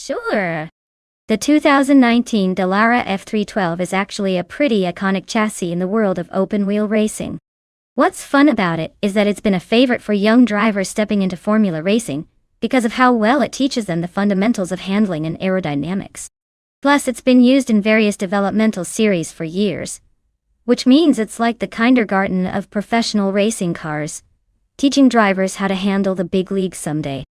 Sure. The 2019 Dallara F312 is actually a pretty iconic chassis in the world of open-wheel racing. What's fun about it is that it's been a favorite for young drivers stepping into formula racing because of how well it teaches them the fundamentals of handling and aerodynamics. Plus, it's been used in various developmental series for years, which means it's like the kindergarten of professional racing cars, teaching drivers how to handle the big leagues someday.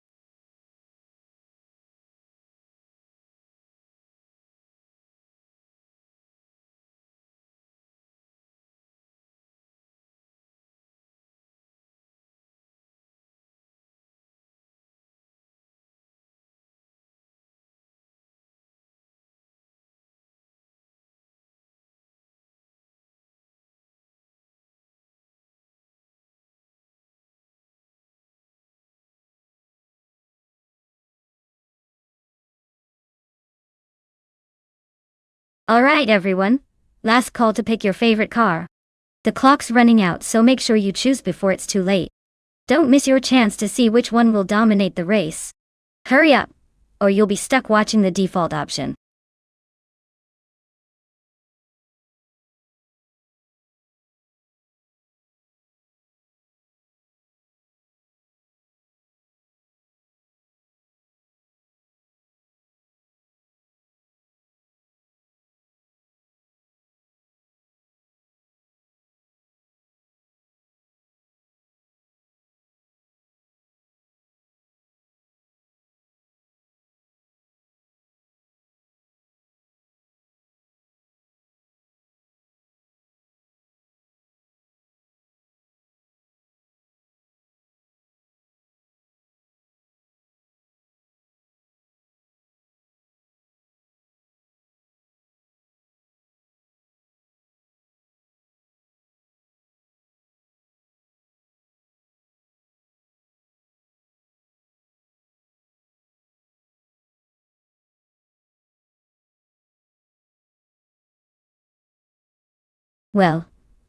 Alright everyone, last call to pick your favorite car. The clock's running out, so make sure you choose before it's too late. Don't miss your chance to see which one will dominate the race. Hurry up, or you'll be stuck watching the default option. Well,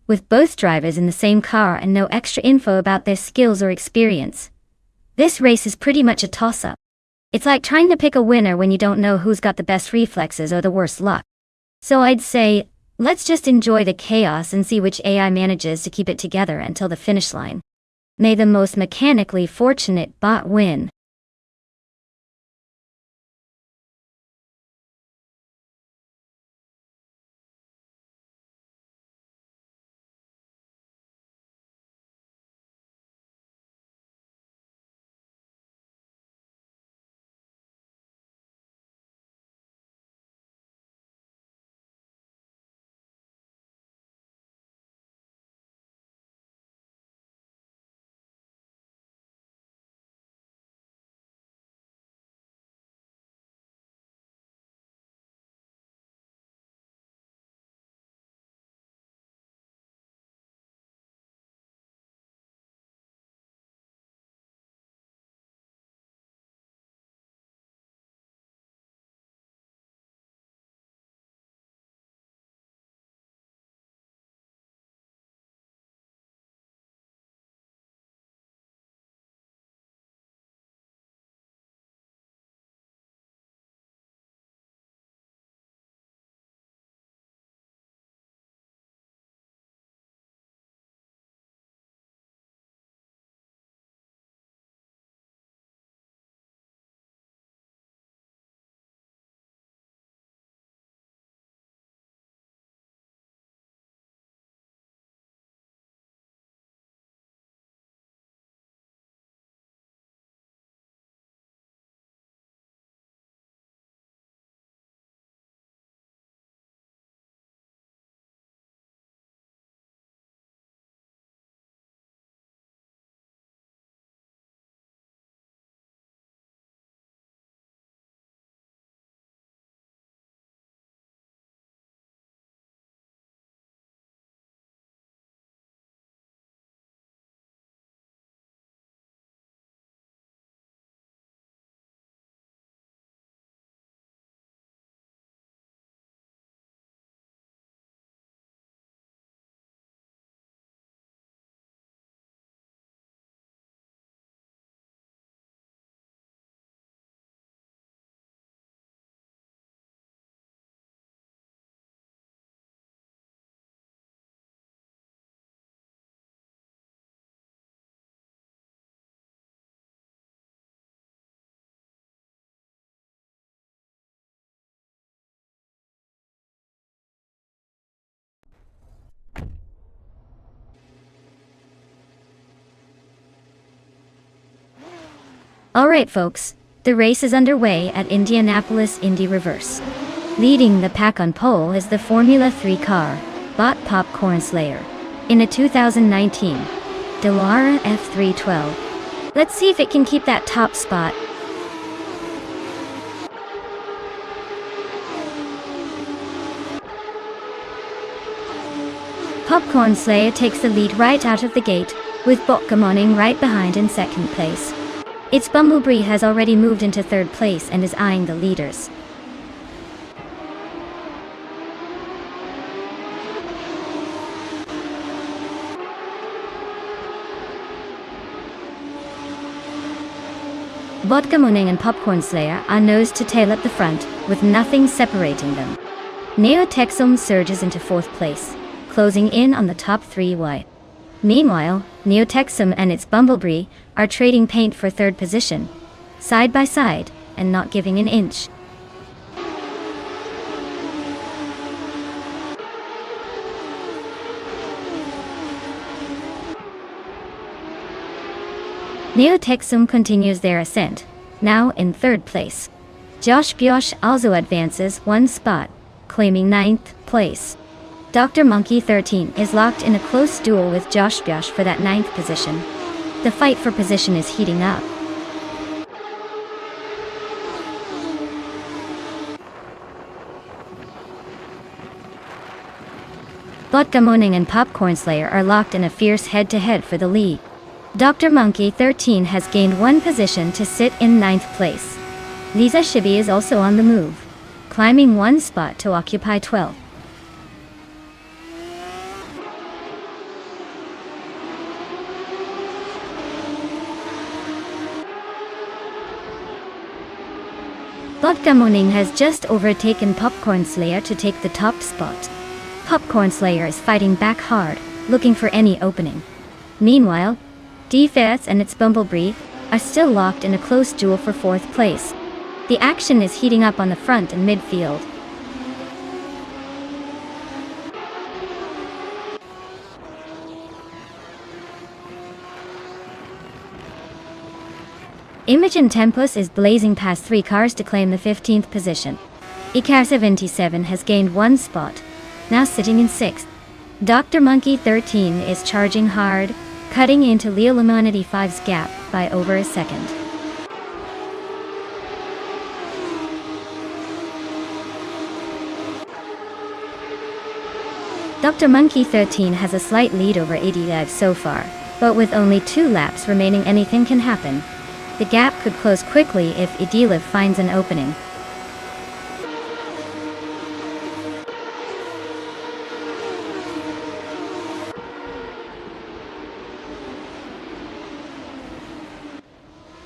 with both drivers in the same car and no extra info about their skills or experience, this race is pretty much a toss-up. It's like trying to pick a winner when you don't know who's got the best reflexes or the worst luck. So I'd say, let's just enjoy the chaos and see which AI manages to keep it together until the finish line. May the most mechanically fortunate bot win. Alright folks, the race is underway at Indianapolis Indy Reverse. Leading the pack on pole is the Formula 3 car, Bot Popcorn Slayer, in a 2019 Dallara F312. Let's see if it can keep that top spot. Popcorn Slayer takes the lead right out of the gate, with Botgamoning right behind in second place. Its Bumblebee has already moved into third place and is eyeing the leaders. Botgamoning and Popcorn Slayer are nose to tail at the front, with nothing separating them. Neo Texum surges into fourth place, closing in on the top 3 wide. Meanwhile, Neo Texum and its Bumblebee are trading paint for third position, side by side, and not giving an inch. Neo Texum continues their ascent, now in third place. Josh Biosh also advances one spot, claiming 9th place. Dr. Monkey 13 is locked in a close duel with Josh Biosh for that 9th position. The fight for position is heating up. Botgamoning and Popcorn Slayer are locked in a fierce head-to-head for the lead. Dr. Monkey 13 has gained one position to sit in 9th place. Lisa Shibi is also on the move, climbing one spot to occupy 12th. Botgamoning has just overtaken Popcorn Slayer to take the top spot. Popcorn Slayer is fighting back hard, looking for any opening. Meanwhile, Defense and its Bumblebee are still locked in a close duel for 4th place. The action is heating up on the front and midfield. Imogen Tempus is blazing past 3 cars to claim the 15th position. Icar 77 has gained one spot, now sitting in 6th. Dr. Monkey 13 is charging hard, cutting into Leo Lemon 85's gap by over a second. Dr. Monkey 13 has a slight lead over 85 so far, but with only 2 laps remaining, anything can happen. The gap could close quickly if Idiliv finds an opening.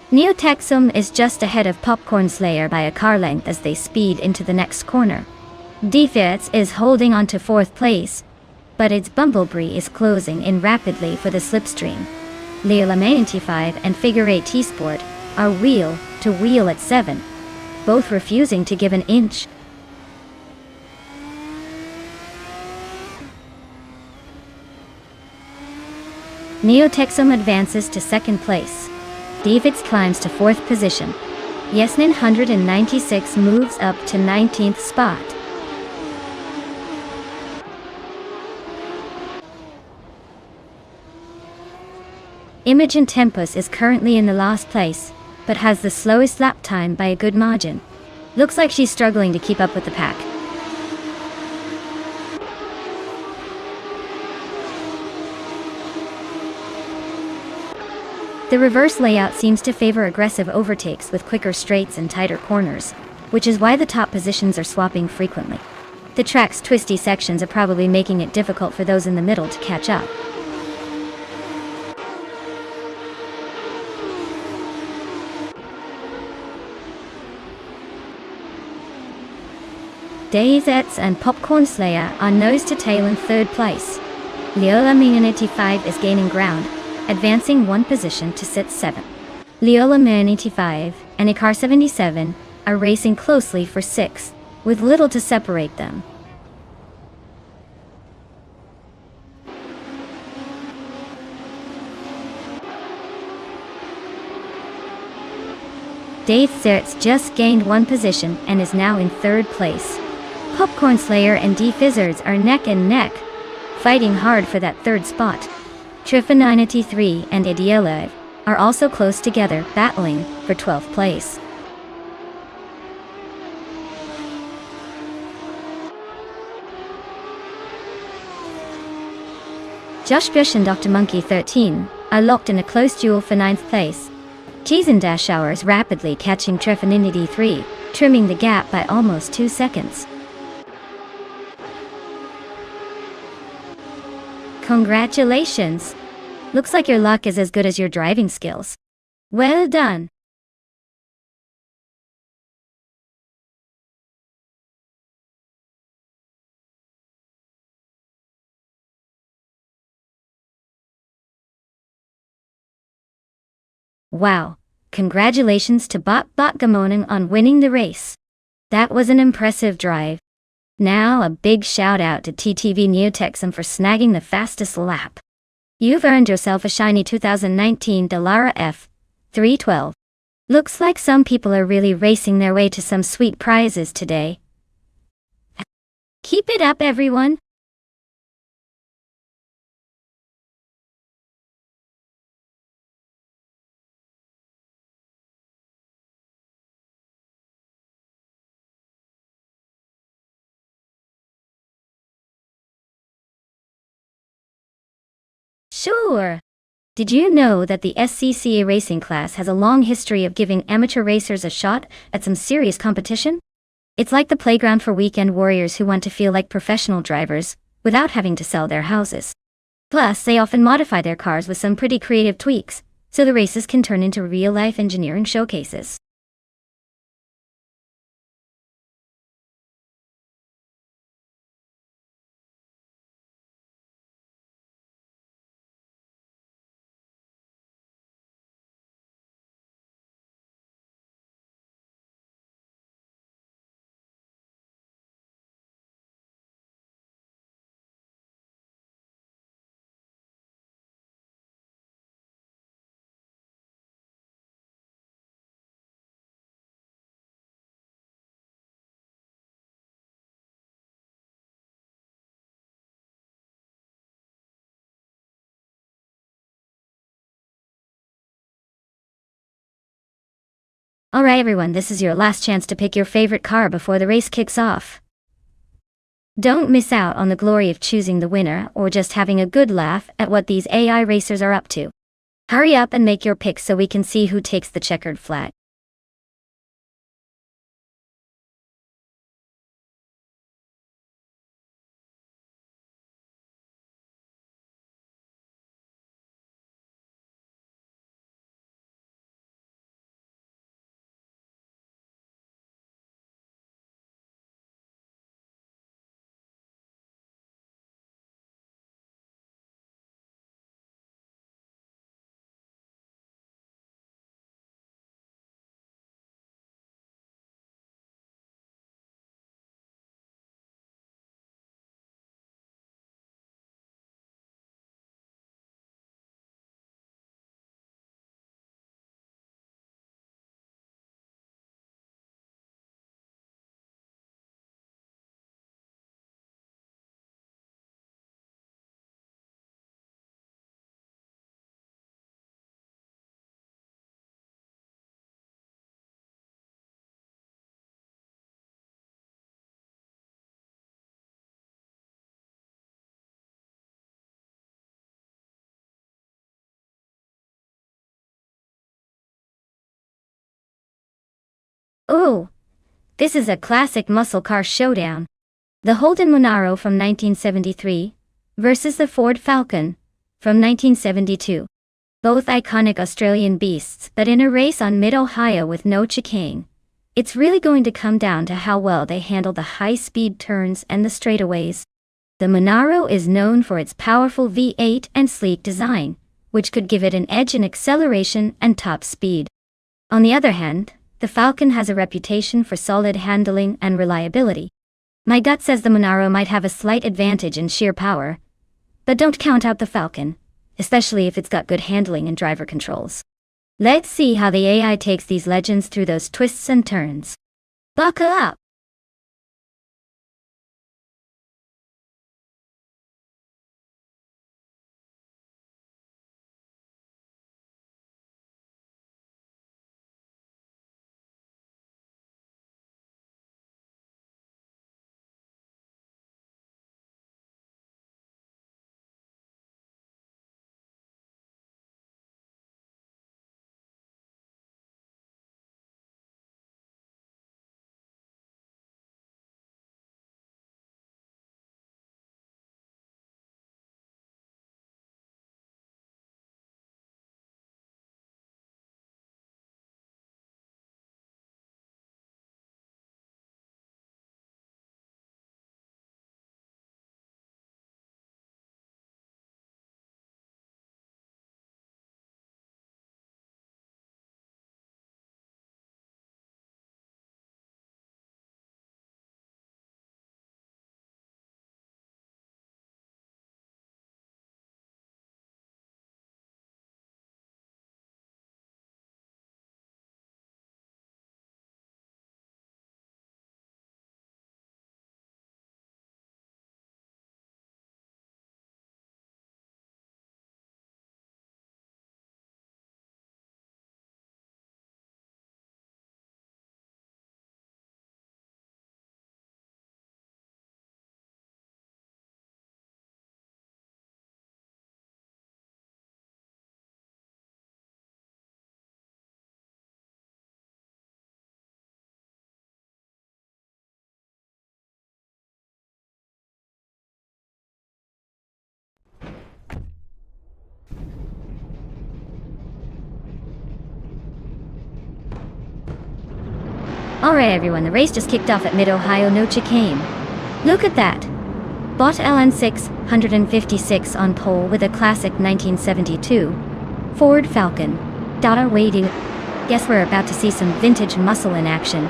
Neo Texum is just ahead of Popcorn Slayer by a car length as they speed into the next corner. Defense is holding on to 4th place, but its Bumblebee is closing in rapidly for the slipstream. Leola 95 and Figure 8 T-Sport are wheel to wheel at 7, both refusing to give an inch. Neo Texum advances to 2nd place. Davids climbs to 4th position. Yesnin 196 moves up to 19th spot. Imogen Tempus is currently in the last place, but has the slowest lap time by a good margin. Looks like she's struggling to keep up with the pack. The reverse layout seems to favor aggressive overtakes with quicker straights and tighter corners, which is why the top positions are swapping frequently. The track's twisty sections are probably making it difficult for those in the middle to catch up. Dazets and Popcorn Slayer are nose to tail in 3rd place. Leola Ming 85 is gaining ground, advancing one position to sit 7th. Leola Man 85 and Icar 77 are racing closely for 6th, with little to separate them. Dave Sertz just gained one position and is now in third place. Popcorn Slayer and D-Fizzards are neck and neck, fighting hard for that third spot. Trifa93 and Idealive are also close together, battling for 12th place. Josh Bush and Dr. Monkey 13 are locked in a close duel for 9th place. Cheese and Dash Hour is rapidly catching Trefinity 3, trimming the gap by almost 2 seconds. Congratulations! Looks like your luck is as good as your driving skills. Well done! Wow! Congratulations to Bot Gamoning on winning the race. That was an impressive drive. Now a big shout out to TTV Neotexum for snagging the fastest lap. You've earned yourself a shiny 2019 Dallara F312. Looks like some people are really racing their way to some sweet prizes today. Keep it up, everyone! Sure! Did you know that the SCCA racing class has a long history of giving amateur racers a shot at some serious competition? It's like the playground for weekend warriors who want to feel like professional drivers, without having to sell their houses. Plus, they often modify their cars with some pretty creative tweaks, so the races can turn into real-life engineering showcases. Alright everyone, this is your last chance to pick your favorite car before the race kicks off. Don't miss out on the glory of choosing the winner or just having a good laugh at what these AI racers are up to. Hurry up and make your pick so we can see who takes the checkered flag. Ooh! This is a classic muscle car showdown. The Holden Monaro from 1973 versus the Ford Falcon from 1972. Both iconic Australian beasts, but in a race on mid-Ohio with no chicane. It's really going to come down to how well they handle the high-speed turns and the straightaways. The Monaro is known for its powerful V8 and sleek design, which could give it an edge in acceleration and top speed. On the other hand, the Falcon has a reputation for solid handling and reliability. My gut says the Monaro might have a slight advantage in sheer power, but don't count out the Falcon, especially if it's got good handling and driver controls. Let's see how the AI takes these legends through those twists and turns. Buckle up! Alright everyone, the race just kicked off at Mid-Ohio no chicane. Look at that! Bought LN6 156 on pole with a classic 1972 Ford Falcon. Data waiting. Guess we're about to see some vintage muscle in action.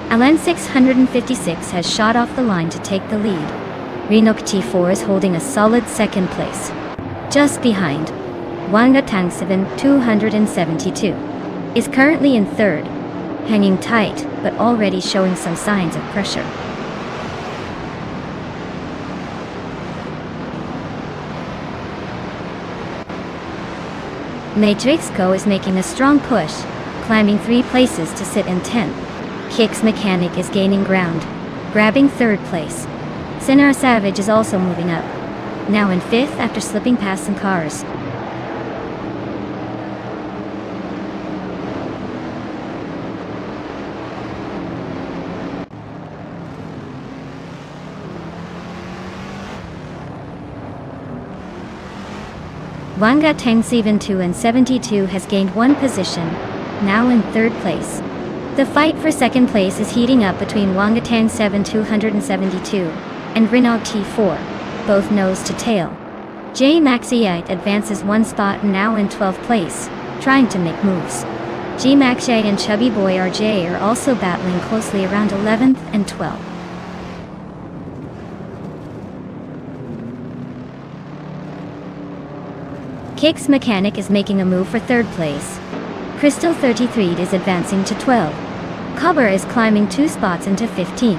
LN6 156 has shot off the line to take the lead. Renok T4 is holding a solid second place. Just behind, Wanga Tangseven 272 is currently in third, hanging tight but already showing some signs of pressure. Matrixco is making a strong push, climbing 3 places to sit in 10th. Kicks Mechanic is gaining ground, grabbing third place. Sinar Savage is also moving up, now in 5th after slipping past some cars. Wanga Tangseven 2 and 72 has gained 1 position, now in 3rd place. The fight for 2nd place is heating up between Wanga Tangseven 272 and Renault T4, both nose to tail. J Maxiite advances 1 spot and now in 12th place, trying to make moves. G Maxiite and Chubby Boy RJ are also battling closely around 11th and 12th. Kicks Mechanic is making a move for 3rd place. Crystal 33 is advancing to 12. Cobber is climbing 2 spots into 15.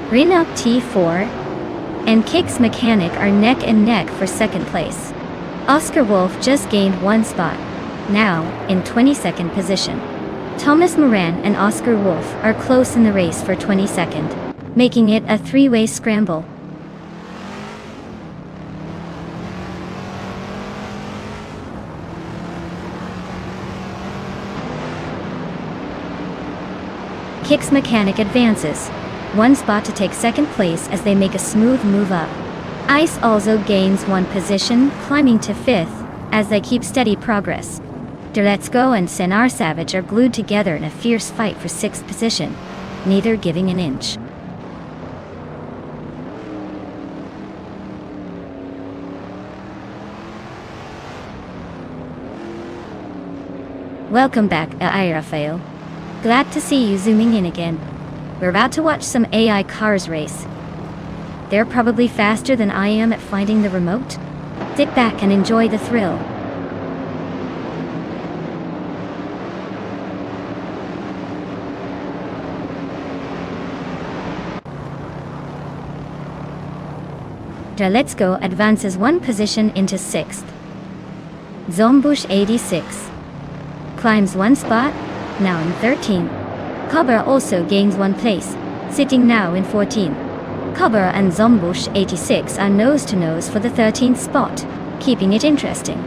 Renok T4 and Kicks Mechanic are neck and neck for 2nd place. Oscar Wolf just gained 1 spot, now in 22nd position. Thomas Moran and Oscar Wolf are close in the race for 22nd, making it a 3-way scramble. Kicks Mechanic advances 1 spot to take 2nd place as they make a smooth move up. Ice also gains 1 position, climbing to 5th, as they keep steady progress. Let's Go and Sinar Savage are glued together in a fierce fight for 6th position, neither giving an inch. Welcome back, Rafael. Glad to see you zooming in again. We're about to watch some AI cars race. They're probably faster than I am at finding the remote. Sit back and enjoy the thrill. Let's Go advances one position into 6th. Zombush 86 climbs one spot, now in 13th. Cobra also gains one place, sitting now in 14th. Cobra and Zombush 86 are nose to nose for the 13th spot, keeping it interesting.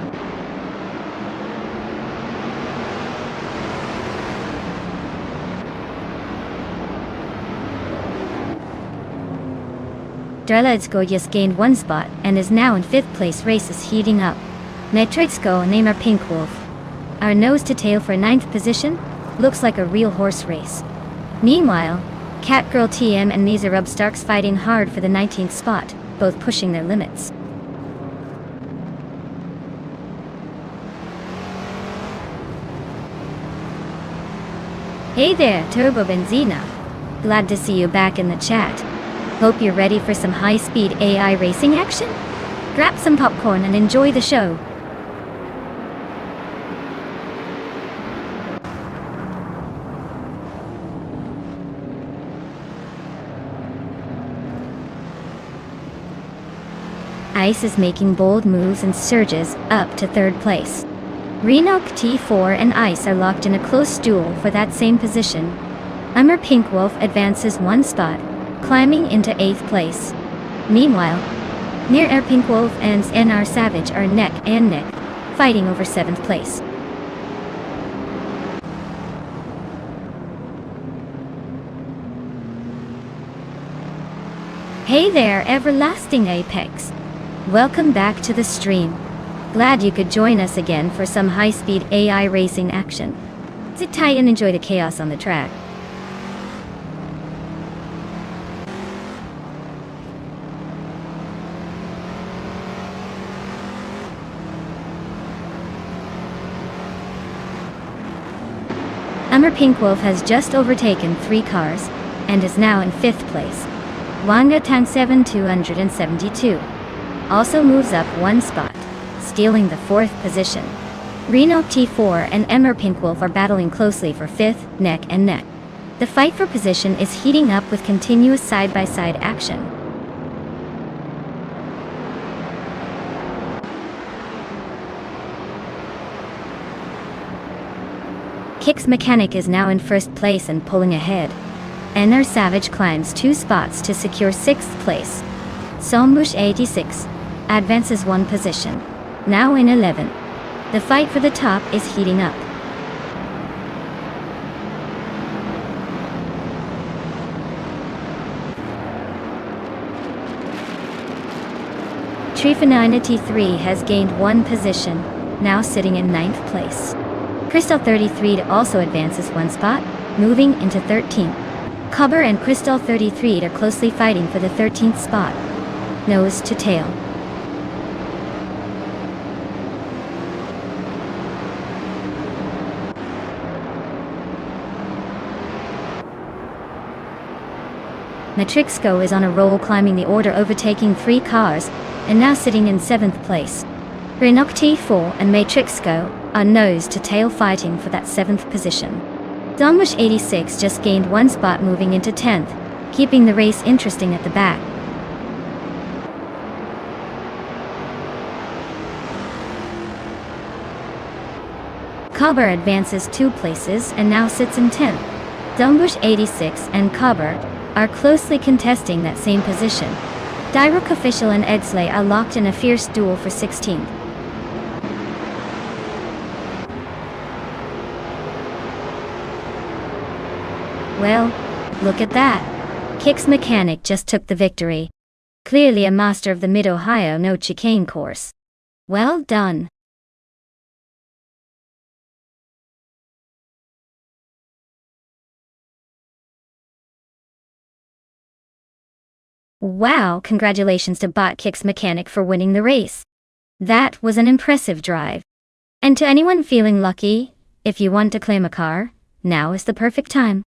Let's Go just gained one spot and is now in 5th place. Race is heating up. Metrixco and Neymar Pink Wolf are nose to tail for 9th position. Looks like a real horse race. Meanwhile, Catgirl TM and Nizarub Starks fighting hard for the 19th spot, both pushing their limits. Hey there, Turbo Benzina. Glad to see you back in the chat. Hope you're ready for some high-speed AI racing action? Grab some popcorn and enjoy the show. Ice is making bold moves and surges up to 3rd place. Renok T4 and Ice are locked in a close duel for that same position. Neymar Pink Wolf advances one spot, climbing into 8th place. Meanwhile, Near Air Pink Wolf and NR Savage are neck and neck, fighting over 7th place. Hey there, Everlasting Apex. Welcome back to the stream. Glad you could join us again for some high-speed AI racing action. Sit tight and enjoy the chaos on the track. Neymar Pink Wolf has just overtaken 3 cars and is now in 5th place. Wanga Tang 7272 also moves up one spot, stealing the 4th position. Reno T4 and Neymar Pink Wolf are battling closely for 5th, neck and neck. The fight for position is heating up with continuous side-by-side action. Kicks Mechanic is now in 1st place and pulling ahead. NR Savage climbs 2 spots to secure 6th place. Zombush 86 advances 1 position, now in 11th. The fight for the top is heating up. Trifinity 3 has gained 1 position, now sitting in 9th place. Crystal 33 also advances 1 spot, moving into 13th. Cobber and Crystal 33 are closely fighting for the 13th spot, nose to tail. Matrixco is on a roll, climbing the order, overtaking 3 cars, and now sitting in 7th place. Renok T4 and Matrixco are nose to tail, fighting for that 7th position. Zombush 86 just gained 1 spot, moving into 10th, keeping the race interesting at the back. Cobber advances 2 places and now sits in 10th. Zombush 86 and Cobber are closely contesting that same position. Dyrok Official and Edsley are locked in a fierce duel for 16th. Well, look at that. Kicks Mechanic just took the victory. Clearly a master of the Mid-Ohio no chicane course. Well done. Wow, congratulations to Bot Kicks Mechanic for winning the race. That was an impressive drive. And to anyone feeling lucky, If you want to claim a car, now is the perfect time.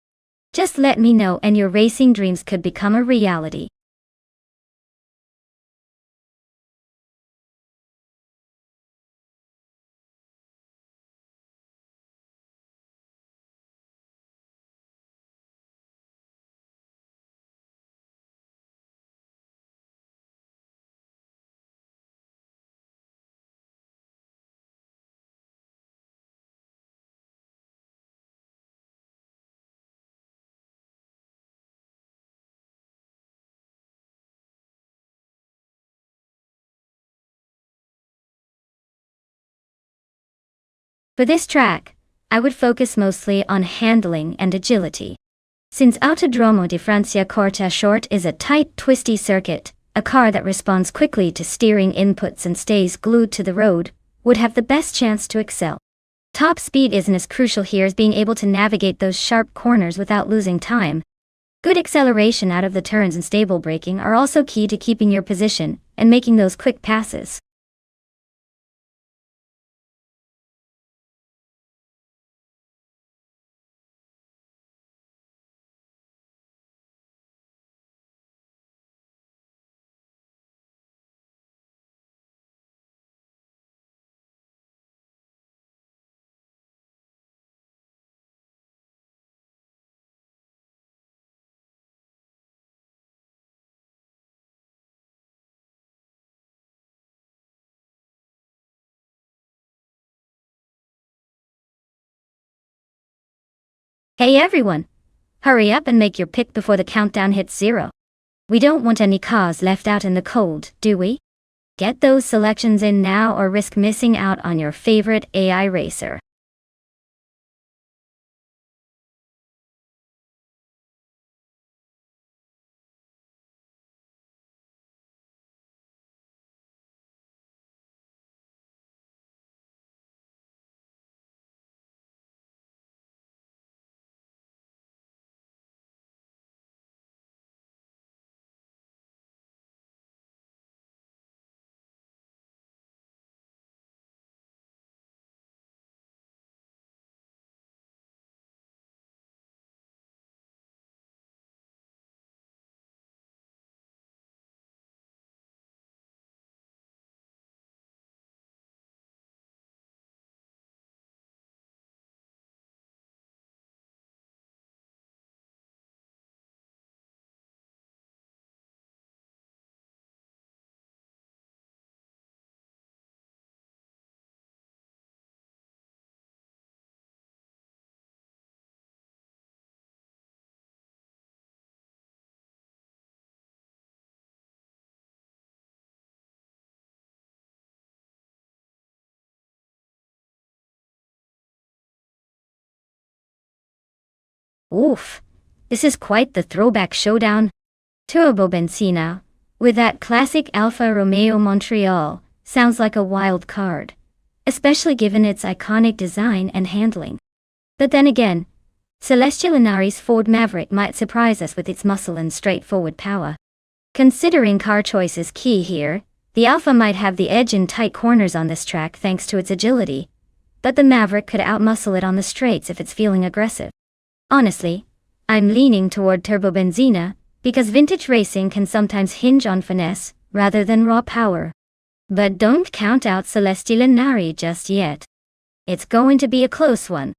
Just let me know and your racing dreams could become a reality. For this track, I would focus mostly on handling and agility. Since Autodromo di Francia Corta Short is a tight, twisty circuit, a car that responds quickly to steering inputs and stays glued to the road would have the best chance to excel. Top speed isn't as crucial here as being able to navigate those sharp corners without losing time. Good acceleration out of the turns and stable braking are also key to keeping your position and making those quick passes. Hey everyone! Hurry up and make your pick before the countdown hits 0. We don't want any cars left out in the cold, do we? Get those selections in now or risk missing out on your favorite AI racer. Oof! This is quite the throwback showdown. Turbo Benzina, with that classic Alfa Romeo Montreal, sounds like a wild card, especially given its iconic design and handling. But then again, Celestia Linari's Ford Maverick might surprise us with its muscle and straightforward power. Considering car choice is key here, the Alfa might have the edge in tight corners on this track thanks to its agility, but the Maverick could outmuscle it on the straights if it's feeling aggressive. Honestly, I'm leaning toward Turbo Benzina, because vintage racing can sometimes hinge on finesse rather than raw power. But don't count out Celestia Linari just yet. It's going to be a close one.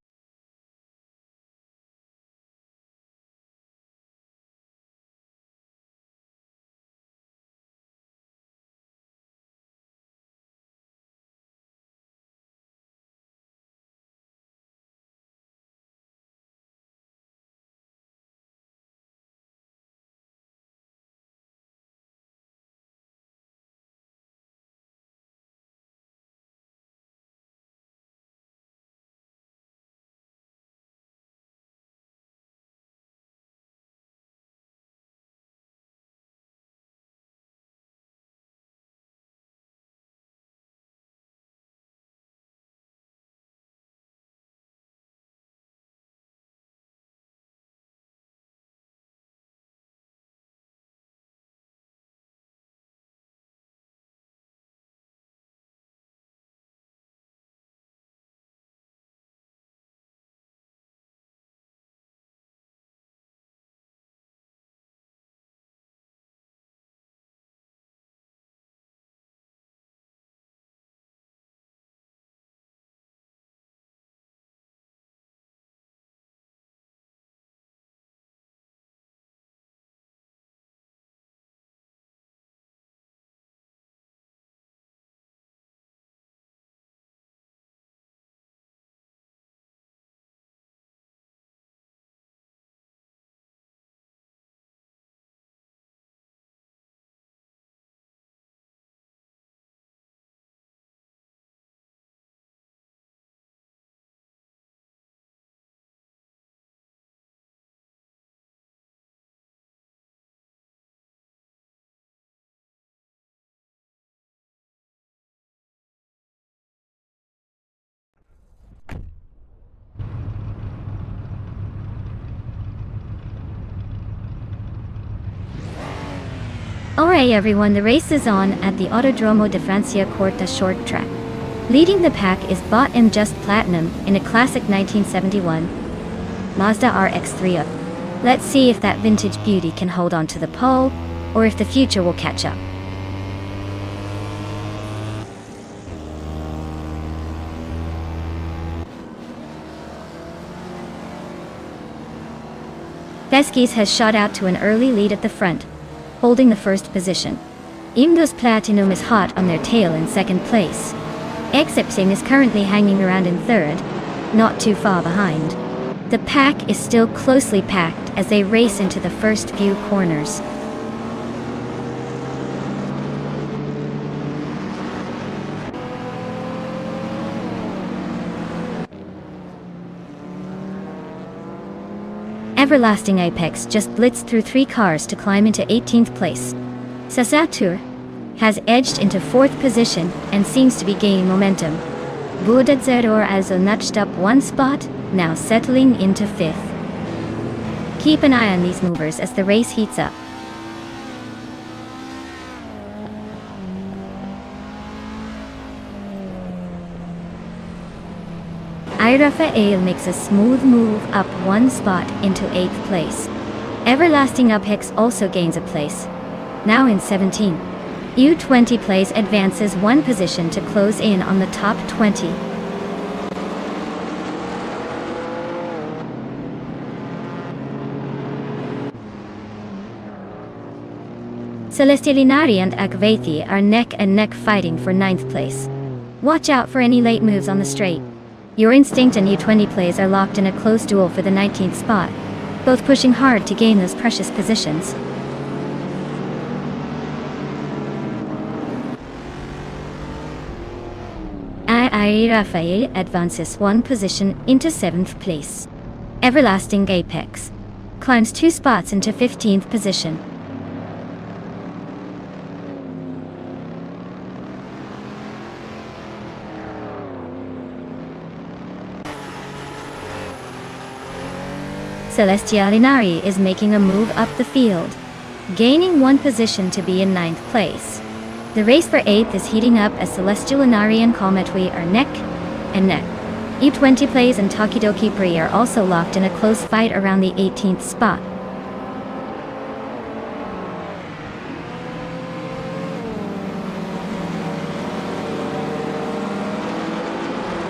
Alright everyone, the race is on at the Autodromo de Francia Corta short track. Leading the pack is Bot M Just Platinum in a classic 1971 Mazda RX-3. Let's see if that vintage beauty can hold on to the pole, or if the future will catch up. Veskis has shot out to an early lead at the front, holding the first position. Imdos Platinum is hot on their tail in second place. Excepting is currently hanging around in third, not too far behind. The pack is still closely packed as they race into the first few corners. Everlasting Apex just blitzed through 3 cars to climb into 18th place. Sasatur has edged into 4th position and seems to be gaining momentum. Budadzador also nudged up 1 spot, now settling into 5th. Keep an eye on these movers as the race heats up. Rafael makes a smooth move up 1 spot into 8th place. Everlasting Apex also gains a place, now in 17. U20 place advances 1 position to close in on the top 20. Celestialinari and Akvethi are neck and neck fighting for 9th place. Watch out for any late moves on the straight. Your Instinct and U20 plays are locked in a close duel for the 19th spot, both pushing hard to gain those precious positions. Rafael advances 1 position into 7th place. Everlasting Apex climbs 2 spots into 15th position. Celestialinari is making a move up the field, gaining 1 position to be in 9th place. The race for 8th is heating up as Celestialinari and Cometwe are neck and neck. U20 plays and Takidoki Pri are also locked in a close fight around the 18th spot.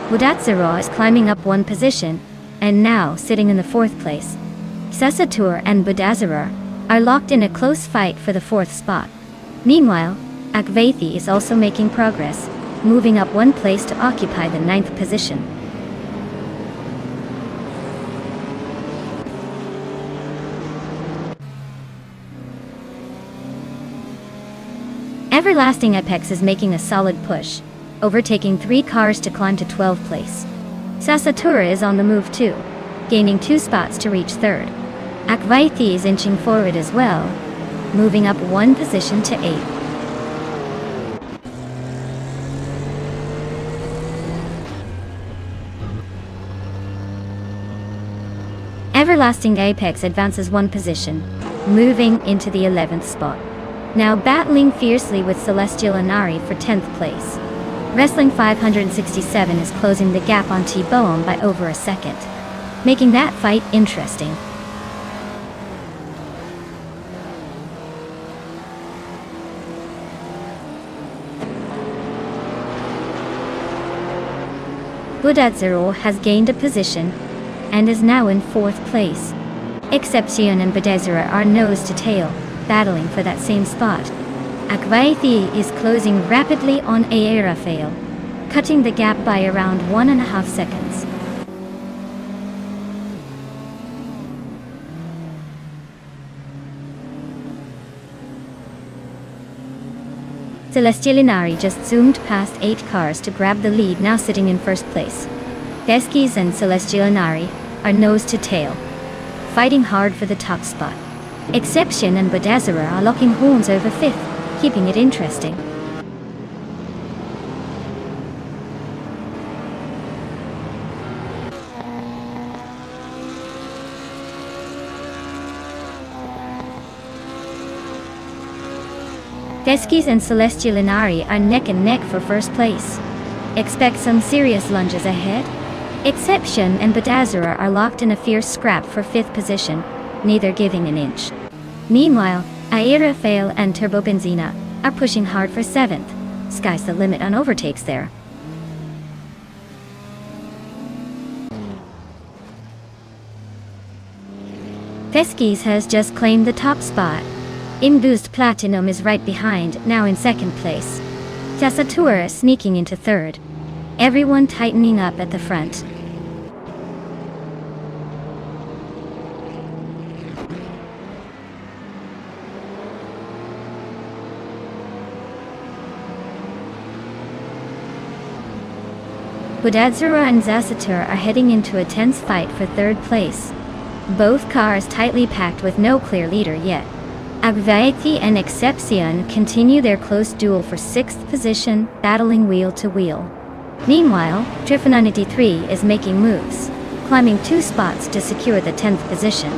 Budatsuro is climbing up 1 position, and now sitting in the 4th place. Sasatur and Budazara are locked in a close fight for the 4th spot. Meanwhile, Akvethi is also making progress, moving up 1 place to occupy the 9th position. Everlasting Apex is making a solid push, overtaking 3 cars to climb to 12th place. Sasatura is on the move too, gaining 2 spots to reach 3rd. Akvaithi is inching forward as well, moving up 1 position to 8th. Everlasting Apex advances 1 position, moving into the 11th spot. Now battling fiercely with Celestialinari for 10th place. Wrestling 567 is closing the gap on T-Boehm by over a second, making that fight interesting. Budadzero has gained a position and is now in 4th place. Exception and Budazera are nose to tail, battling for that same spot. Akvaithi is closing rapidly on A. Rafael, cutting the gap by around 1.5 seconds. Celestialinari just zoomed past 8 cars to grab the lead, now sitting in 1st place. Veskis and Celestialinari are nose to tail, fighting hard for the top spot. Exception and Budazera are locking horns over 5th, keeping it interesting. Teskis and Celestia Linari are neck and neck for first place. Expect some serious lunges ahead. Exception and Badazura are locked in a fierce scrap for 5th position, neither giving an inch. Meanwhile, Aira Fail and Turbobenzina are pushing hard for 7th. Sky's the limit on overtakes there. Teskis has just claimed the top spot. Imboost Platinum is right behind, now in 2nd place. Tasatura sneaking into 3rd. Everyone tightening up at the front. Budadzura and Zasatur are heading into a tense fight for 3rd place. Both cars tightly packed with no clear leader yet. Agvaeti and Excepcion continue their close duel for 6th position, battling wheel to wheel. Meanwhile, Trifananity 3 is making moves, climbing 2 spots to secure the 10th position.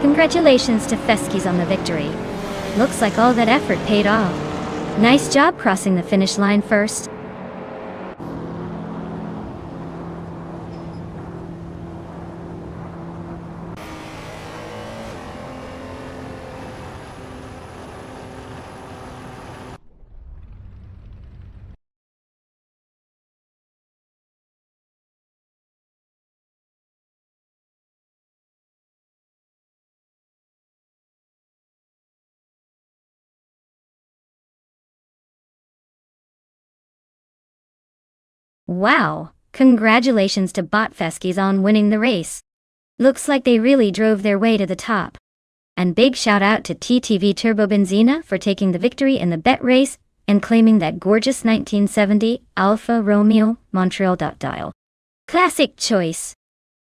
Congratulations to Feskis on the victory. Looks like all that effort paid off. Nice job crossing the finish line first. Wow, congratulations to Botfeskis on winning the race. Looks like they really drove their way to the top. And big shout out to TTV Turbobenzina for taking the victory in the bet race and claiming that gorgeous 1970 Alfa Romeo Montreal dial. Classic choice.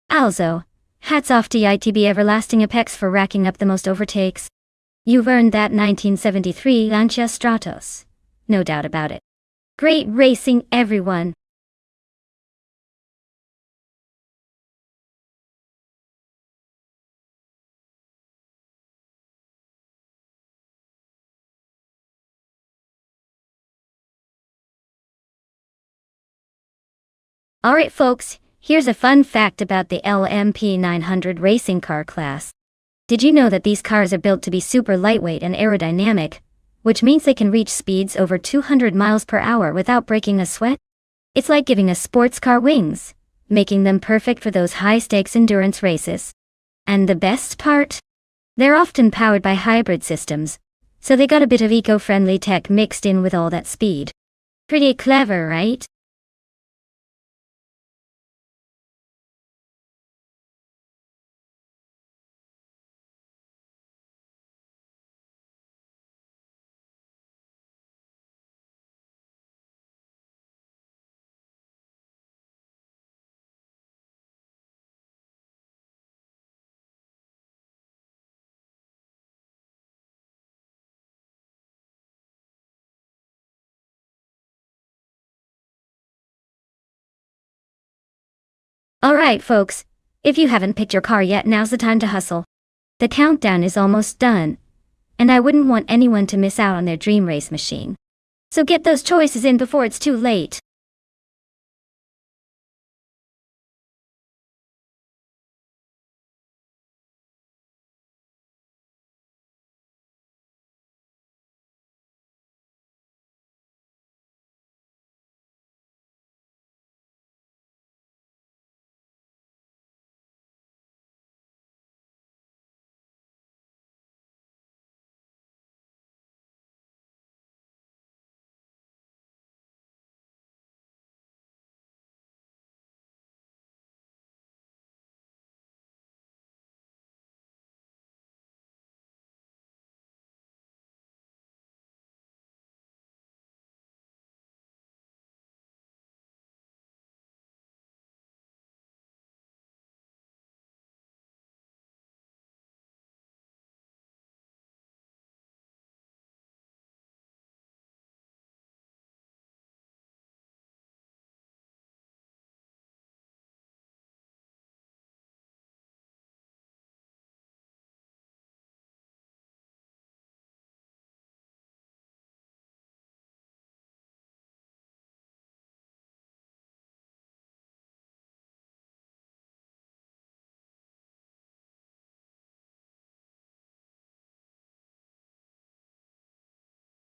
Also, hats off to ITB Everlasting Apex for racking up the most overtakes. You've earned that 1973 Lancia Stratos. No doubt about it. Great racing, everyone. Alright folks, here's a fun fact about the LMP 900 racing car class. Did you know that these cars are built to be super lightweight and aerodynamic, which means they can reach speeds over 200 miles per hour without breaking a sweat? It's like giving a sports car wings, making them perfect for those high-stakes endurance races. And the best part? They're often powered by hybrid systems, so they got a bit of eco-friendly tech mixed in with all that speed. Pretty clever, right? Alright folks, if you haven't picked your car yet, now's the time to hustle. The countdown is almost done, and I wouldn't want anyone to miss out on their dream race machine. So get those choices in before it's too late.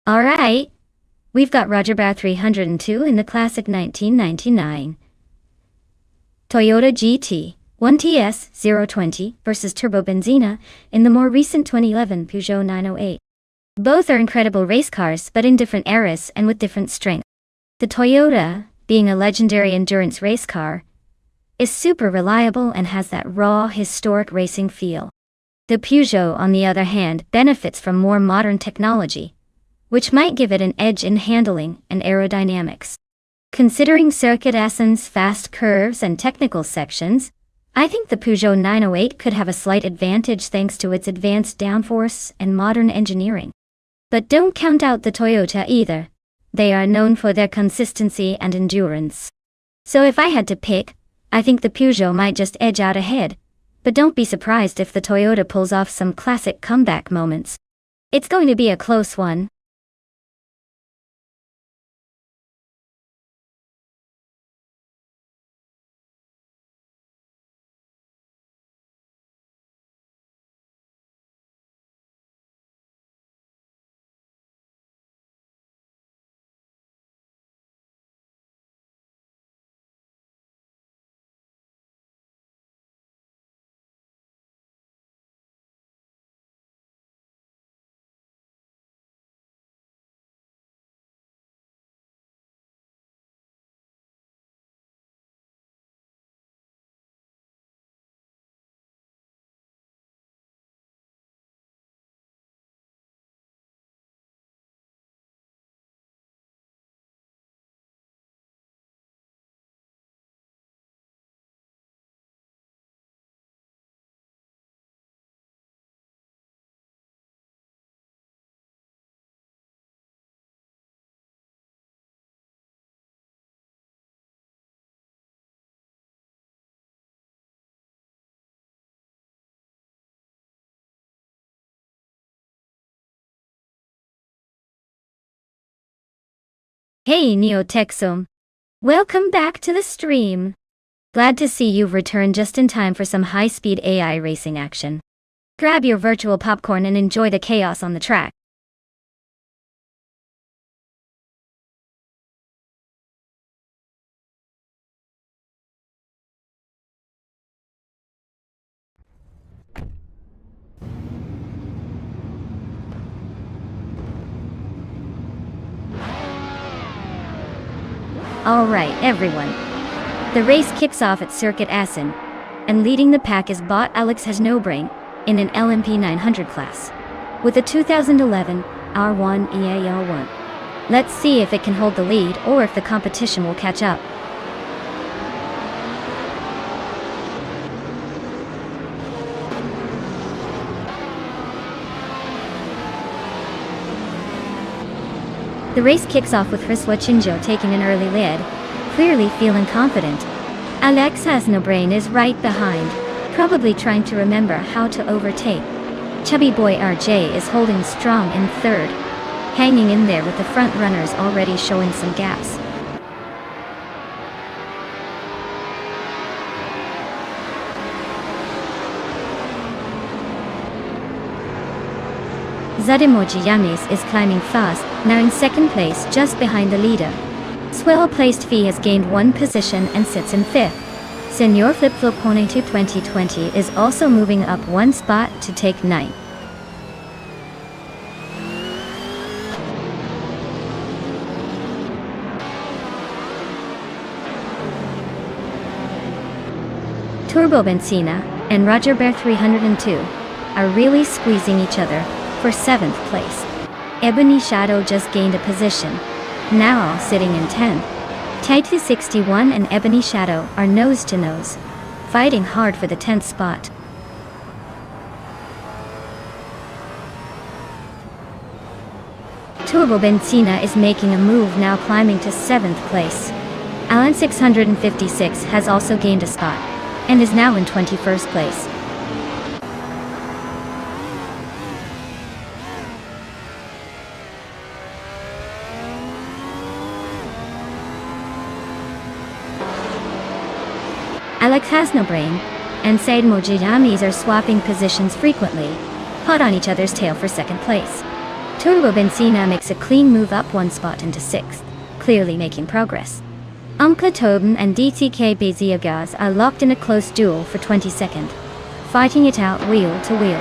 Alright, we've got Roger Bow 302 in the classic 1999 Toyota GT 1TS 020 versus Turbo Benzina in the more recent 2011 Peugeot 908. Both are incredible race cars, but in different eras and with different strengths. The Toyota, being a legendary endurance race car, is super reliable and has that raw, historic racing feel. The Peugeot, on the other hand, benefits from more modern technology, which might give it an edge in handling and aerodynamics. Considering Circuit Essen's fast curves and technical sections, I think the Peugeot 908 could have a slight advantage thanks to its advanced downforce and modern engineering. But don't count out the Toyota either. They are known for their consistency and endurance. So if I had to pick, I think the Peugeot might just edge out ahead, but don't be surprised if the Toyota pulls off some classic comeback moments. It's going to be a close one. Hey Neotexome! Welcome back to the stream. Glad to see you've returned just in time for some high-speed AI racing action. Grab your virtual popcorn and enjoy the chaos on the track. Alright everyone. The race kicks off at Circuit Essen, and leading the pack is bot Alex Hasnobrain in an LMP 900 class, with a 2011 R1 EAL1. Let's see if it can hold the lead or if the competition will catch up. The race kicks off with Chris Wachinjo taking an early lead, clearly feeling confident. Alex Hasnobrain is right behind, probably trying to remember how to overtake. Chubby boy RJ is holding strong in third, hanging in there with the front runners already showing some gaps. Zademoji Yamis is climbing fast, now in second place just behind the leader. Swell-placed Fee has gained one position and sits in fifth. Senor Flip-Flop Pony 2020 is also moving up one spot to take ninth. Turbo Benzina and Roger Bear 302 are really squeezing each other for 7th place. Ebony Shadow just gained a position, now sitting in 10th. Taito 61 and Ebony Shadow are nose to nose, fighting hard for the 10th spot. Turbo Benzina is making a move, now climbing to 7th place. Alan 656 has also gained a spot, and is now in 21st place. Alex Hasnobrain and Said Mojidamis are swapping positions frequently, hot on each other's tail for second place. Turbo Benzina makes a clean move up one spot into 6th, clearly making progress. Toben and DTK Beziogas are locked in a close duel for 22nd, fighting it out wheel to wheel.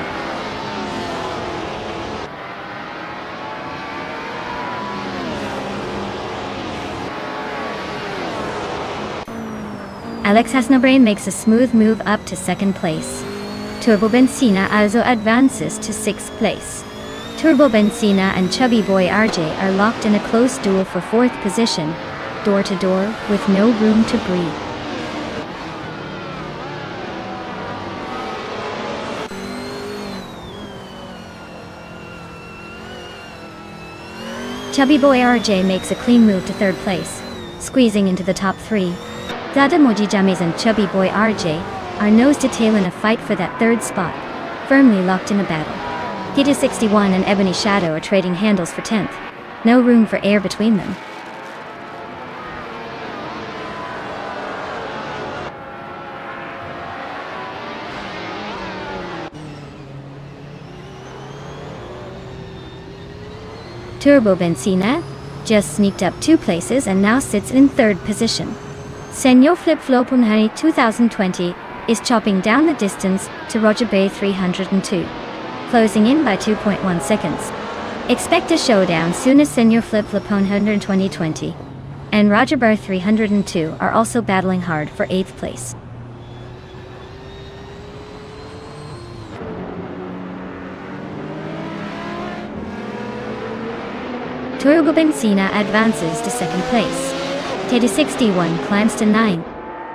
Alex Hasnobrain makes a smooth move up to 2nd place. Turbo Benzina also advances to 6th place. Turbo Benzina and Chubby Boy RJ are locked in a close duel for 4th position, door to door, with no room to breathe. Chubby Boy RJ makes a clean move to 3rd place, squeezing into the top 3. Dada Mojijames and Chubby Boy RJ are nose to tail in a fight for that 3rd spot, firmly locked in a battle. Gita 61 and Ebony Shadow are trading handles for 10th. No room for air between them. Turbo Benzina just sneaked up 2 places and now sits in 3rd position. Senor Flip Flopunhani 2020 is chopping down the distance to Roger Bay 302, closing in by 2.1 seconds. Expect a showdown soon as Senor Flip Flopunhani 2020 and Roger Bay 302 are also battling hard for 8th place. Turbo Benzina advances to 2nd place. Teddy 61 climbs to 9.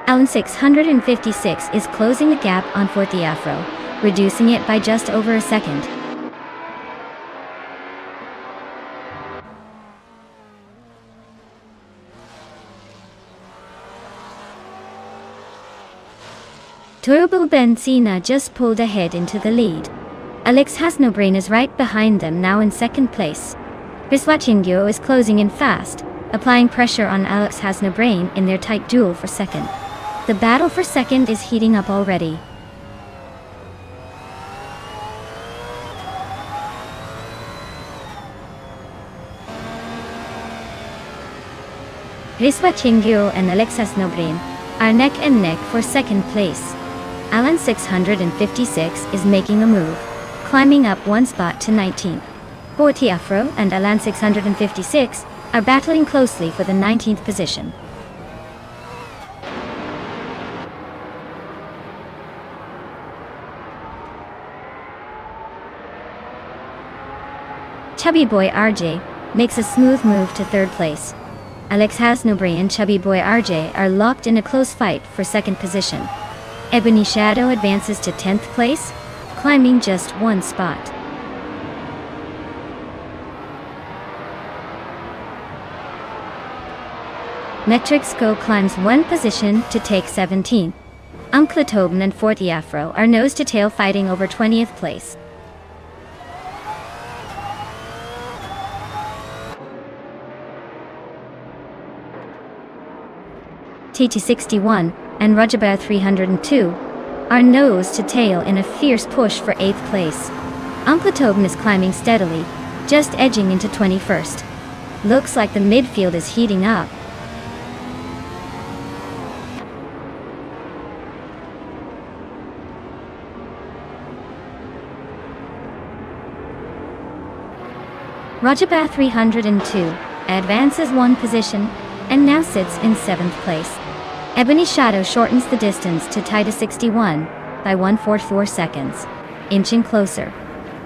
Alan 656 is closing the gap on 4th Afro, reducing it by just over a second. Turbo Benzina just pulled ahead into the lead. Alex Hasnobrain is right behind them now in 2nd place. Biswachingyo is closing in fast, applying pressure on Alex Hasnobrain in their tight duel for 2nd. The battle for 2nd is heating up already. Biswachingyo and Alex Hasnobrain are neck and neck for 2nd place. Alan 656 is making a move, climbing up 1 spot to 19th. Forty Afro and Alan 656 are battling closely for the 19th position. Chubby Boy RJ makes a smooth move to 3rd place. Alex Hasnobrain and Chubby Boy RJ are locked in a close fight for 2nd position. Ebony Shadow advances to 10th place, climbing just 1 spot. Metrics Go climbs 1 position to take 17th. Toben and 4th Afro are nose-to-tail fighting over 20th place. TT61 and Rajabah 302 are nose-to-tail in a fierce push for 8th place. Toben is climbing steadily, just edging into 21st. Looks like the midfield is heating up. Rajabah 302 advances 1 position and now sits in 7th place. Ebony Shadow shortens the distance to Tita 61 by 1.44 seconds, inching closer.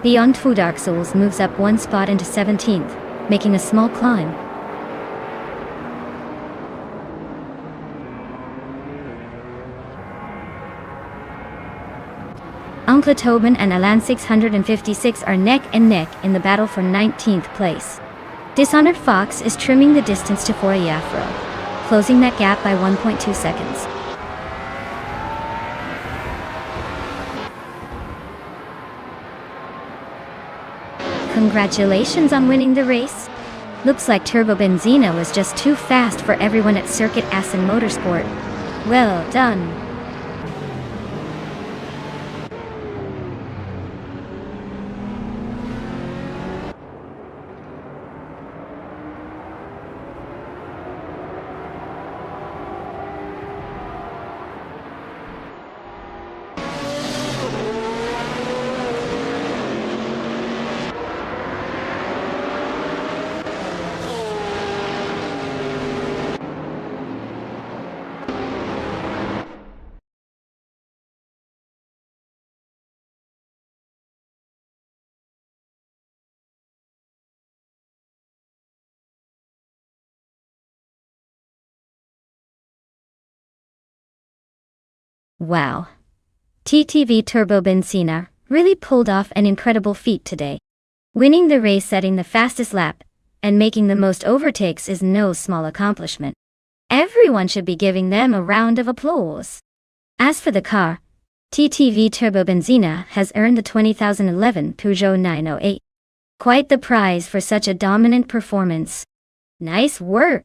Beyond Fu Dark Souls moves up 1 spot into 17th, making a small climb. Toben and Alan 656 are neck and neck in the battle for 19th place. Dishonored Fox is trimming the distance to 4 Afro, closing that gap by 1.2 seconds. Congratulations on winning the race. Looks like Turbo Benzina was just too fast for everyone at Circuit Assen Motorsport. Well done. Wow. TTV Turbo Benzina really pulled off an incredible feat today. Winning the race, setting the fastest lap, and making the most overtakes is no small accomplishment. Everyone should be giving them a round of applause. As for the car, TTV Turbo Benzina has earned the 2011 Peugeot 908. Quite the prize for such a dominant performance. Nice work!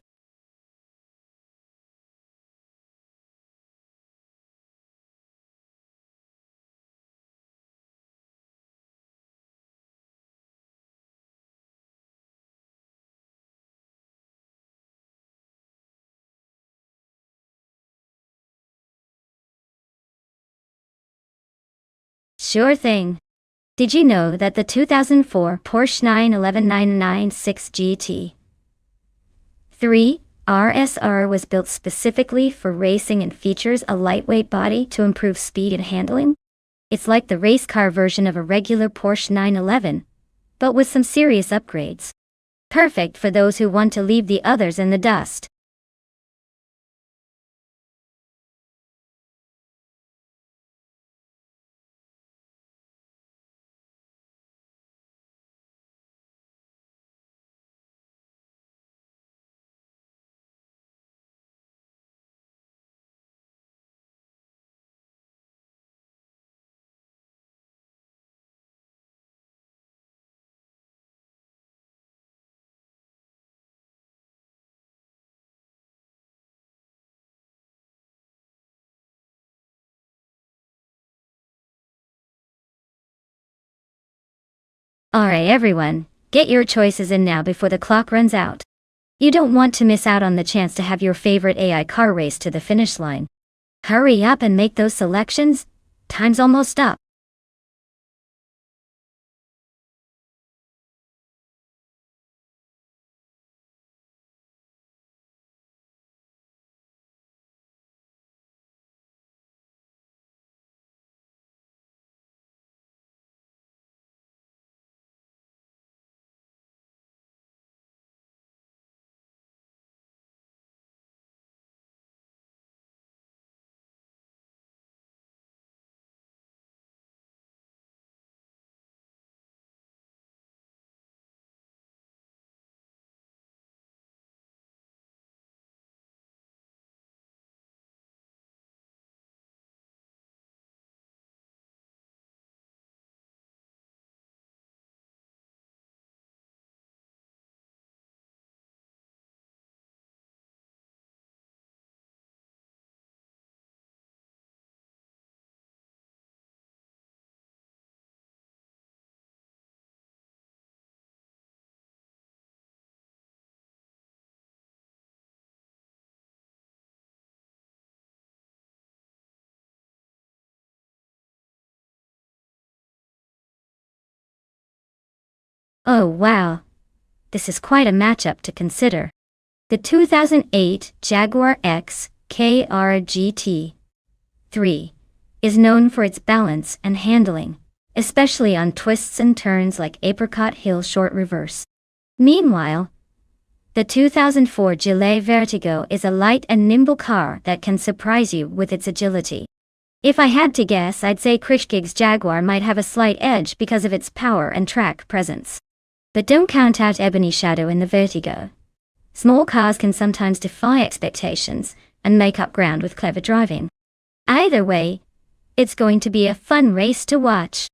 Sure thing. Did you know that the 2004 Porsche 911 996 GT 3 RSR was built specifically for racing and features a lightweight body to improve speed and handling? It's like the race car version of a regular Porsche 911, but with some serious upgrades. Perfect for those who want to leave the others in the dust. Alright everyone, get your choices in now before the clock runs out. You don't want to miss out on the chance to have your favorite AI car race to the finish line. Hurry up and make those selections. Time's almost up. Oh wow. This is quite a matchup to consider. The 2008 Jaguar X KR 3 is known for its balance and handling, especially on twists and turns like Apricot Hill short reverse. Meanwhile, the 2004 Gillet Vertigo is a light and nimble car that can surprise you with its agility. If I had to guess, I'd say Krishkig's Jaguar might have a slight edge because of its power and track presence. But don't count out Ebony Shadow in the Vertigo. Small cars can sometimes defy expectations and make up ground with clever driving. Either way, it's going to be a fun race to watch.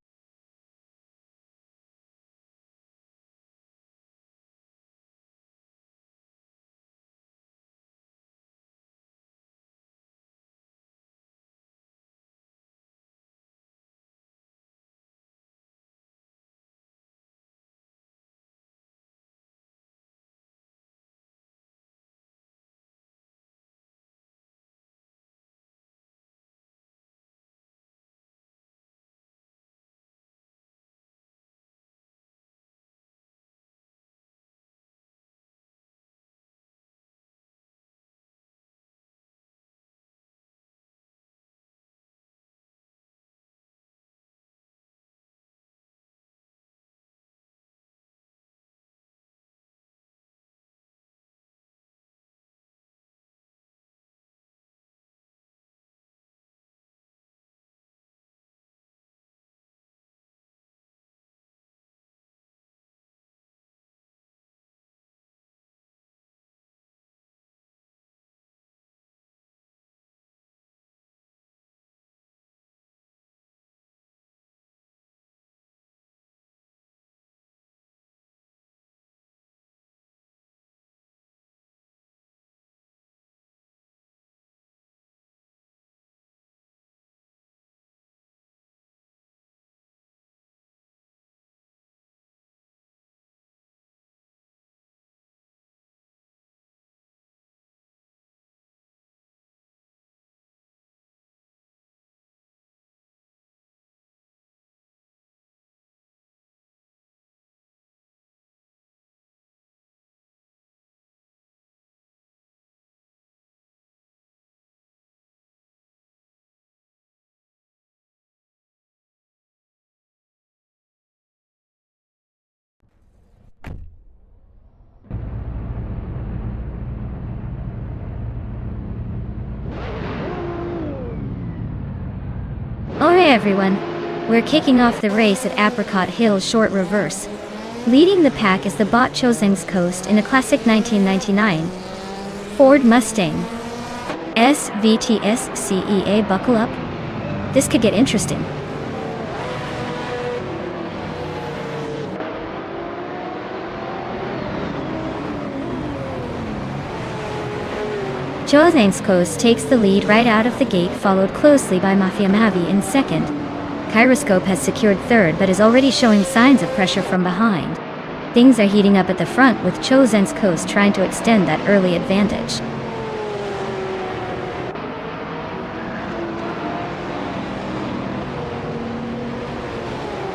everyone. We're kicking off the race at Apricot Hill short reverse. Leading the pack is the bot Choseng's Coast in a classic 1999 Ford Mustang. SVTSCEA, buckle up. This could get interesting. Choseng's Coast takes the lead right out of the gate, followed closely by Mafia Mavi in second. Kyroscope has secured third but is already showing signs of pressure from behind. Things are heating up at the front with Choseng's Coast trying to extend that early advantage.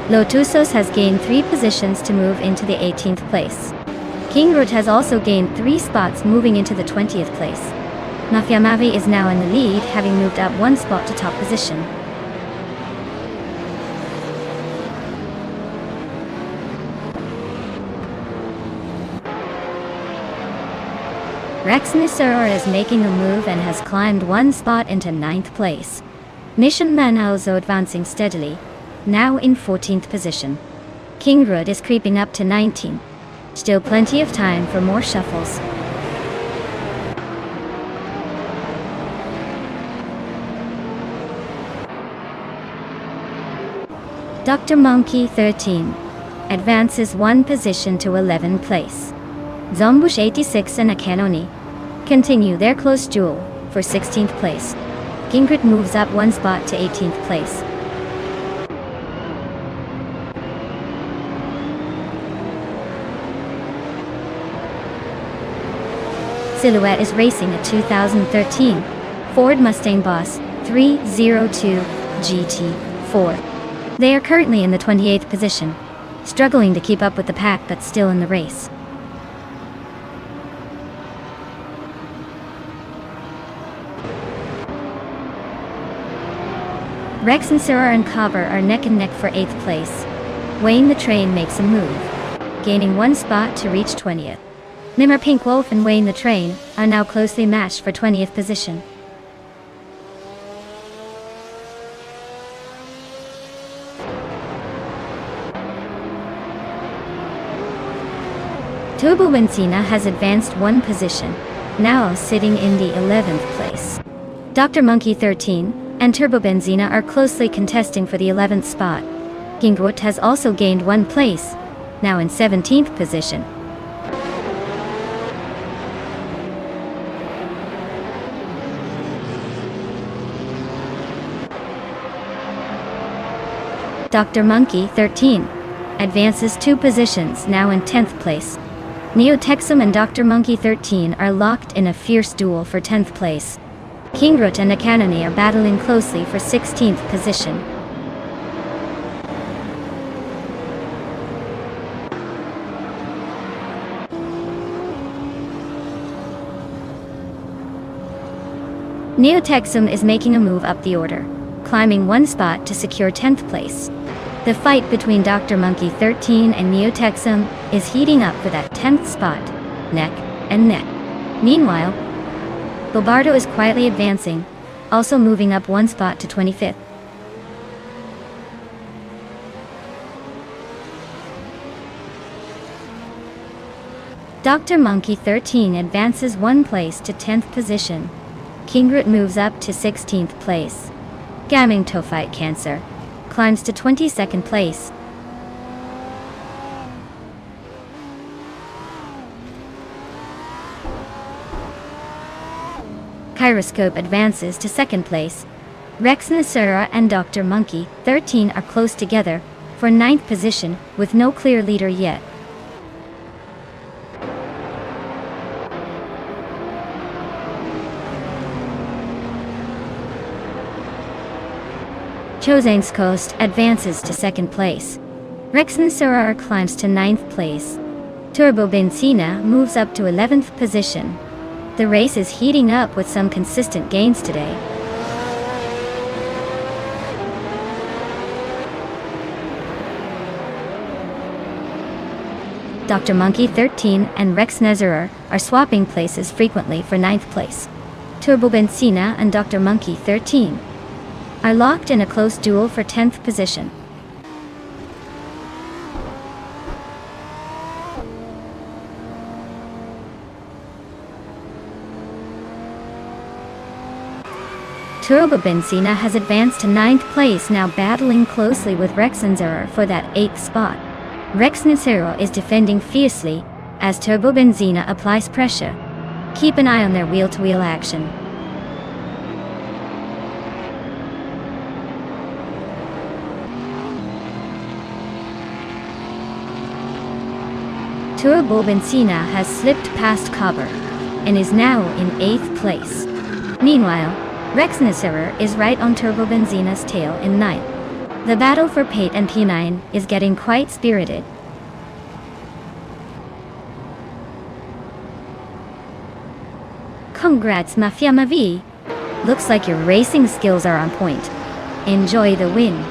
Lotusos has gained 3 positions to move into the 18th place. Kingrut has also gained 3 spots, moving into the 20th place. Mafia Mavi is now in the lead, having moved up 1 spot to top position. Rex Nisaror is making a move and has climbed 1 spot into 9th place. Mission Man also advancing steadily, now in 14th position. Kingrut is creeping up to 19. Still plenty of time for more shuffles. Dr. Monkey 13 advances 1 position to 11th place. Zombush 86 and Akanoni continue their close duel for 16th place. Kingrut moves up 1 spot to 18th place. Silhouette is racing a 2013 Ford Mustang Boss 302 GT4. They are currently in the 28th position, struggling to keep up with the pack but still in the race. Rex and Sarah and Cover are neck and neck for 8th place. Wayne the Train makes a move, gaining 1 spot to reach 20th. Nimmer Pink Wolf and Wayne the Train are now closely matched for 20th position. Turbo Benzina has advanced 1 position, now sitting in the 11th place. Dr. Monkey 13 and Turbo Benzina are closely contesting for the 11th spot. Kingrut has also gained 1 place, now in 17th position. Dr. Monkey 13 advances 2 positions, now in 10th place. Neotexum and Dr. Monkey 13 are locked in a fierce duel for 10th place. Kingrut and Akanoni are battling closely for 16th position. Neotexum is making a move up the order, climbing 1 spot to secure 10th place. The fight between Dr. Monkey 13 and Neotexum is heating up for that 10th spot, neck and neck. Meanwhile, Bobardo is quietly advancing, also moving up 1 spot to 25th. Dr. Monkey 13 advances 1 place to 10th position. Kingrut moves up to 16th place. Gaming Tophyte Cancer climbs to 22nd place. Kyroscope advances to 2nd place. Rex Nasura and Dr. Monkey 13 are close together for 9th position with no clear leader yet. Choseng's Coast advances to 2nd place. Rex Nasura climbs to 9th place. Turbo Benzina moves up to 11th position. The race is heating up with some consistent gains today. Dr. Monkey 13 and Rex Nasura are swapping places frequently for 9th place. Turbo Benzina and Dr. Monkey 13 are locked in a close duel for 10th position. Turbobenzina has advanced to 9th place, now battling closely with Rexnazero for that 8th spot. Rexnazero is defending fiercely as Turbobenzina applies pressure. Keep an eye on their wheel-to-wheel action. Turbobenzina has slipped past Cobber and is now in 8th place. Meanwhile, Rexnazero is right on Turbobenzina's tail in 9th. The battle for Pate and P9 is getting quite spirited. Congrats, Mafia Mavi! Looks like your racing skills are on point. Enjoy the win.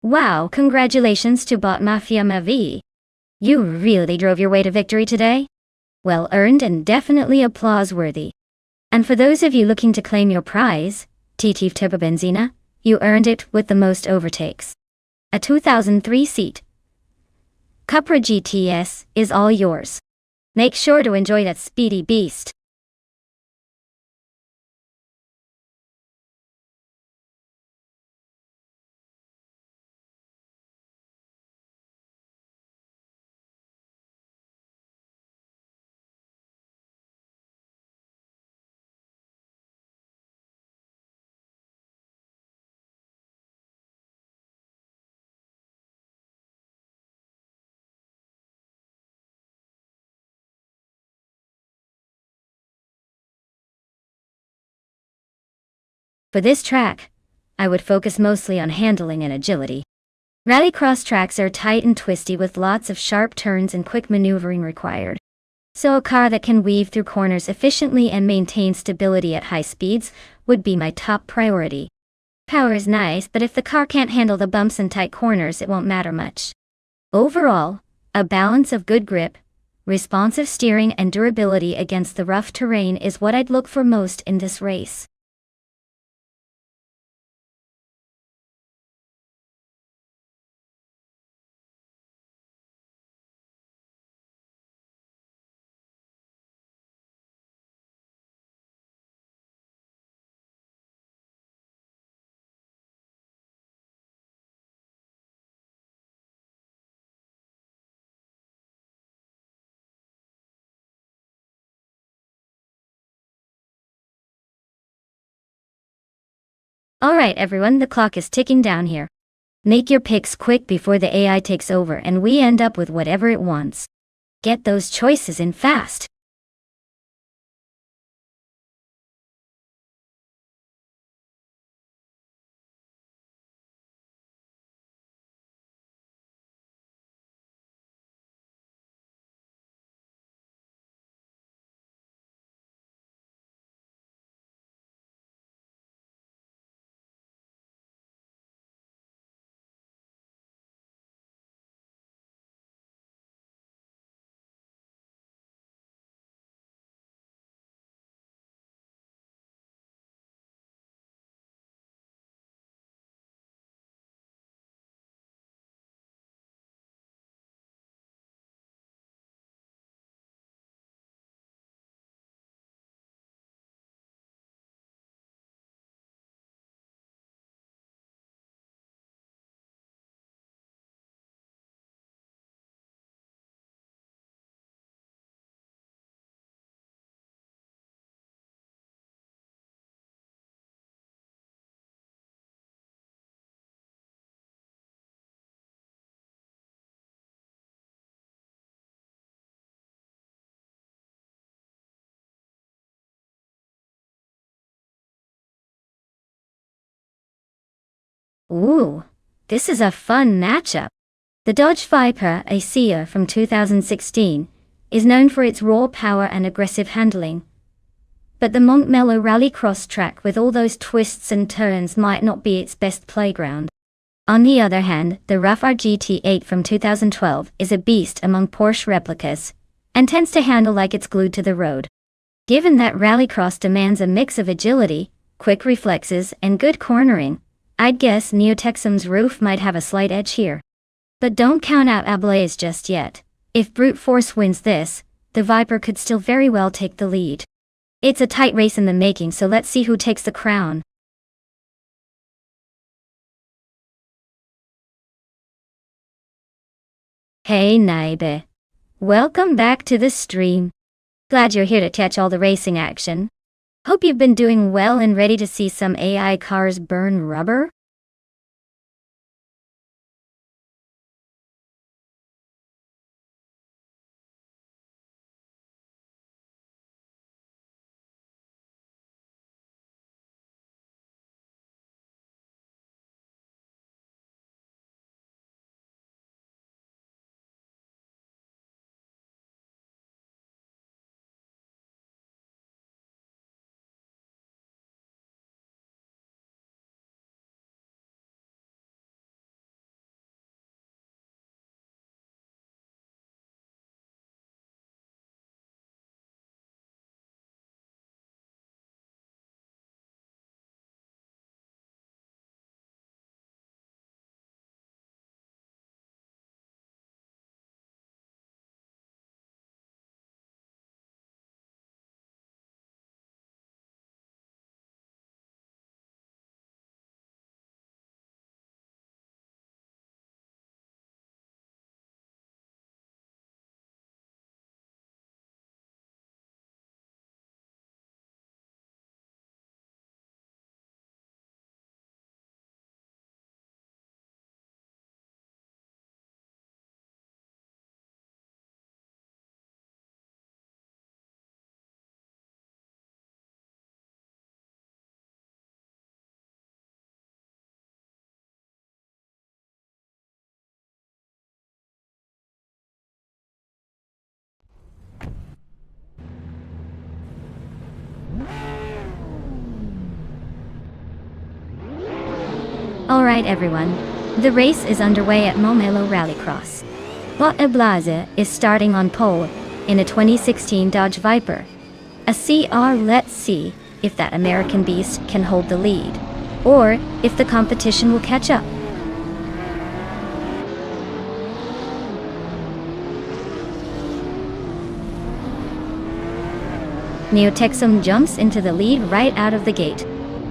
Wow, congratulations to Bot Mafia Mavi. You really drove your way to victory today? Well earned and definitely applause-worthy. And for those of you looking to claim your prize, TT Turbobenzina, you earned it with the most overtakes. A 2003 seat Cupra GTS is all yours. Make sure to enjoy that speedy beast. For this track, I would focus mostly on handling and agility. Rallycross tracks are tight and twisty with lots of sharp turns and quick maneuvering required. So a car that can weave through corners efficiently and maintain stability at high speeds would be my top priority. Power is nice, but if the car can't handle the bumps and tight corners, it won't matter much. Overall, a balance of good grip, responsive steering and durability against the rough terrain is what I'd look for most in this race. Alright everyone, the clock is ticking down here. Make your picks quick before the AI takes over and we end up with whatever it wants. Get those choices in fast. Ooh, this is a fun matchup. The Dodge Viper, a Seer from 2016, is known for its raw power and aggressive handling. But the Montmello Rallycross track with all those twists and turns might not be its best playground. On the other hand, the rough GT8 from 2012 is a beast among Porsche replicas, and tends to handle like it's glued to the road. Given that Rallycross demands a mix of agility, quick reflexes, and good cornering, I'd guess Neo-Texum's roof might have a slight edge here. But don't count out Ablaze just yet. If brute force wins this, the Viper could still very well take the lead. It's a tight race in the making, so let's see who takes the crown. Hey neighbor. Welcome back to the stream. Glad you're here to catch all the racing action. Hope you've been doing well and ready to see some AI cars burn rubber. Alright everyone, the race is underway at Montmello Rallycross. Bot Ablaze is starting on pole in a 2016 Dodge Viper. A CR. Let's see if that American beast can hold the lead, or if the competition will catch up. Neo-Texum jumps into the lead right out of the gate.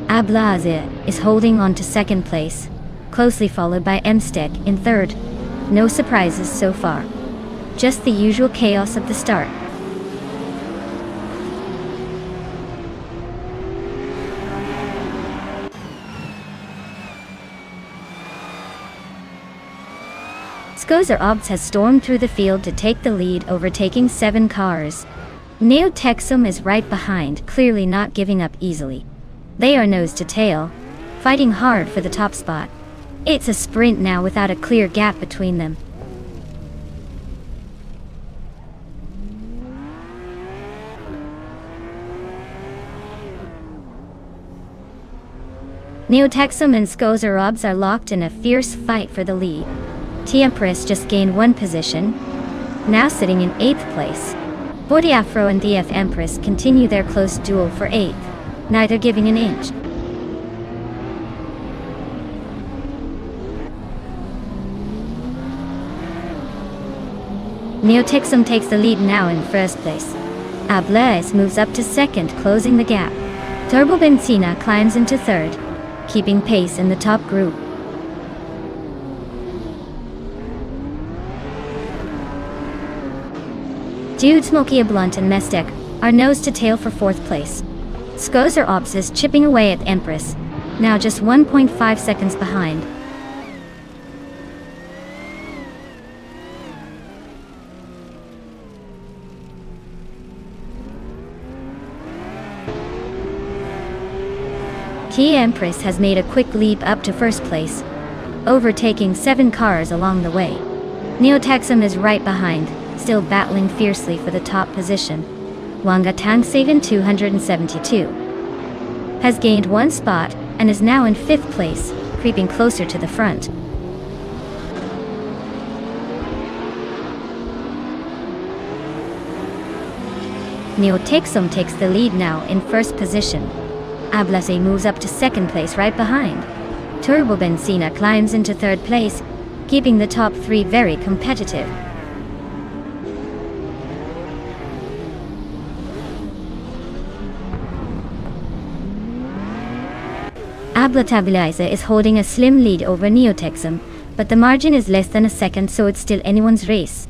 Ablaze is holding on to second place, closely followed by Mstek in third. No surprises so far. Just the usual chaos of the start. Skozer Obst has stormed through the field to take the lead, overtaking 7 cars. Neo-Texum is right behind, clearly not giving up easily. They are nose to tail, fighting hard for the top spot. It's a sprint now without a clear gap between them. Neo-Texum and Skozer Obst are locked in a fierce fight for the lead. T-Empress just gained 1 position, now sitting in 8th place. Bodiafro and DF Empress continue their close duel for 8th, neither giving an inch. Neo-Texum takes the lead now in 1st place. Ablaze moves up to 2nd, closing the gap. Turbo Benzina climbs into 3rd, keeping pace in the top group. Dude, Smoky Blunt and Mestek are nose to tail for 4th place. Skozer Obst is chipping away at Empress, now just 1.5 seconds behind. T-Empress has made a quick leap up to 1st place, overtaking 7 cars along the way. Neotexum is right behind, still battling fiercely for the top position. Wangatangsagan 272 has gained 1 spot and is now in 5th place, creeping closer to the front. Neotexum takes the lead now in 1st position. Ablase moves up to 2nd place right behind. Turbo Benzina climbs into 3rd place, keeping the top 3 very competitive. Ablatabiliza is holding a slim lead over Neotexum, but the margin is less than a second, so it's still anyone's race.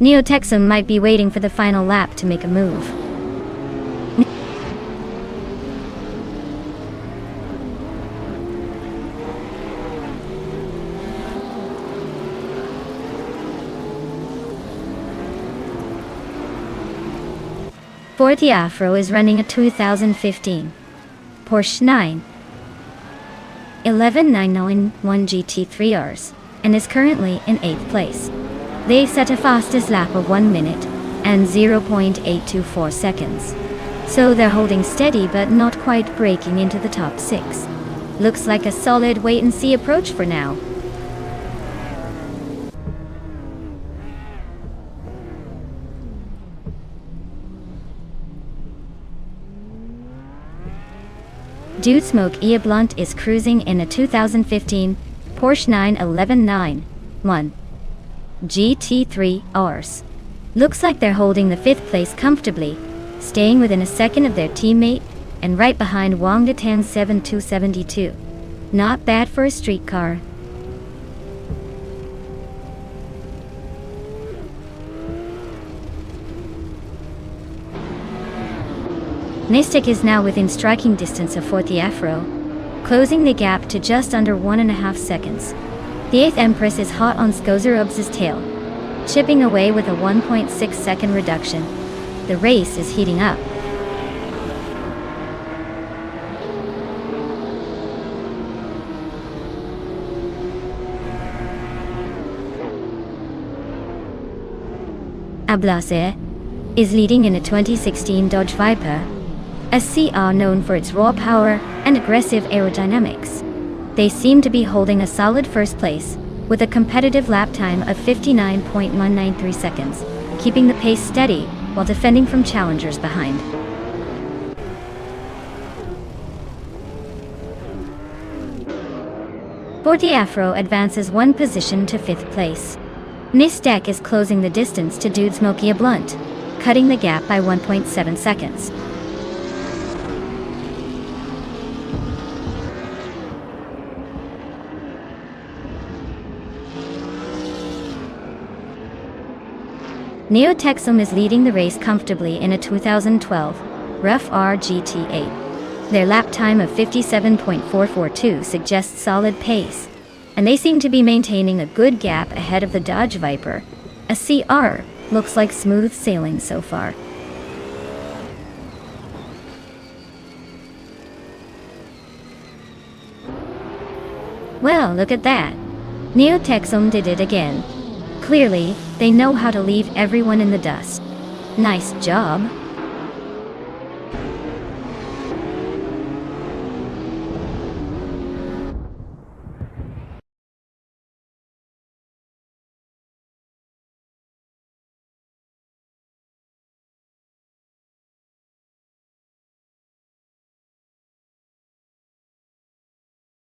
Neotexum might be waiting for the final lap to make a move. Forte Afro is running a 2015 Porsche 911 GT3 Rs and is currently in 8th place. They set a fastest lap of 1 minute and 0.824 seconds. So they're holding steady but not quite breaking into the top 6. Looks like a solid wait-and-see approach for now. Dude Smoke Ia Blunt is cruising in a 2015 Porsche 911 GT3 Rs. Looks like they're holding the 5th place comfortably, staying within a second of their teammate and right behind Wangdatan 7272. Not bad for a street car. Nistek is now within striking distance of Forte Afro, closing the gap to just under 1.5 seconds. The 8th Empress is hot on Skozerub's tail, chipping away with a 1.6 second reduction. The race is heating up. Ablase is leading in a 2016 Dodge Viper, a CR known for its raw power and aggressive aerodynamics. They seem to be holding a solid 1st place, with a competitive lap time of 59.193 seconds, keeping the pace steady while defending from challengers behind. Forte Afro advances 1 position to 5th place. Nistek is closing the distance to Dude Smoke Ia Blunt, cutting the gap by 1.7 seconds. Neotexum is leading the race comfortably in a 2012 Rough R GT8. Their lap time of 57.442 suggests solid pace, and they seem to be maintaining a good gap ahead of the Dodge Viper. A CR looks like smooth sailing so far. Well, look at that. Neotexum did it again. Clearly, they know how to leave everyone in the dust. Nice job.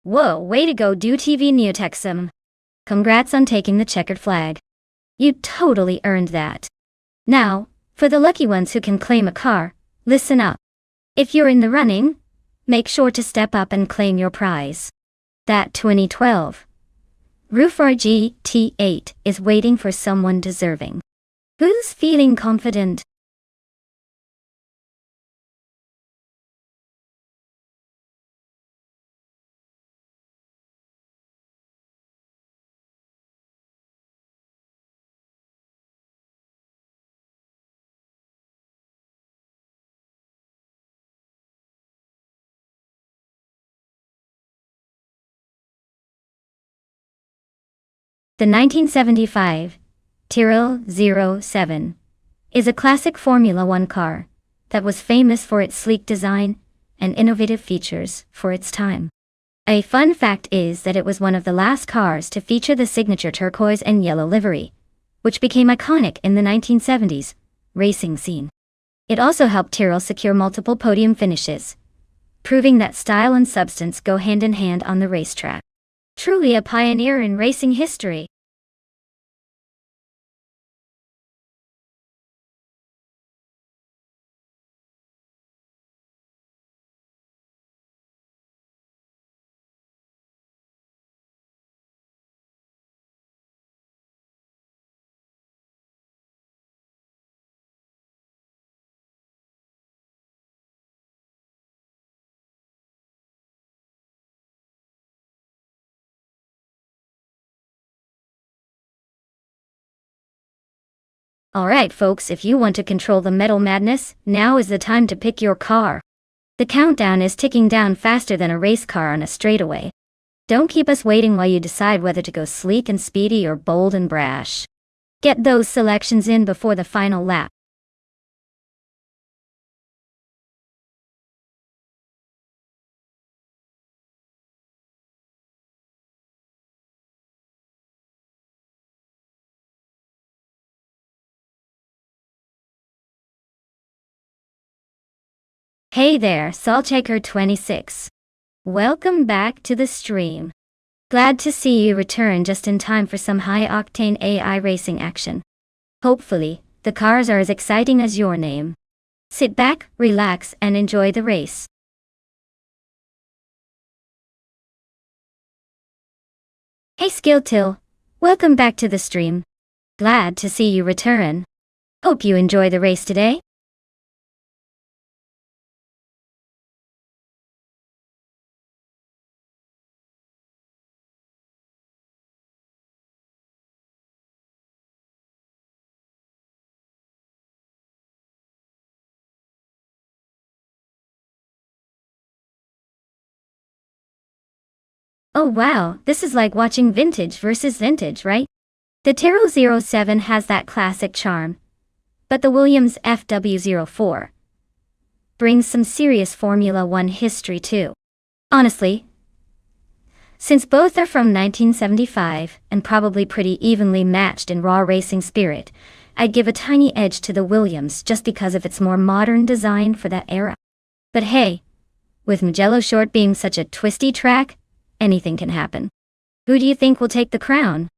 Whoa, way to go, Do TV Neotexum. Congrats on taking the checkered flag. You totally earned that. Now, for the lucky ones who can claim a car, listen up. If you're in the running, make sure to step up and claim your prize. That 2012 Roofer GT8 is waiting for someone deserving. Who's feeling confident? The 1975 Tyrrell 07 is a classic Formula One car that was famous for its sleek design and innovative features for its time. A fun fact is that it was one of the last cars to feature the signature turquoise and yellow livery, which became iconic in the 1970s racing scene. It also helped Tyrrell secure multiple podium finishes, proving that style and substance go hand in hand on the racetrack. Truly a pioneer in racing history. Alright folks, if you want to control the metal madness, now is the time to pick your car. The countdown is ticking down faster than a race car on a straightaway. Don't keep us waiting while you decide whether to go sleek and speedy or bold and brash. Get those selections in before the final lap. Hey there, Saltchecker26. Welcome back to the stream. Glad to see you return just in time for some high-octane AI racing action. Hopefully, the cars are as exciting as your name. Sit back, relax, and enjoy the race. Hey Skilltill, welcome back to the stream. Glad to see you return. Hope you enjoy the race today. Oh wow, this is like watching vintage versus vintage, right? The Tyrrell 07 has that classic charm, but the Williams FW04 brings some serious Formula One history too. Honestly, since both are from 1975 and probably pretty evenly matched in raw racing spirit, I'd give a tiny edge to the Williams just because of its more modern design for that era. But hey, with Mugello Short being such a twisty track, anything can happen. Who do you think will take the crown?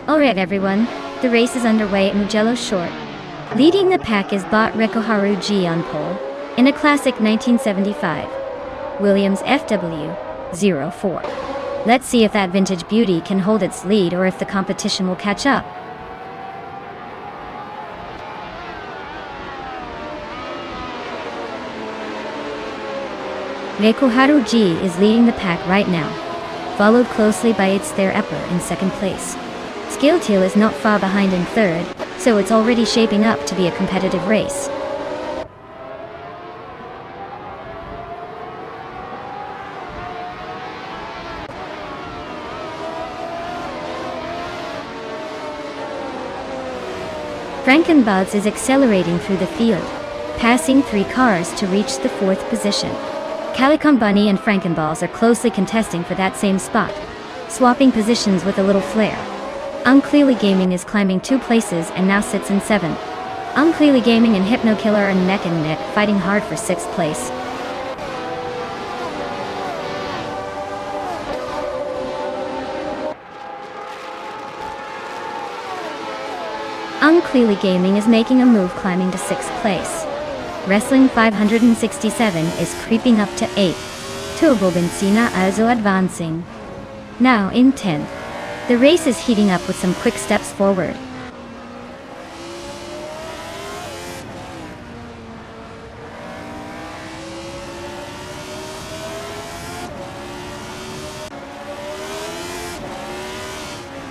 Alright everyone, the race is underway at Mugello Short. Leading the pack is Bot Rekoharu G on pole, in a classic 1975 Williams FW04. Let's see if that vintage beauty can hold its lead or if the competition will catch up. Rekoharu G is leading the pack right now, followed closely by its Thair Epper in second place. Skilltail is not far behind in third, so it's already shaping up to be a competitive race. Frankenbuds is accelerating through the field, passing 3 cars to reach the 4th position. Calicom Bunny and Frankenballs are closely contesting for that same spot, swapping positions with a little flair. Unclearly Gaming is climbing 2 places and now sits in 7th. Unclearly Gaming and Hypnokiller are neck and neck, fighting hard for 6th place. Unclearly Gaming is making a move, climbing to 6th place. Wrestling 567 is creeping up to 8th. Turbo Benzina also advancing. Now in 10th. The race is heating up with some quick steps forward.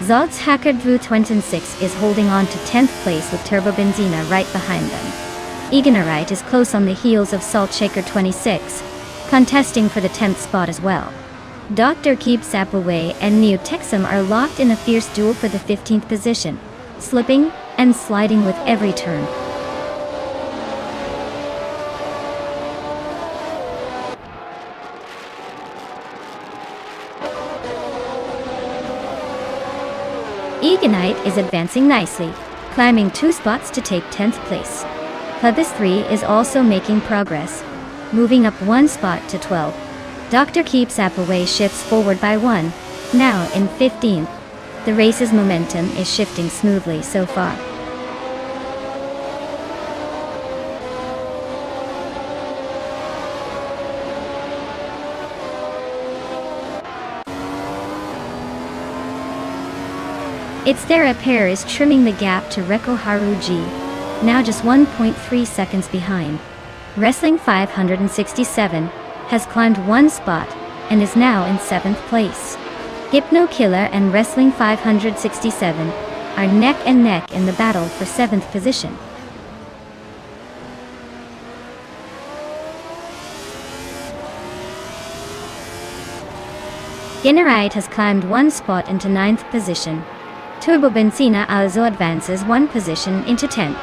Zod's Hackard Vu 26 is holding on to 10th place with Turbo Benzina right behind them. Eganarite is close on the heels of Salt Shaker 26, contesting for the 10th spot as well. Dr. Keep Sapaway and Neo Texum are locked in a fierce duel for the 15th position, slipping and sliding with every turn. Eganite is advancing nicely, climbing 2 spots to take 10th place. Plebis 3 is also making progress, moving up 1 spot to 12. Dr. Keep Sapaway shifts forward by 1, now in 15th. The race's momentum is shifting smoothly so far. Its Thair Epper is trimming the gap to Rekoharu G, now just 1.3 seconds behind. Wrestling 567 has climbed 1 spot and is now in 7th place. Hypnokiller and Wrestling 567 are neck and neck in the battle for 7th position. Innerite has climbed 1 spot into 9th position. Turbo Benzina also advances 1 position into 10th.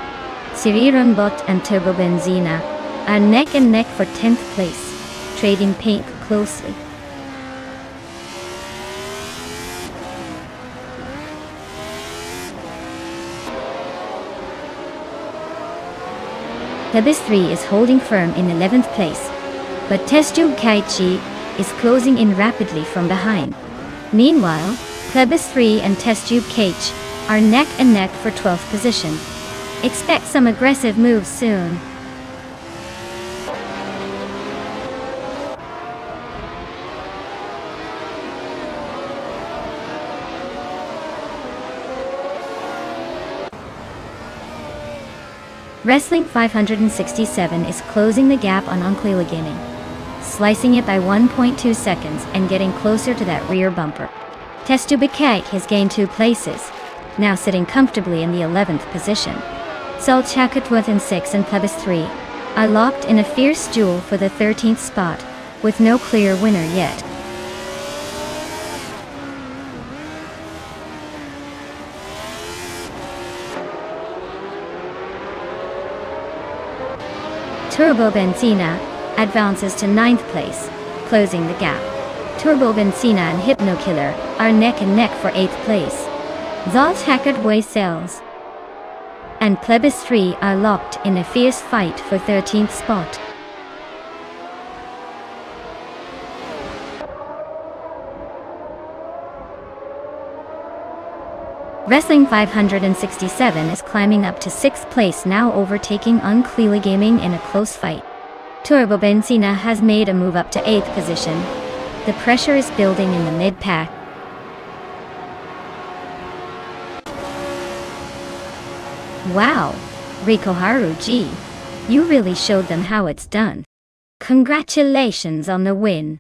Sirirumbot and Turbo Benzina are neck and neck for 10th place, trading paint closely. Plebis 3 is holding firm in 11th place, but Testube Kaichi is closing in rapidly from behind. Meanwhile, Plebis 3 and Testube Kaichi are neck and neck for 12th position. Expect some aggressive moves soon. Wrestling 567 is closing the gap on Unclearly Gaming, slicing it by 1.2 seconds and getting closer to that rear bumper. Testube Kaichi has gained 2 places, now sitting comfortably in the 11th position. Salt Chakatworth and 6 and Plebis 3 are locked in a fierce duel for the 13th spot, with no clear winner yet. Turbo Benzina advances to 9th place, closing the gap. Turbo Benzina and Hypnokiller are neck and neck for 8th place. Zalt Hackard Way Cells and Plebis 3 are locked in a fierce fight for 13th spot. Wrestling 567 is climbing up to 6th place now, overtaking Unclearly Gaming in a close fight. Turbo Benzina has made a move up to 8th position. The pressure is building in the mid-pack. Wow, Rikoharu G, you really showed them how it's done. Congratulations on the win.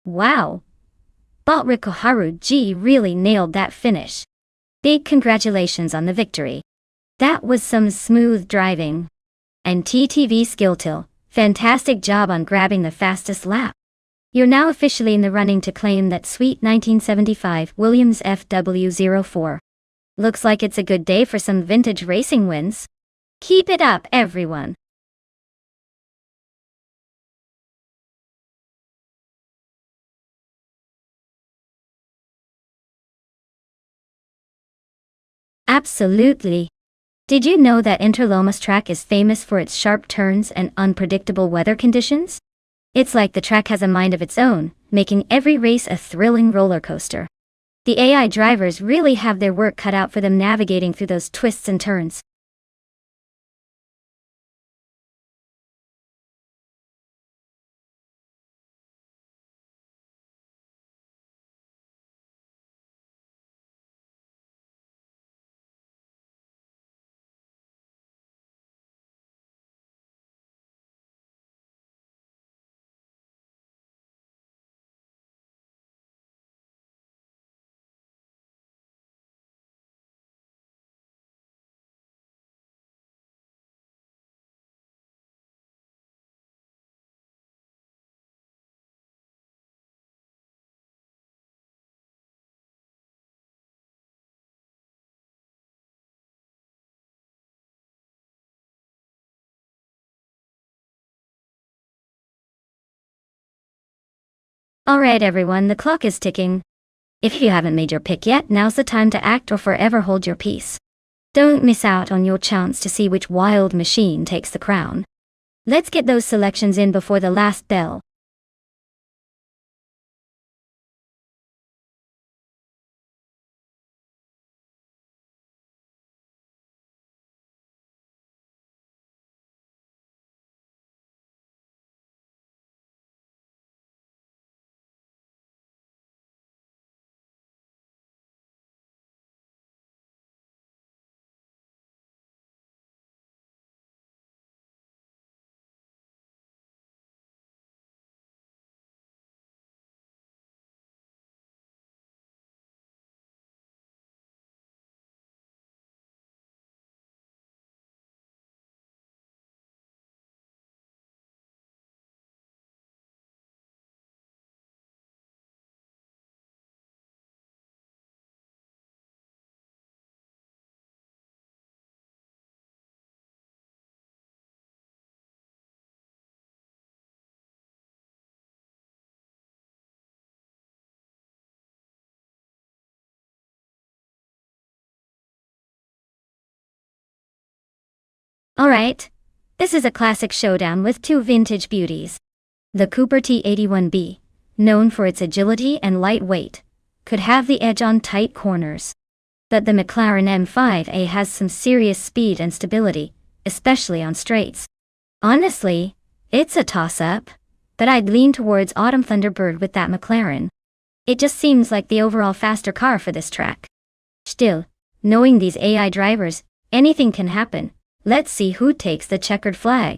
Wow, but Rikoharu G really nailed that finish. Big congratulations on the victory. That was some smooth driving. And TTV Skilltil, fantastic job on grabbing the fastest lap. You're now officially in the running to claim that sweet 1975 Williams FW04. Looks like it's a good day for some vintage racing wins. Keep it up, everyone. Absolutely. Did you know that Interlomas track is famous for its sharp turns and unpredictable weather conditions? It's like the track has a mind of its own, making every race a thrilling roller coaster. The AI drivers really have their work cut out for them navigating through those twists and turns. Alright everyone, the clock is ticking. If you haven't made your pick yet, now's the time to act or forever hold your peace. Don't miss out on your chance to see which wild machine takes the crown. Let's get those selections in before the last bell. Alright. This is a classic showdown with two vintage beauties. The Cooper T81B, known for its agility and lightweight, could have the edge on tight corners. But the McLaren M5A has some serious speed and stability, especially on straights. Honestly, it's a toss-up, but I'd lean towards Autumn Thunderbird with that McLaren. It just seems like the overall faster car for this track. Still, knowing these AI drivers, anything can happen. Let's see who takes the checkered flag.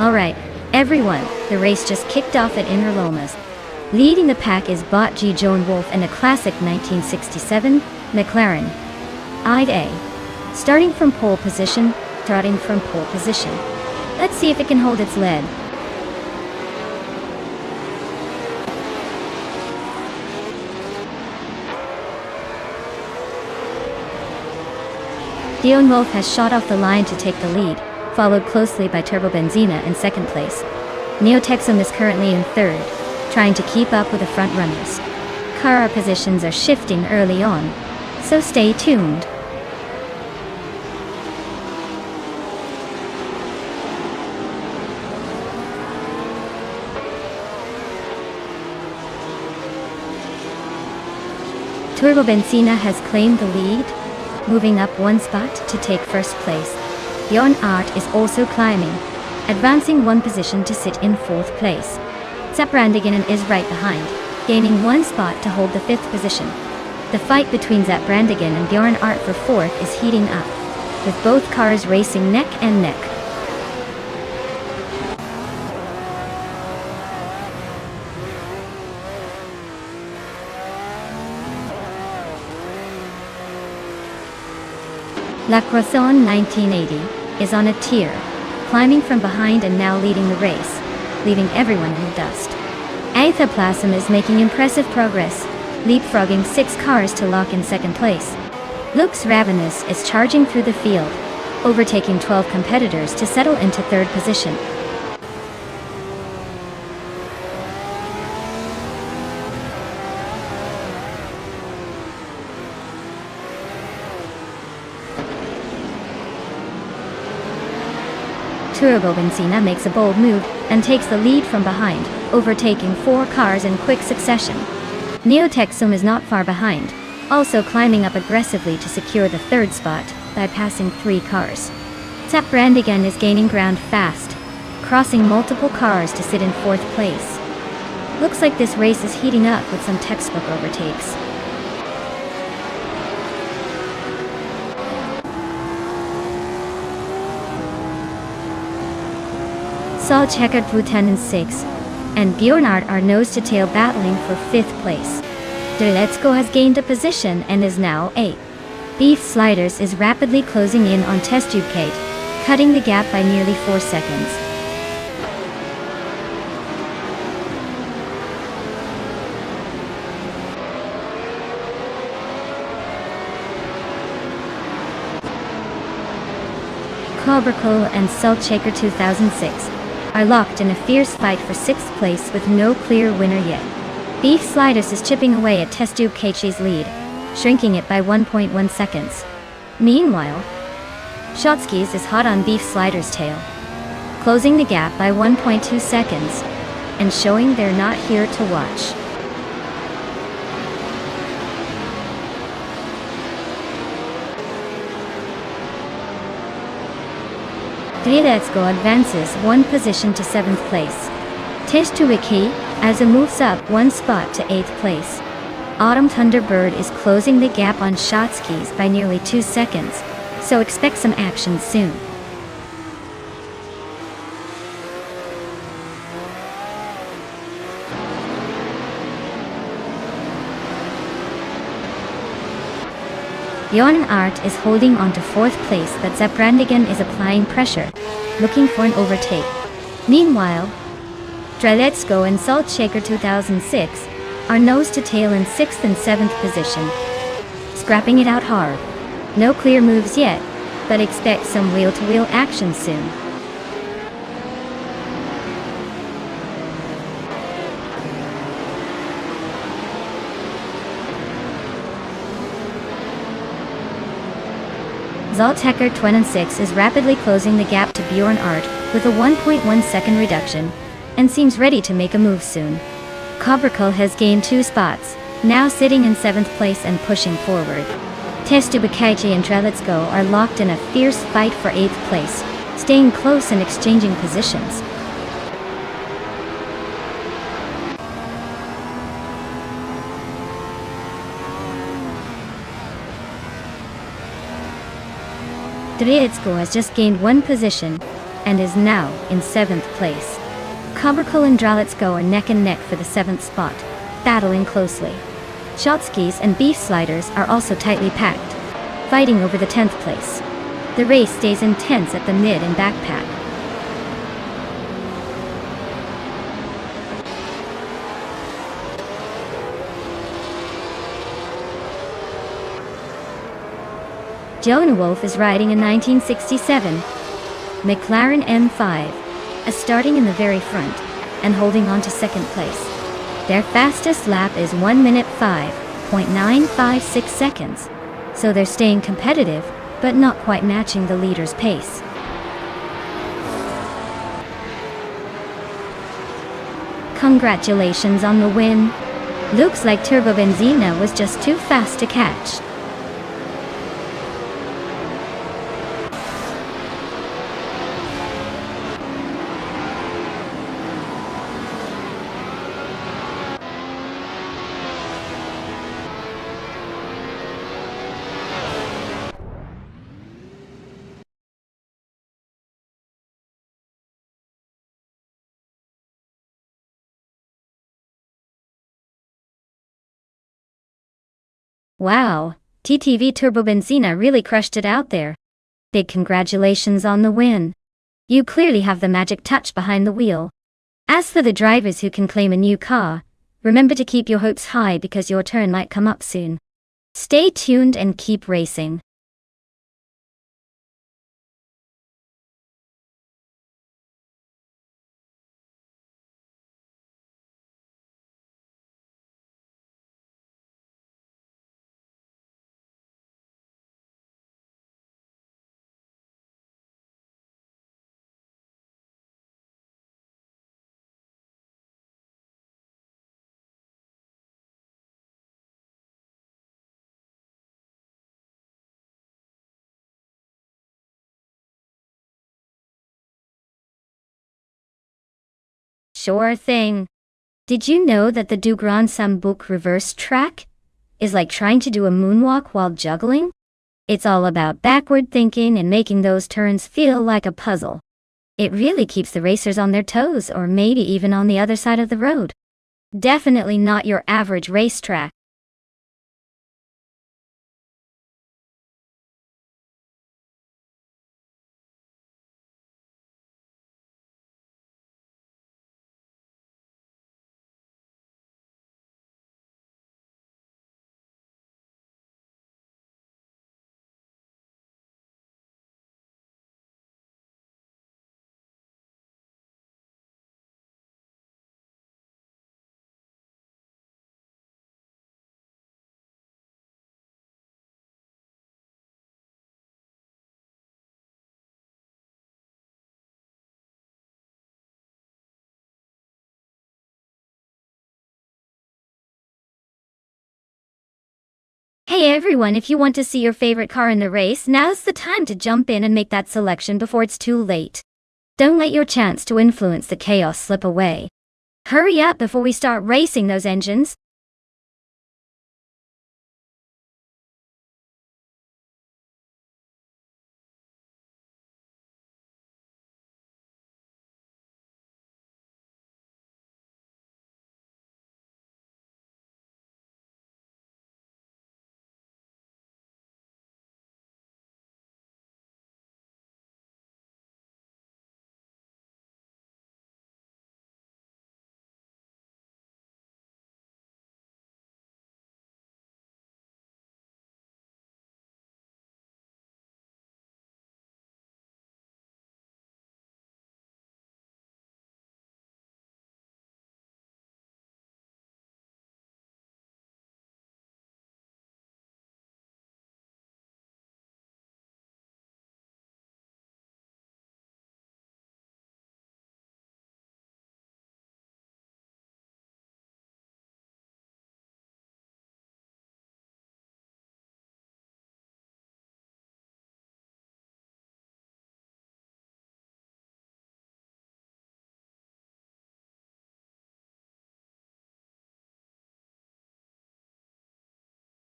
Alright, everyone, the race just kicked off at Inner Lomas. Leading the pack is Bot G. Joan Wolf and a classic 1967 McLaren IA. Starting from pole position, trotting from pole position. Let's see if it can hold its lead. Joan Wolf has shot off the line to take the lead, followed closely by Turbo Benzina in second place. Neotexum is currently in third, trying to keep up with the front runners. Car positions are shifting early on, so stay tuned. Turbo Benzina has claimed the lead, moving up one spot to take first place. Bjorn Art is also climbing, advancing one position to sit in fourth place. Zaprandigan is right behind, gaining one spot to hold the fifth position. The fight between Zaprandigan and Bjorn Art for fourth is heating up, with both cars racing neck and neck. La Croissant 1980 is on a tear, climbing from behind and now leading the race, leaving everyone in the dust. Aethaplasm is making impressive progress, leapfrogging 6 cars to lock in second place. Lux Ravenous is charging through the field, overtaking 12 competitors to settle into third position. Turbo Benzina makes a bold move and takes the lead from behind, overtaking 4 cars in quick succession. Neotexum is not far behind, also climbing up aggressively to secure the third spot by passing 3 cars. Zaprandigan is gaining ground fast, crossing multiple cars to sit in fourth place. Looks like this race is heating up with some textbook overtakes. Saul Checkered Lieutenant 6 and Bjornart are nose-to-tail battling for 5th place. Let's-Go has gained a position and is now 8th. Beef Sliders is rapidly closing in on Test Tube Kate, cutting the gap by nearly 4 seconds. Cobracle and Saltshaker 2006 are locked in a fierce fight for 6th place with no clear winner yet. Beef Sliders is chipping away at Test Tube Kate's lead, shrinking it by 1.1 seconds. Meanwhile, Shotskis is hot on Beef Sliders' tail, closing the gap by 1.2 seconds, and showing they're not here to watch. Let's Go advances 1 position to 7th place. Testuiki Aza moves up 1 spot to 8th place. Autumn Thunderbird is closing the gap on Shotskis by nearly 2 seconds, so expect some action soon. Bjorn Art is holding on to 4th place, but Zaprandigan is applying pressure, looking for an overtake. Meanwhile, Let's Go and Saltshaker 2006 are nose-to-tail in 6th and 7th position, scrapping it out hard. No clear moves yet, but expect some wheel-to-wheel action soon. Zaltecker 26 is rapidly closing the gap to Bjorn Art with a 1.1 second reduction, and seems ready to make a move soon. Cobracle has gained 2 spots, now sitting in 7th place and pushing forward. Testubakaiji and Let's Go are locked in a fierce fight for 8th place, staying close and exchanging positions. Let's Go has just gained 1 position, and is now in 7th place. Cobercle and Dralitsko are neck and neck for the 7th spot, battling closely. Shotskis and Beef Sliders are also tightly packed, fighting over the 10th place. The race stays intense at the mid and backpack. Jonah Wolf is riding a 1967 McLaren M5, starting in the very front and holding on to 2nd place. Their fastest lap is 1 minute 5.956 seconds, so they're staying competitive, but not quite matching the leader's pace. Congratulations on the win. Looks like Turbo Benzina was just too fast to catch. Wow, TTV Turbo Benzina really crushed it out there. Big congratulations on the win. You clearly have the magic touch behind the wheel. As for the drivers who can claim a new car, remember to keep your hopes high because your turn might come up soon. Stay tuned and keep racing. Sure thing. Did you know that the Du Grand Sambuc reverse track is like trying to do a moonwalk while juggling? It's all about backward thinking and making those turns feel like a puzzle. It really keeps the racers on their toes, or maybe even on the other side of the road. Definitely not your average racetrack. Hey everyone, if you want to see your favorite car in the race, now's the time to jump in and make that selection before it's too late. Don't let your chance to influence the chaos slip away. Hurry up before we start racing those engines.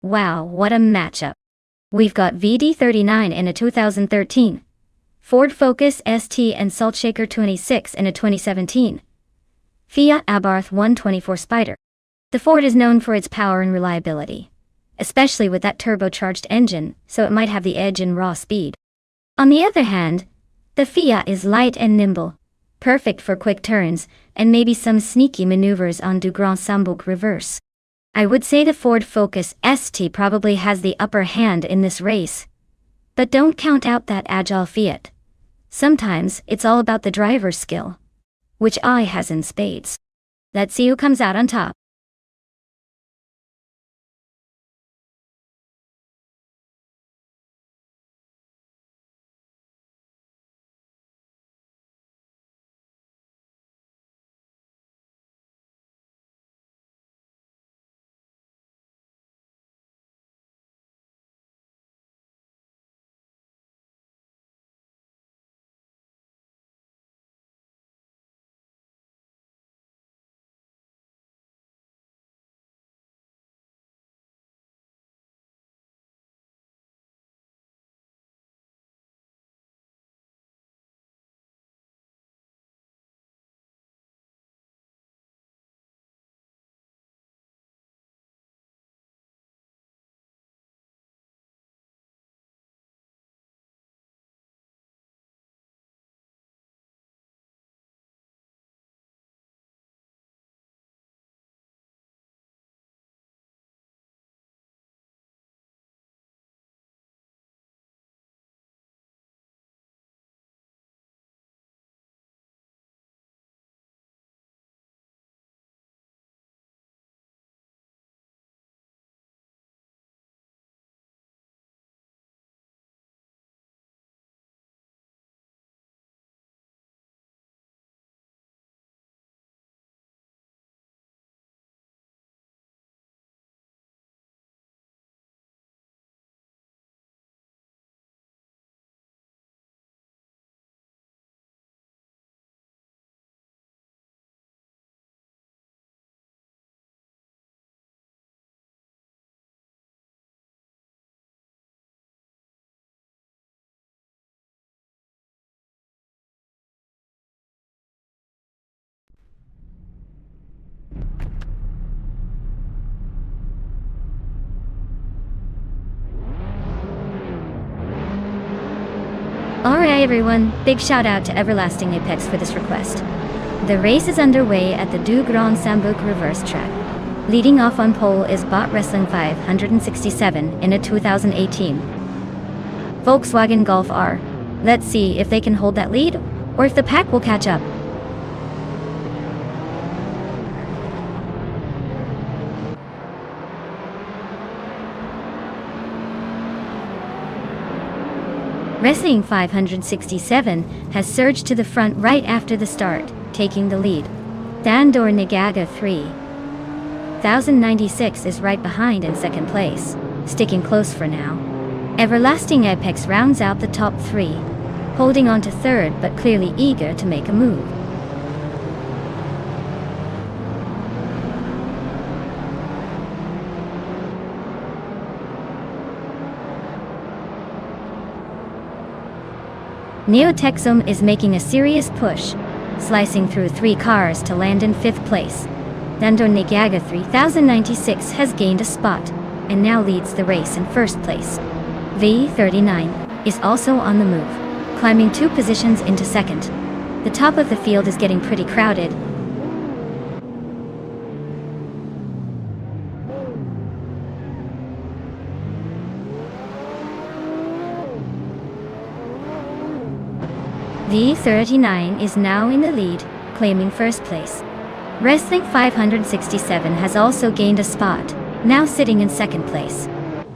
Wow, what a matchup. We've got VD39 in a 2013 Ford Focus ST and Saltshaker 26 in a 2017. Fiat Abarth 124 Spider. The Ford is known for its power and reliability, especially with that turbocharged engine, so it might have the edge in raw speed. On the other hand, the Fiat is light and nimble, perfect for quick turns, and maybe some sneaky maneuvers on du Grand Sambuc reverse. I would say the Ford Focus ST probably has the upper hand in this race. But don't count out that agile Fiat. Sometimes it's all about the driver's skill, which I has in spades. Let's see who comes out on top. Alright everyone, big shout out to Everlasting Apex for this request. The race is underway at the du Grand Sambuc reverse track. Leading off on pole is Bot Wrestling 567 in a 2018 Volkswagen Golf R. Let's see if they can hold that lead, or if the pack will catch up. Wrestling 567 has surged to the front right after the start, taking the lead. Dandor Nagaga 3096 is right behind in second place, sticking close for now. Everlasting Apex rounds out the top three, holding on to third but clearly eager to make a move. Neo-Texum is making a serious push, slicing through three cars to land in fifth place. Dandor Nagaga 3096 has gained a spot, and now leads the race in first place. V39 is also on the move, climbing 2 positions into second. The top of the field is getting pretty crowded. V39 is now in the lead, claiming first place. Wrestling 567 has also gained a spot, now sitting in second place.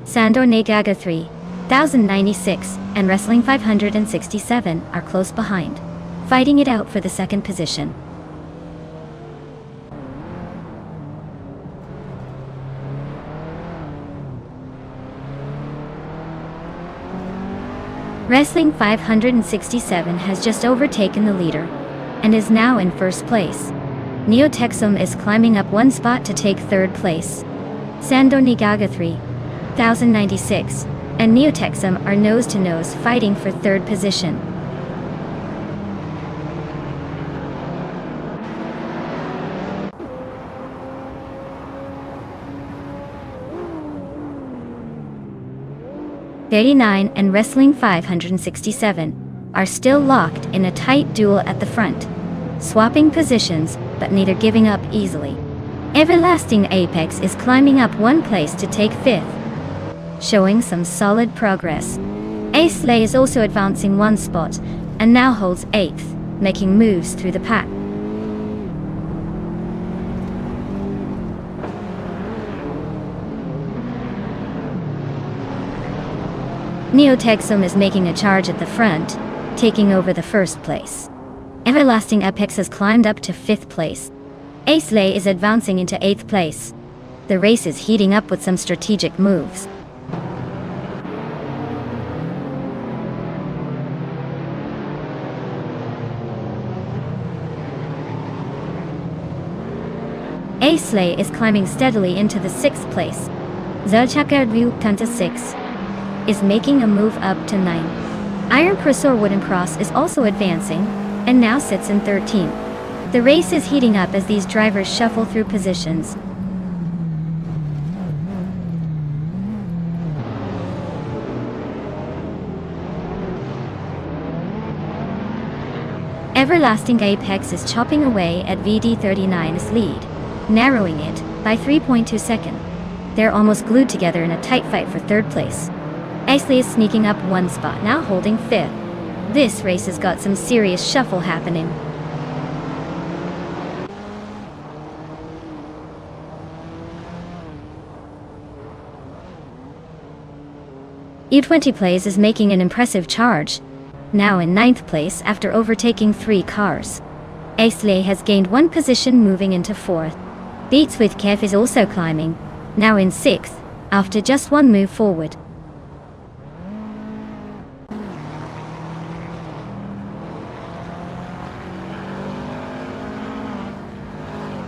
Sandor Nagaga 3096 and Wrestling 567 are close behind, fighting it out for the second position. Wrestling 567 has just overtaken the leader, and is now in first place. Neo-Texum is climbing up 1 spot to take third place. Sandor Nagaga 3096 and Neo-Texum are nose-to-nose fighting for third position. 39 and Wrestling 567 are still locked in a tight duel at the front, swapping positions but neither giving up easily. Everlasting Apex is climbing up one place to take 5th, showing some solid progress. Aisley is also advancing one spot and now holds 8th, making moves through the pack. Neotexum is making a charge at the front, taking over the first place. Everlasting Apex has climbed up to 5th place. Aisley is advancing into 8th place. The race is heating up with some strategic moves. Aisley is climbing steadily into the 6th place. Zerchakerdview Tanta 6 is making a move up to 9. Iron Cursor Wooden Cross is also advancing, and now sits in 13th. The race is heating up as these drivers shuffle through positions. Everlasting Apex is chopping away at VD39's lead, narrowing it by 3.2 seconds. They're almost glued together in a tight fight for 3rd place. Aisley is sneaking up one spot, now holding 5th. This race has got some serious shuffle happening. U20 Plays is making an impressive charge, now in 9th place after overtaking 3 cars. Aisley has gained one position, moving into 4th. Beats with Kev is also climbing, now in 6th, after just one move forward.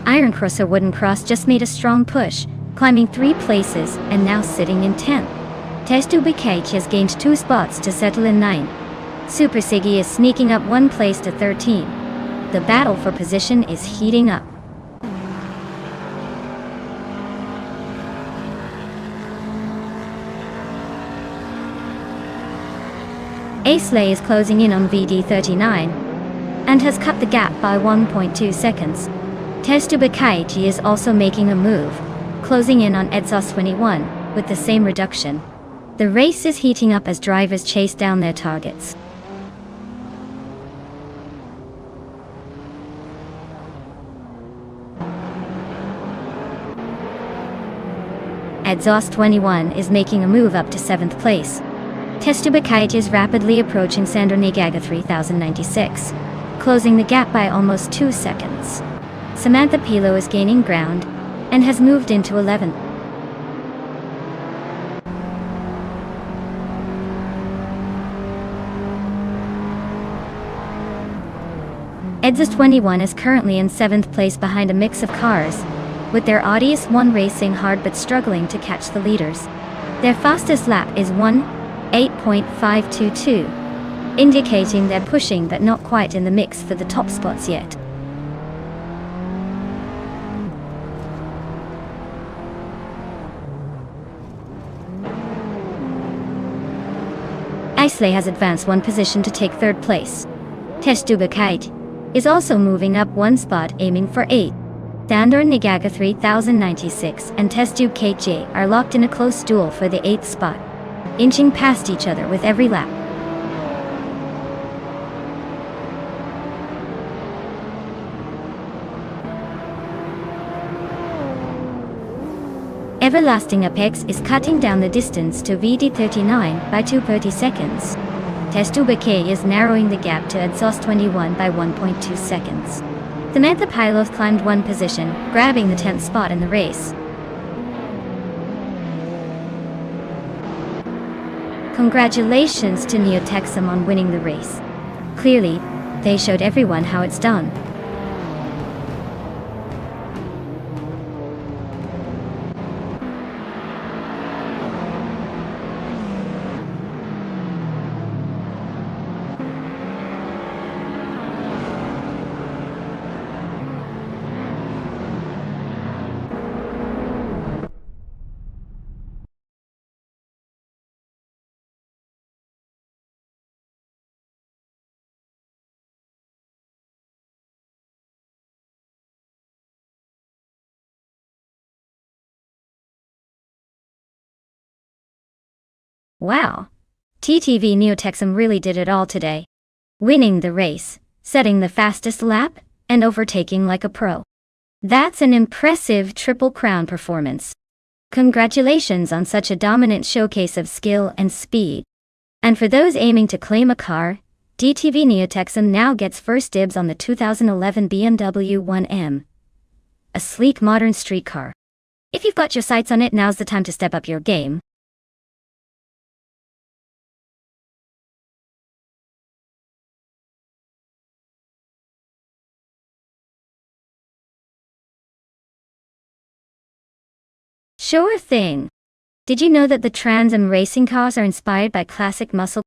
Iron Crosser Wooden Cross just made a strong push, climbing 3 places and now sitting in 10th. Testu Bikage has gained 2 spots to settle in 9th. Super Siggy is sneaking up 1 place to 13. The battle for position is heating up. Aisley is closing in on VD39 and has cut the gap by 1.2 seconds. Testu Bikage is also making a move, closing in on Edzos 21 with the same reduction. The race is heating up as drivers chase down their targets. Edzos 21 is making a move up to 7th place. Testu Bikage is rapidly approaching Sandor Nigaga 3096, closing the gap by almost 2 seconds. Samantha Pilo is gaining ground and has moved into 11th. Edzos 21 is currently in 7th place behind a mix of cars, with their Audius 1 racing hard but struggling to catch the leaders. Their fastest lap is 1:8.522, indicating they're pushing but not quite in the mix for the top spots yet. Aisley has advanced 1 position to take 3rd place. Testu Bikage is also moving up 1 spot, aiming for 8. Sandor Nigaga 3096 and Testu KJ are locked in a close duel for the 8th spot, inching past each other with every lap. Everlasting Apex is cutting down the distance to VD39 by 2.30 seconds. Testu Bikage is narrowing the gap to Edzos 21 by 1.2 seconds. Samantha Pylos climbed 1 position, grabbing the 10th spot in the race. Congratulations to Neotexum on winning the race. Clearly, they showed everyone how it's done. Wow. TTV Neotexum really did it all today. Winning the race, setting the fastest lap, and overtaking like a pro. That's an impressive Triple Crown performance. Congratulations on such a dominant showcase of skill and speed. And for those aiming to claim a car, DTV Neotexum now gets first dibs on the 2011 BMW 1M. A sleek modern street car. If you've got your sights on it, now's the time to step up your game. Sure thing. Did you know that the Trans Am racing cars are inspired by classic muscle?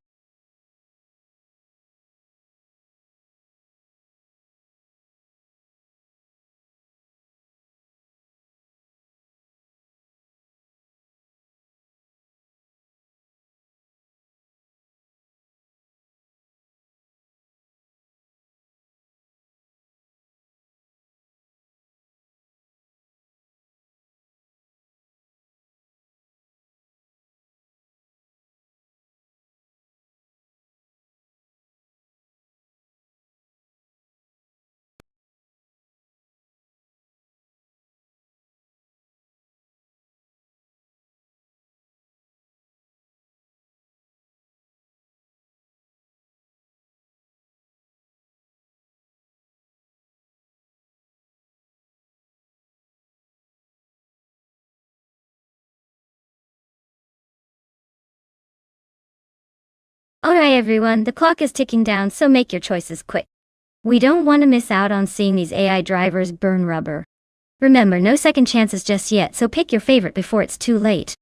Alright everyone, the clock is ticking down, so make your choices quick. We don't want to miss out on seeing these AI drivers burn rubber. Remember, no second chances just yet, so pick your favorite before it's too late.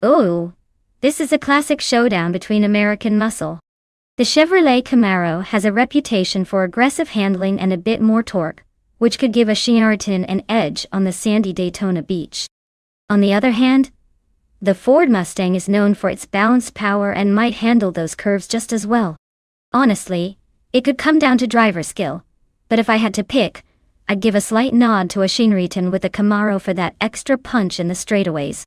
Oh, this is a classic showdown between American muscle. The Chevrolet Camaro has a reputation for aggressive handling and a bit more torque, which could give a Shearton an edge on the sandy Daytona beach. On the other hand, the Ford Mustang is known for its balanced power and might handle those curves just as well. Honestly, it could come down to driver skill, but if I had to pick, I'd give a slight nod to a Shearton with the Camaro for that extra punch in the straightaways.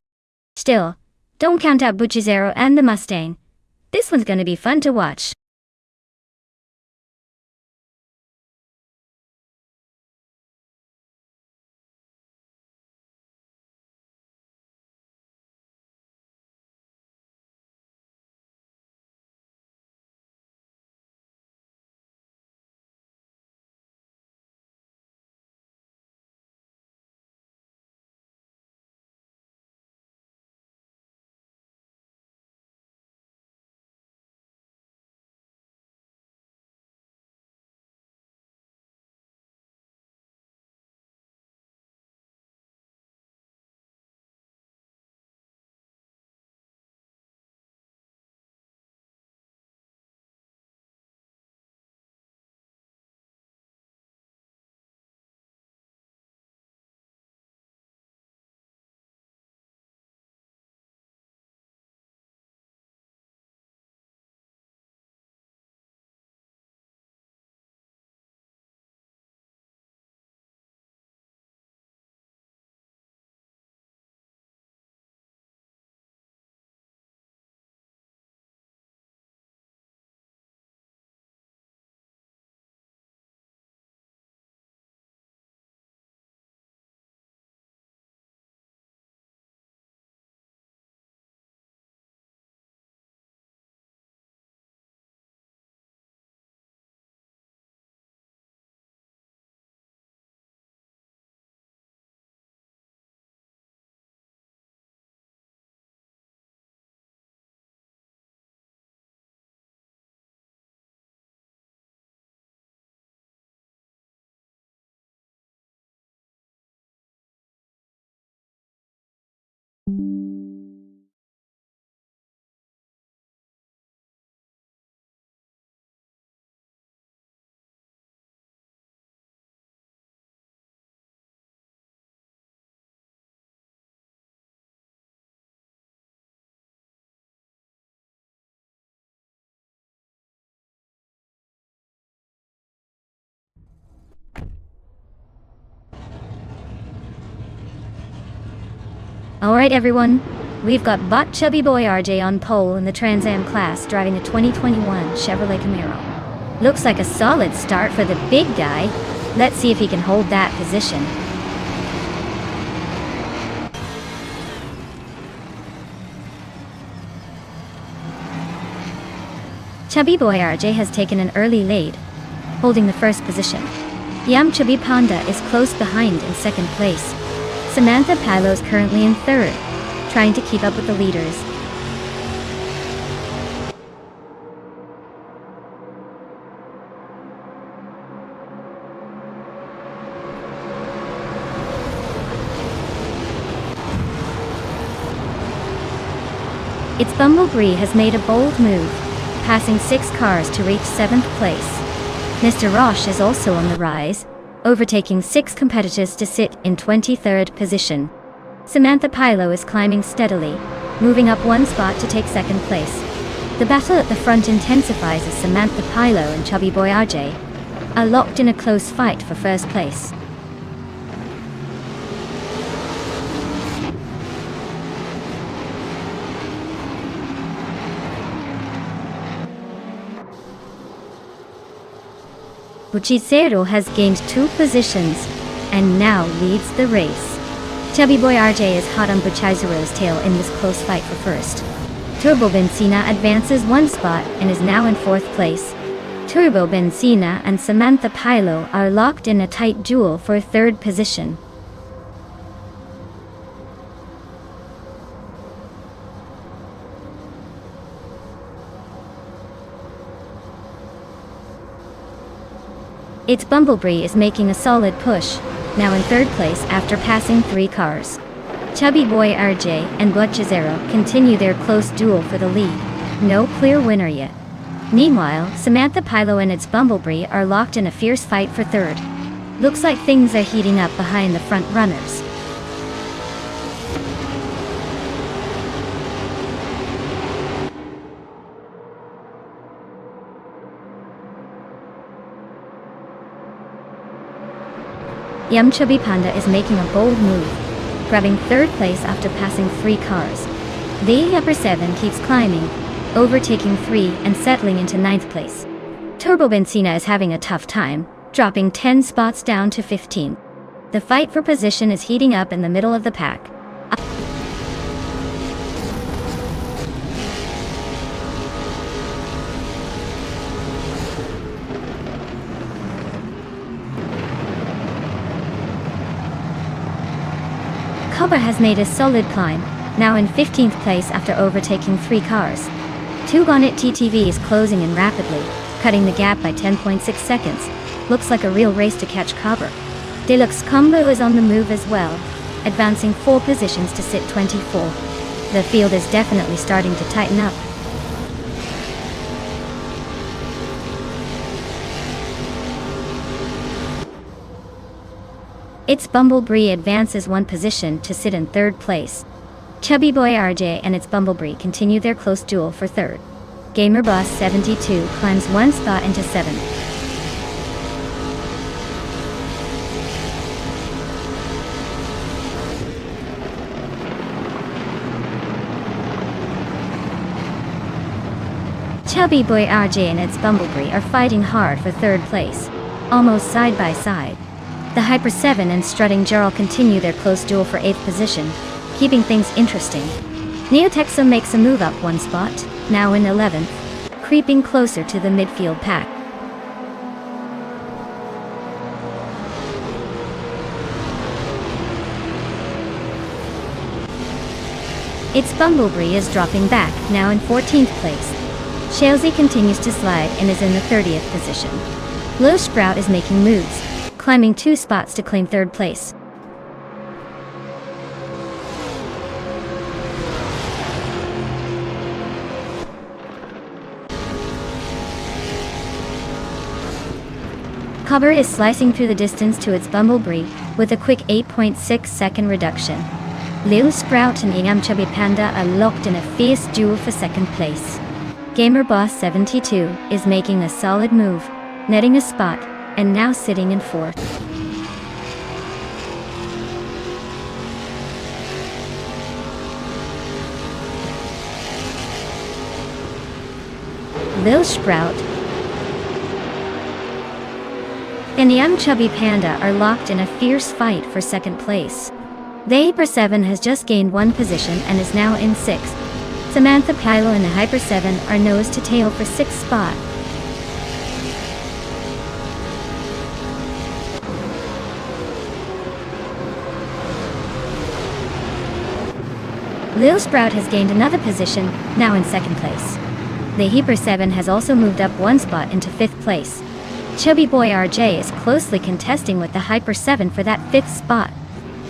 Still, don't count out Bucciero and the Mustang. This one's gonna be fun to watch. Alright everyone, we've got Bot Chubby Boy RJ on pole in the Trans Am class driving a 2021 Chevrolet Camaro. Looks like a solid start for the big guy. Let's see if he can hold that position. Chubby Boy RJ has taken an early lead, holding the first position. Yam Chubby Panda is close behind in second place. Samantha Pilo is currently in third, trying to keep up with the leaders. Its Bumblebee has made a bold move, passing 6 cars to reach 7th place. Mr. Roche is also on the rise, overtaking 6 competitors to sit in 23rd position. Samantha Pilo is climbing steadily, moving up 1 spot to take 2nd place. The battle at the front intensifies as Samantha Pilo and Chubby Boy RJ are locked in a close fight for 1st place. Buchicero has gained 2 positions and now leads the race. Chubby Boy RJ is hot on Buchicero's tail in this close fight for 1st. Turbo Benzina advances 1 spot and is now in 4th place. Turbo Benzina and Samantha Pilo are locked in a tight duel for 3rd position. Its Bumblebee is making a solid push, now in 3rd place after passing 3 cars. Chubby Boy RJ and Buchicero continue their close duel for the lead. No clear winner yet. Meanwhile, Samantha Pilo and its Bumblebee are locked in a fierce fight for 3rd. Looks like things are heating up behind the front runners. Yum Chubby Panda is making a bold move, grabbing 3rd place after passing 3 cars. The upper 7 keeps climbing, overtaking 3 and settling into 9th place. Turbo Benzina is having a tough time, dropping 10 spots down to 15. The fight for position is heating up in the middle of the pack. Cobra has made a solid climb, now in 15th place after overtaking 3 cars. 2Gonit TTV is closing in rapidly, cutting the gap by 10.6 seconds. Looks like a real race to catch Cobra. Deluxe Combo is on the move as well, advancing 4 positions to sit 24. The field is definitely starting to tighten up. Its Bumblebee advances 1 position to sit in 3rd place. Chubby Boy RJ and its Bumblebee continue their close duel for 3rd. Gamer Boss 72 climbs 1 spot into 7th. Chubby Boy RJ and its Bumblebee are fighting hard for 3rd place, almost side by side. The Hyper 7 and Strutting Jarl continue their close duel for 8th position, keeping things interesting. Neotexo makes a move up 1 spot, now in 11th, creeping closer to the midfield pack. Its Bumblebee is dropping back, now in 14th place. Shalesy continues to slide and is in the 30th position. Low Sprout is making moves, climbing 2 spots to claim 3rd place. Cobber is slicing through the distance to its Bumblebee with a quick 8.6 second reduction. Lil Sprout and Yam Chubby Panda are locked in a fierce duel for 2nd place. Gamer Boss 72 is making a solid move, netting a spot, and now sitting in 4th. Lil Sprout and the Chubby Panda are locked in a fierce fight for second place. The Hyper 7 has just gained one position and is now in 6th. Samantha Pilo and the Hyper 7 are nose to tail for 6th spot. Lil Sprout has gained another position, now in 2nd place. The Hyper 7 has also moved up one spot into 5th place. Chubby Boy RJ is closely contesting with the Hyper 7 for that 5th spot.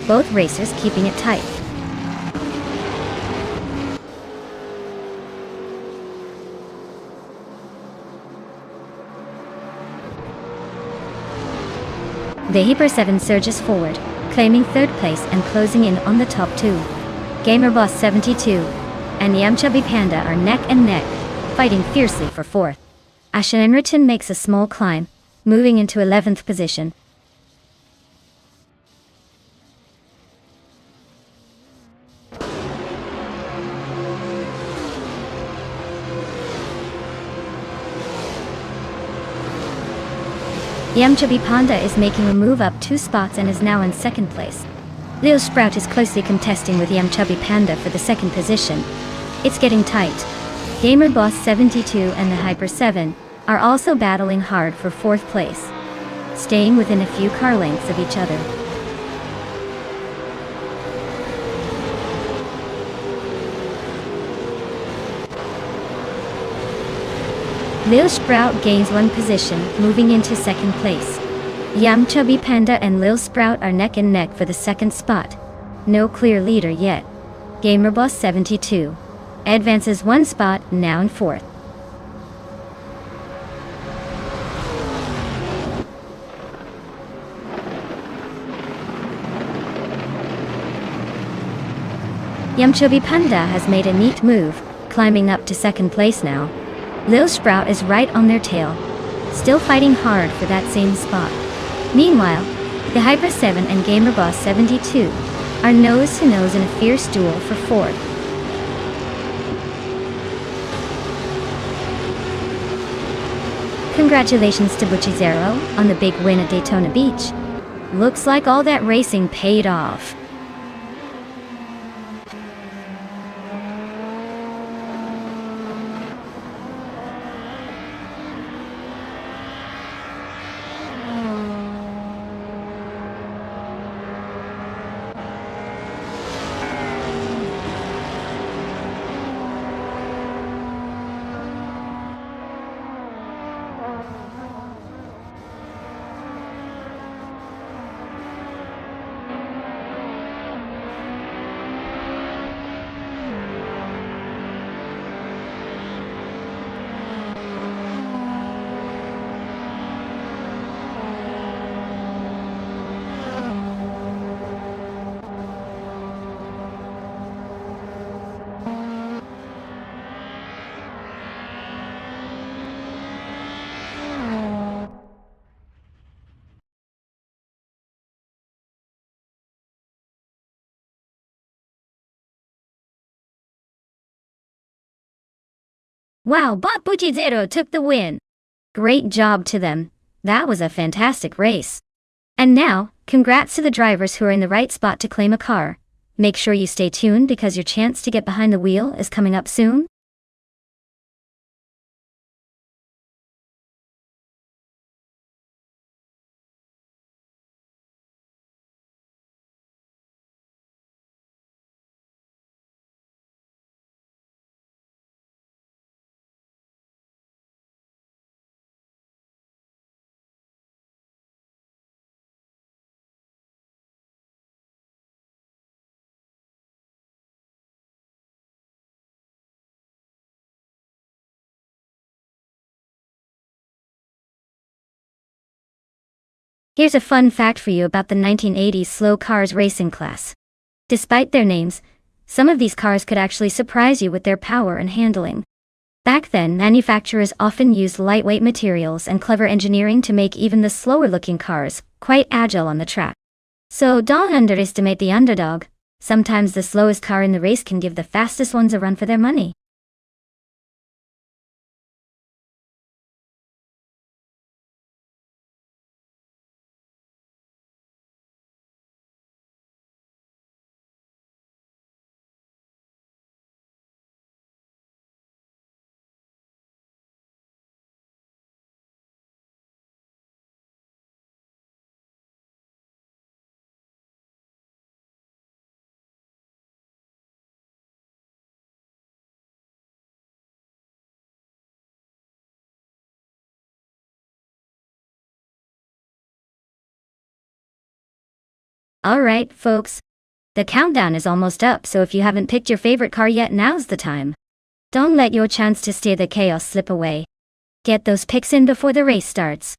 Both racers keeping it tight. The Hyper 7 surges forward, claiming 3rd place and closing in on the top 2. Gamerboss 72 and the Chubby Panda are neck and neck, fighting fiercely for 4th. Ashen Enriton makes a small climb, moving into 11th position. The Chubby Panda is making a move up 2 spots and is now in 2nd place. Lil Sprout is closely contesting with the Chubby Panda for the 2nd position. It's getting tight. Gamerboss 72 and the Hyper 7 are also battling hard for 4th place, staying within a few car lengths of each other. Lil Sprout gains one position, moving into 2nd place. Chubby Panda and Lil Sprout are neck and neck for the 2nd spot. No clear leader yet. Gamerboss 72 advances one spot, now in 4th. Chubby Panda has made a neat move, climbing up to 2nd place now. Lil Sprout is right on their tail, still fighting hard for that same spot. Meanwhile, the Hyper 7 and Gamerboss 72 are nose to nose in a fierce duel for 4th. Congratulations to Butchie Zero on the big win at Daytona Beach. Looks like all that racing paid off. Wow, Bot Butchie Zero took the win. Great job to them. That was a fantastic race. And now, congrats to the drivers who are in the right spot to claim a car. Make sure you stay tuned because your chance to get behind the wheel is coming up soon. Here's a fun fact for you about the 1980s slow cars racing class. Despite their names, some of these cars could actually surprise you with their power and handling. Back then, manufacturers often used lightweight materials and clever engineering to make even the slower-looking cars quite agile on the track. So don't underestimate the underdog. Sometimes the slowest car in the race can give the fastest ones a run for their money. Alright, folks. The countdown is almost up, so if you haven't picked your favorite car yet, now's the time. Don't let your chance to steer the chaos slip away. Get those picks in before the race starts.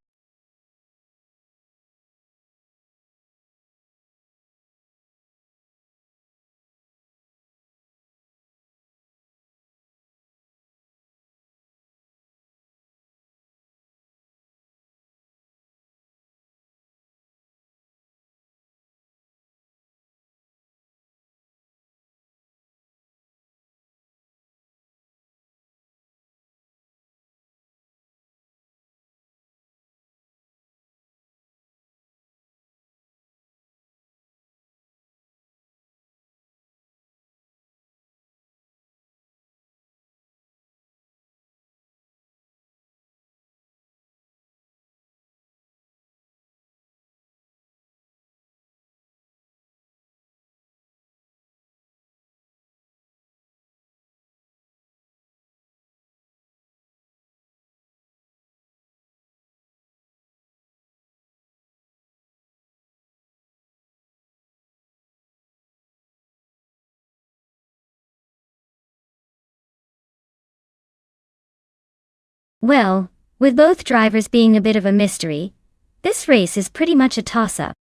Well, with both drivers being a bit of a mystery, this race is pretty much a toss-up.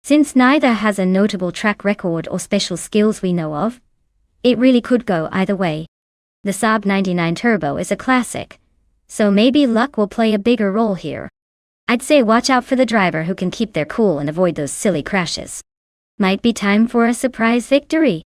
Since neither has a notable track record or special skills we know of, it really could go either way. The Saab 99 Turbo is a classic, so maybe luck will play a bigger role here. I'd say watch out for the driver who can keep their cool and avoid those silly crashes. Might be time for a surprise victory.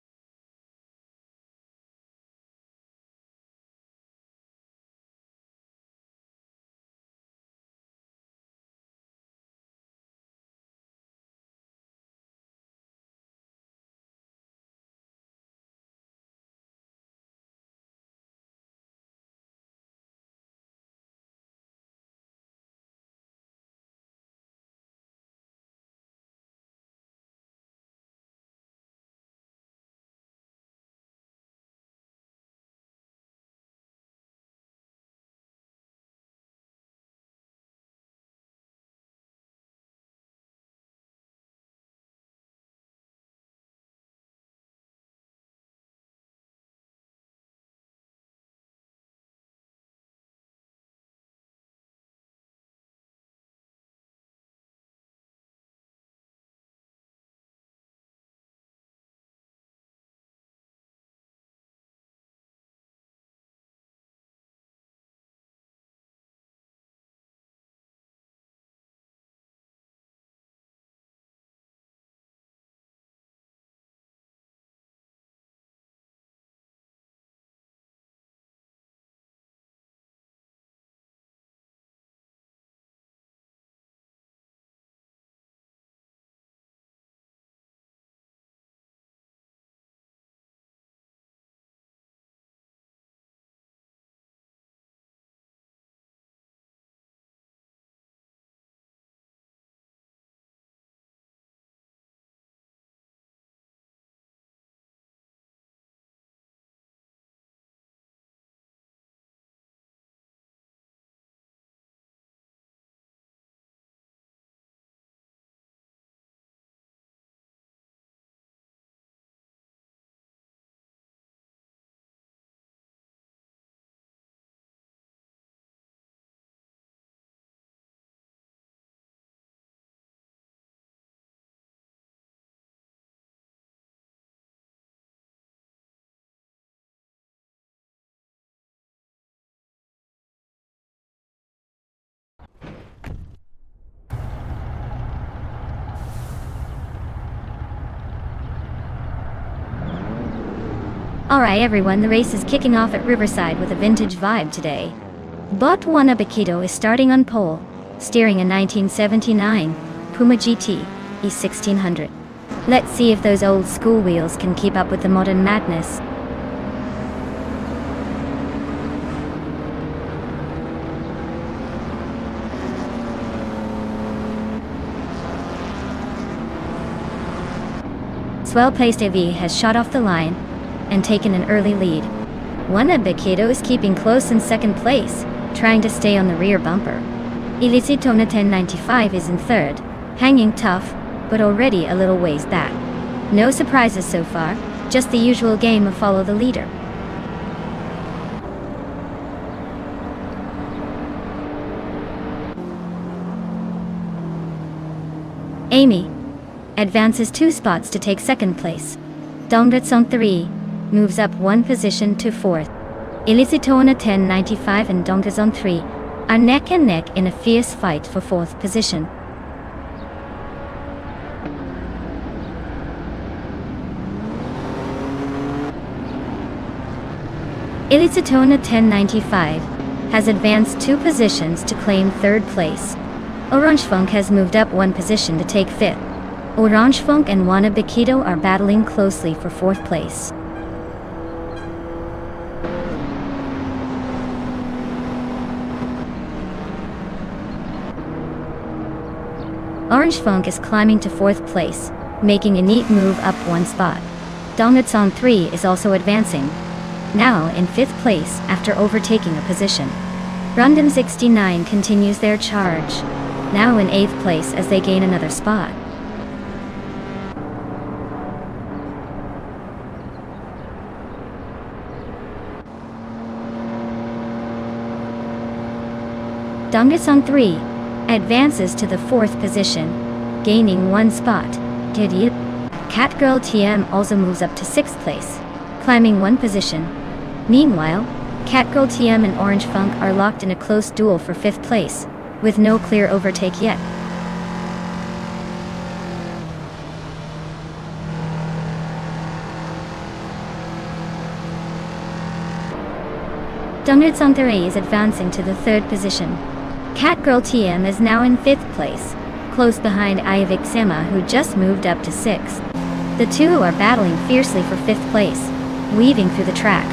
Alright everyone, the race is kicking off at Riverside with a vintage vibe today. Botswana Bakito is starting on pole, steering a 1979 Puma GT E1600. Let's see if those old school wheels can keep up with the modern madness. Well-placed AV has shot off the line and taken an early lead. Botswana Bakito is keeping close in second place, trying to stay on the rear bumper. Ilisitona 1095 is in third, hanging tough, but already a little ways back. No surprises so far, just the usual game of follow the leader. Amy advances 2 spots to take second place. Dongretson 3 moves up 1 position to 4th. Ilisitona 1095 and Dongretson 3 are neck and neck in a fierce fight for 4th position. Ilisitona 1095 has advanced 2 positions to claim 3rd place. Orangefunk has moved up 1 position to take 5th. Orangefunk and Wanabikito are battling closely for 4th place. Orangefunk is climbing to 4th place, making a neat move up 1 spot. Dongretson 3 is also advancing, now in 5th place after overtaking a position. Rundum 69 continues their charge, now in 8th place as they gain another spot. Dongretson 3 advances to the 4th position, gaining 1 spot. Catgirl TM also moves up to 6th place, climbing 1 position. Meanwhile, Catgirl TM and Orangefunk are locked in a close duel for 5th place, with no clear overtake yet. Dongretson 3 is advancing to the 3rd position. Catgirl TM is now in 5th place, close behind Ayavik Sema, who just moved up to 6th. The two are battling fiercely for 5th place, weaving through the track.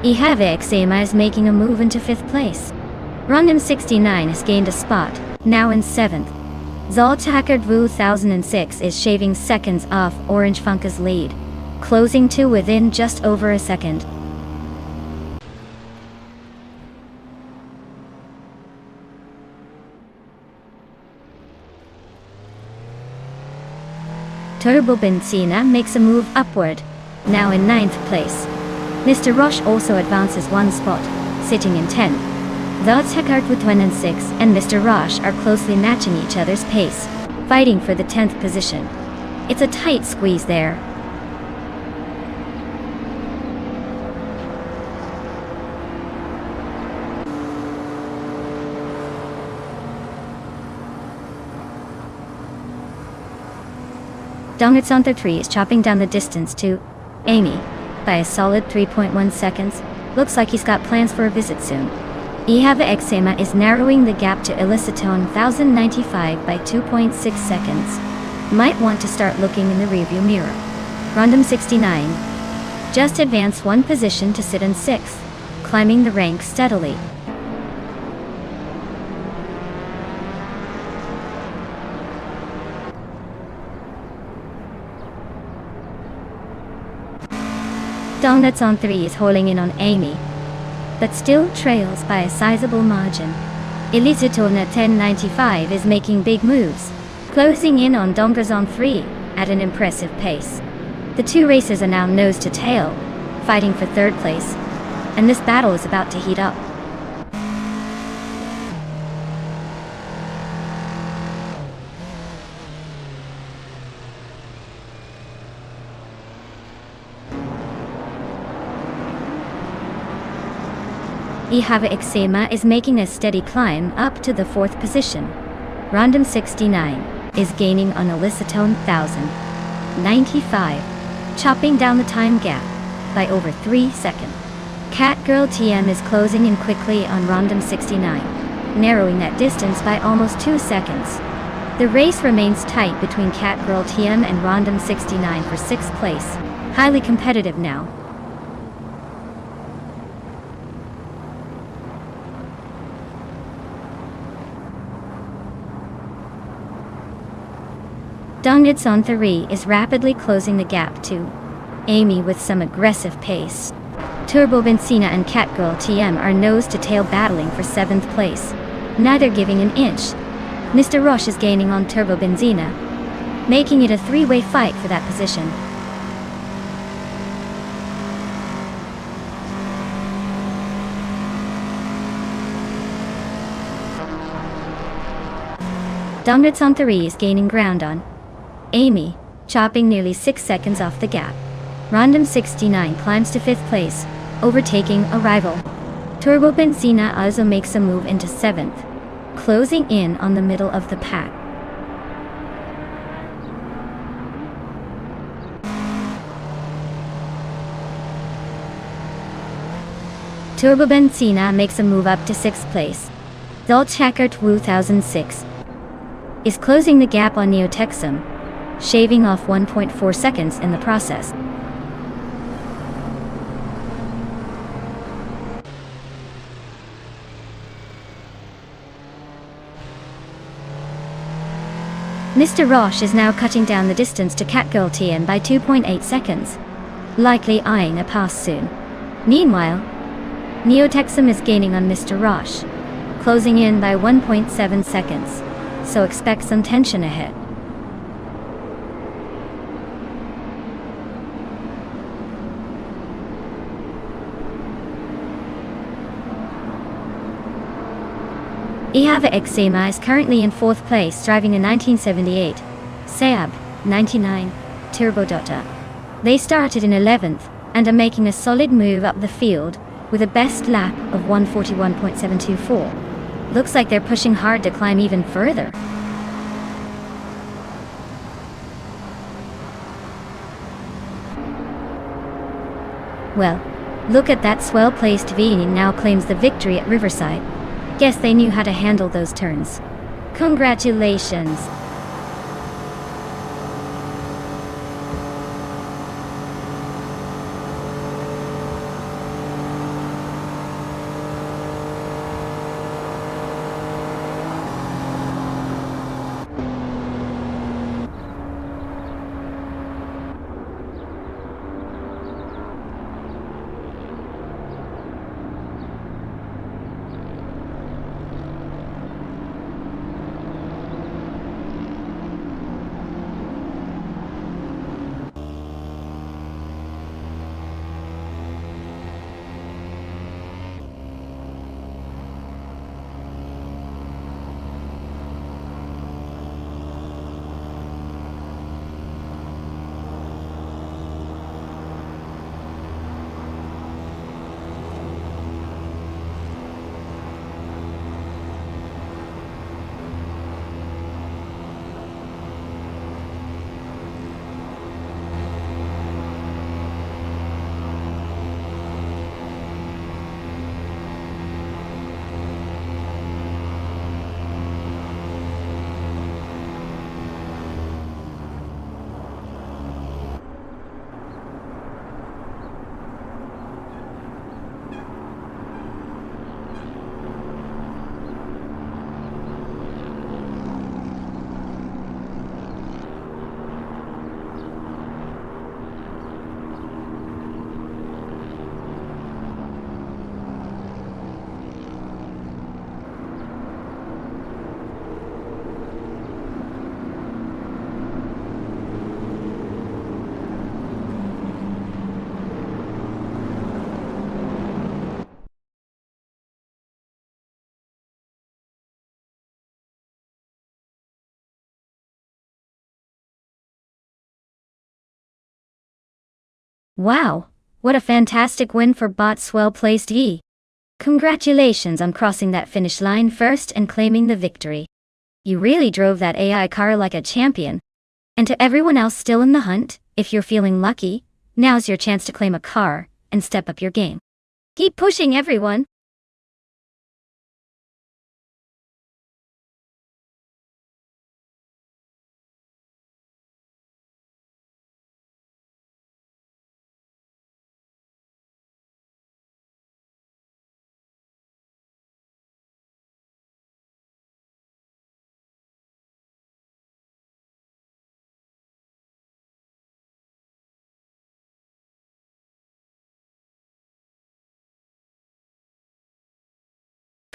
Ayavik Sema is making a move into 5th place. Rundum 69 has gained a spot, now in 7th. Zoltakard Vu 1006 is shaving seconds off Orangefunka's lead, closing to within just over a second. Turbo Benzina makes a move upward, now in 9th place. Mr. Roche also advances 1 spot, sitting in 10th. Zoltakard Vu 1006 and Mr. Roche are closely matching each other's pace, fighting for the 10th position. It's a tight squeeze there. Dongretson 3 is chopping down the distance to Amy by a solid 3.1 seconds. Looks like he's got plans for a visit soon. Ayavik Sema is narrowing the gap to Ilisitone 1095 by 2.6 seconds. Might want to start looking in the rearview mirror. Rundum 69 just advanced 1 position to sit in 6th, climbing the ranks steadily. Dongretson 3 is holding in on Amy, but still trails by a sizable margin. Ilisitona 1095 is making big moves, closing in on Dongretson 3 at an impressive pace. The 2 racers are now nose to tail, fighting for 3rd place, and this battle is about to heat up. Ayavik Sema is making a steady climb up to the 4th position. Rundum 69 is gaining on Ilisitone 1095, chopping down the time gap by over 3 seconds. Catgirl TM is closing in quickly on Rundum 69, narrowing that distance by almost 2 seconds. The race remains tight between Catgirl TM and Rundum 69 for 6th place, highly competitive now. Dongretson 3 is rapidly closing the gap to Amy with some aggressive pace. Turbo Benzina and Catgirl TM are nose-to-tail battling for 7th place, neither giving an inch. Mr. Roche is gaining on Turbo Benzina, making it a three-way fight for that position. Dongret Santhari is gaining ground on Amy, chopping nearly 6 seconds off the gap. Random 69 climbs to 5th place, overtaking a rival. Turbo Benzina also makes a move into 7th, closing in on the middle of the pack. Turbo Benzina makes a move up to 6th place. Dolchacker 2006 is closing the gap on Neotexum, shaving off 1.4 seconds in the process. Mr. Roche is now cutting down the distance to Catgirl TM by 2.8 seconds, likely eyeing a pass soon. Meanwhile, Neotexum is gaining on Mr. Roche, closing in by 1.7 seconds, so expect some tension ahead. Ihava Exema is currently in 4th place, driving a 1978 Saab 99 Turbodota. They started in 11th and are making a solid move up the field with a best lap of 141.724. Looks like they're pushing hard to climb even further. Well, look at that swell-placed V now claims the victory at Riverside. Guess they knew how to handle those turns. Congratulations! Wow, what a fantastic win for Bot's well-placed E. Congratulations on crossing that finish line first and claiming the victory. You really drove that AI car like a champion. And to everyone else still in the hunt, if you're feeling lucky, now's your chance to claim a car and step up your game. Keep pushing, everyone!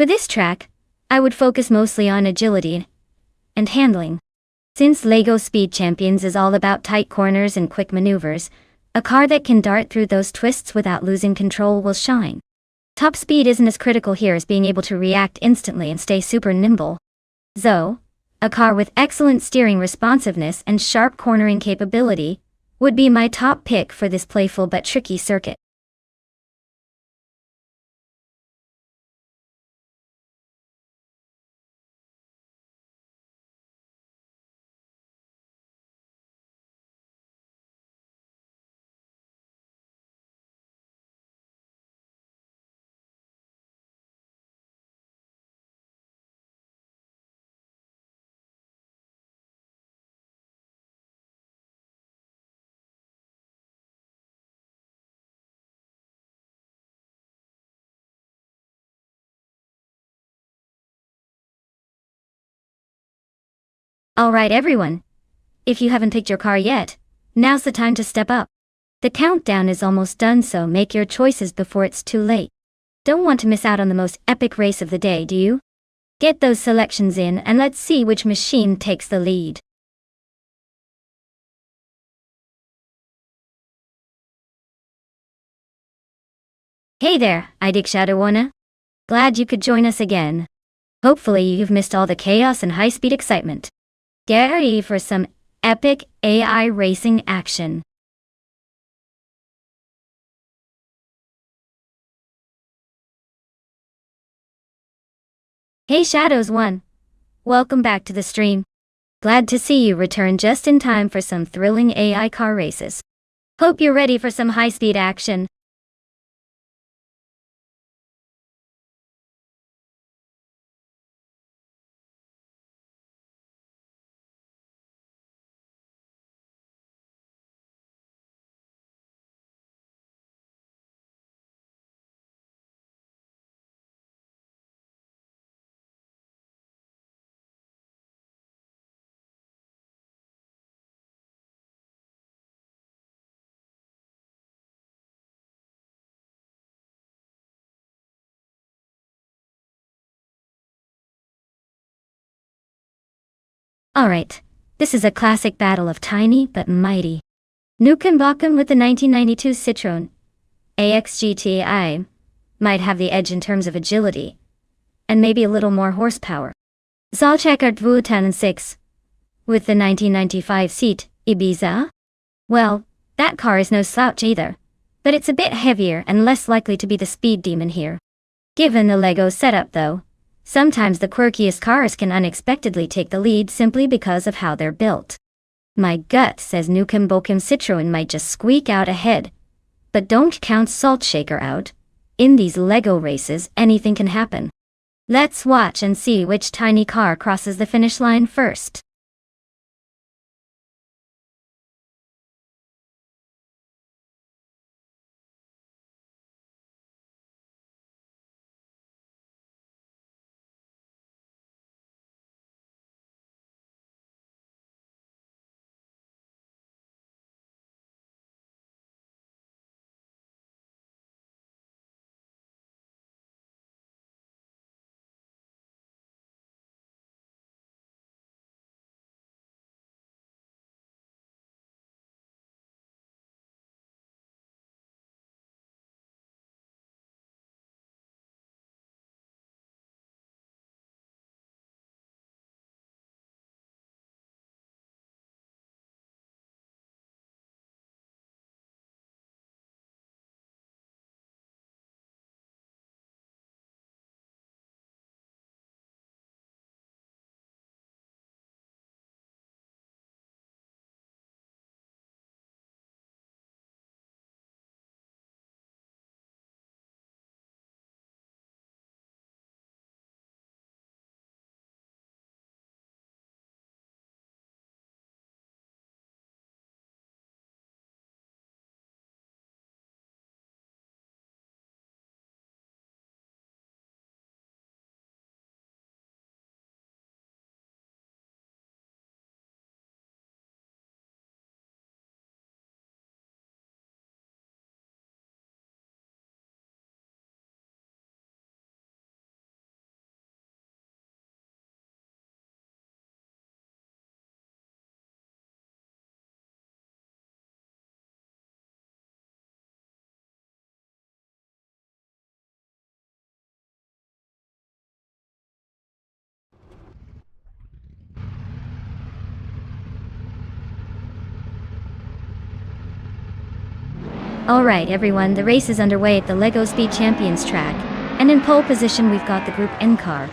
For this track, I would focus mostly on agility and handling. Since LEGO Speed Champions is all about tight corners and quick maneuvers, a car that can dart through those twists without losing control will shine. Top speed isn't as critical here as being able to react instantly and stay super nimble. Zoe, a car with excellent steering responsiveness and sharp cornering capability, would be my top pick for this playful but tricky circuit. Alright everyone, if you haven't picked your car yet, now's the time to step up. The countdown is almost done, so make your choices before it's too late. Don't want to miss out on the most epic race of the day, do you? Get those selections in and let's see which machine takes the lead. Hey there, Idik Shadowwana. Glad you could join us again. Hopefully you've missed all the chaos and high-speed excitement. Get ready for some epic AI racing action. Hey Shadows 1. Welcome back to the stream. Glad to see you return just in time for some thrilling AI car races. Hope you're ready for some high-speed action. Alright, this is a classic battle of tiny but mighty. Nukem Bokum with the 1992 Citroën AXGTI might have the edge in terms of agility, and maybe a little more horsepower. Zalchekart 2006 with the 1995 Seat Ibiza? Well, that car is no slouch either, but it's a bit heavier and less likely to be the speed demon here. Given the LEGO setup though, sometimes the quirkiest cars can unexpectedly take the lead simply because of how they're built. My gut says Nukem Bokum Citroën might just squeak out ahead, but don't count Salt Shaker out. In these LEGO races, anything can happen. Let's watch and see which tiny car crosses the finish line first. Alright everyone, the race is underway at the LEGO Speed Champions track, and in pole position we've got the Group N car,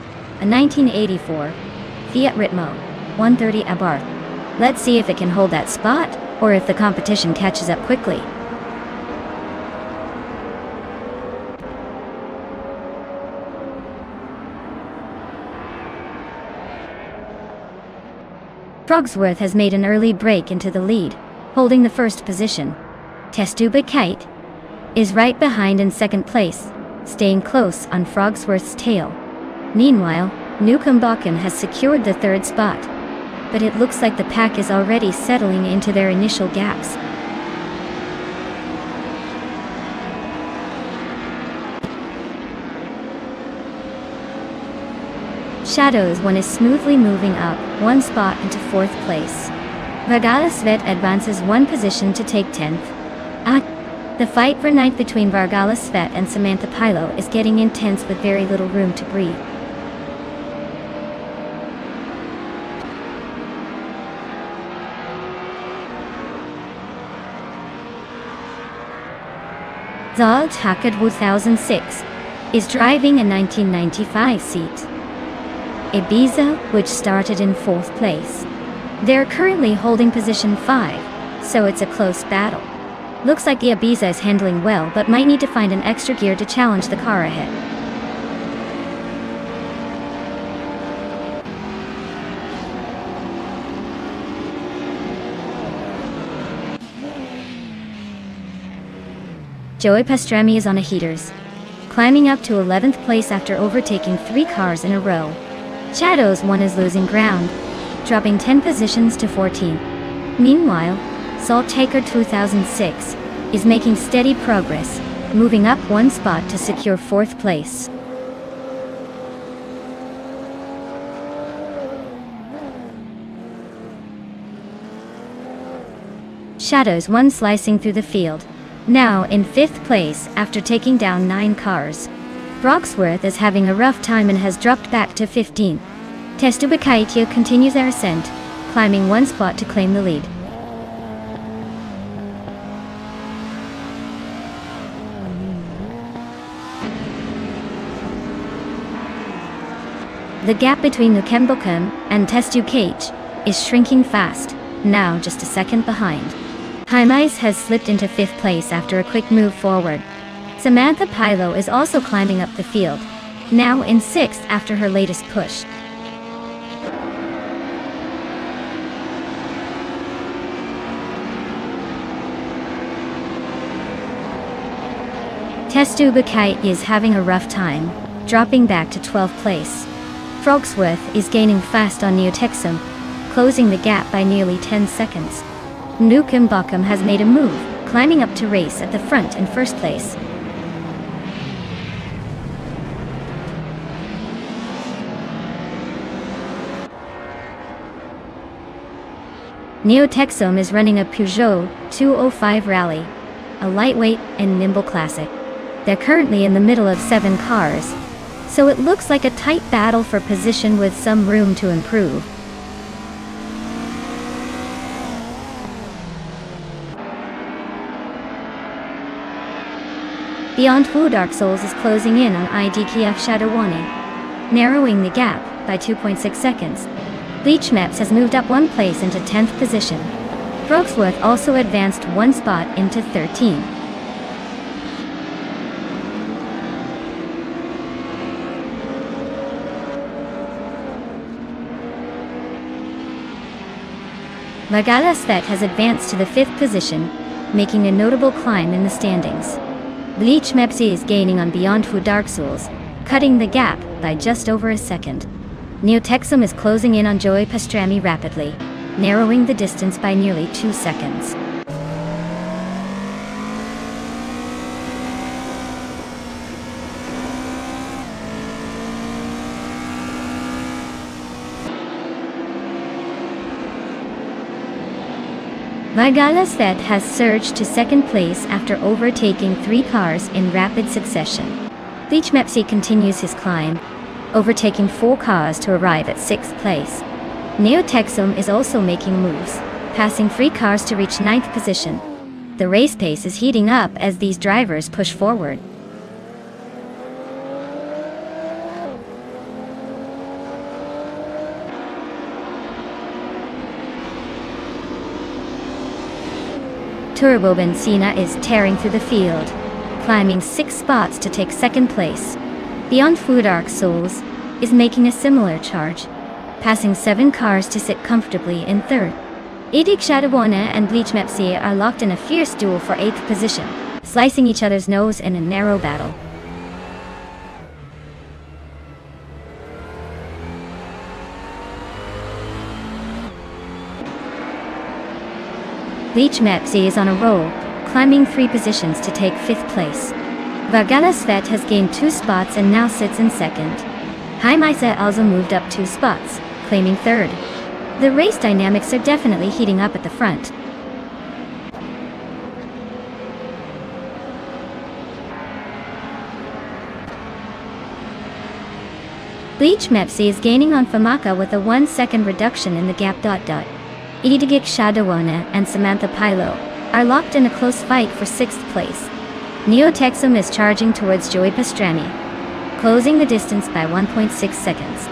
a 1984 Fiat Ritmo 130 Abarth. Let's see if it can hold that spot, or if the competition catches up quickly. Frogsworth has made an early break into the lead, holding the first position. Testuba Kite is right behind in second place, staying close on Frogsworth's tail. Meanwhile, Newcomb Bockham has secured the third spot, but it looks like the pack is already settling into their initial gaps. Shadows 1 is smoothly moving up one spot into fourth place. Vargala Svet advances one position to take 10th. The fight for ninth between Vargala Svet and Samantha Pilo is getting intense with very little room to breathe. Zald Hackett 2006 is driving a 1995 seat Ibiza, which started in fourth place. They're currently holding position 5, so it's a close battle. Looks like the Ibiza is handling well, but might need to find an extra gear to challenge the car ahead. Joey Pastrami is on a heaters, climbing up to 11th place after overtaking 3 cars in a row. Shadows 1 is losing ground, dropping 10 positions to 14th. Meanwhile, Salt Taker 2006 is making steady progress, moving up one spot to secure 4th place. Shadows 1 slicing through the field, now in 5th place after taking down 9 cars. Frogsworth is having a rough time and has dropped back to 15th. Testuba Kaitio continues their ascent, climbing one spot to claim the lead. The gap between Nukembokum and Testu Cage is shrinking fast, now just a second behind. Haimais has slipped into 5th place after a quick move forward. Samantha Pilo is also climbing up the field, now in 6th after her latest push. Testu Bakai is having a rough time, dropping back to 12th place. Frogsworth is gaining fast on Neotexum, closing the gap by nearly 10 seconds. Newcomb Bockham has made a move, climbing up to race at the front in 1st place. Neotexum is running a Peugeot 205 Rally, a lightweight and nimble classic. They're currently in the middle of 7 cars, so it looks like a tight battle for position with some room to improve. Beyond Fu Dark Souls is closing in on IDKF Shadowwani, narrowing the gap by 2.6 seconds. Bleach Maps has moved up one place into 10th position. Frogsworth also advanced one spot into 13. Vargala Svet has advanced to the 5th position, making a notable climb in the standings. Bleach Mepsi is gaining on Beyond Fu Dark Souls, cutting the gap by just over a second. Neotexum is closing in on Joey Pastrami rapidly, narrowing the distance by nearly 2 seconds. Vargala Svet has surged to 2nd place after overtaking 3 cars in rapid succession. Bleach Mepsi continues his climb, overtaking 4 cars to arrive at 6th place. Neotexum is also making moves, passing 3 cars to reach 9th position. The race pace is heating up as these drivers push forward. Turbo Benzina is tearing through the field, climbing 6 spots to take second place. Beyond Food Arc Souls is making a similar charge, passing 7 cars to sit comfortably in third. Edik Shadowwana and Bleach Mepsi are locked in a fierce duel for 8th position, slicing each other's nose in a narrow battle. Bleach Mepsi is on a roll, climbing 3 positions to take 5th place. Vargala Svet has gained 2 spots and now sits in second. Haimaisa also moved up 2 spots, claiming third. The race dynamics are definitely heating up at the front. Bleach Mepsi is gaining on Famaka with a 1-second reduction in the gap. Idigik Shadawana and Samantha Pilo are locked in a close fight for 6th place. Neotexum is charging towards Joey Pastrani, closing the distance by 1.6 seconds.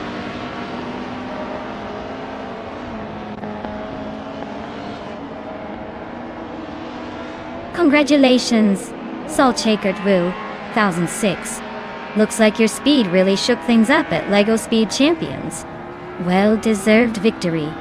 Congratulations, Saltshakert Wu, 1006. Looks like your speed really shook things up at LEGO Speed Champions. Well-deserved victory.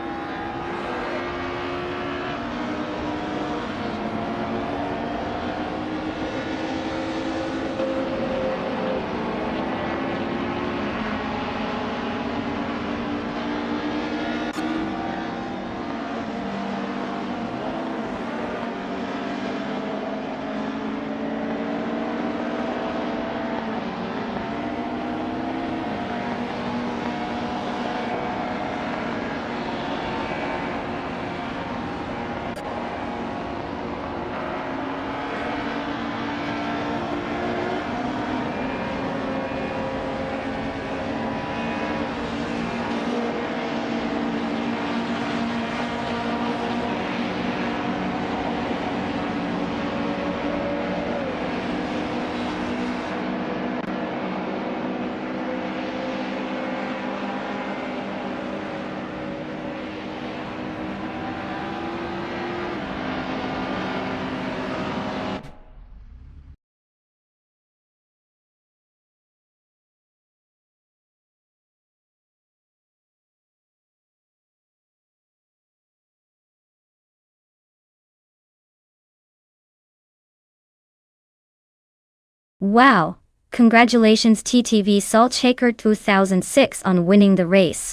Wow! Congratulations TTV Saltshakert 2006 on winning the race.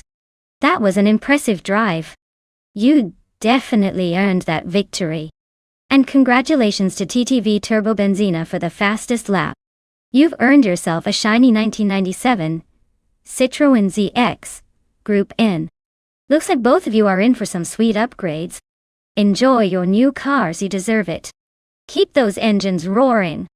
That was an impressive drive. You definitely earned that victory. And congratulations to TTV Turbo Benzina for the fastest lap. You've earned yourself a shiny 1997 Citroën ZX Group N. Looks like both of you are in for some sweet upgrades. Enjoy your new cars, you deserve it. Keep those engines roaring.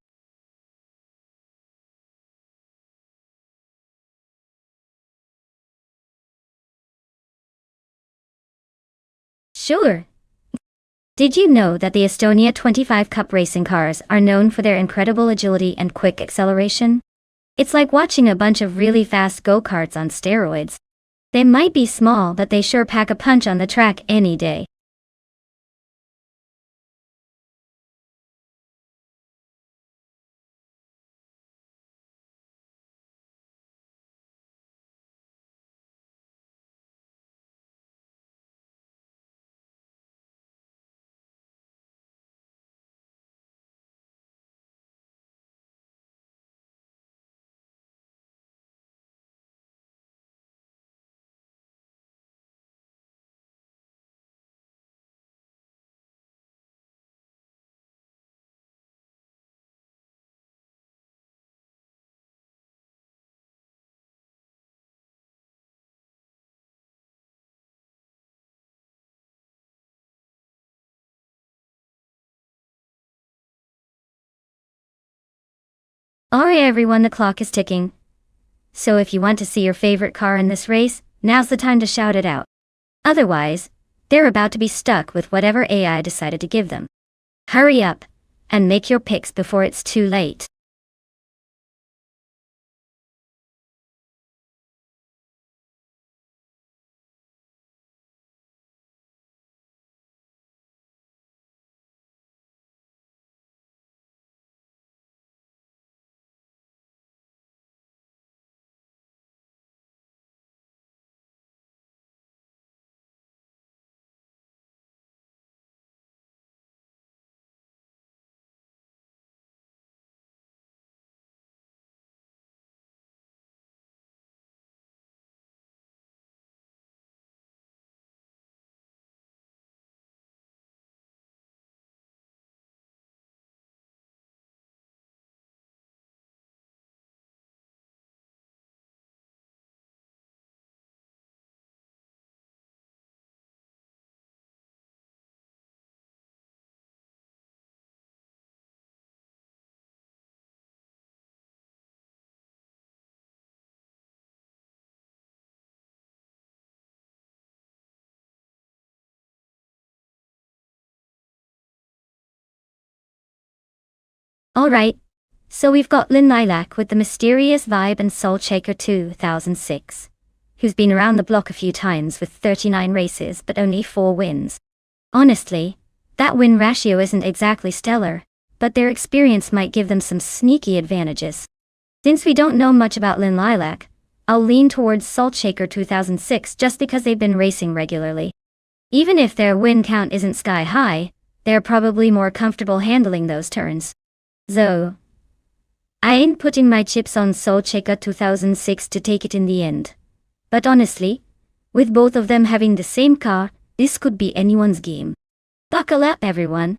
Sure. Did you know that the Estonia 25 Cup racing cars are known for their incredible agility and quick acceleration? It's like watching a bunch of really fast go-karts on steroids. They might be small, but they sure pack a punch on the track any day. Alright everyone, the clock is ticking. So if you want to see your favorite car in this race, now's the time to shout it out. Otherwise, they're about to be stuck with whatever AI decided to give them. Hurry up and make your picks before it's too late. Alright, so we've got Lynn Lilac with the mysterious vibe and Soul Shaker 2006, who's been around the block a few times with 39 races but only 4 wins. Honestly, that win ratio isn't exactly stellar, but their experience might give them some sneaky advantages. Since we don't know much about Lynn Lilac, I'll lean towards Soul Shaker 2006 just because they've been racing regularly. Even if their win count isn't sky high, they're probably more comfortable handling those turns. So, I ain't putting my chips on Soul Shaker 2006 to take it in the end. But honestly, with both of them having the same car, this could be anyone's game. Buckle up, everyone.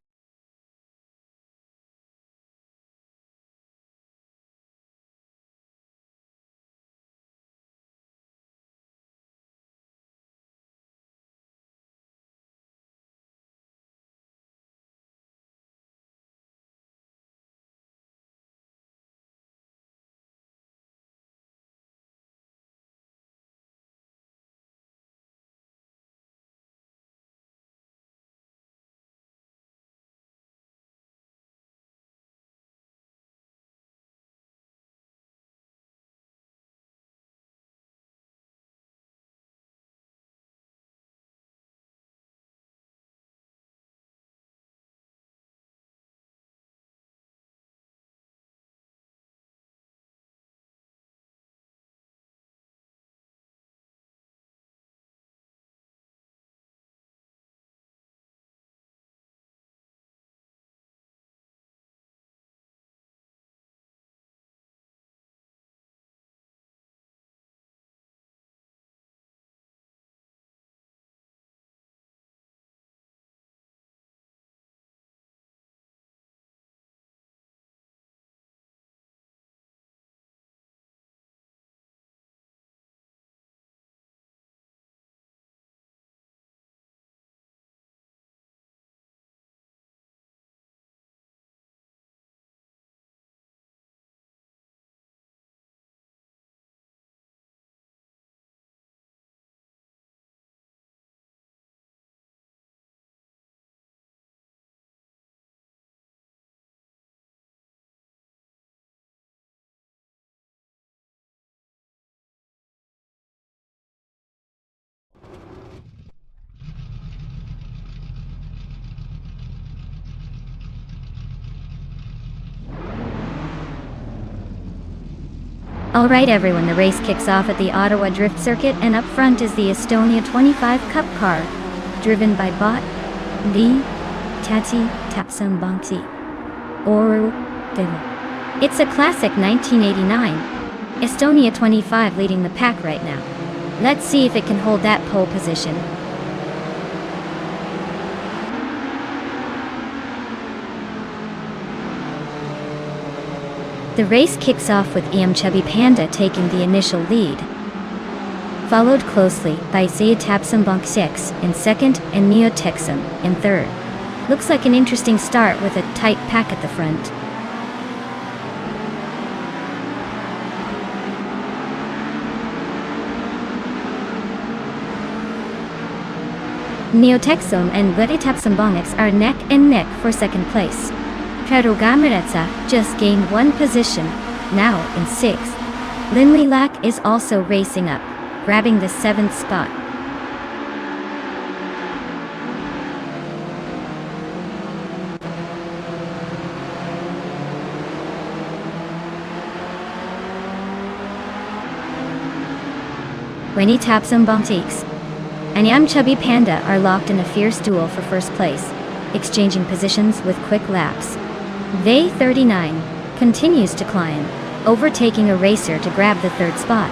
Alright everyone, the race kicks off at the Ottawa Drift Circuit, and up front is the Estonia 25 Cup car, driven by Bot, Lee, Tati, Tapsambanksi, Oru, Devo. It's a classic 1989. Estonia 25 leading the pack right now. Let's see if it can hold that pole position. The race kicks off with EM Chubby Panda taking the initial lead, followed closely by Zia Tapsambanksi in second and Neo Texum in third. Looks like an interesting start with a tight pack at the front. Neotexum and Veritapsambonix are neck and neck for second place. Prerogamiretsa just gained one position, now in 6th. Linlilac is also racing up, grabbing the 7th spot. Veritapsambonix and Yam Chubby Panda are locked in a fierce duel for first place, exchanging positions with quick laps. Vey 39 continues to climb, overtaking a racer to grab the 3rd spot.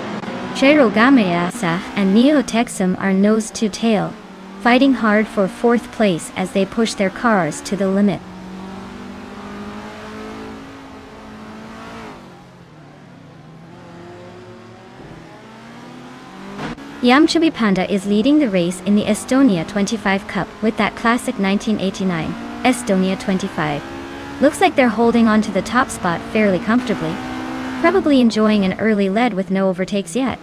Cherogamayasa and Neotexum are nose to tail, fighting hard for 4th place as they push their cars to the limit. Yamchabi Panda is leading the race in the Estonia 25 Cup with that classic 1989 Estonia 25. Looks like they're holding on to the top spot fairly comfortably, probably enjoying an early lead with no overtakes yet.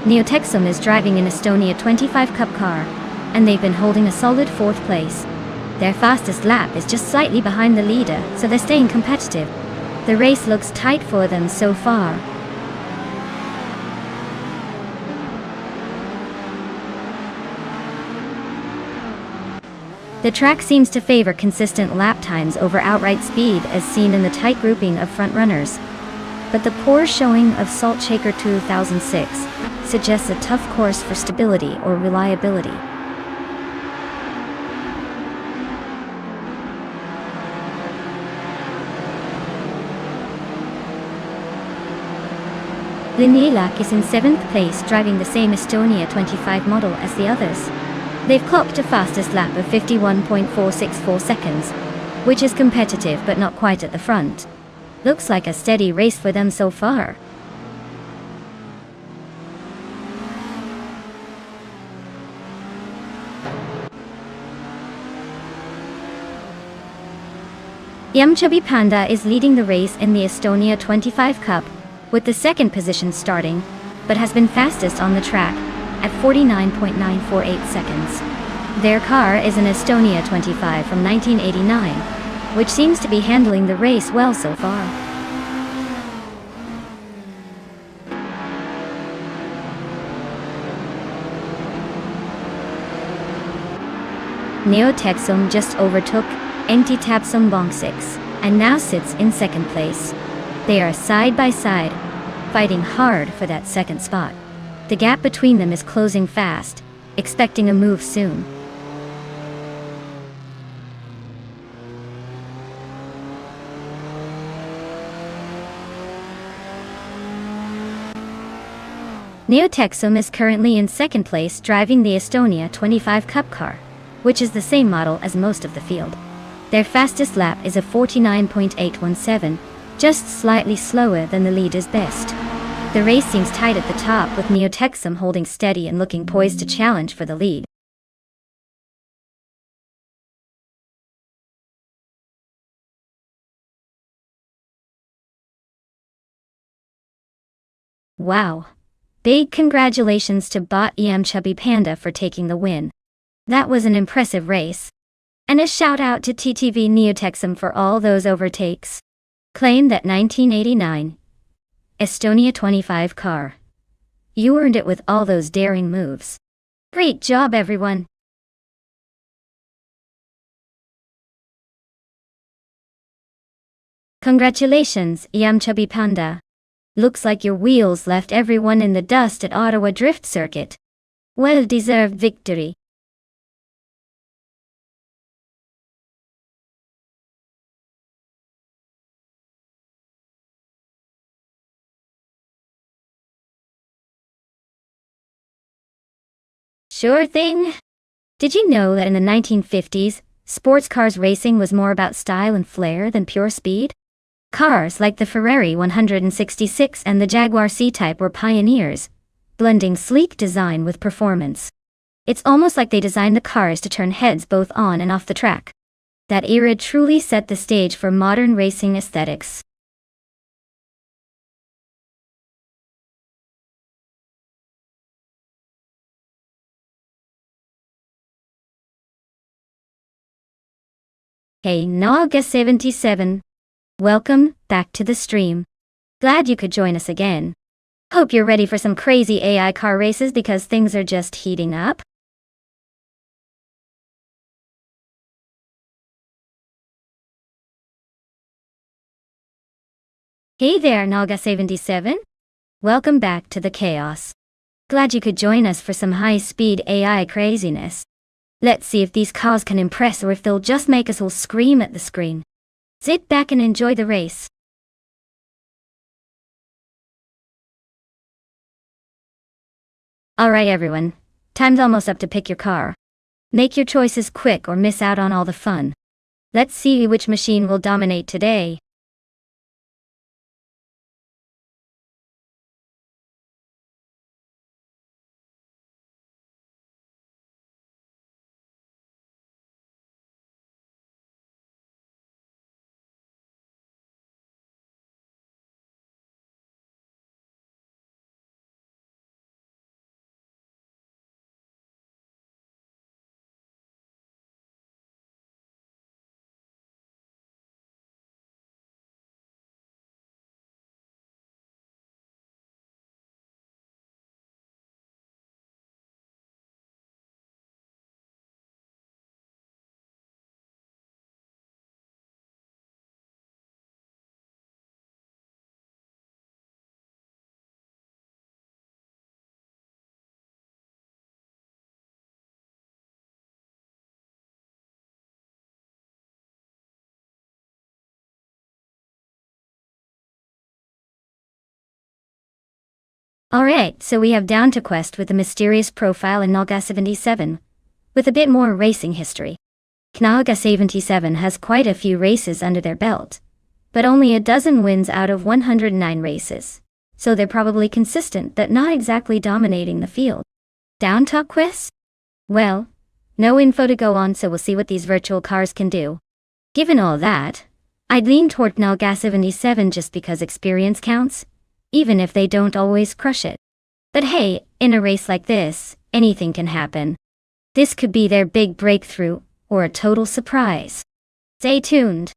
Neotexum is driving an Estonia 25 Cup car, and they've been holding a solid 4th place. Their fastest lap is just slightly behind the leader, so they're staying competitive. The race looks tight for them so far. The track seems to favor consistent lap times over outright speed as seen in the tight grouping of frontrunners. But the poor showing of Salt Shaker 2006 suggests a tough course for stability or reliability. Linlilac is in 7th place driving the same Estonia 25 model as the others. They've clocked a fastest lap of 51.464 seconds, which is competitive but not quite at the front. Looks like a steady race for them so far. Yamchabi Panda is leading the race in the Estonia 25 Cup, with the 2nd position starting, but has been fastest on the track, at 49.948 seconds. Their car is an Estonia 25 from 1989, which seems to be handling the race well so far. Neotexum just overtook Veritapsambonix and now sits in 2nd place. They are side by side, fighting hard for that 2nd spot. The gap between them is closing fast, expecting a move soon. Neotexum is currently in 2nd place driving the Estonia 25 Cup car, which is the same model as most of the field. Their fastest lap is a 49.817, just slightly slower than the leader's best. The race seems tight at the top with Neotexum holding steady and looking poised to challenge for the lead. Wow! Big congratulations to Bot Yamchabi Panda for taking the win. That was an impressive race. And a shout out to TTV Neotexum for all those overtakes. Claim that 1989 Estonia 25 car. You earned it with all those daring moves. Great job, everyone. Congratulations, Yamchabi Panda. Looks like your wheels left everyone in the dust at Ottawa Drift Circuit. Well-deserved victory. Sure thing. Did you know that in the 1950s, sports cars racing was more about style and flair than pure speed? Cars like the Ferrari 166 and the Jaguar C-Type were pioneers, blending sleek design with performance. It's almost like they designed the cars to turn heads both on and off the track. That era truly set the stage for modern racing aesthetics. Hey Naga77. Welcome back to the stream. Glad you could join us again. Hope you're ready for some crazy AI car races because things are just heating up. Hey there Naga77. Welcome back to the chaos. Glad you could join us for some high-speed AI craziness. Let's see if these cars can impress or if they'll just make us all scream at the screen. Sit back and enjoy the race. Alright everyone, time's almost up to pick your car. Make your choices quick or miss out on all the fun. Let's see which machine will dominate today. Alright, so we have Down to Quest with a mysterious profile in Naga77, with a bit more racing history. Naga77 has quite a few races under their belt, but only a dozen wins out of 109 races, so they're probably consistent but not exactly dominating the field. Down to Quest? Well, no info to go on, so we'll see what these virtual cars can do. Given all that, I'd lean toward Naga77 just because experience counts, even if they don't always crush it. But hey, in a race like this, anything can happen. This could be their big breakthrough, or a total surprise. Stay tuned.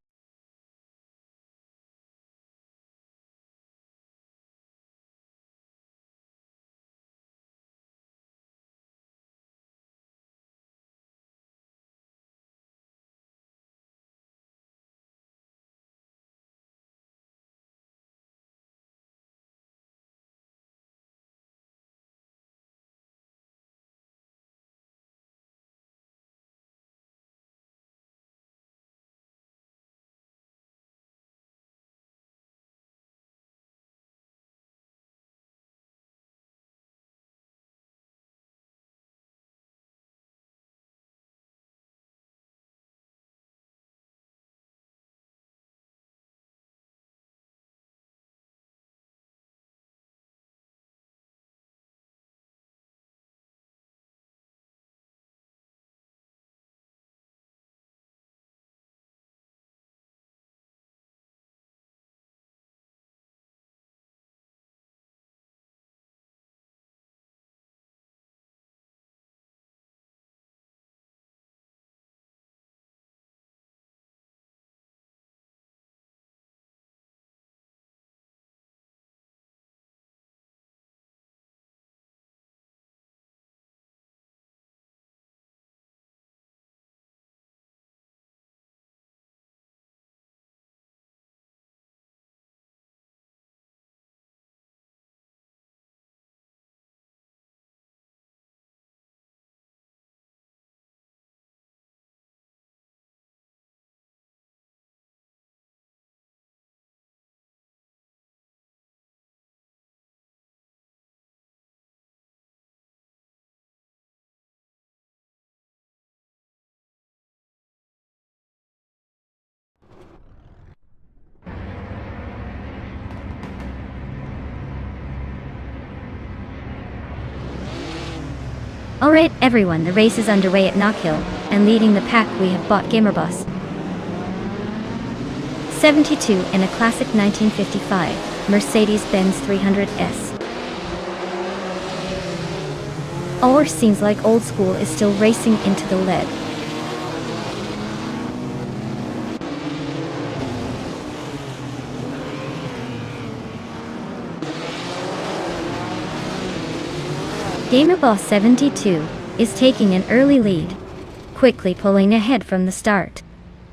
Alright everyone, the race is underway at Knockhill, and leading the pack we have bought Gamerbus 72 in a classic 1955 Mercedes-Benz 300S. Or seems like old school is still racing into the lead. Gamerball 72 is taking an early lead, quickly pulling ahead from the start.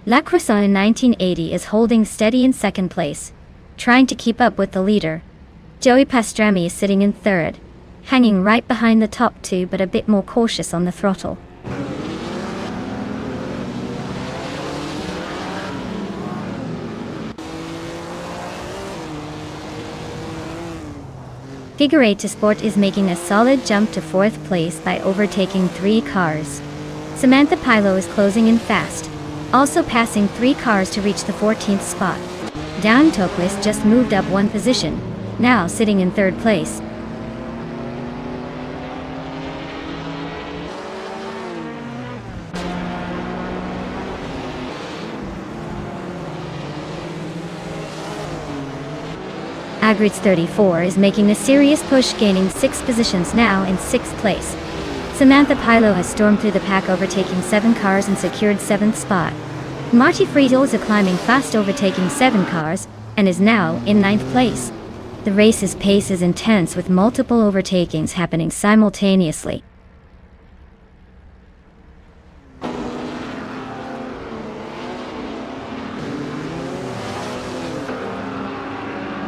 La Croissant in 1980 is holding steady in second place, trying to keep up with the leader. Joey Pastrami is sitting in third, hanging right behind the top two but a bit more cautious on the throttle. Figure Sport is making a solid jump to fourth place by overtaking 3 cars. Samantha Pilo is closing in fast, also passing 3 cars to reach the 14th spot. Dan Toquist just moved up 1 position, now sitting in third place. Agrids 34 is making a serious push, gaining 6 positions, now in 6th place. Samantha Pilo has stormed through the pack, overtaking 7 cars and secured 7th spot. Marty Friedel is climbing fast, overtaking 7 cars, and is now in 9th place. The race's pace is intense, with multiple overtakings happening simultaneously.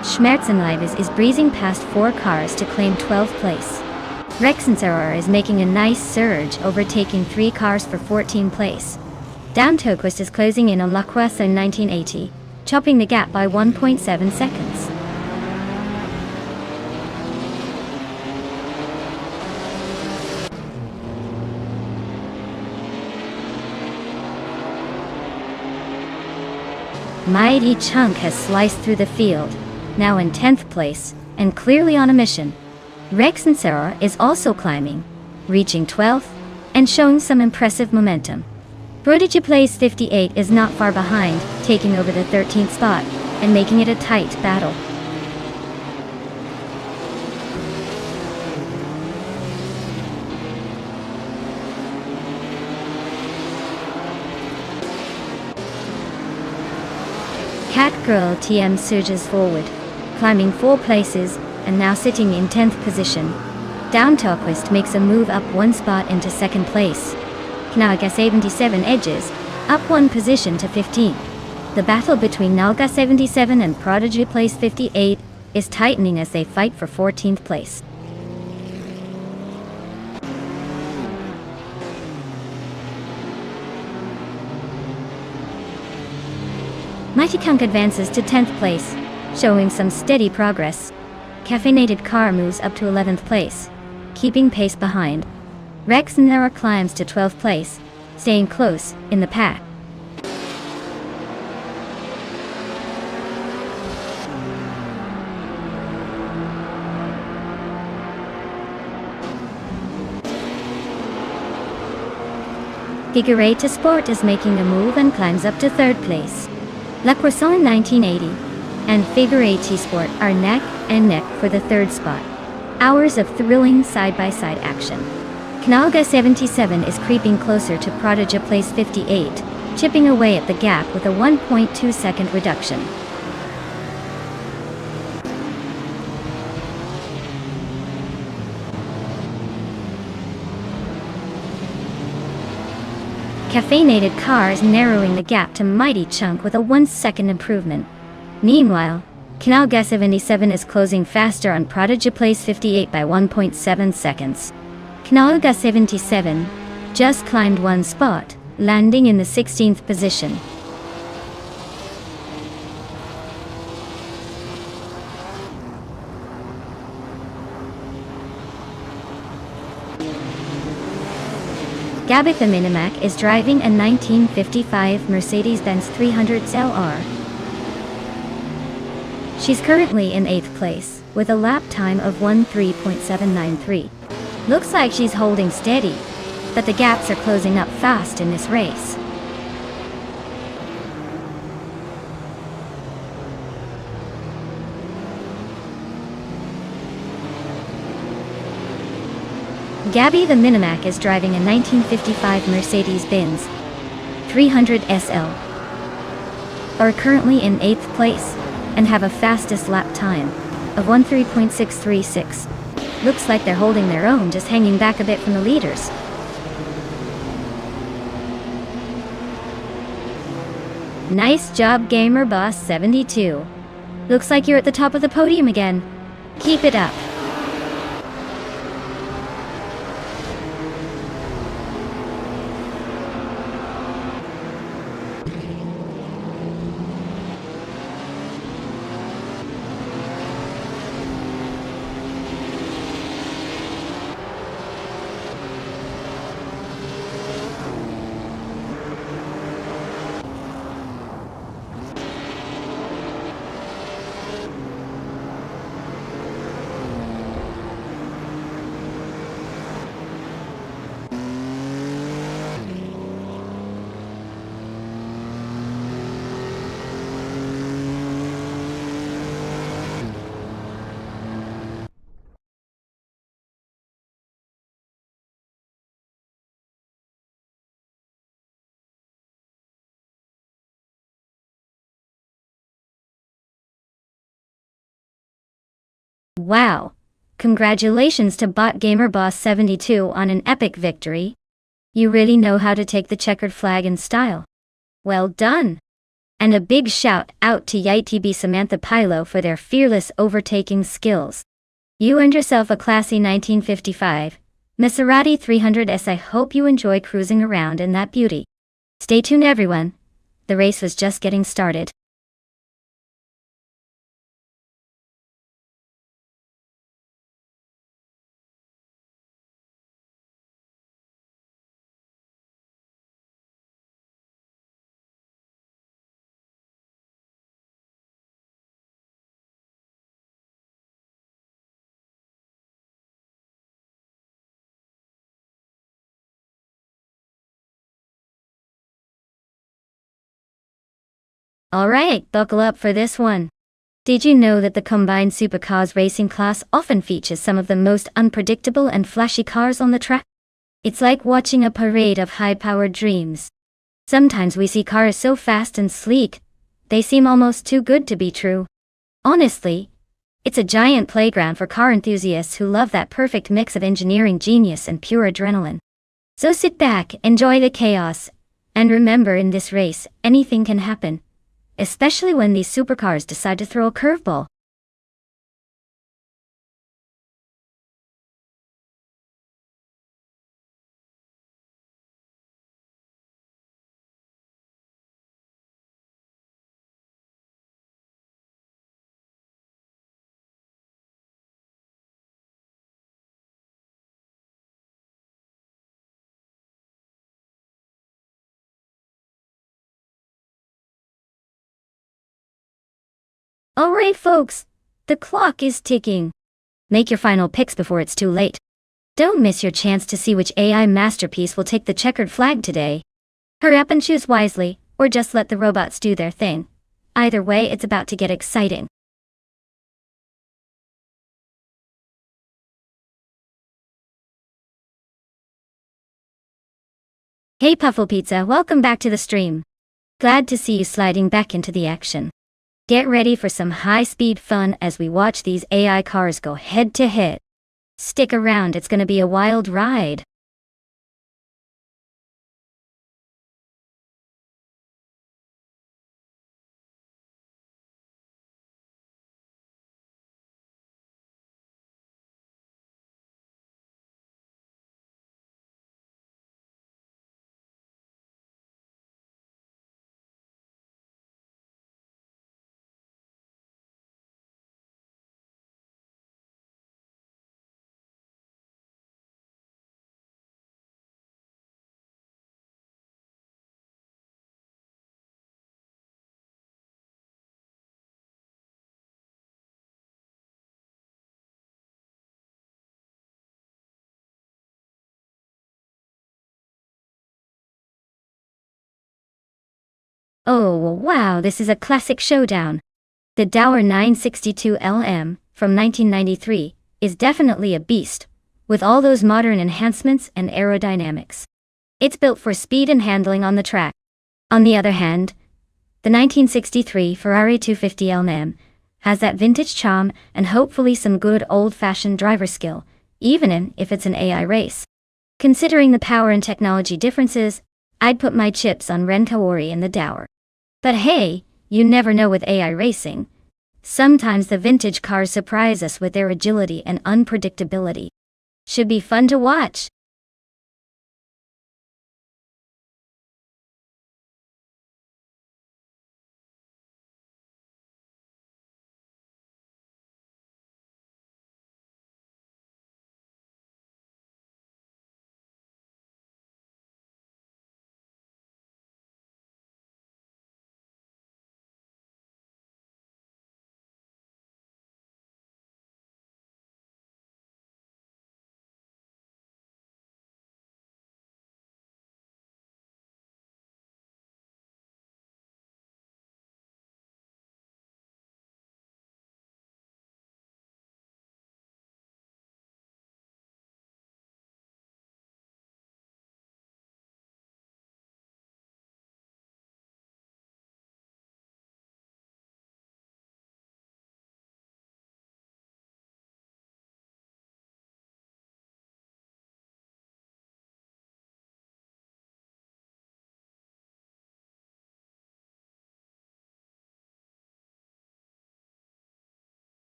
Schmerzenleibes is breezing past 4 cars to claim 12th place. Rexenserer is making a nice surge, overtaking 3 cars for 14th place. Dan Toquist is closing in on La Croissant 1980, chopping the gap by 1.7 seconds. Mighty Chunk has sliced through the field, now in 10th place, and clearly on a mission. Rexenserer is also climbing, reaching 12th, and showing some impressive momentum. Prodigy Place 58 is not far behind, taking over the 13th spot, and making it a tight battle. Catgirl TM surges forward, climbing 4 places, and now sitting in 10th position. Dan Toquist makes a move up 1 spot into 2nd place. Knalga 77 edges, up 1 position to 15th. The battle between Nalga 77 and Prodigy Place 58 is tightening as they fight for 14th place. Mighty Kunk advances to 10th place, showing some steady progress. Caffeinated Car moves up to 11th place, keeping pace behind. Rexenserer climbs to 12th place, staying close in the pack. Figure Sport is making a move and climbs up to 3rd place. La Croissant 1980 and Figure Sport are neck and neck for the 3rd spot. Hours of thrilling side-by-side action. Knalga 77 is creeping closer to Prodigy Place 58, chipping away at the gap with a 1.2 second reduction. Caffeinated Car is narrowing the gap to Mighty Chunk with a 1 second improvement. Meanwhile, Knalga 77 is closing faster on Prodigy Place 58 by 1.7 seconds. Knalga 77 just climbed 1 spot, landing in the 16th position. Gabby the Minimac is driving a 1955 Mercedes-Benz 300 LR. She's currently in 8th place, with a lap time of 13.793. Looks like she's holding steady, but the gaps are closing up fast in this race. Gabby the Minimac is driving a 1955 Mercedes-Benz 300 SL, are currently in 8th place, and have a fastest lap time of 13.636. Looks like they're holding their own, just hanging back a bit from the leaders. Nice job, Gamer Boss 72. Looks like you're at the top of the podium again. Keep it up. Wow! Congratulations to Bot Gamer Boss 72 on an epic victory. You really know how to take the checkered flag in style. Well done! And a big shout out to YTB Samantha Pilo for their fearless overtaking skills. You earned yourself a classy 1955 Maserati 300S. I hope you enjoy cruising around in that beauty. Stay tuned, everyone. The race was just getting started. Alright, buckle up for this one. Did you know that the combined supercars racing class often features some of the most unpredictable and flashy cars on the track? It's like watching a parade of high-powered dreams. Sometimes we see cars so fast and sleek, they seem almost too good to be true. Honestly, it's a giant playground for car enthusiasts who love that perfect mix of engineering genius and pure adrenaline. So sit back, enjoy the chaos, and remember, in this race, anything can happen. Especially when these supercars decide to throw a curveball. Alright folks, the clock is ticking. Make your final picks before it's too late. Don't miss your chance to see which AI masterpiece will take the checkered flag today. Hurry up and choose wisely, or just let the robots do their thing. Either way, it's about to get exciting. Hey Puffle Pizza, welcome back to the stream. Glad to see you sliding back into the action. Get ready for some high-speed fun as we watch these AI cars go head-to-head. Stick around, it's gonna be a wild ride. Oh wow, this is a classic showdown. The Dower 962 LM, from 1993, is definitely a beast, with all those modern enhancements and aerodynamics. It's built for speed and handling on the track. On the other hand, the 1963 Ferrari 250 LM Has that vintage charm and hopefully some good old-fashioned driver skill, even if it's an AI race. Considering the power and technology differences, I'd put my chips on Ren Kaori in the Dower. But hey, you never know with AI racing. Sometimes the vintage cars surprise us with their agility and unpredictability. Should be fun to watch.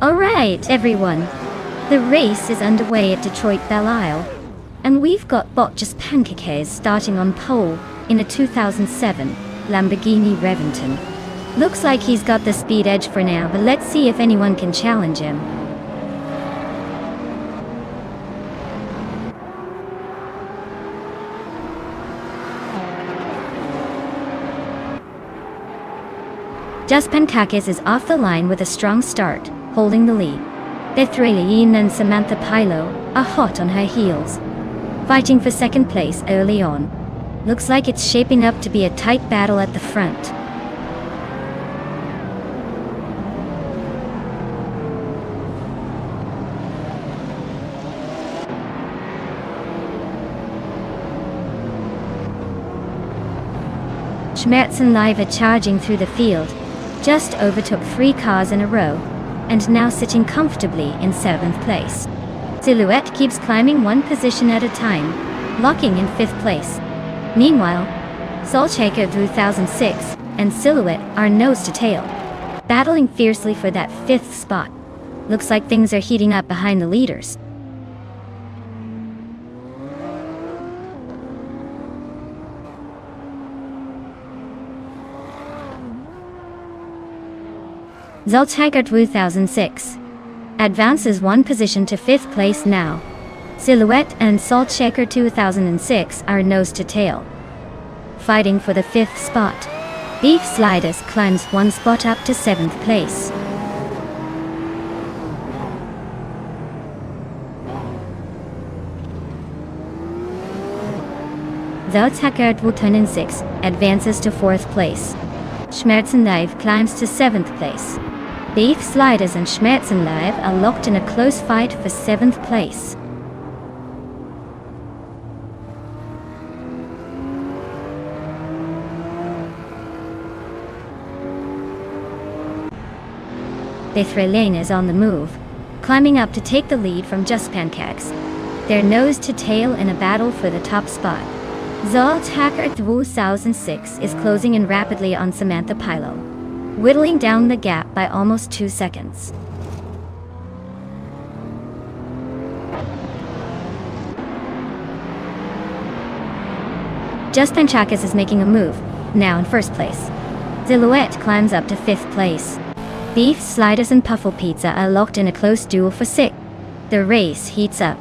Alright, everyone. The race is underway at Detroit Belle Isle, and we've got Botjas Pancakes starting on pole in a 2007 Lamborghini Reventon. Looks like he's got the speed edge for now, but let's see if anyone can challenge him. Just Pancakes is off the line with a strong start, holding the lead. Bethralien and Samantha Pilo are hot on her heels, fighting for second place early on. Looks like it's shaping up to be a tight battle at the front. Schmerz and Live are charging through the field, just overtook 3 cars in a row, and now sitting comfortably in 7th place. Silhouette keeps climbing one position at a time, locking in 5th place. Meanwhile, Solchaker 2006 and Silhouette are nose to tail, battling fiercely for that 5th spot. Looks like things are heating up behind the leaders. Solchaker 2006 advances one position to 5th place now. Silhouette and Solchaker 2006 are nose to tail, fighting for the 5th spot. Beef Sliders climbs one spot up to 7th place. Solchaker 2006 advances to 4th place. Schmerzenlive climbs to 7th place. Beef Sliders and Schmerzenlive are locked in a close fight for 7th place. Bethralien is on the move, climbing up to take the lead from Just Pancakes. They're nose to tail in a battle for the top spot. Solchaker 2006 is closing in rapidly on Samantha Pilo. whittling down the gap by almost 2 seconds. Just Panchakis is making a move, now in first place. Silhouette climbs up to 5th place. Beef Sliders and Puffle Pizza are locked in a close duel for 6th. The race heats up.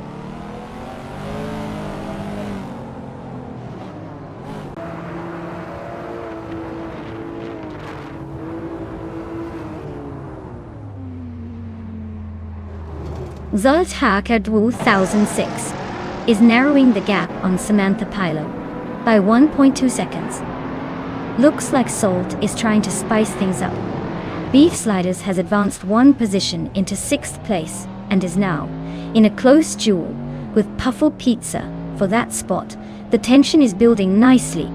Zoltaka 2006 is narrowing the gap on Samantha Pilo by 1.2 seconds. Looks like Salt is trying to spice things up. Beef Sliders has advanced 1 position into 6th place and is now in a close duel with Puffle Pizza for that spot. The tension is building nicely.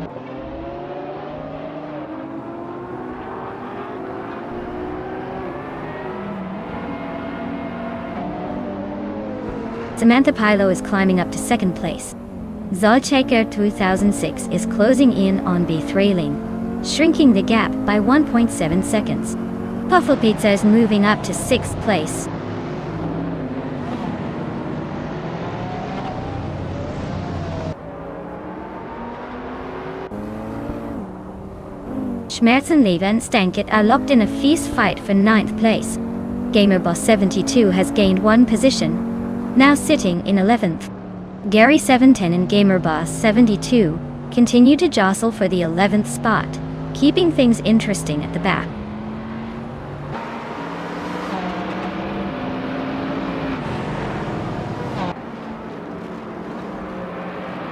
Samantha Pilo is climbing up to 2nd place. Zoltaka 2006 is closing in on Beef Railing, shrinking the gap by 1.7 seconds. Puffle Pizza is moving up to 6th place. Schmerzenleber and Stankit are locked in a fierce fight for 9th place. Gamerboss 72 has gained 1 position, now sitting in 11th. Gary 710 and Gamerboss 72 continue to jostle for the 11th spot, keeping things interesting at the back.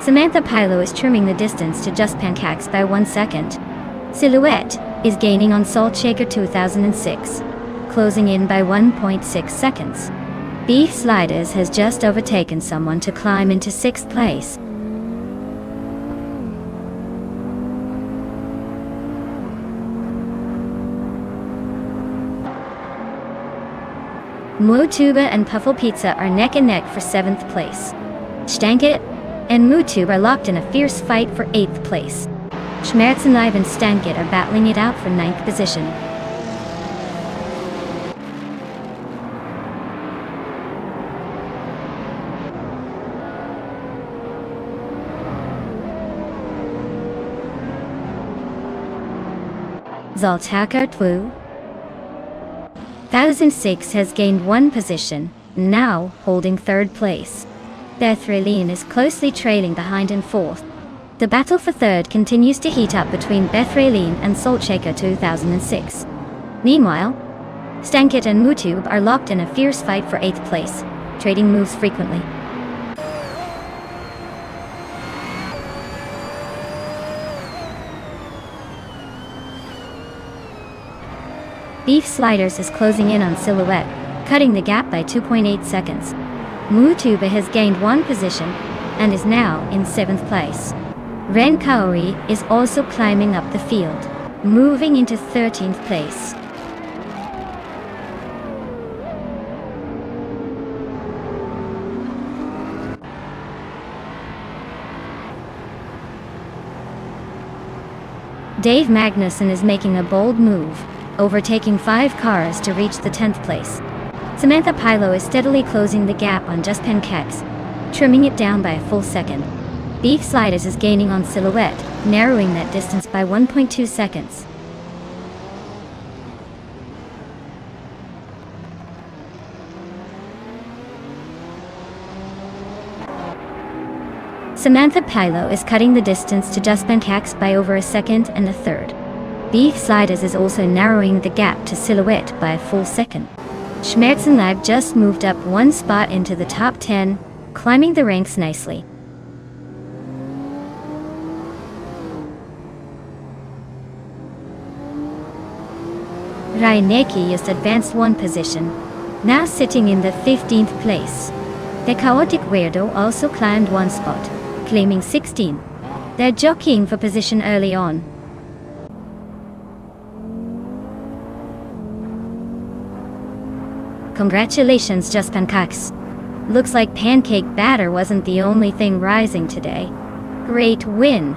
Samantha Pilo is trimming the distance to Just Pancakes by 1 second. Silhouette is gaining on Salt Shaker 2006, closing in by 1.6 seconds. Beef Sliders has just overtaken someone to climb into 6th place. Mootuba and Puffle Pizza are neck and neck for 7th place. Stankit and Mootuba are locked in a fierce fight for 8th place. Schmerzenleib and Stankit are battling it out for 9th position. Zoltaka 2006 has gained 1 position, now holding 3rd place. Bethrailine is closely trailing behind in 4th. The battle for 3rd continues to heat up between Bethrailine and Saltshaker 2006. Meanwhile, Stankit and Mutube are locked in a fierce fight for 8th place, trading moves frequently. Beef Sliders is closing in on Silhouette, cutting the gap by 2.8 seconds. Mootuba has gained 1 position and is now in 7th place. Ren Kaori is also climbing up the field, moving into 13th place. Dave Magnuson is making a bold move, overtaking 5 cars to reach the 10th place. Samantha Pilo is steadily closing the gap on Just Pancakes, trimming it down by a full second. Beef Sliders is gaining on Silhouette, narrowing that distance by 1.2 seconds. Samantha Pilo is cutting the distance to Just Pancakes by over a second and a third. Beef Sliders is also narrowing the gap to Silhouette by a full second. Schmerzenleib just moved up 1 spot into the top 10, climbing the ranks nicely. Raineki just advanced 1 position, now sitting in the 15th place. The Chaotic Weirdo also climbed 1 spot, claiming 16. They're jockeying for position early on. Congratulations, Just Pancakes. Looks like pancake batter wasn't the only thing rising today. Great win.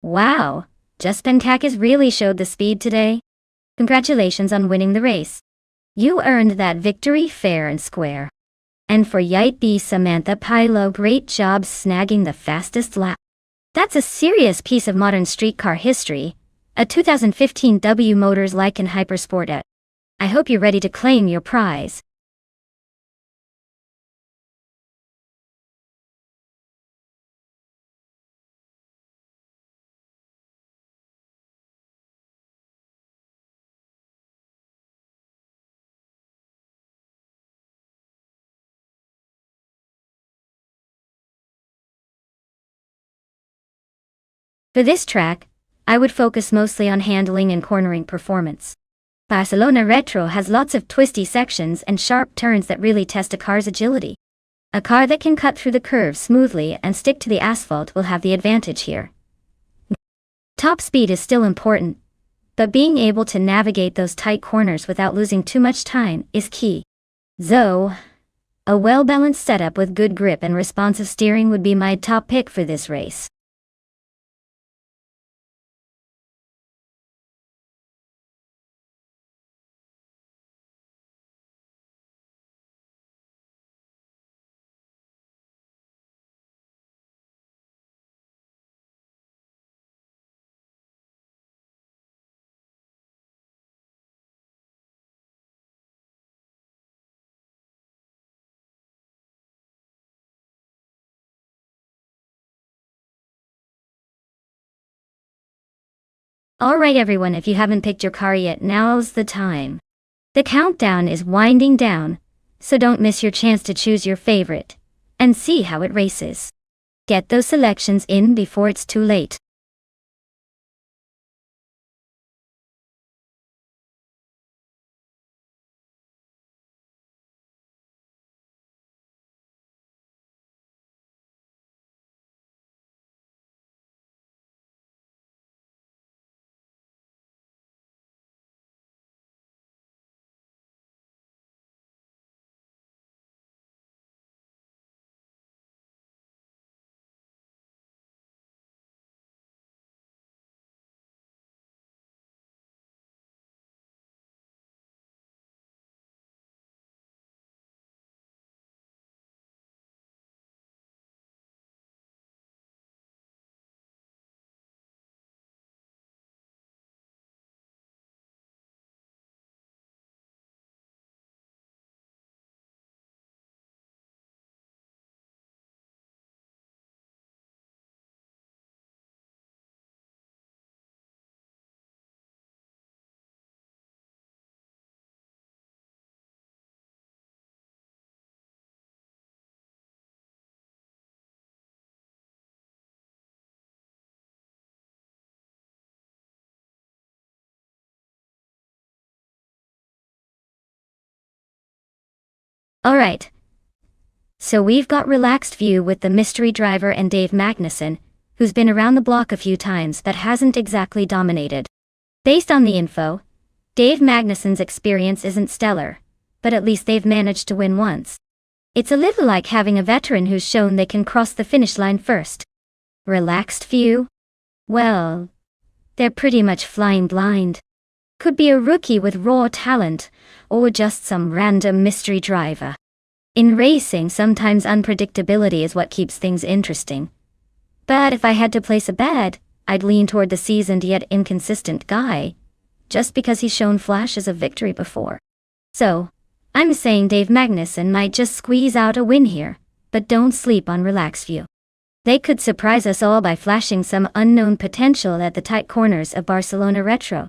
Wow, Juspenkakis really showed the speed today. Congratulations on winning the race. You earned that victory fair and square. And for Yite B Samantha Pilo, great job snagging the fastest lap. That's a serious piece of modern streetcar history, a 2015 W Motors Lycan Hypersport E. I hope you're ready to claim your prize. For this track, I would focus mostly on handling and cornering performance. Barcelona Retro has lots of twisty sections and sharp turns that really test a car's agility. A car that can cut through the curves smoothly and stick to the asphalt will have the advantage here. Top speed is still important, but being able to navigate those tight corners without losing too much time is key. So, a well-balanced setup with good grip and responsive steering would be my top pick for this race. Alright everyone, if you haven't picked your car yet, now's the time. The countdown is winding down, so don't miss your chance to choose your favorite and see how it races. Get those selections in before it's too late. Alright. So we've got Relaxed View with the mystery driver and Dave Magnussen, who's been around the block a few times but hasn't exactly dominated. Based on the info, Dave Magnussen's experience isn't stellar, but at least they've managed to win once. It's a little like having a veteran who's shown they can cross the finish line first. Relaxed View? Well, they're pretty much flying blind. Could be a rookie with raw talent, or just some random mystery driver. In racing, sometimes unpredictability is what keeps things interesting. But if I had to place a bet, I'd lean toward the seasoned yet inconsistent guy, just because he's shown flashes of victory before. So, I'm saying Dave Magnussen might just squeeze out a win here, but don't sleep on Relaxed View. They could surprise us all by flashing some unknown potential at the tight corners of Barcelona Retro.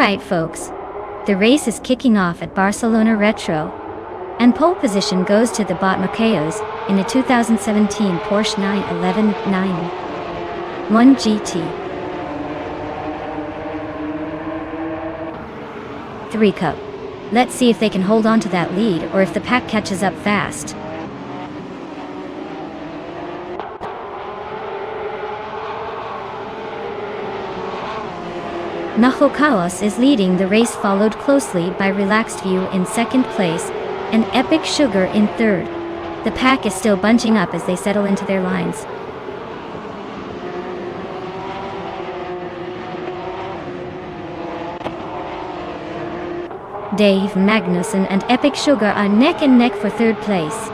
Alright folks, the race is kicking off at Barcelona Retro, and pole position goes to the Bot Maceos in a 2017 Porsche 911 911 GT 3 Cup. Let's see if they can hold on to that lead or if the pack catches up fast. Nahokaos is leading the race, followed closely by Relaxed View in second place and Epic Sugar in third. The pack is still bunching up as they settle into their lines. Dave Magnussen and Epic Sugar are neck and neck for third place.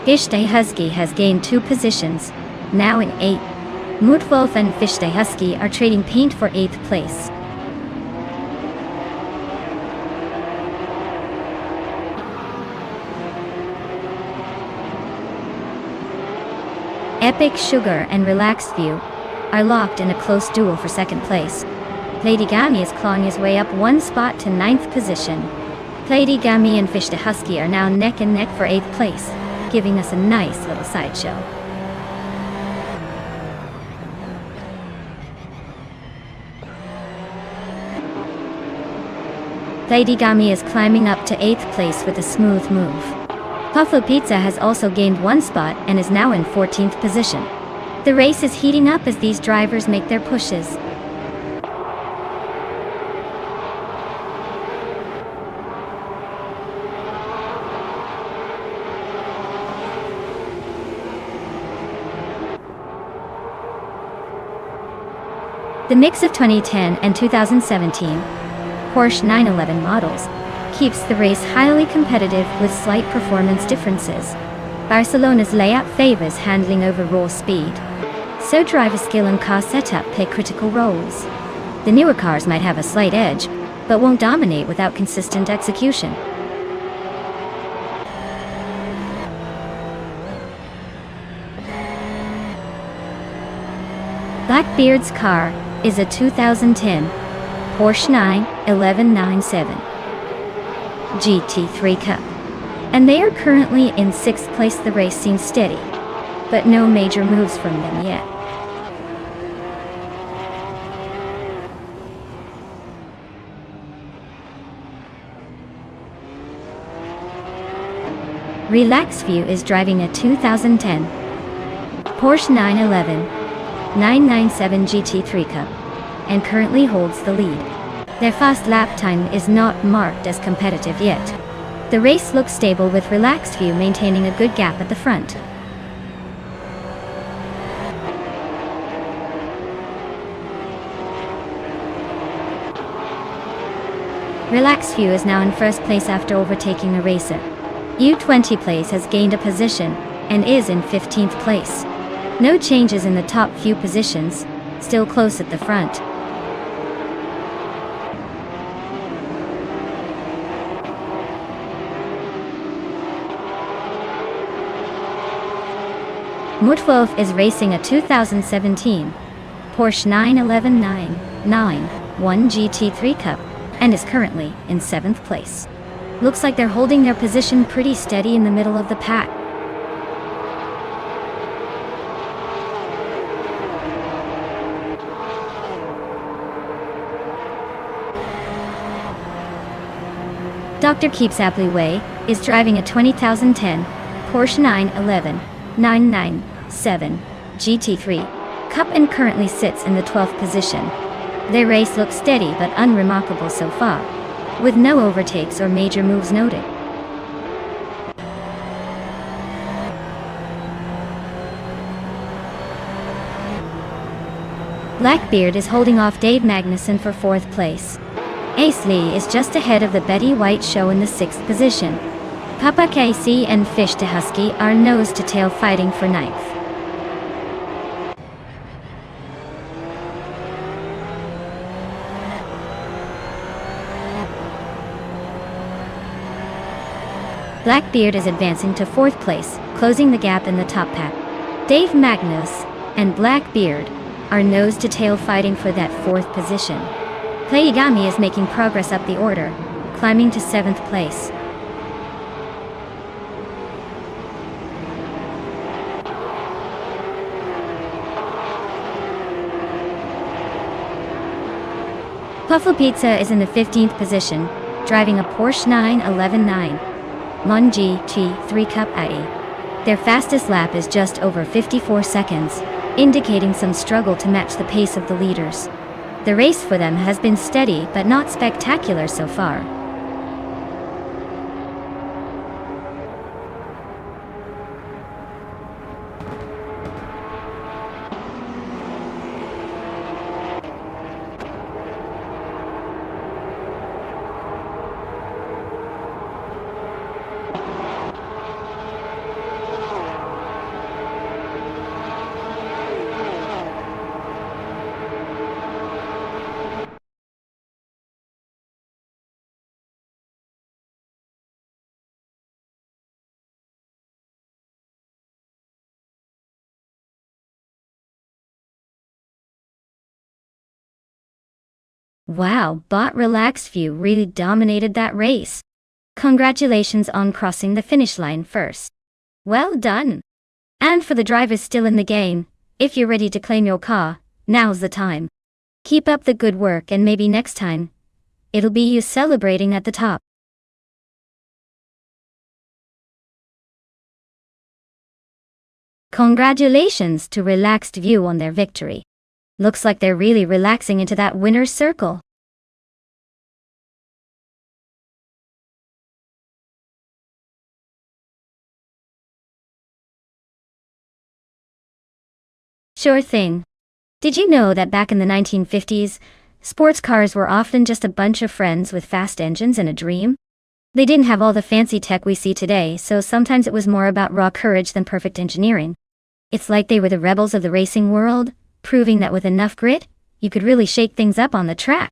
Fishday Husky has gained 2 positions, now in 8th. Mutwolf and Fishday Husky are trading paint for 8th place. Epic Sugar and Relaxed View are locked in a close duel for second place. Playdygami is clawing his way up 1 spot to 9th position. Playdygami and Fishday Husky are now neck and neck for 8th place, giving us a nice little sideshow. Playdygami is climbing up to 8th place with a smooth move. Puffo Pizza has also gained 1 spot and is now in 14th position. The race is heating up as these drivers make their pushes. The mix of 2010 and 2017 Porsche 911 models keeps the race highly competitive with slight performance differences. Barcelona's layout favors handling over raw speed, so driver skill and car setup play critical roles. The newer cars might have a slight edge, but won't dominate without consistent execution. Blackbeard's car is a 2010 Porsche 911 97 GT3 Cup, and they are currently in 6th place. The race seems steady, but no major moves from them yet. Relaxed View is driving a 2010 Porsche 911 997 GT3 Cup and currently holds the lead. Their fast lap time is not marked as competitive yet. The race looks stable with Relaxed View maintaining a good gap at the front. Relaxed View is now in 1st place after overtaking a racer. U20 Place has gained a position and is in 15th place. No changes in the top few positions, still close at the front. Mutwolf is racing a 2017 Porsche 911 991 GT3 Cup and is currently in 7th place. Looks like they're holding their position pretty steady in the middle of the pack. Dr. Keeps Applyway is driving a 2010 Porsche 911 997 GT3 Cup and currently sits in the 12th position. Their race looks steady but unremarkable so far, with no overtakes or major moves noted. Blackbeard is holding off Dave Magnussen for 4th place. Ace Lee is just ahead of the Betty White Show in the 6th position. Papa KC and Fishday Husky are nose-to-tail fighting for 9th. Blackbeard is advancing to 4th place, closing the gap in the top pack. Dave Magnus and Blackbeard are nose-to-tail fighting for that 4th position. Playigami is making progress up the order, climbing to 7th place. Puffle Pizza is in the 15th position, driving a Porsche 911 Mon GT3 Cup IE. Their fastest lap is just over 54 seconds, indicating some struggle to match the pace of the leaders. The race for them has been steady but not spectacular so far. Wow, Bot Relaxed View really dominated that race. Congratulations on crossing the finish line first. Well done. And for the drivers still in the game, if you're ready to claim your car, now's the time. Keep up the good work and maybe next time, it'll be you celebrating at the top. Congratulations to Relaxed View on their victory. Looks like they're really relaxing into that winner's circle. Sure thing. Did you know that back in the 1950s, sports cars were often just a bunch of friends with fast engines and a dream? They didn't have all the fancy tech we see today, so sometimes it was more about raw courage than perfect engineering. It's like they were the rebels of the racing world, proving that with enough grit, you could really shake things up on the track.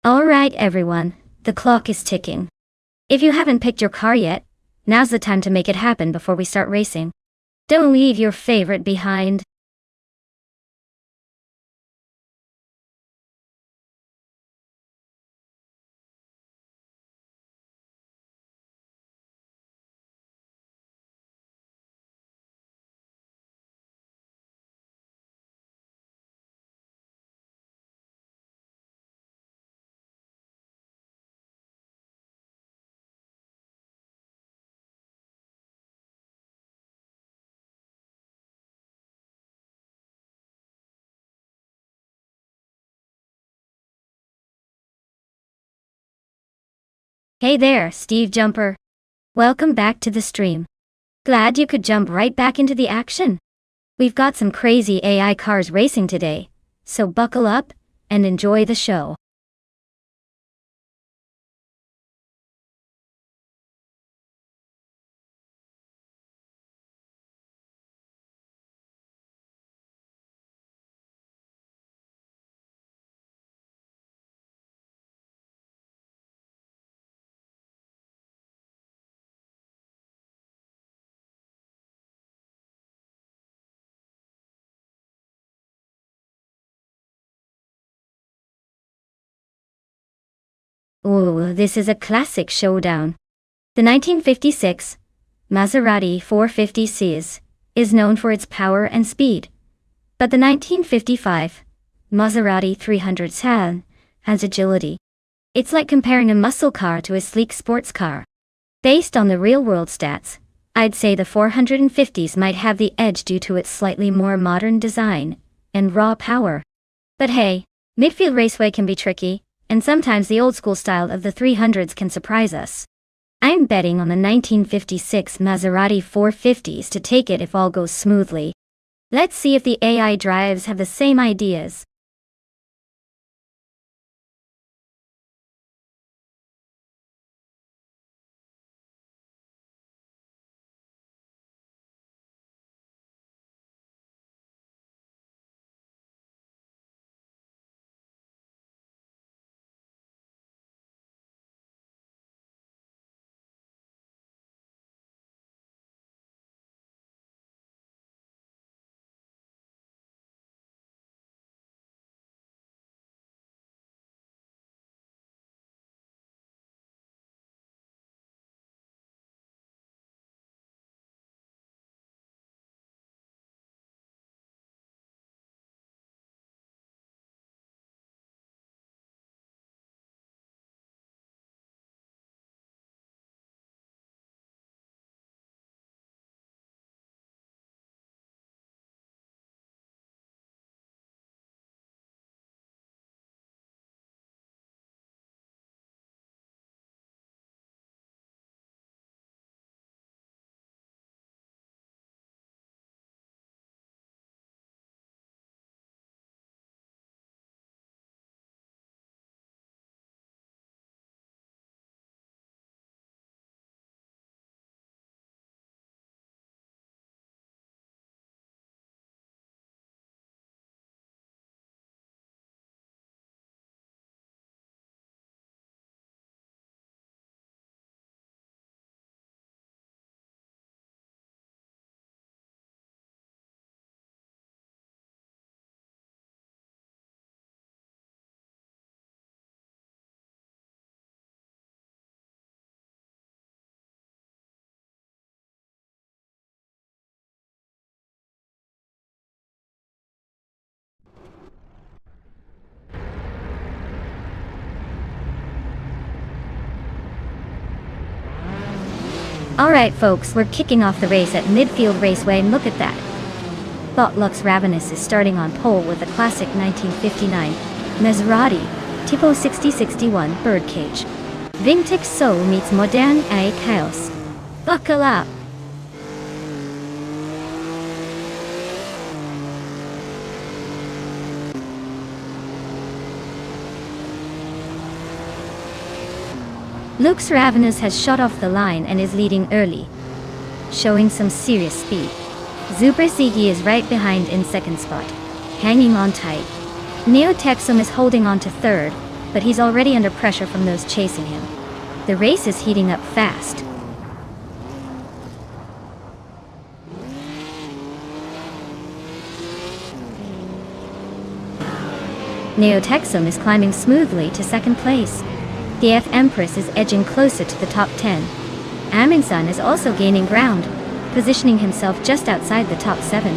Alright everyone, the clock is ticking. If you haven't picked your car yet, now's the time to make it happen before we start racing. Don't leave your favorite behind. Hey there, Steve Jumper. Welcome back to the stream. Glad you could jump right back into the action. We've got some crazy AI cars racing today, so buckle up and enjoy the show. Ooh, this is a classic showdown. The 1956 Maserati 450 is known for its power and speed, but the 1955 Maserati 300 has agility. It's like comparing a muscle car to a sleek sports car. Based on the real-world stats, I'd say the 450s might have the edge due to its slightly more modern design and raw power. But hey, midfield raceway can be tricky, and sometimes the old-school style of the 300s can surprise us. I'm betting on the 1956 Maserati 450s to take it if all goes smoothly. Let's see if the AI drives have the same ideas. Alright folks, we're kicking off the race at Midfield Raceway and look at that. Lux Ravenous is starting on pole with a classic 1959 Maserati Tipo 6061 Birdcage. Vintage Soul meets Modern A Chaos. Buckle up! Lux Ravenous has shot off the line and is leading early, showing some serious speed. Super Ziggy is right behind in second spot, hanging on tight. Neo Texum is holding on to third, but he's already under pressure from those chasing him. The race is heating up fast. Neo Texum is climbing smoothly to second place. The F Empress is edging closer to the top 10. Amundsen is also gaining ground, positioning himself just outside the top 7.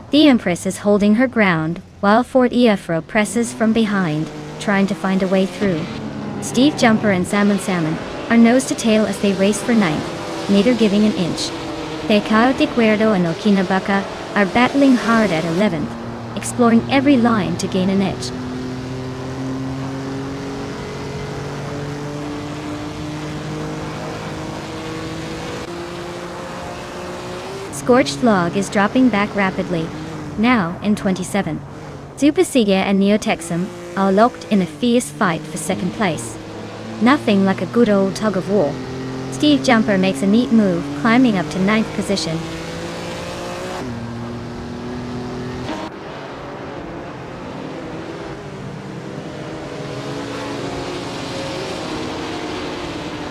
The Empress is holding her ground, while Fort Eafro presses from behind, trying to find a way through. Steve Jumper and Salmon are nose to tail as they race for ninth, neither giving an inch. Pecao de Cuerdo and Okinabaca are battling hard at 11th, exploring every line to gain an edge. Scorched Log is dropping back rapidly, now in 27th. Zupasiga and Neotexum are locked in a fierce fight for second place. Nothing like a good old tug of war. Steve Jumper makes a neat move, climbing up to 9th position.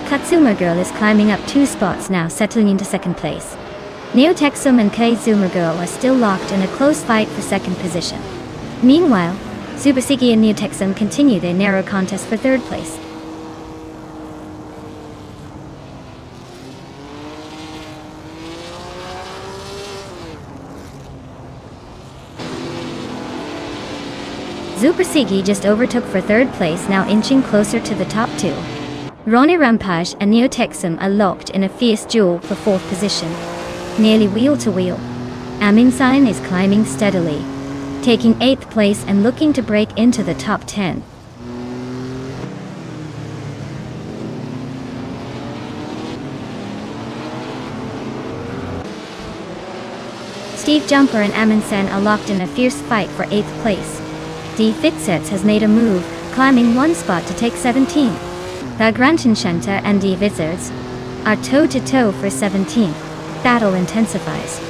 Katsuma Girl is climbing up 2 spots now, settling into second place. Neotexum and Kaizuma Girl are still locked in a close fight for second position. Meanwhile, Subasigi and Neotexum continue their narrow contest for third place. Super Sigi just overtook for third place, now inching closer to the top 2. Ronnie Rampage and Neo Texum are locked in a fierce duel for 4th position. Nearly wheel to wheel, Amin Sain is climbing steadily, taking 8th place and looking to break into the top 10. Steve Jumper and Amin Sen are locked in a fierce fight for 8th place. D Fitsets has made a move, climbing 1 spot to take 17th. The Grantenschenter and D Wizards are toe-to-toe for 17th. Battle intensifies.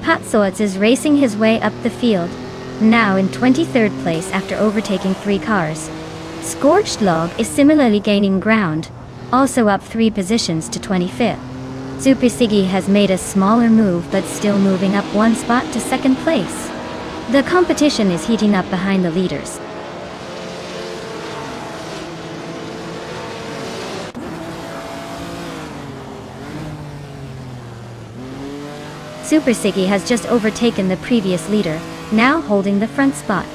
Pat Swords is racing his way up the field, now in 23rd place after overtaking 3 cars. Scorched Log is similarly gaining ground, also up 3 positions to 25th. Super Siggy has made a smaller move but still moving up 1 spot to 2nd place. The competition is heating up behind the leaders. Super Siggy has just overtaken the previous leader, now holding the front spot.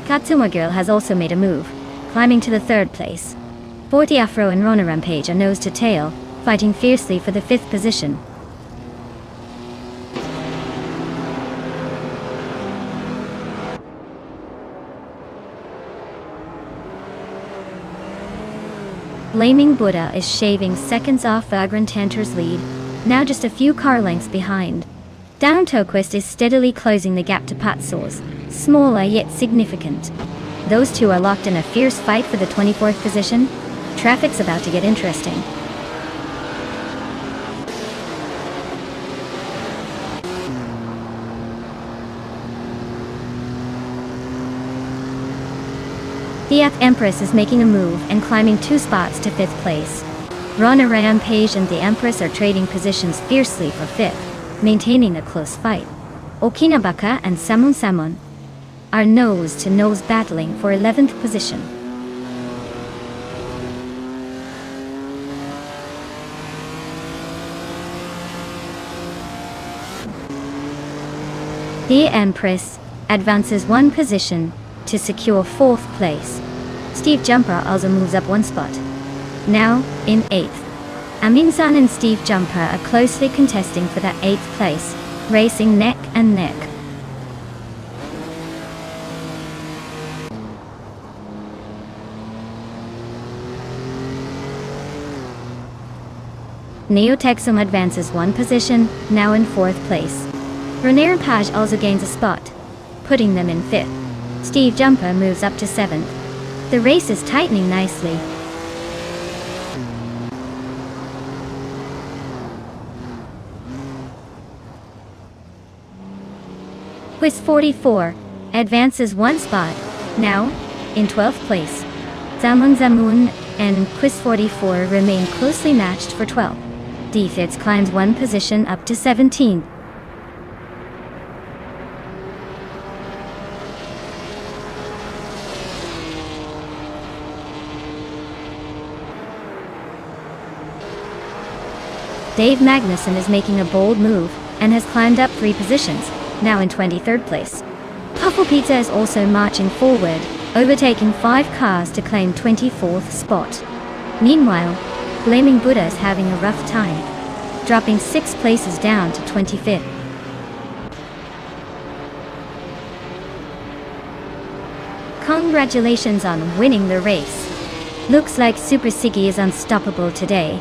Katsuma Girl has also made a move, climbing to the 3rd place. 40 Afro and Rona Rampage are nose to tail, fighting fiercely for the 5th position. Flaming Buddha is shaving seconds off Vagrant Tanter's lead, now just a few car lengths behind. Down Toquist is steadily closing the gap to Patsaws, smaller yet significant. Those two are locked in a fierce fight for the 24th position. Traffic's about to get interesting. The F Empress is making a move and climbing 2 spots to 5th place. Rana Rampage and the Empress are trading positions fiercely for 5th, maintaining a close fight. Okinabaka and Samun Samon are nose-to-nose battling for 11th position. The Empress advances 1 position to secure 4th place. Steve Jumper also moves up 1 spot, now in 8th. Amin-san and Steve Jumper are closely contesting for that 8th place, racing neck and neck. Neo Texum advances 1 position, now in 4th place. René Page also gains a spot, putting them in 5th. Steve Jumper moves up to 7th. The race is tightening nicely. Quiz 44 advances 1 spot, now in 12th place. Zamun Zamun and Quiz 44 remain closely matched for 12th. D-Fits climbs 1 position up to 17th. Dave Magnuson is making a bold move and has climbed up 3 positions, now in 23rd place. Puffle Pizza is also marching forward, overtaking 5 cars to claim 24th spot. Meanwhile, Flaming Buddha is having a rough time, dropping 6 places down to 25th. Congratulations on winning the race. Looks like Super Siggy is unstoppable today.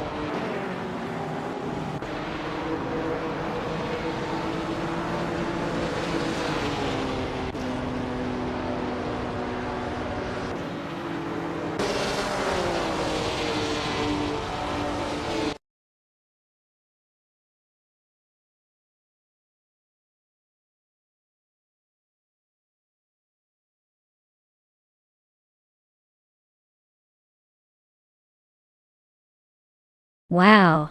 Wow.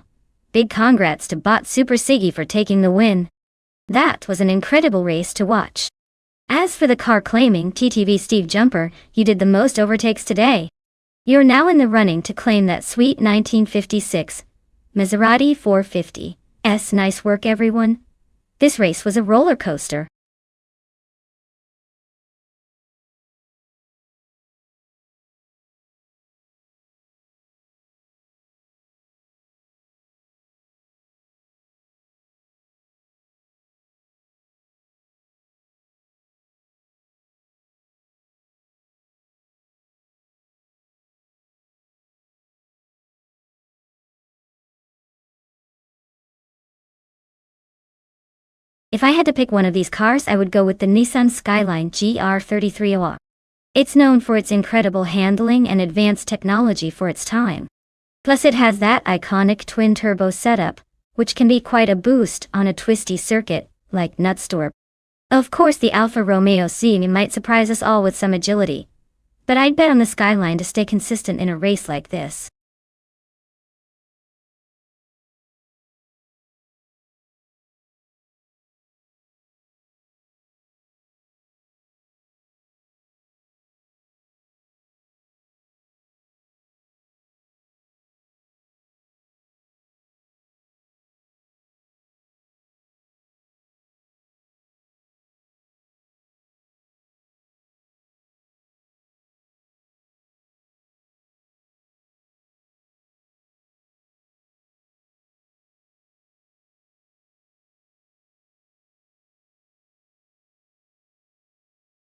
Big congrats to Bot Super Siggy for taking the win. That was an incredible race to watch. As for the car claiming TTV Steve Jumper, you did the most overtakes today. You're now in the running to claim that sweet 1956 Maserati 450. Nice work everyone. This race was a roller coaster. If I had to pick one of these cars, I would go with the Nissan Skyline GR33OR. It's known for its incredible handling and advanced technology for its time. Plus it has that iconic twin-turbo setup, which can be quite a boost on a twisty circuit, like Knutstorp. Of course the Alfa Romeo C might surprise us all with some agility, but I'd bet on the Skyline to stay consistent in a race like this.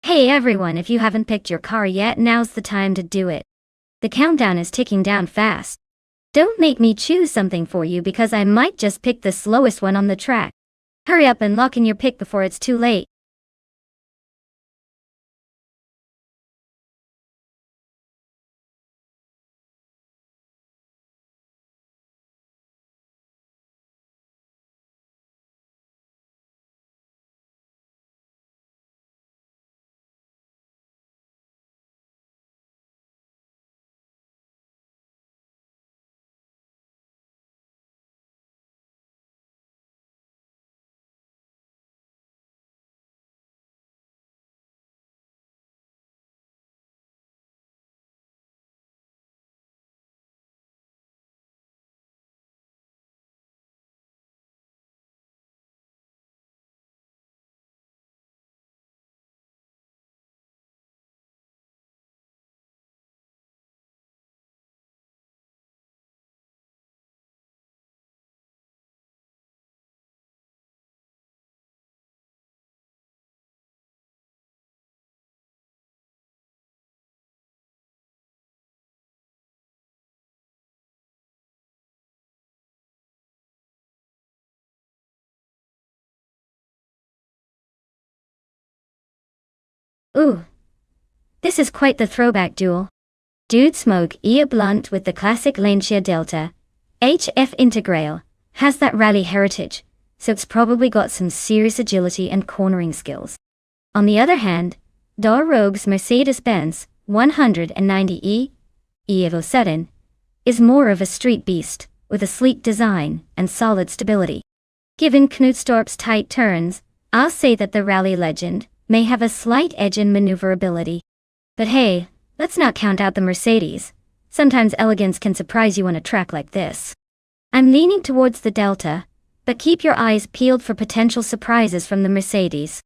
Hey everyone, if you haven't picked your car yet, now's the time to do it. The countdown is ticking down fast. Don't make me choose something for you because I might just pick the slowest one on the track. Hurry up and lock in your pick before it's too late. Ooh, this is quite the throwback duel. Dude Smoke Ea Blunt with the classic Lancia Delta, HF Integral, has that rally heritage, so it's probably got some serious agility and cornering skills. On the other hand, Dar Rogue's Mercedes-Benz 190E Evo 7 is more of a street beast, with a sleek design and solid stability. Given Knutstorp's tight turns, I'll say that the rally legend may have a slight edge in maneuverability. But hey, let's not count out the Mercedes. Sometimes elegance can surprise you on a track like this. I'm leaning towards the Delta, but keep your eyes peeled for potential surprises from the Mercedes.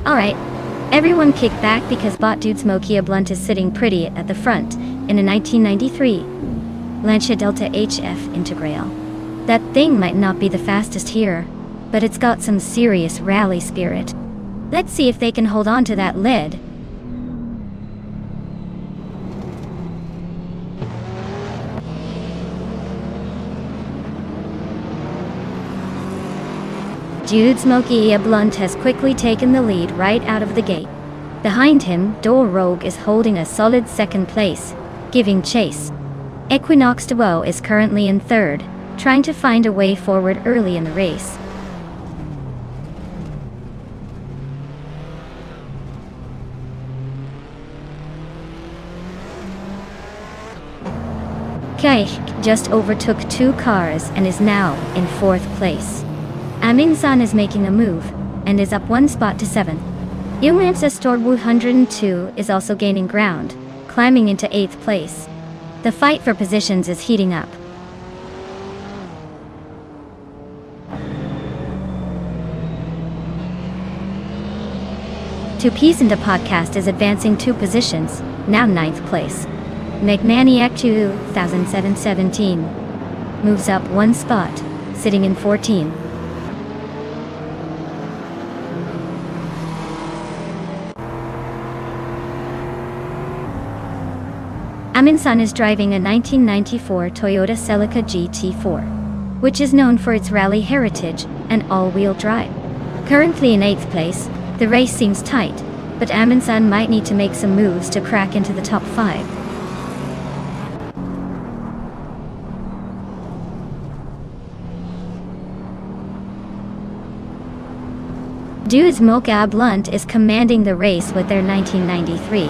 Alright, everyone kick back because bot dude Smokey Blunt is sitting pretty at the front in a 1993 Lancia Delta HF Integral. That thing might not be the fastest here, but it's got some serious rally spirit. Let's see if they can hold on to that lead. Dude Smokey Blunt has quickly taken the lead right out of the gate. Behind him, Door Rogue is holding a solid second place, giving chase. Equinox Duo is currently in third, trying to find a way forward early in the race. Kaich just overtook 2 cars and is now in 4th place. Amin-san is making a move, and is up 1 spot to 7th. Yungmansa Store 102 is also gaining ground, climbing into 8th place. The fight for positions is heating up. Two Peas into Podcast is advancing 2 positions, now 9th place. McManiac 2017 moves up 1 spot, sitting in 14. Amin-san is driving a 1994 Toyota Celica GT4, which is known for its rally heritage and all-wheel drive. Currently in 8th place, the race seems tight, but Amin-san might need to make some moves to crack into the top 5. Dude Smokey Blunt is commanding the race with their 1993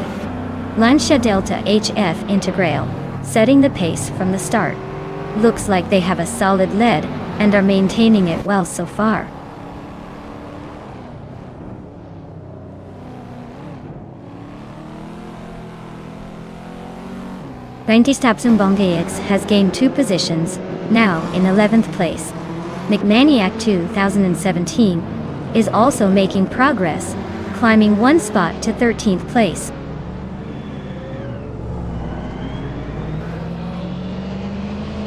Lancia Delta HF Integral, setting the pace from the start. Looks like they have a solid lead and are maintaining it well so far. Nonstop Racing has gained 2 positions, now in 11th place. McManiac 2017 is also making progress, climbing 1 spot to 13th place.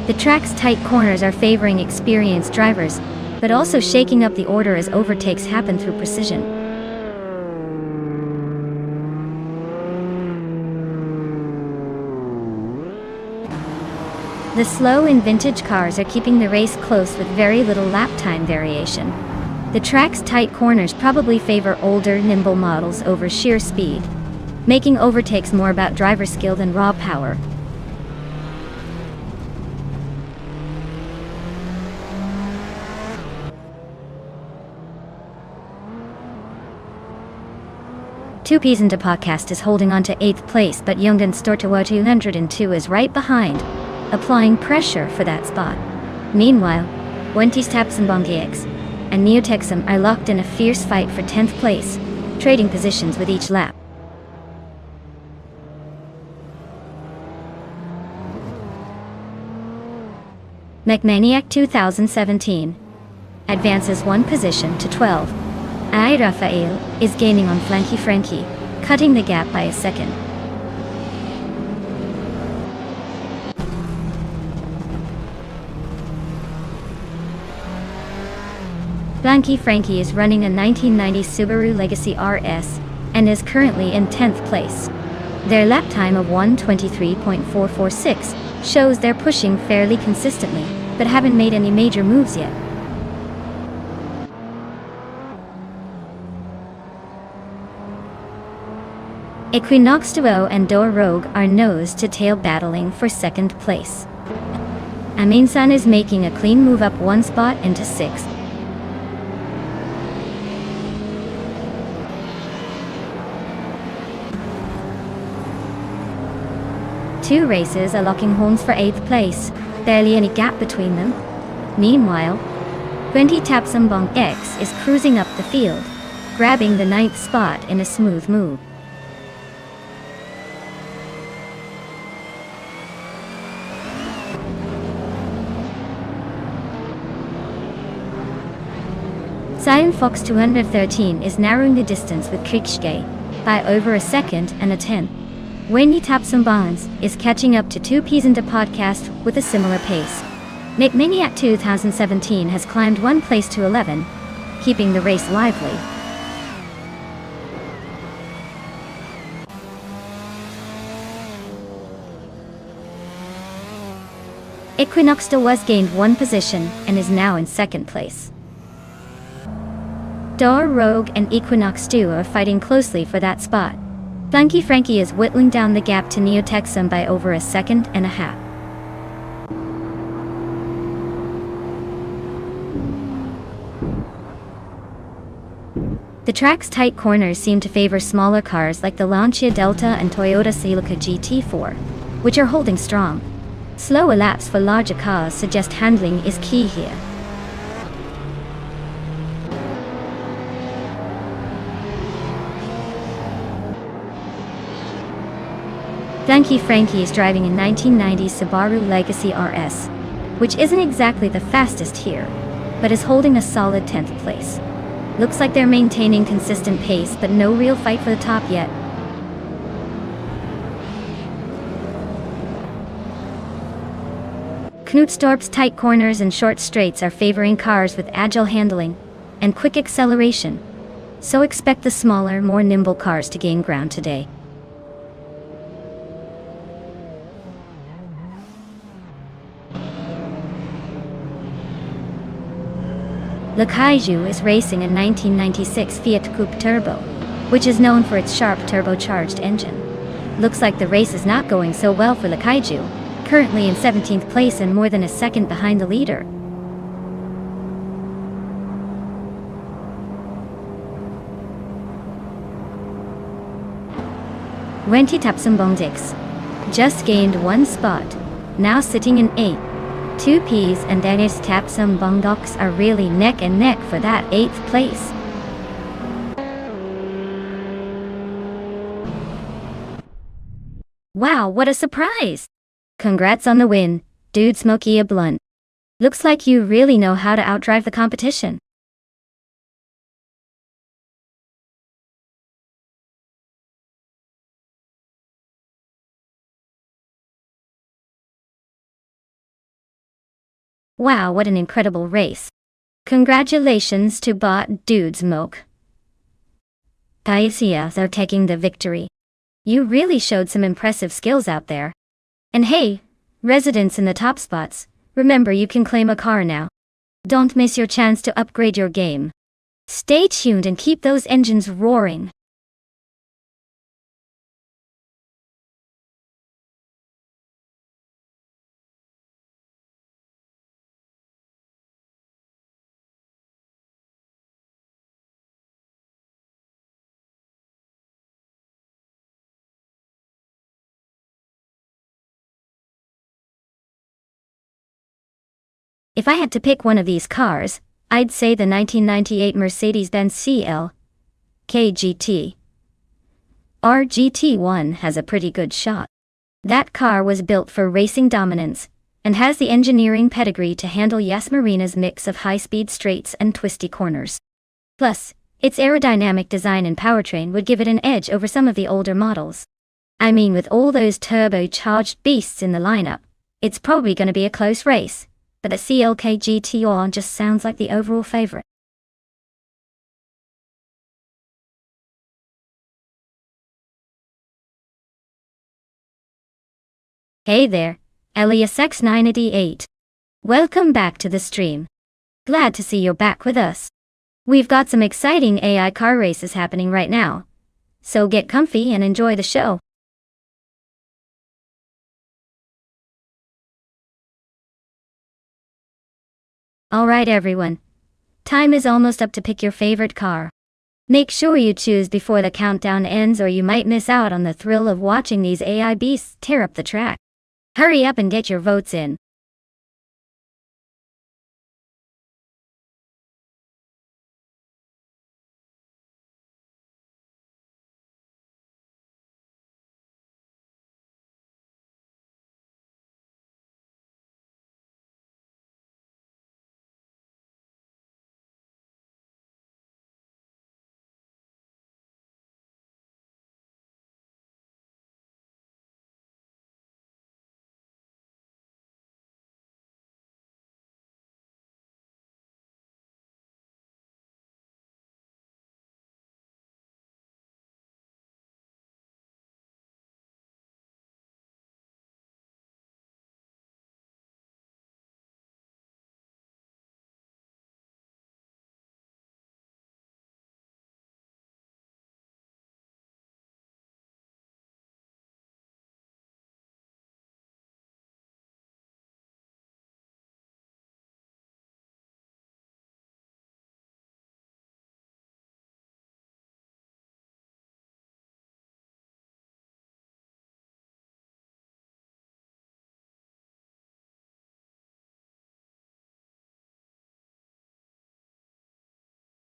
The track's tight corners are favoring experienced drivers, but also shaking up the order as overtakes happen through precision. The slow and vintage cars are keeping the race close with very little lap time variation. The track's tight corners probably favor older, nimble models over sheer speed, making overtakes more about driver skill than raw power. Two Peas into Podcast is holding on to 8th place, but Yongdan Stortawa 202 is right behind, applying pressure for that spot. Meanwhile, Wentis Tapsambongix and Neotexum are locked in a fierce fight for 10th place, trading positions with each lap. McManiac 2017 advances 1 position to 12. I. Raphael is gaining on Flanky Frankie, cutting the gap by a second. Flanky Frankie is running a 1990 Subaru Legacy RS and is currently in 10th place. Their lap time of 1:23.446 shows they're pushing fairly consistently, but haven't made any major moves yet. Equinox Duo and Door Rogue are nose-to-tail battling for 2nd place. Amin-san is making a clean move up 1 spot into 6th. Two races are locking horns for 8th place, barely any gap between them. Meanwhile, 20 Tapsambong X is cruising up the field, grabbing the 9th spot in a smooth move. Cyan Fox 213 is narrowing the distance with Kriegschke by over a second and a tenth. Wendy Tapsambans is catching up to 2Ps into podcast with a similar pace. Nick Maniac 2017 has climbed one place to 11, keeping the race lively. Equinox still was gained one position and is now in second place. Dar Rogue and Equinox 2 are fighting closely for that spot. Funky Frankie is whittling down the gap to Neotexum by over a second and a half. The track's tight corners seem to favor smaller cars like the Lancia Delta and Toyota Celica GT4, which are holding strong. Slower laps for larger cars suggest handling is key here. Funky Frankie is driving a 1990 Subaru Legacy RS, which isn't exactly the fastest here, but is holding a solid 10th place. Looks like they're maintaining consistent pace, but no real fight for the top yet. Knutstorp's tight corners and short straights are favoring cars with agile handling and quick acceleration, so expect the smaller, more nimble cars to gain ground today. Le Kaiju is racing a 1996 Fiat Coupe Turbo, which is known for its sharp turbocharged engine. Looks like the race is not going so well for Le Kaiju, currently in 17th place and more than a second behind the leader. Wenty Tapsambongdix just gained one spot, now sitting in 8th. 2Ps and Dennis Tapsambongdox are really neck and neck for that 8th place. Wow, what a surprise! Congrats on the win, dude Smokey a Blunt. Looks like you really know how to outdrive the competition. Wow, what an incredible race. Congratulations to Bot Dude Smoke. Paisias are taking the victory. You really showed some impressive skills out there. And hey, residents in the top spots, remember you can claim a car now. Don't miss your chance to upgrade your game. Stay tuned and keep those engines roaring. If I had to pick one of these cars, I'd say the 1998 Mercedes-Benz CL KGT. RGT1 has a pretty good shot. That car was built for racing dominance, and has the engineering pedigree to handle Yas Marina's mix of high-speed straights and twisty corners. Plus, its aerodynamic design and powertrain would give it an edge over some of the older models. I mean, with all those turbocharged beasts in the lineup, it's probably going to be a close race, but the CLK GTR just sounds like the overall favorite. Hey there, Elias X988. Welcome back to the stream. Glad to see you're back with us. We've got some exciting AI car races happening right now, so get comfy and enjoy the show. Alright everyone, time is almost up to pick your favorite car. Make sure you choose before the countdown ends or you might miss out on the thrill of watching these AI beasts tear up the track. Hurry up and get your votes in.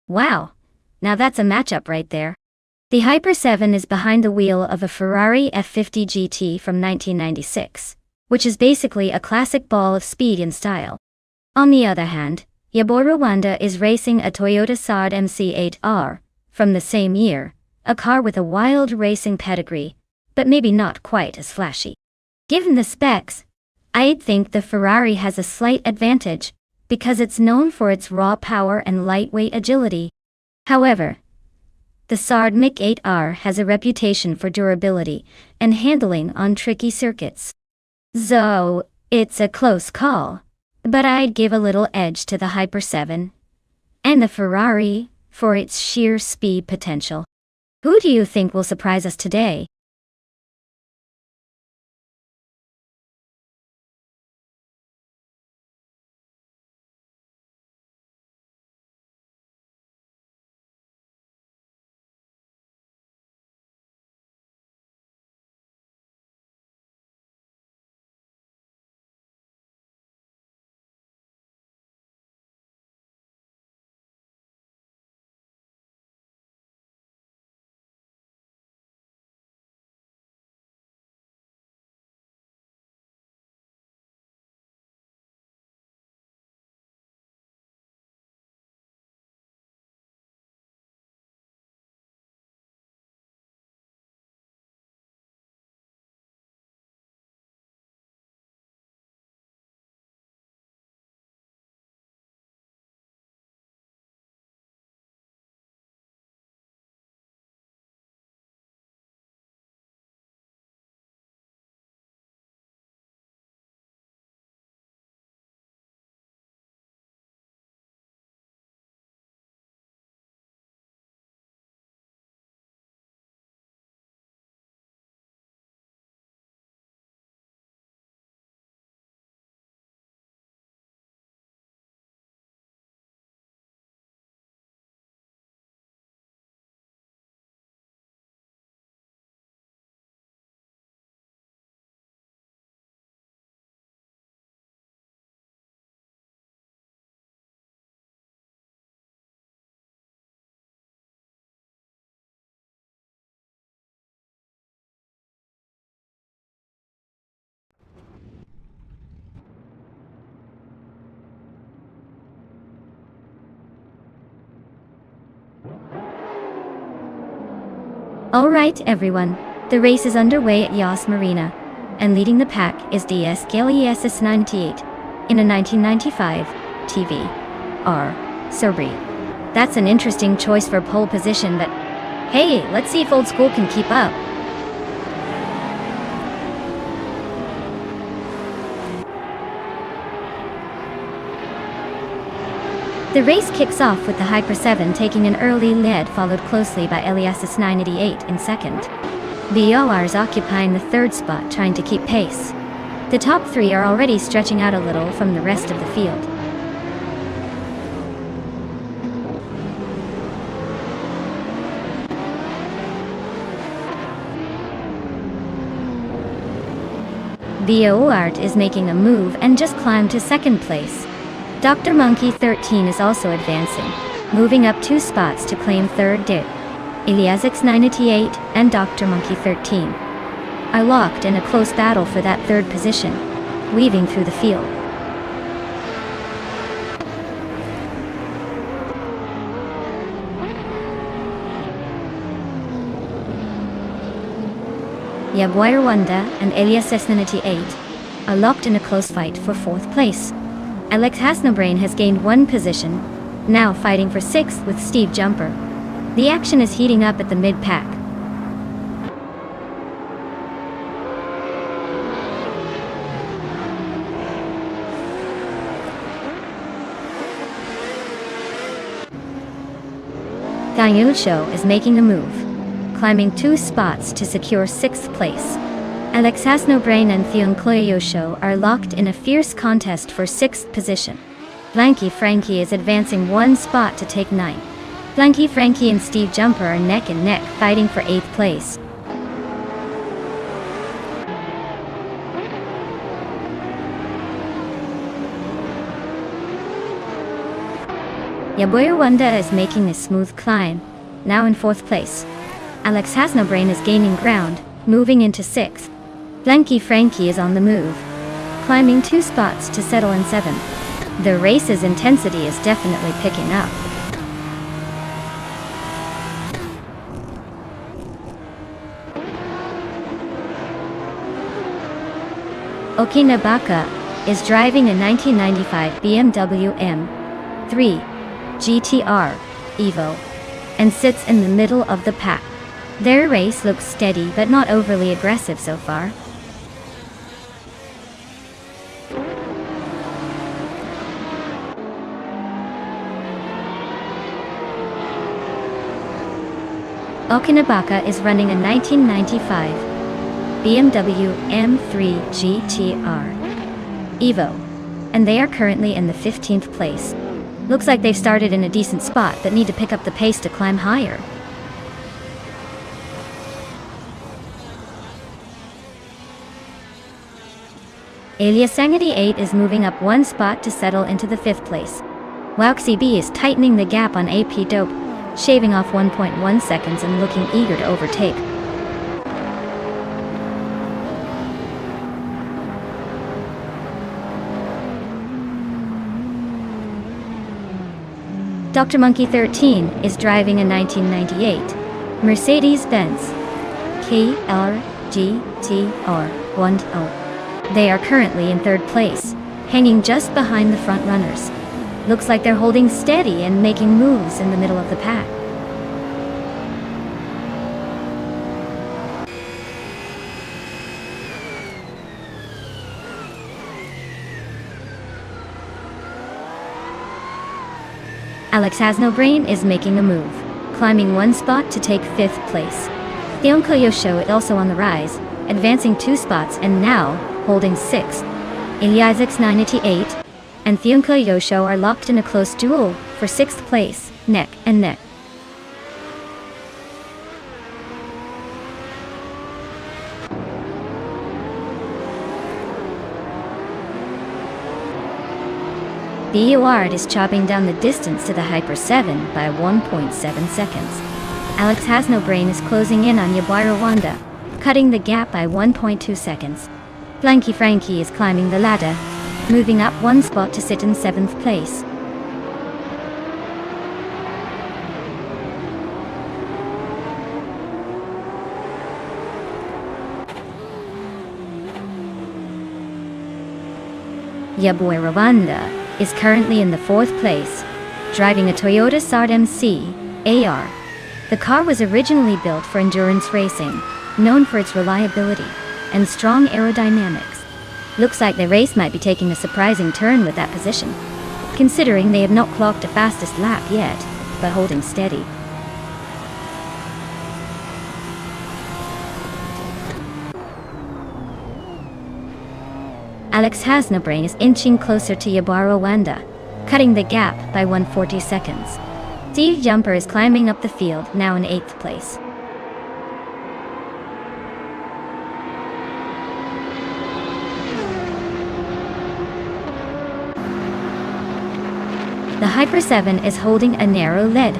Wow, now that's a matchup right there. The Hyper 7 is behind the wheel of a Ferrari F50 GT from 1996, which is basically a classic ball of speed and style. On the other hand, your boy Rwanda is racing a Toyota Sard MC8R, from the same year, a car with a wild racing pedigree, but maybe not quite as flashy. Given the specs, I'd think the Ferrari has a slight advantage, because it's known for its raw power and lightweight agility. However, the Sard MC8R has a reputation for durability and handling on tricky circuits. So, it's a close call, but I'd give a little edge to the Hyper 7 and the Ferrari for its sheer speed potential. Who do you think will surprise us today? Alright everyone, the race is underway at Yas Marina, and leading the pack is DS Galesis 98 in a 1995 TV R Cerberus. That's an interesting choice for pole position, but hey, let's see if old school can keep up. The race kicks off with the Hyper 7 taking an early lead, followed closely by Elias's 988 in second. The ORs occupying the third spot, trying to keep pace. The top three are already stretching out a little from the rest of the field. The ORT is making a move and just climbed to second place. Dr. Monkey 13 is also advancing, moving up 2 spots to claim third dip. Eliasix 988 and Dr. Monkey 13 are locked in a close battle for that third position, weaving through the field. Yaboy Rwanda and Eliasix 988 are locked in a close fight for 4th place. Alex Hasnobrain has gained 1 position, now fighting for 6th with Steve Jumper. The action is heating up at the mid-pack. Gayucho is making a move, climbing 2 spots to secure 6th place. Alex Hasnobrain and Theon Kloyosho are locked in a fierce contest for 6th position. Blanky Frankie is advancing 1 spot to take 9th. Blanky Frankie and Steve Jumper are neck and neck, fighting for 8th place. Yaboya Wanda is making a smooth climb, now in 4th place. Alex Has No Brain is gaining ground, moving into 6th. Blanky Frankie is on the move, climbing 2 spots to settle in 7th. The race's intensity is definitely picking up. Okinabaka is driving a 1995 BMW M3 GTR Evo and sits in the middle of the pack. Their race looks steady but not overly aggressive so far. Okinabaka is running a 1995 BMW M3 GTR Evo, and they are currently in the 15th place. Looks like they've started in a decent spot but need to pick up the pace to climb higher. Aliasangity 8 is moving up 1 spot to settle into the 5th place. Wauxi B is tightening the gap on AP Dope, shaving off 1.1 seconds and looking eager to overtake. Dr. Monkey 13 is driving a 1998 Mercedes-Benz KR GTR 10. They are currently in 3rd place, hanging just behind the front runners. Looks like they're holding steady and making moves in the middle of the pack. Alex Has No Brain is making a move, climbing 1 spot to take 5th place. Theonko Yosho is also on the rise, advancing 2 spots and now holding 6th. Eliasix 988 and Theonko Yosho are locked in a close duel for 6th place, neck and neck. The Eward is chopping down the distance to the Hyper 7 by 1.7 seconds. Alex Has No Brain is closing in on Yabuira Wanda, cutting the gap by 1.2 seconds. Blanky Frankie is climbing the ladder, moving up 1 spot to sit in 7th place. Yabuira Wanda is currently in the 4th place, driving a Toyota Sard MC AR. The car was originally built for endurance racing, known for its reliability and strong aerodynamics. Looks like the race might be taking a surprising turn with that position, considering they have not clocked a fastest lap yet, but holding steady. Alex Has No Brain is inching closer to Yabuira Wanda, cutting the gap by 140 seconds. Steve Jumper is climbing up the field, now in 8th place. The Hyper 7 is holding a narrow lead,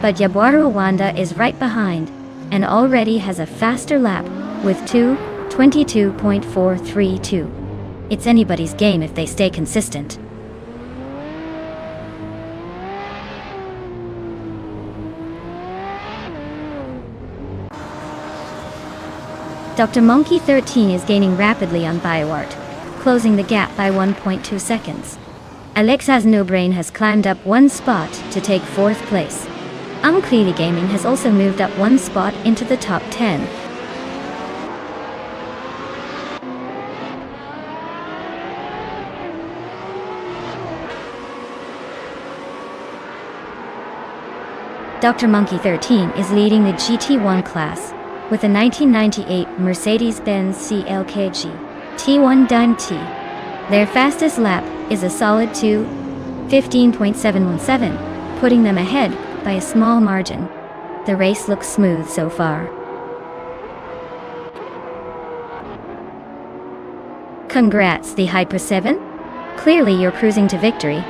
but Yabuira Wanda is right behind and already has a faster lap with 2:22.432. It's anybody's game if they stay consistent. Dr. Monkey 13 is gaining rapidly on BioArt, closing the gap by 1.2 seconds. Alex Has No Brain has climbed up 1 spot to take 4th place. Unclearly Gaming has also moved up 1 spot into the top 10. Dr. Monkey 13 is leading the GT1 class with a 1998 Mercedes-Benz CLKG T1 Dime T. Their fastest lap is a solid 2:15.717, putting them ahead by a small margin. The race looks smooth so far. Congrats, the Hyper 7. Clearly you're cruising to victory.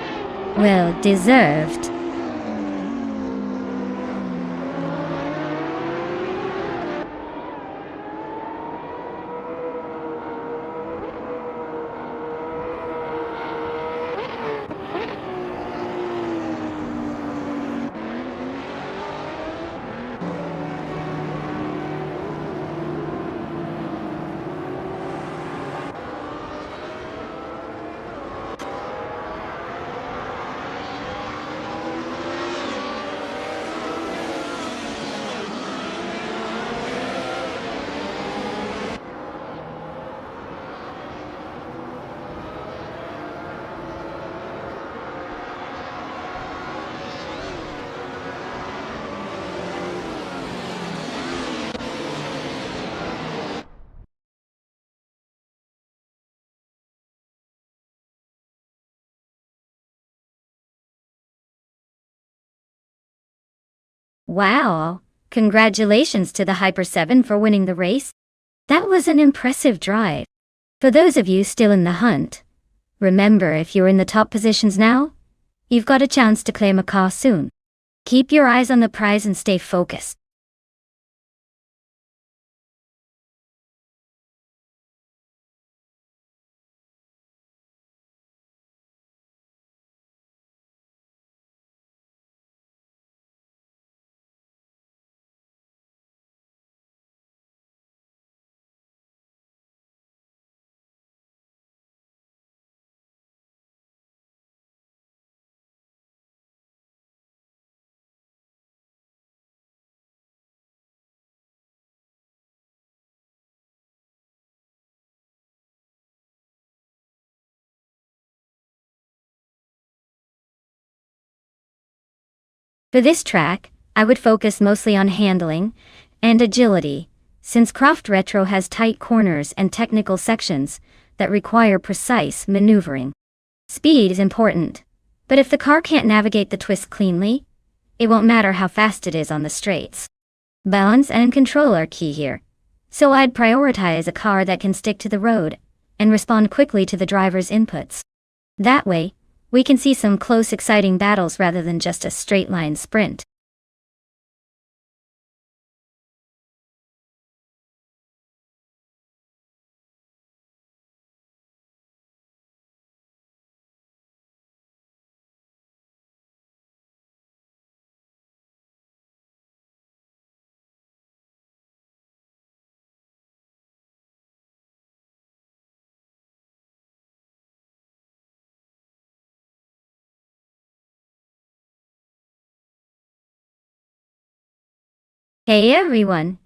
Well deserved. Wow! Congratulations to the Hyper 7 for winning the race. That was an impressive drive. For those of you still in the hunt, remember, if you're in the top positions now, you've got a chance to claim a car soon. Keep your eyes on the prize and stay focused. For this track, I would focus mostly on handling and agility, since Croft Retro has tight corners and technical sections that require precise maneuvering. Speed is important, but if the car can't navigate the twist cleanly, it won't matter how fast it is on the straights. Balance and control are key here, so I'd prioritize a car that can stick to the road and respond quickly to the driver's inputs. That way, we can see some close, exciting battles rather than just a straight-line sprint. Hey everyone!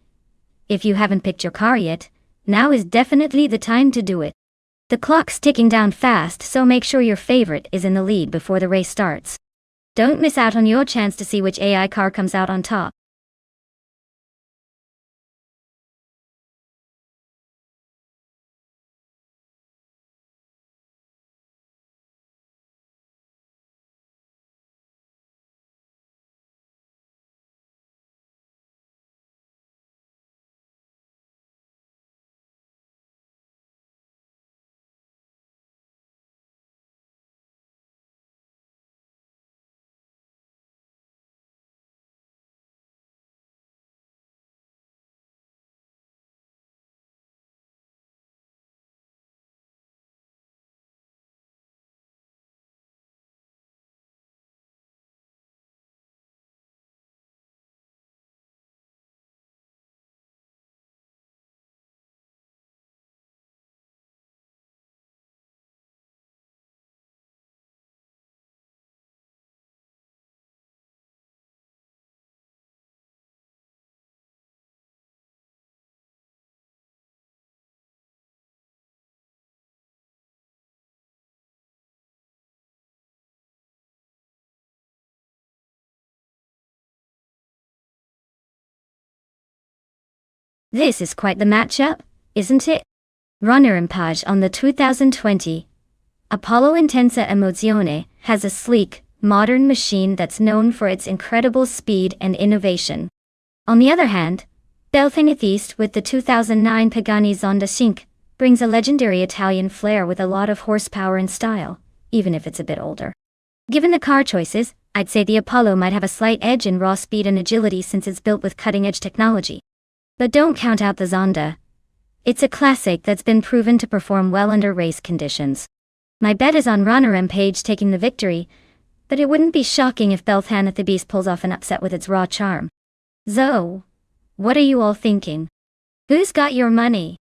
If you haven't picked your car yet, now is definitely the time to do it. The clock's ticking down fast, so make sure your favorite is in the lead before the race starts. Don't miss out on your chance to see which AI car comes out on top. This is quite the matchup, isn't it? Runner Impage on the 2020 Apollo Intensa Emozione has a sleek, modern machine that's known for its incredible speed and innovation. On the other hand, Belfinithiste with the 2009 Pagani Zonda 5 brings a legendary Italian flair with a lot of horsepower and style, even if it's a bit older. Given the car choices, I'd say the Apollo might have a slight edge in raw speed and agility since it's built with cutting-edge technology. But don't count out the Zonda. It's a classic that's been proven to perform well under race conditions. My bet is on Runner and Page taking the victory, but it wouldn't be shocking if Belthan at the Beast pulls off an upset with its raw charm. So, what are you all thinking? Who's got your money?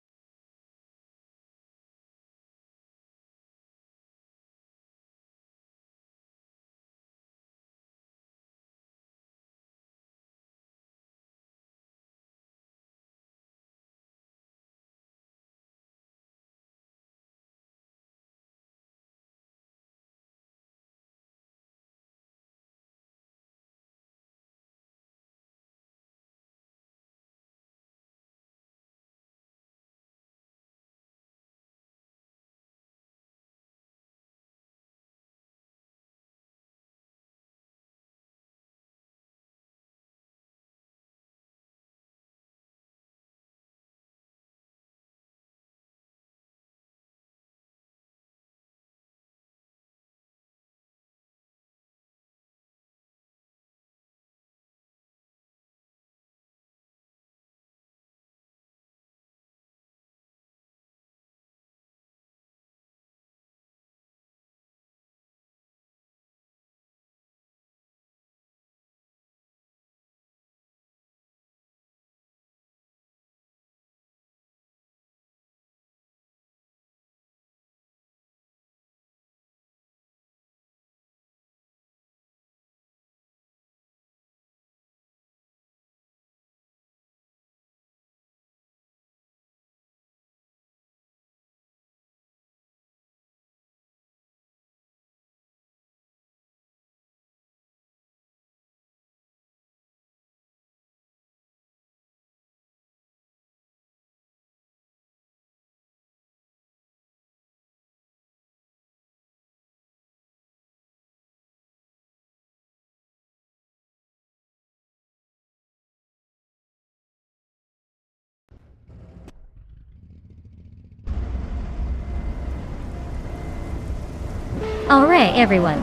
Alright everyone.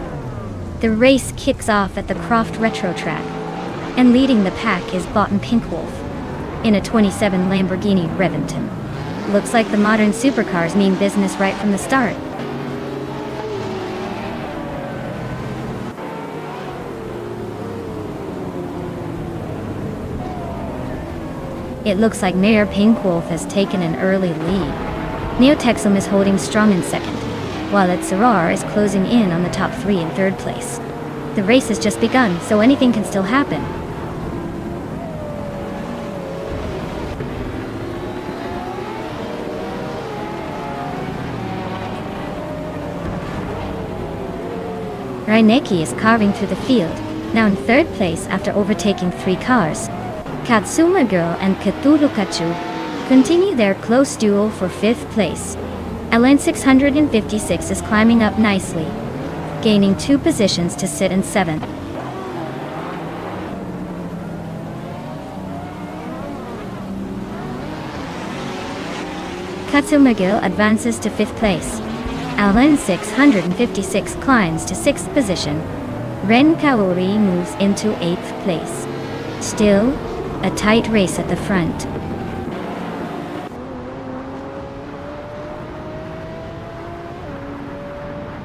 The race kicks off at the Croft Retro Track, and leading the pack is Botan Pink Wolf, in a 27 Lamborghini Reventon. Looks like the modern supercars mean business right from the start. It looks like Mayor Pink Wolf has taken an early lead. Neotexum is holding strong in second, while Etzerar is closing in on the top three in third place. The race has just begun, so anything can still happen. Reinecke is carving through the field, now in third place after overtaking 3 cars. Katsuma Girl and Cthulhukachu continue their close duel for 5th place. LN 656 is climbing up nicely, gaining 2 positions to sit in 7th. Katsumagil advances to 5th place. LN 656 climbs to 6th position. Ren Kaori moves into 8th place. Still, a tight race at the front.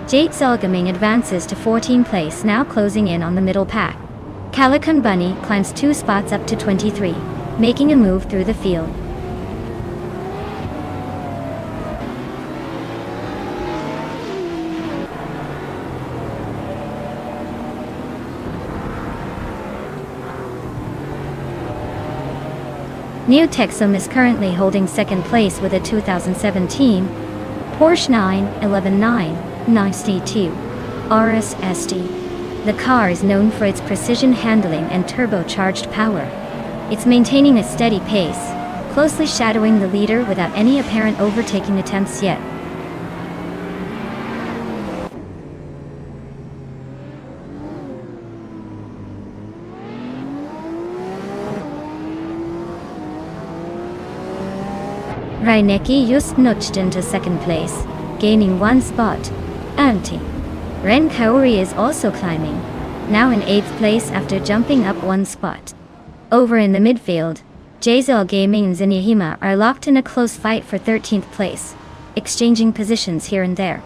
Jade Solgaming advances to 14th place, now closing in on the middle pack. Calican Bunny climbs 2 spots up to 23, making a move through the field. Neotexum is currently holding 2nd place with a 2017 Porsche 911 992 RS ST. The car is known for its precision handling and turbocharged power. It's maintaining a steady pace, closely shadowing the leader without any apparent overtaking attempts yet. Reinecke just nudged into 2nd place, gaining 1 spot. Anti. Ren Kaori is also climbing, now in 8th place after jumping up one spot. Over in the midfield, Jazel Gaming and Zinihima are locked in a close fight for 13th place, exchanging positions here and there.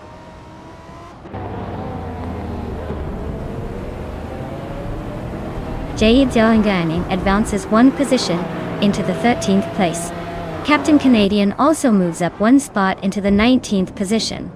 Jade Zhelanganing advances one position into the 13th place. Captain Canadian also moves up one spot into the 19th position.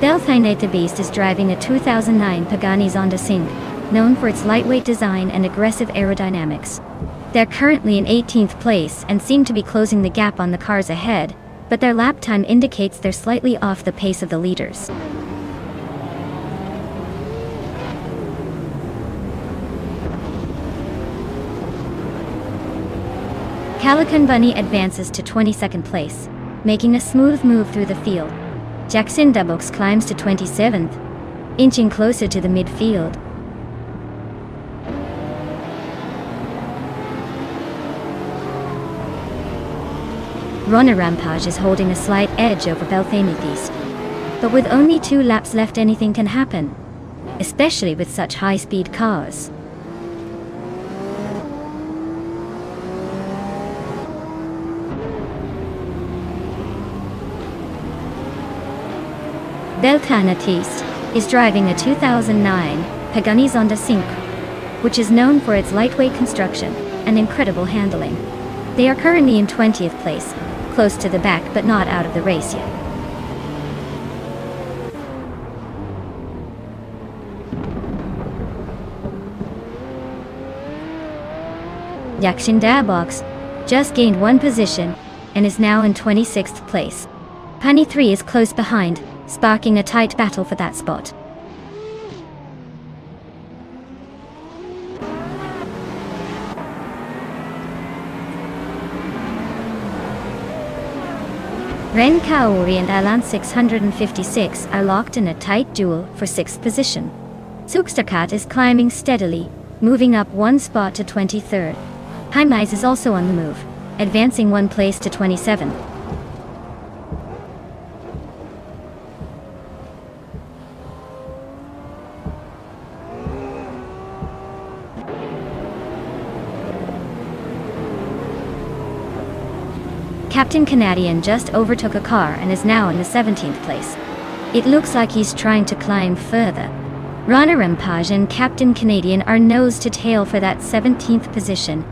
Delphinate Beast is driving a 2009 Pagani Zonda Sing, known for its lightweight design and aggressive aerodynamics. They're currently in 18th place and seem to be closing the gap on the cars ahead, but their lap time indicates they're slightly off the pace of the leaders. Calican Bunny advances to 22nd place, making a smooth move through the field. Jackson Dubox climbs to 27th, inching closer to the midfield. Runner Rampage is holding a slight edge over Belthanethist. But with only 2 laps left, anything can happen, especially with such high-speed cars. Belthanethist is driving a 2009 Pagani Zonda Sync, which is known for its lightweight construction and incredible handling. They are currently in 20th place, close to the back but not out of the race yet. Yakshin Dabox just gained one position and is now in 26th place. Pani 3 is close behind, sparking a tight battle for that spot. Ren Kaori and Alan 656 are locked in a tight duel for 6th position. Sukstarkat is climbing steadily, moving up one spot to 23rd. Haimais is also on the move, advancing one place to 27th. Captain Canadian just overtook a car and is now in the 17th place. It looks like he's trying to climb further. Rana Rampage and Captain Canadian are nose to tail for that 17th position.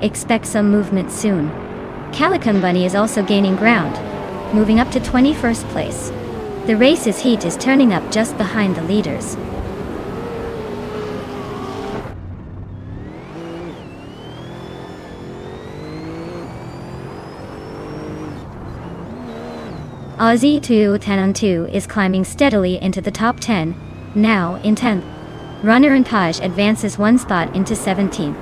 Expect some movement soon. Calican Bunny is also gaining ground, moving up to 21st place. The race's heat is turning up just behind the leaders. Aussie 210 is climbing steadily into the top 10, now in 10th. Runner and Page advances one spot into 17th.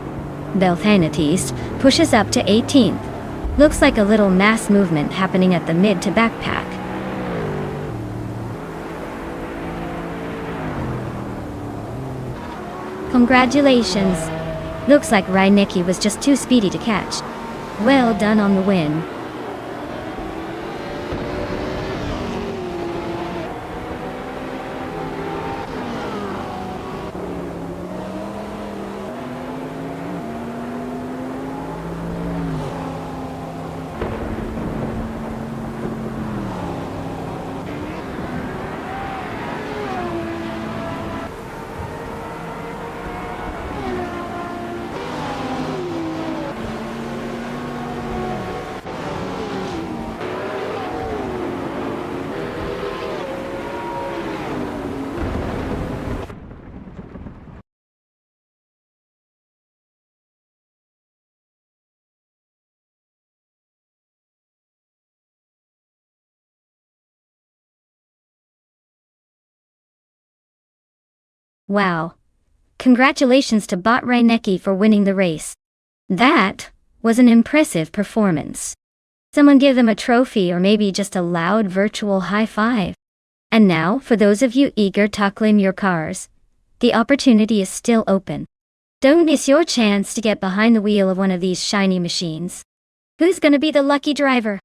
Belthanethist pushes up to 18th. Looks like a little mass movement happening at the mid to backpack. Congratulations! Looks like Reinecke was just too speedy to catch. Well done on the win. Wow. Congratulations to Bot Reinecke for winning the race. That was an impressive performance. Someone give them a trophy or maybe just a loud virtual high five. And now, for those of you eager to claim your cars, the opportunity is still open. Don't miss your chance to get behind the wheel of one of these shiny machines. Who's gonna be the lucky driver?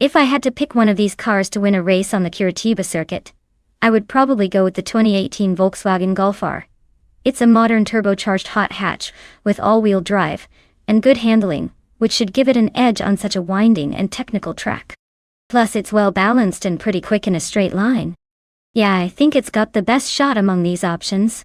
If I had to pick one of these cars to win a race on the Curitiba circuit, I would probably go with the 2018 Volkswagen Golf R. It's a modern turbocharged hot hatch with all-wheel drive and good handling, which should give it an edge on such a winding and technical track. Plus it's well balanced and pretty quick in a straight line. Yeah, I think it's got the best shot among these options.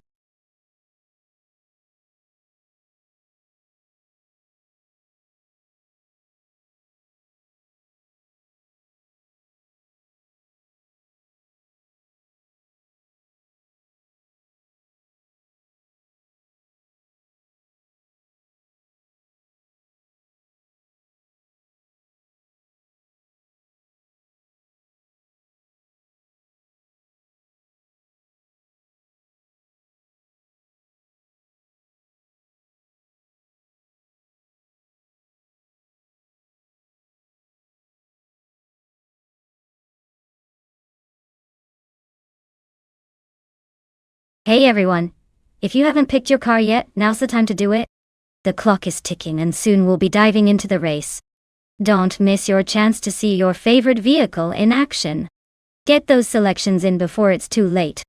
Hey everyone! If you haven't picked your car yet, now's the time to do it. The clock is ticking and soon we'll be diving into the race. Don't miss your chance to see your favorite vehicle in action. Get those selections in before it's too late.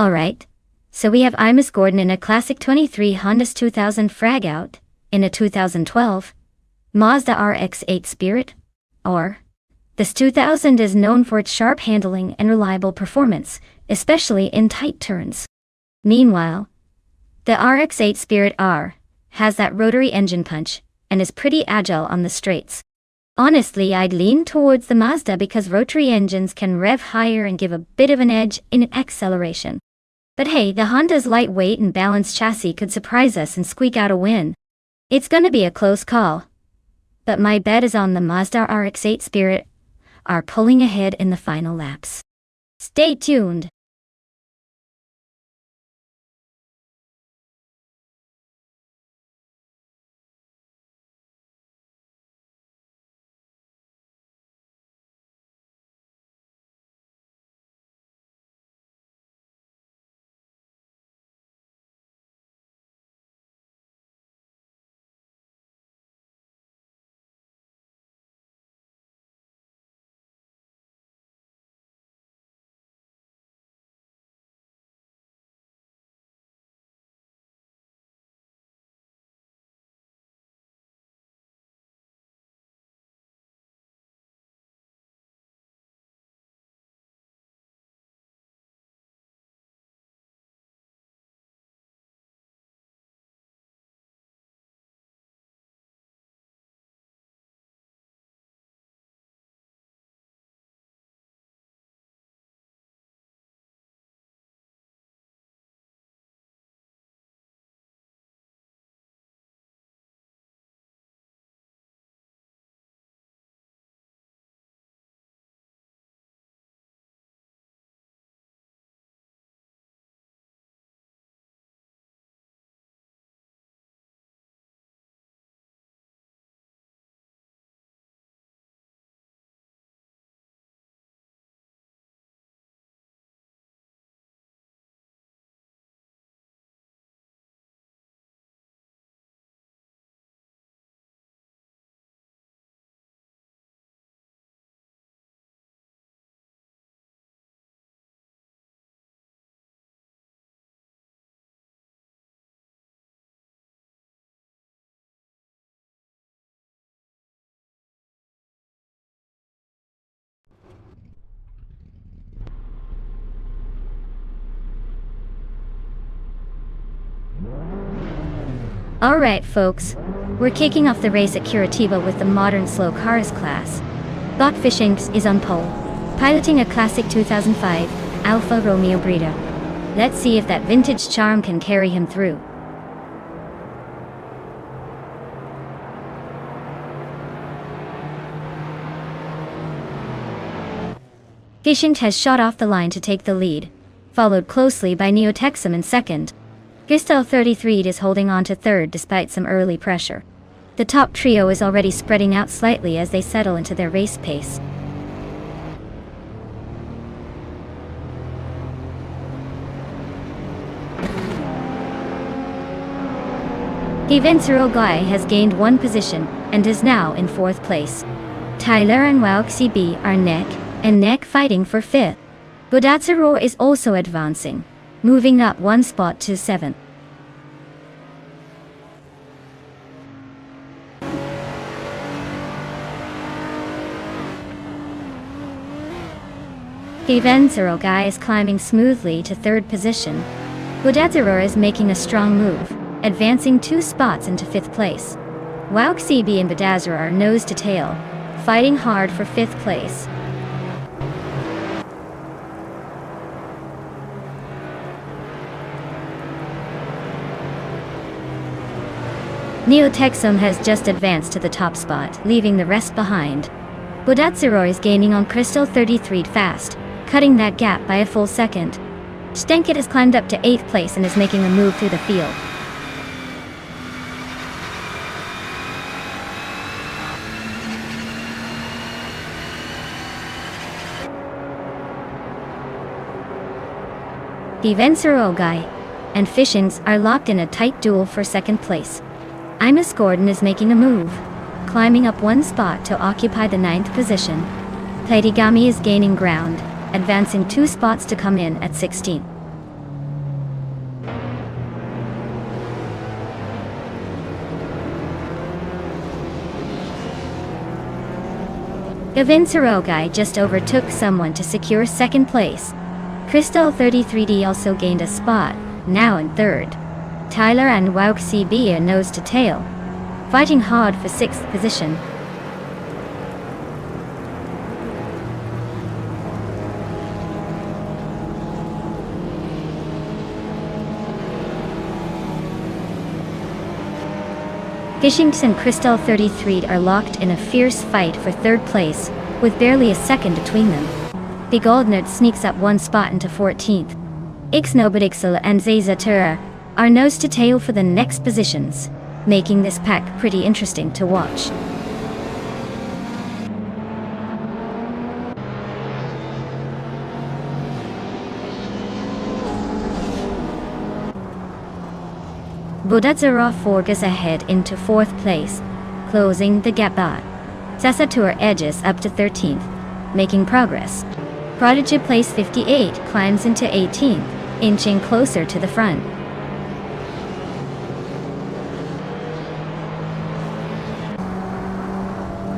Alright, so we have Imus Gordon in a classic 23 Honda's 2000 frag out, in a 2012 Mazda RX-8 Spirit, or this 2000 is known for its sharp handling and reliable performance, especially in tight turns. Meanwhile, the RX-8 Spirit R has that rotary engine punch and is pretty agile on the straights. Honestly, I'd lean towards the Mazda because rotary engines can rev higher and give a bit of an edge in acceleration. But hey, the Honda's lightweight and balanced chassis could surprise us and squeak out a win. It's gonna be a close call, but my bet is on the Mazda RX-8 Spirit are pulling ahead in the final laps. Stay tuned! Alright folks, we're kicking off the race at Curitiba with the modern slow cars class. Bot Fishinks is on pole, piloting a classic 2005 Alfa Romeo Breda. Let's see if that vintage charm can carry him through. Fishinks has shot off the line to take the lead, followed closely by Neotexum in second. Gistel 33 is holding on to third despite some early pressure. The top trio is already spreading out slightly as they settle into their race pace. Givenserogai has gained one position and is now in fourth place. Tyler and Wauxb are neck and neck fighting for fifth. Bodatsuro is also advancing, moving up one spot to 7th. Givenserogai is climbing smoothly to third position. Bodatsuro is making a strong move, advancing 2 spots into 5th place. Wauxb and Bodatsuro are nose to tail, fighting hard for 5th place. Neotexum has just advanced to the top spot, leaving the rest behind. Bodatsuro is gaining on Crystal 33 fast, cutting that gap by a full second. Stenket has climbed up to 8th place and is making a move through the field. Givenserogai and Fishinks are locked in a tight duel for 2nd place. Imus Gordon is making a move, climbing up 1 spot to occupy the 9th position. Platigami is gaining ground, advancing 2 spots to come in at 16th. Givenserogai just overtook someone to secure 2nd place. Crystal 33D also gained a spot, now in 3rd. Tyler and Wauxb are nose to tail, fighting hard for 6th position. Fishinks and Crystal 33 are locked in a fierce fight for 3rd place, with barely a second between them. Begoldnerd sneaks up 1 spot into 14th. Ixnobodixel and Zazatura are nose to tail for the next positions, making this pack pretty interesting to watch. Bodatsuro forges ahead into 4th place, closing the gap. Zazatura edges up to 13th, making progress. Prodigy place 58 climbs into 18th, inching closer to the front.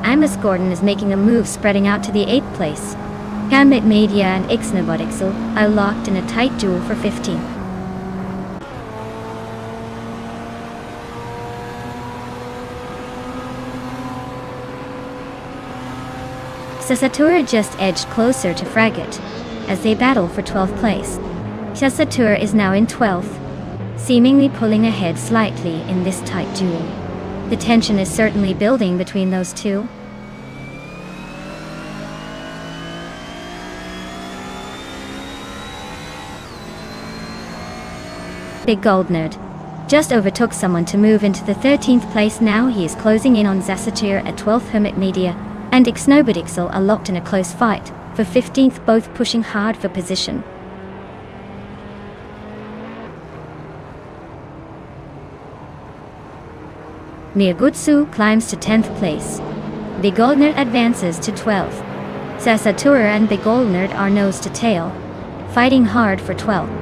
Imus Gordon is making a move spreading out to the 8th place. Gambit Media and Ixnobodixel are locked in a tight duel for 15th. Zazatura just edged closer to Fragate as they battle for 12th place. Zazatura is now in 12th, seemingly pulling ahead slightly in this tight duel. The tension is certainly building between those two. Begoldnerd just overtook someone to move into the 13th place. Now he is closing in on Zazatura at 12th. Hermit Media and Ixnobodixel are locked in a close fight for 15th, both pushing hard for position. Miyagutsu climbs to 10th place. Begoldnerd advances to 12th. Zazatura and Begoldnerd are nose to tail, fighting hard for 12th.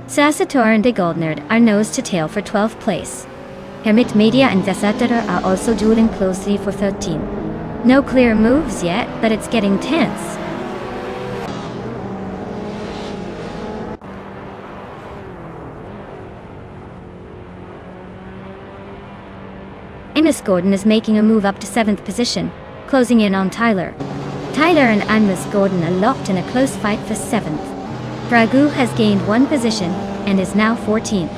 Zazatura and Begoldnerd are nose to tail for 12th place. Hermit Media and Zazatura are also dueling closely for 13th. No clear moves yet, but it's getting tense. Amos Gordon is making a move up to 7th position, closing in on Tyler. Tyler and Amos Gordon are locked in a close fight for 7th. Dragoo has gained 1 position and is now 14th.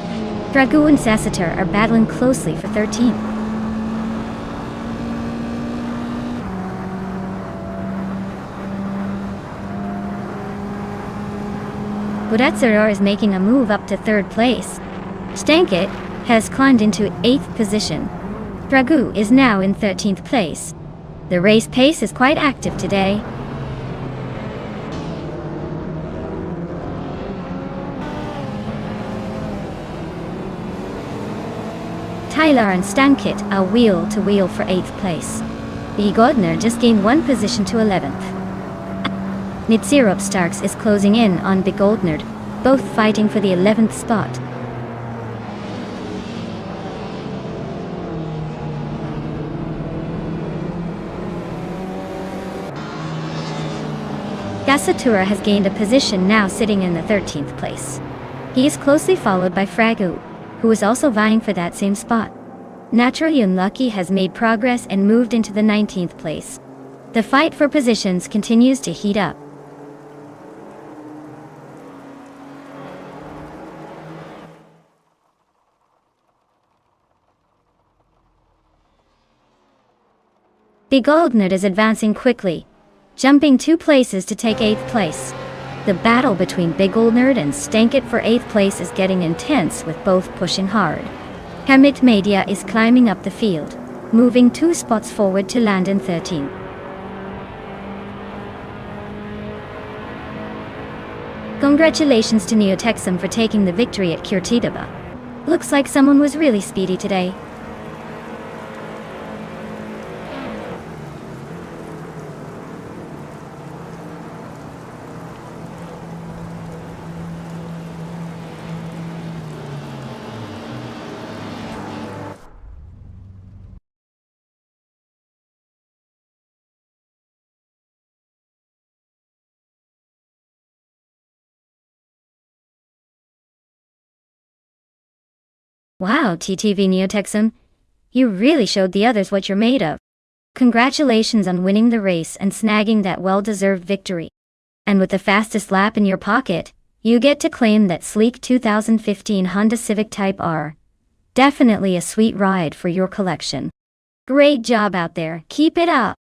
Dragoo and Sassiter are battling closely for 13th. Budatsarar is making a move up to 3rd place. Stankit has climbed into 8th position. Dragoo is now in 13th place. The race pace is quite active today. Tyler and Stankit are wheel to wheel for 8th place. B. Gordner just gained 1 position to 11th. Nitsirup Starks is closing in on B. Goldnerd, both fighting for the 11th spot. Gasatura has gained a position, now sitting in the 13th place. He is closely followed by Fragu, who is also vying for that same spot. Naturally Unlucky has made progress and moved into the 19th place. The fight for positions continues to heat up. B. Goldnerd is advancing quickly, jumping 2 places to take 8th place. The battle between Big Goldnerd and Stankit for 8th place is getting intense, with both pushing hard. Hermit Media is climbing up the field, moving 2 spots forward to land in 13th. Congratulations to Neotexum for taking the victory at Curitiba. Looks like someone was really speedy today. Wow, TTV Neotexum, you really showed the others what you're made of. Congratulations on winning the race and snagging that well-deserved victory. And with the fastest lap in your pocket, you get to claim that sleek 2015 Honda Civic Type R. Definitely a sweet ride for your collection. Great job out there, keep it up!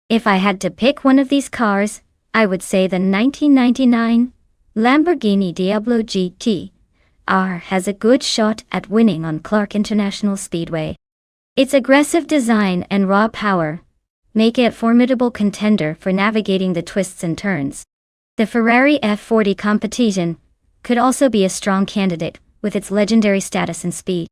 If I had to pick one of these cars, I would say the 1999 Lamborghini Diablo GT R has a good shot at winning on Clark International Speedway. Its aggressive design and raw power make it a formidable contender for navigating the twists and turns. The Ferrari F40 competition could also be a strong candidate with its legendary status and speed.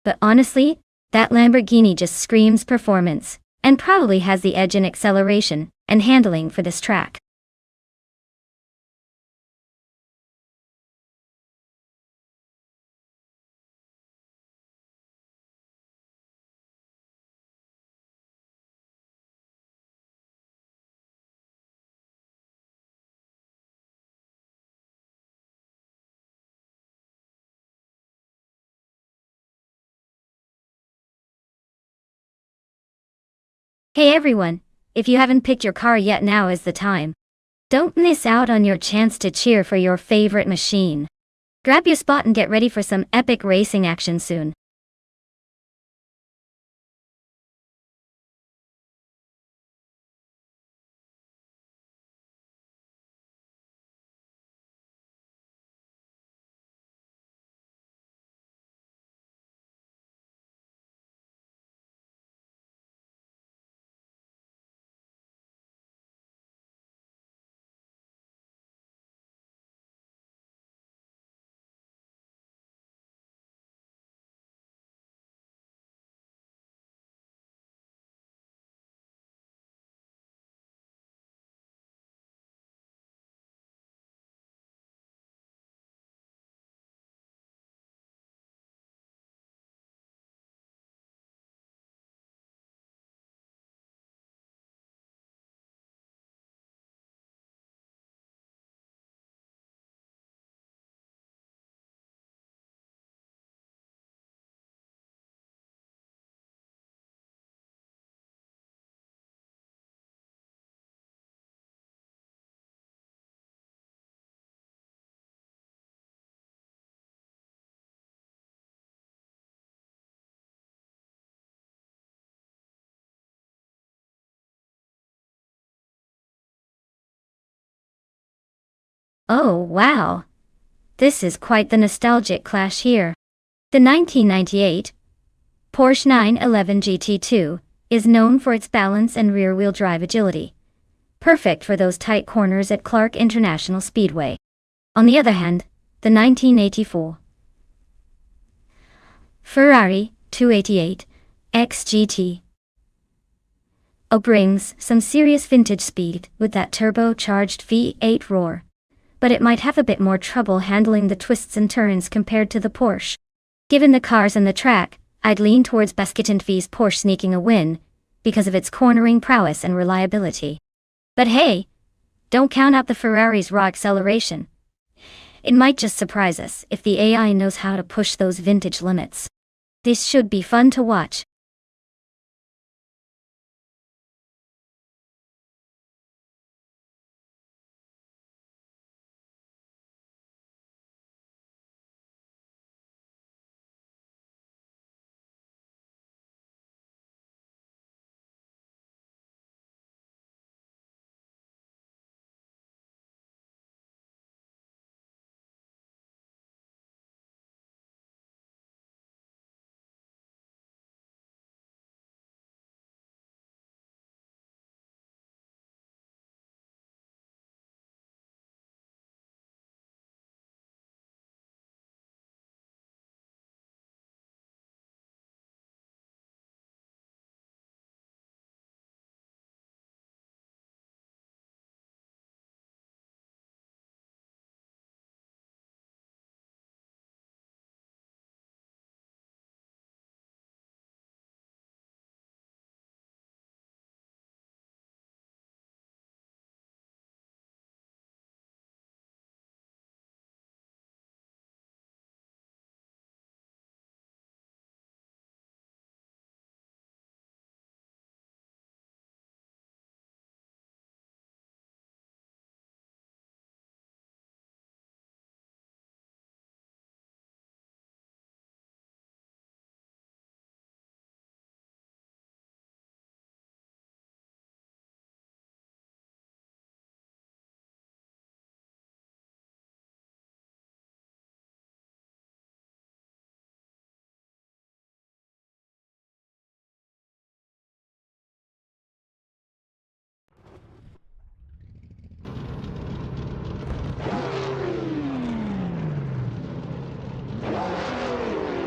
But honestly, that Lamborghini just screams performance, and probably has the edge in acceleration and handling for this track. Hey everyone, if you haven't picked your car yet, now is the time. Don't miss out on your chance to cheer for your favorite machine. Grab your spot and get ready for some epic racing action soon. Oh, wow. This is quite the nostalgic clash here. The 1998 Porsche 911 GT2 is known for its balance and rear-wheel drive agility, perfect for those tight corners at Clark International Speedway. On the other hand, the 1984 Ferrari 288 XGT brings some serious vintage speed with that turbocharged V8 roar, but it might have a bit more trouble handling the twists and turns compared to the Porsche. Given the cars and the track, I'd lean towards Basket & V's Porsche sneaking a win because of its cornering prowess and reliability. But hey, don't count out the Ferrari's raw acceleration. It might just surprise us if the AI knows how to push those vintage limits. This should be fun to watch.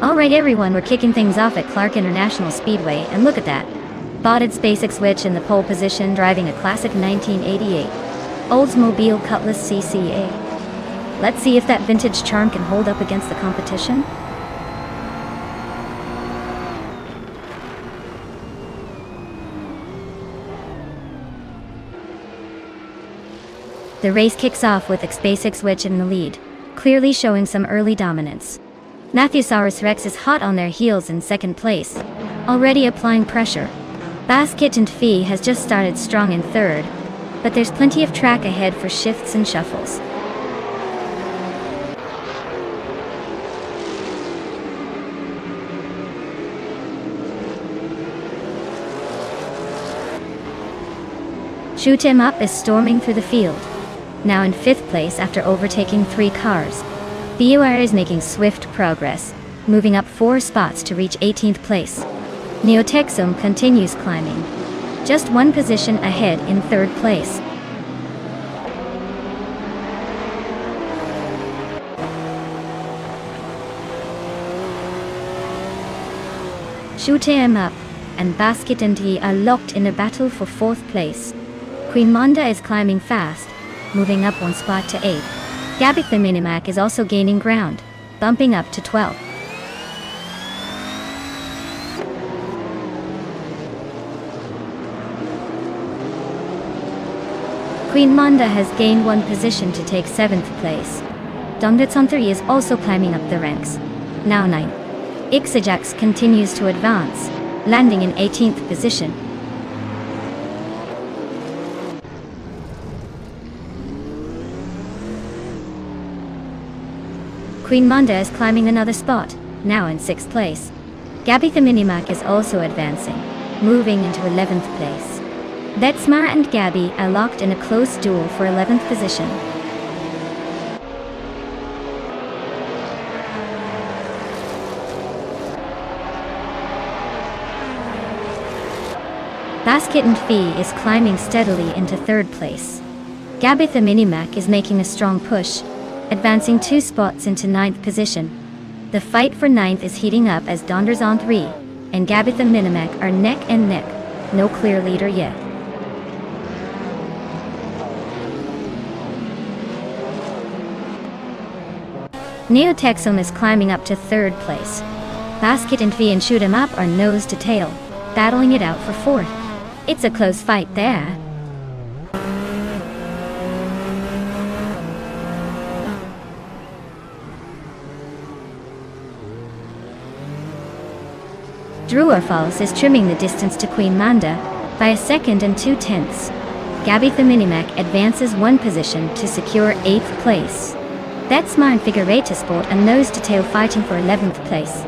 Alright everyone, we're kicking things off at Clark International Speedway, and look at that. Botted SpaceX switch in the pole position, driving a classic 1988 Oldsmobile Cutlass CCA. Let's see if that vintage charm can hold up against the competition. The race kicks off with SpaceX switch in the lead, clearly showing some early dominance. Matthewsaurus Rex is hot on their heels in second place, already applying pressure. Basket & Fee has just started strong in third, but there's plenty of track ahead for shifts and shuffles. Shoot 'Em Up is storming through the field, now in fifth place after overtaking 3 cars. BUR is making swift progress, moving up 4 spots to reach 18th place. Neotexum continues climbing, just 1 position ahead in 3rd place. Shoot 'Em Up and Basket & He are locked in a battle for 4th place. Queen Monda is climbing fast, moving up 1 spot to 8th. Gabby the Minimac is also gaining ground, bumping up to 12th. Queen Monda has gained 1 position to take 7th place. Dongdatsantari is also climbing up the ranks, now 9th. Ixajax continues to advance, landing in 18th position. Queen Monda is climbing another spot, now in 6th place. Gabby the Minimac is also advancing, moving into 11th place. Betsmar and Gabby are locked in a close duel for 11th position. Basket and Fee is climbing steadily into third place. Gabitha Minimac is making a strong push, advancing 2 spots into 9th position. The fight for 9th is heating up as Donders on 3 and Gabitha Minimac are neck and neck. No clear leader yet. Neotexum is climbing up to 3rd place. Basket and Fee and Shoot 'em Up are nose to tail, battling it out for 4th. It's a close fight there. Drua Falls is trimming the distance to Queen Manda by 1 2/10. Gabitha Minimac advances 1 position to secure 8th place. Betsmar and Figureta Sport are nose to tail fighting for 11th place.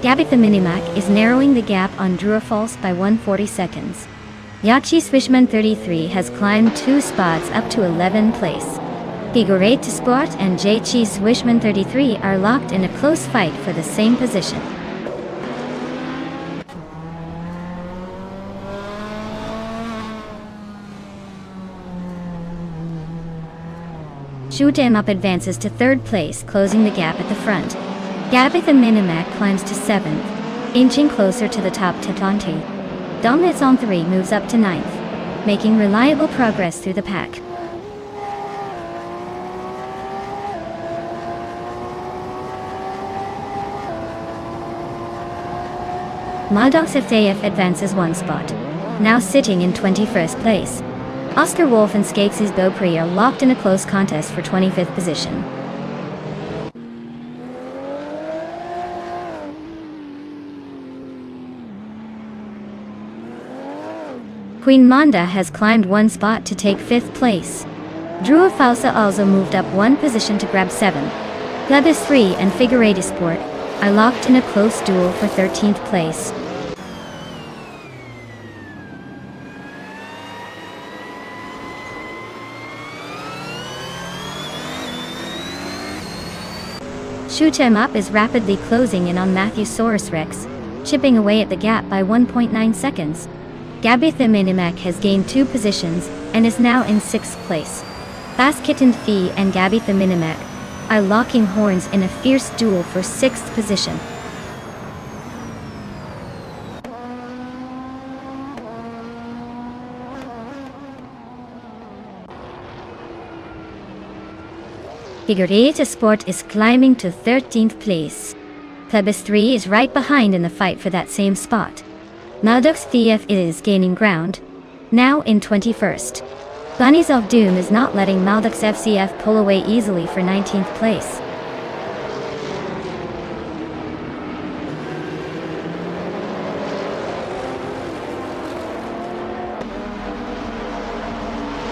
Gabitha Minimac is narrowing the gap on Drua Falls by 140 seconds. Yachi Swishman 33 has climbed 2 spots up to 11th place. Figureta Sport and Jchi Swishman 33 are locked in a close fight for the same position. Shoot 'em Up advances to 3rd place, closing the gap at the front. Gabitha Minimac climbs to 7th, inching closer to the top Tetonti. Domnitz on 3 moves up to 9th, making reliable progress through the pack. Maldox FAF advances 1 spot, now sitting in 21st place. Oscar Wolf and Skakes' Beaupre are locked in a close contest for 25th position. Queen Manda has climbed 1 spot to take 5th place. Drua Falsa also moved up 1 position to grab 7. Leathers 3 and Figureta Sport are locked in a close duel for 13th place. Shoot 'em Up is rapidly closing in on Matthewsaurus Rex, chipping away at the gap by 1.9 seconds. Gabitha Minimac has gained 2 positions and is now in 6th place. Basket and Fee and Gabitha Minimac are locking horns in a fierce duel for 6th position. Figureta Sport is climbing to 13th place. Plebis 3 is right behind in the fight for that same spot. Maldox TF is gaining ground, now in 21st. Bunnies of Doom is not letting Maldox FCF pull away easily for 19th place.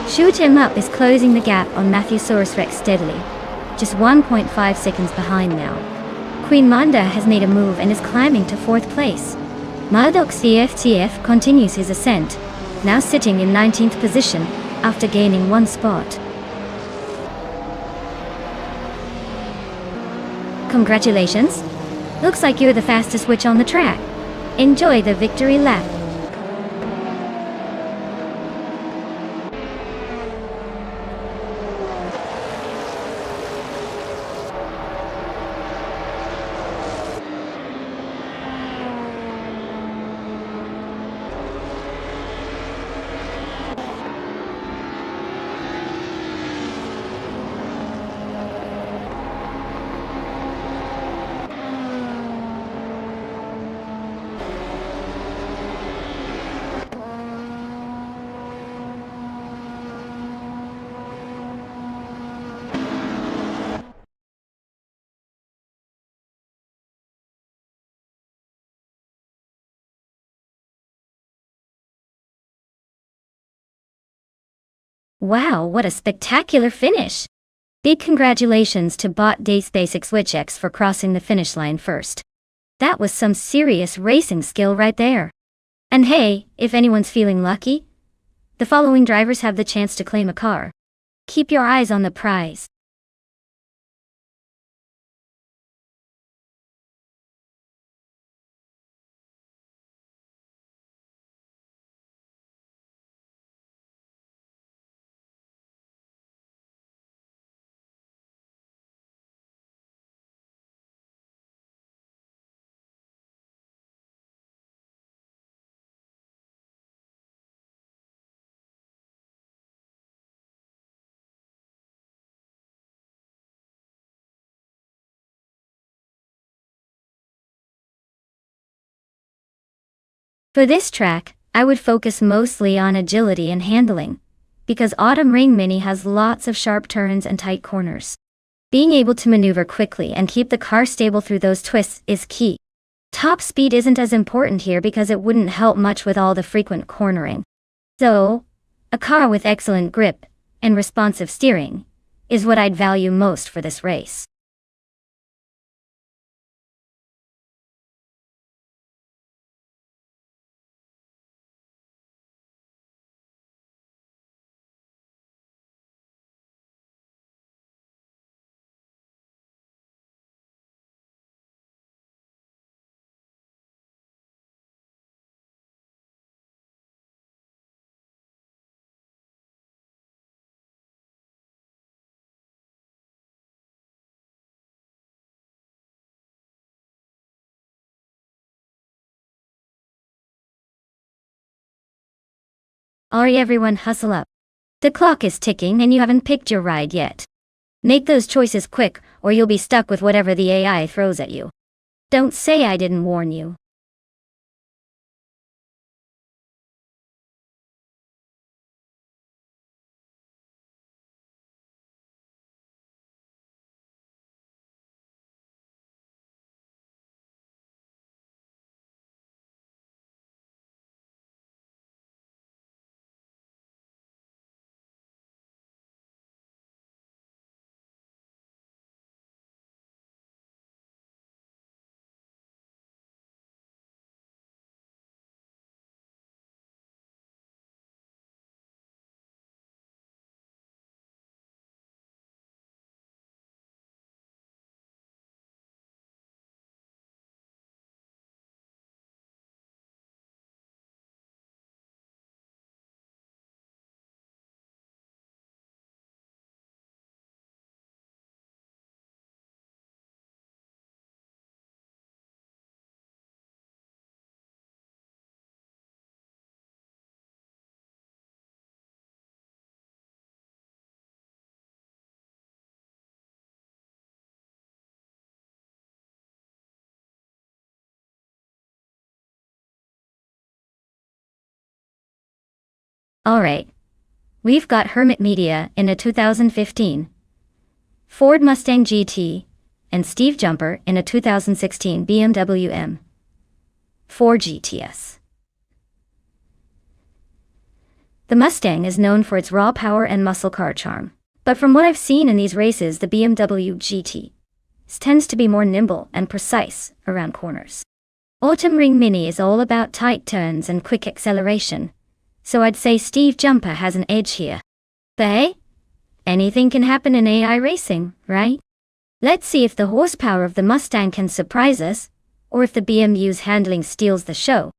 Shoot 'em Up is closing the gap on Matthewsaurus Rex steadily, just 1.5 seconds behind now. Queen Manda has made a move and is climbing to 4th place. Maldox CFTF continues his ascent, now sitting in 19th position after gaining 1 spot. Congratulations! Looks like you're the fastest witch on the track. Enjoy the victory lap. Wow, what a spectacular finish! Big congratulations to Bot Dace Basics Witchex for crossing the finish line first. That was some serious racing skill right there. And hey, if anyone's feeling lucky, the following drivers have the chance to claim a car. Keep your eyes on the prize. For this track, I would focus mostly on agility and handling, because Autumn Ring Mini has lots of sharp turns and tight corners. Being able to maneuver quickly and keep the car stable through those twists is key. Top speed isn't as important here because it wouldn't help much with all the frequent cornering. So, a car with excellent grip and responsive steering is what I'd value most for this race. Alright everyone, hustle up. The clock is ticking and you haven't picked your ride yet. Make those choices quick or you'll be stuck with whatever the AI throws at you. Don't say I didn't warn you. Alright. We've got Hermit Media in a 2015 Ford Mustang GT and Steve Jumper in a 2016 BMW M4 GTS. The Mustang is known for its raw power and muscle car charm. But from what I've seen in these races, the BMW GT tends to be more nimble and precise around corners. Autumn Ring Mini is all about tight turns and quick acceleration, so I'd say Steve Jumper has an edge here. But hey, anything can happen in AI racing, right? Let's see if the horsepower of the Mustang can surprise us, or if the BMW's handling steals the show.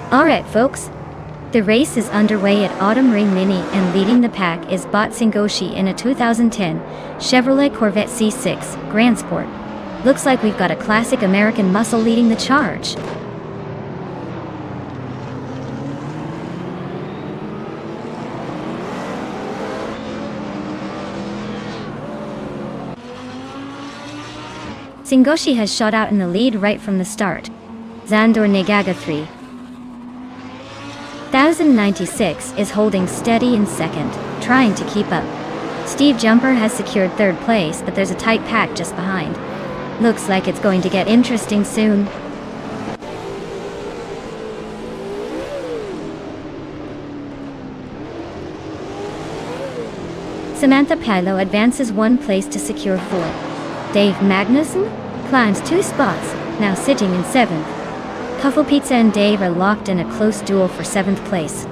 Alright folks, the race is underway at Autumn Ring Mini, and leading the pack is Bot Singoshi in a 2010 Chevrolet Corvette C6 Grand Sport. Looks like we've got a classic American muscle leading the charge. Singoshi has shot out in the lead right from the start. Zandor Negaga 3096 is holding steady in second, trying to keep up. Steve Jumper has secured third place, but there's a tight pack just behind. Looks like it's going to get interesting soon. Samantha Pilo advances one place to secure fourth. Dave Magnussen climbs 2 spots, now sitting in 7th. Puffle Pizza and Dave are locked in a close duel for 7th place.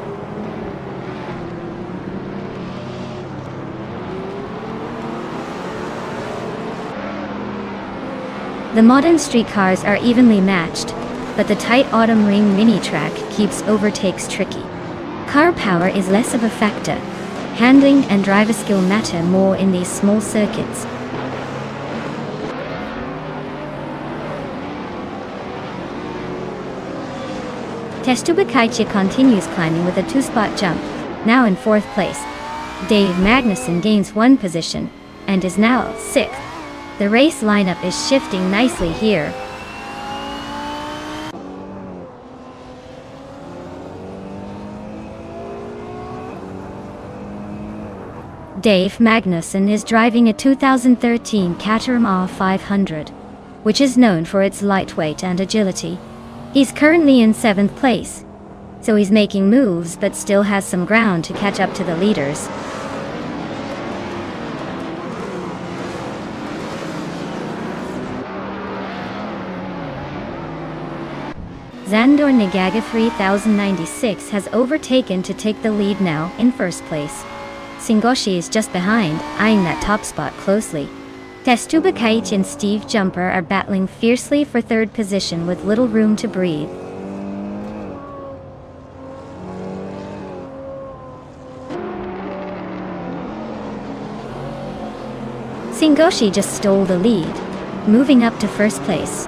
The modern street cars are evenly matched, but the tight Autumn Ring mini track keeps overtakes tricky. Car power is less of a factor. Handling and driver skill matter more in these small circuits. Testubakaichi continues climbing with a 2-spot jump, now in 4th place. Dave Magnussen gains 1 position, and is now 6th. The race lineup is shifting nicely here. Dave Magnussen is driving a 2013 Caterham R500, which is known for its lightweight and agility. He's currently in 7th place, so he's making moves but still has some ground to catch up to the leaders. Zandor Negaga 3096 has overtaken to take the lead now in 1st place. Singoshi is just behind, eyeing that top spot closely. Testubakaichi and Steve Jumper are battling fiercely for 3rd position with little room to breathe. Singoshi just stole the lead, moving up to 1st place.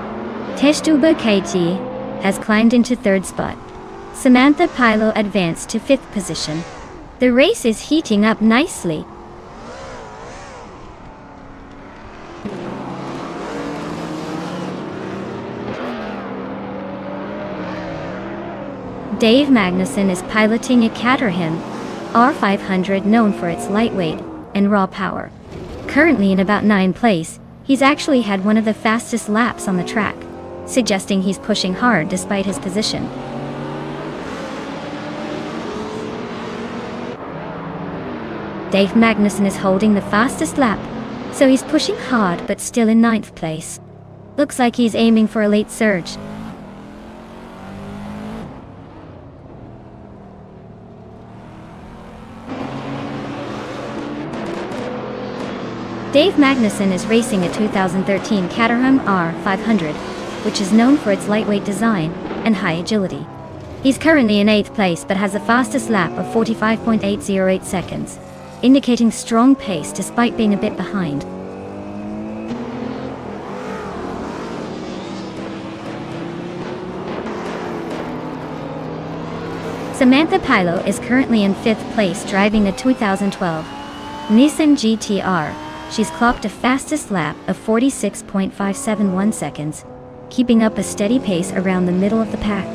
Testubakaichi has climbed into 3rd spot. Samantha Pilo advanced to 5th position. The race is heating up nicely. Dave Magnussen is piloting a Caterham R500 known for its lightweight and raw power. Currently in about 9th place, he's actually had one of the fastest laps on the track, suggesting he's pushing hard despite his position. Dave Magnussen is holding the fastest lap, so he's pushing hard but still in 9th place. Looks like he's aiming for a late surge. Dave Magnussen is racing a 2013 Caterham R500, which is known for its lightweight design and high agility. He's currently in 8th place but has the fastest lap of 45.808 seconds, indicating strong pace despite being a bit behind. Samantha Pilo is currently in 5th place driving a 2012 Nissan GT-R. She's clocked a fastest lap of 46.571 seconds, keeping up a steady pace around the middle of the pack.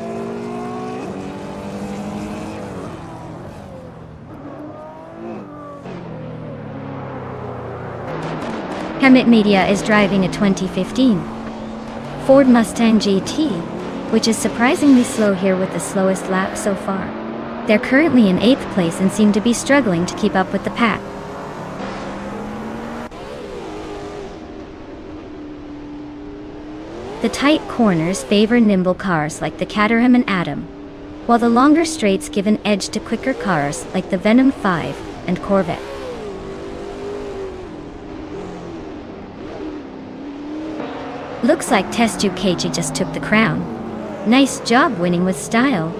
Hammett Media is driving a 2015 Ford Mustang GT, which is surprisingly slow here with the slowest lap so far. They're currently in 8th place and seem to be struggling to keep up with the pack. The tight corners favor nimble cars like the Caterham and Atom, while the longer straights give an edge to quicker cars like the Venom 5 and Corvette. Looks like Testubakaichi just took the crown. Nice job winning with style.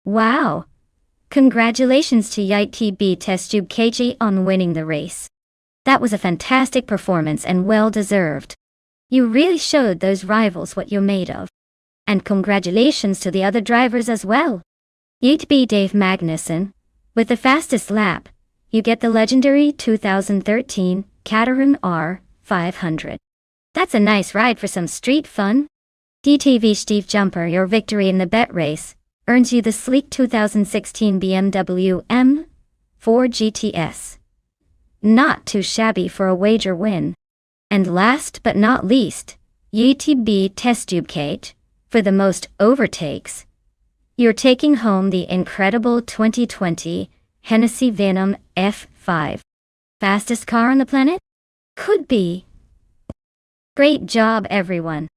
Wow! Congratulations to YTB Test Tube KG on winning the race. That was a fantastic performance and well deserved. You really showed those rivals what you're made of. And congratulations to the other drivers as well. YTB Dave Magnussen, with the fastest lap, you get the legendary 2013 Caterham R500. That's a nice ride for some street fun. DTV Steve Jumper, your victory in the bet race earns you the sleek 2016 BMW M4 GTS. Not too shabby for a wager win. And last but not least, YTB Test Tube Kate, for the most overtakes. You're taking home the incredible 2020 Hennessy Venom F5. Fastest car on the planet? Could be. Great job, everyone.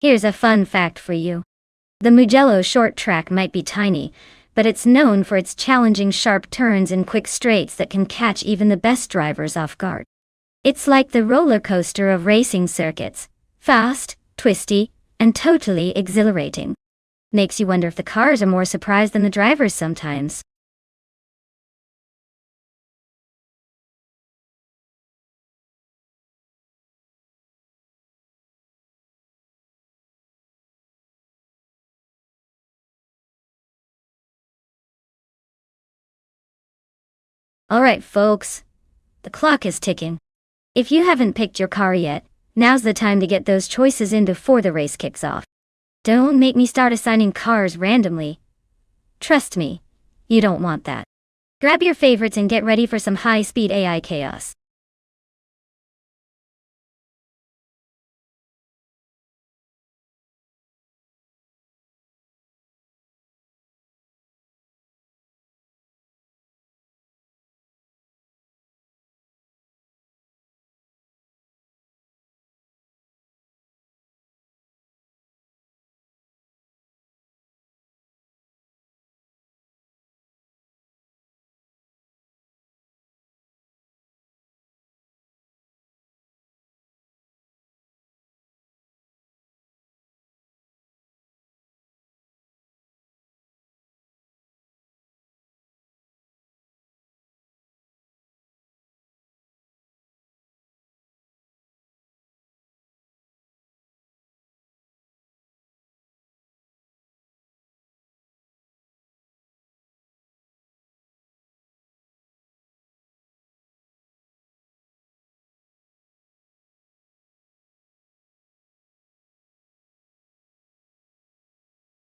Here's a fun fact for you. The Mugello short track might be tiny, but it's known for its challenging sharp turns and quick straights that can catch even the best drivers off guard. It's like the roller coaster of racing circuits. Fast, twisty, and totally exhilarating. Makes you wonder if the cars are more surprised than the drivers sometimes. Alright folks, the clock is ticking. If you haven't picked your car yet, now's the time to get those choices in before the race kicks off. Don't make me start assigning cars randomly. Trust me, you don't want that. Grab your favorites and get ready for some high-speed AI chaos.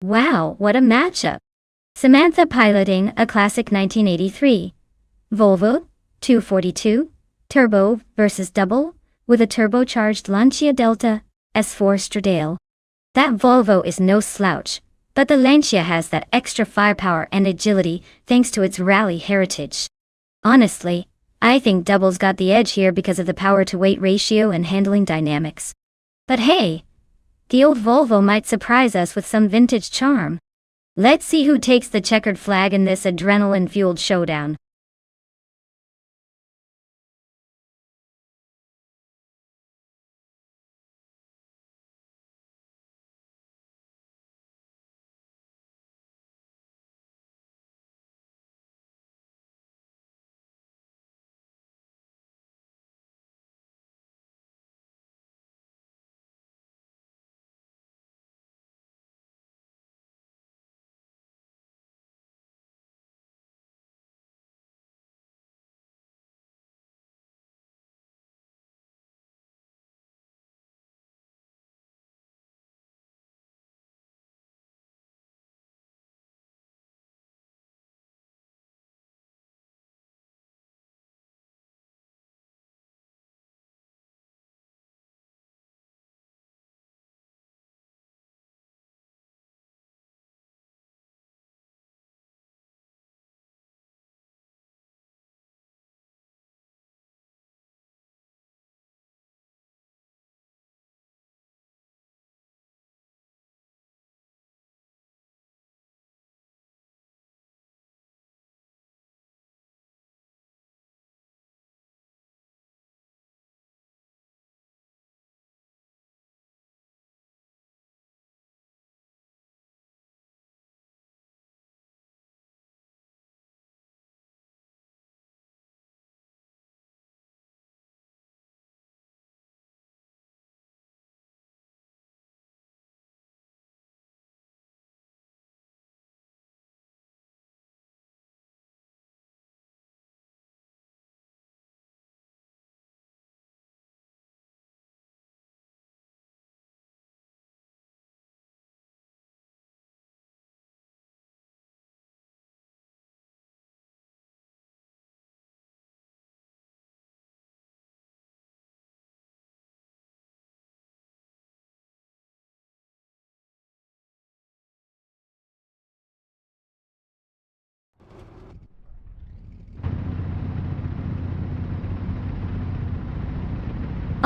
Wow, what a matchup! Samantha piloting a classic 1983 Volvo 242 Turbo versus Double with a turbocharged Lancia Delta S4 Stradale. That Volvo is no slouch, but the Lancia has that extra firepower and agility thanks to its rally heritage. Honestly, I think Double's got the edge here because of the power-to-weight ratio and handling dynamics. But hey, the old Volvo might surprise us with some vintage charm. Let's see who takes the checkered flag in this adrenaline-fueled showdown.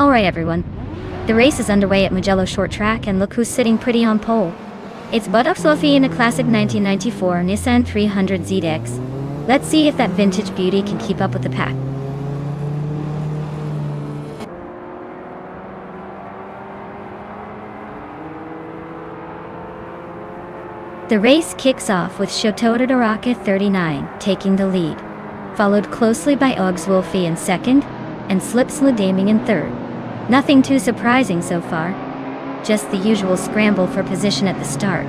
Alright everyone, the race is underway at Mugello Short Track and look who's sitting pretty on pole. It's Budov Sophie in a classic 1994 Nissan 300 ZX. Let's see if that vintage beauty can keep up with the pack. The race kicks off with Shotodoraka 39 taking the lead, followed closely by Ogswolfie in second, and Slipsladaming in third. Nothing too surprising so far, just the usual scramble for position at the start.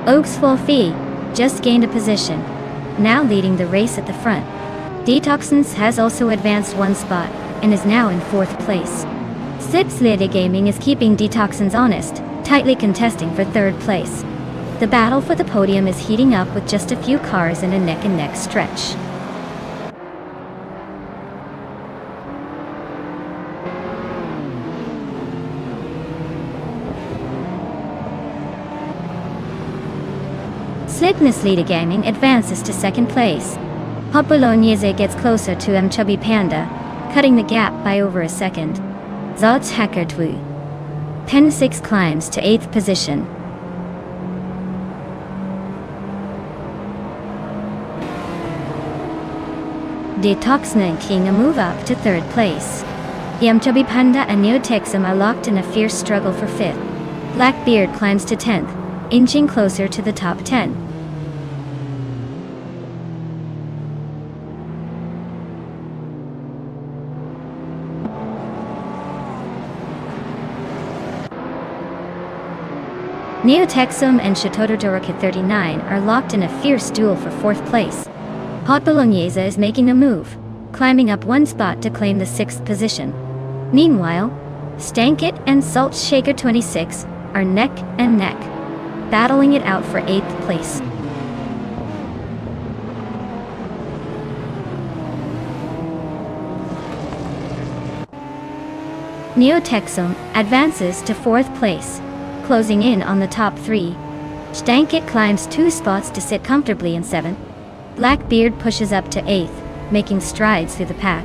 Ogswolfie just gained a position, now leading the race at the front. Detoxins has also advanced one spot, and is now in fourth place. Slipslady Gaming is keeping Detoxins honest, tightly contesting for third place. The battle for the podium is heating up with just a few cars in a neck-and-neck stretch. Slipslady Gaming advances to second place. Hot Bolognese gets closer to Chubby Panda, cutting the gap by over a second. Zods Hackertwu. Pen 6 climbs to 8th position. Detoxna King a move up to 3rd place. Chubby Panda and Neotexum are locked in a fierce struggle for 5th. Blackbeard climbs to 10th, inching closer to the top 10. Neotexum and Shotodoraka 39 are locked in a fierce duel for 4th place. Hot Bolognese is making a move, climbing up one spot to claim the 6th position. Meanwhile, Stankit and Salt Shaker 26 are neck and neck, battling it out for 8th place. Neotexum advances to 4th place, closing in on the top 3. Stankit climbs 2 spots to sit comfortably in 7th. Blackbeard pushes up to 8th, making strides through the pack.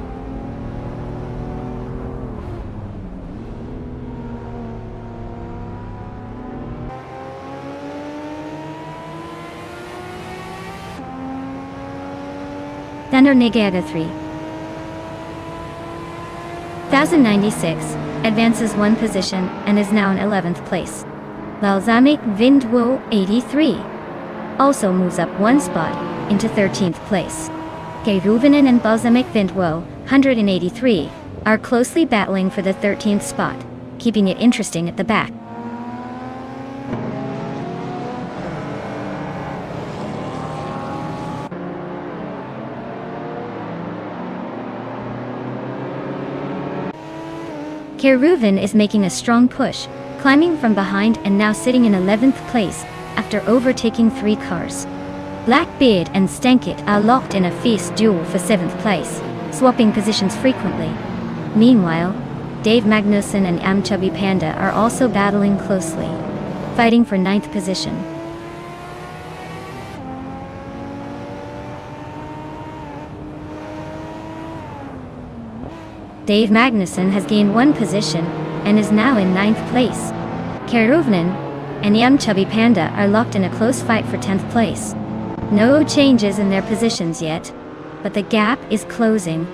Thunder Negaga 3. 1096 advances one position and is now in 11th place. Balsamic Vindwo 83 also moves up one spot into 13th place. Keiruvinen and Balsamic Vindwo 183 are closely battling for the 13th spot, keeping it interesting at the back. Keiruvin is making a strong push, climbing from behind and now sitting in 11th place after overtaking 3 cars. Blackbeard and Stankit are locked in a fierce duel for 7th place, swapping positions frequently. Meanwhile, Dave Magnussen and Chubby Panda are also battling closely, fighting for 9th position. Dave Magnussen has gained one position and is now in 9th place. Keiruvnen and Chubby Panda are locked in a close fight for 10th place. No changes in their positions yet, but the gap is closing.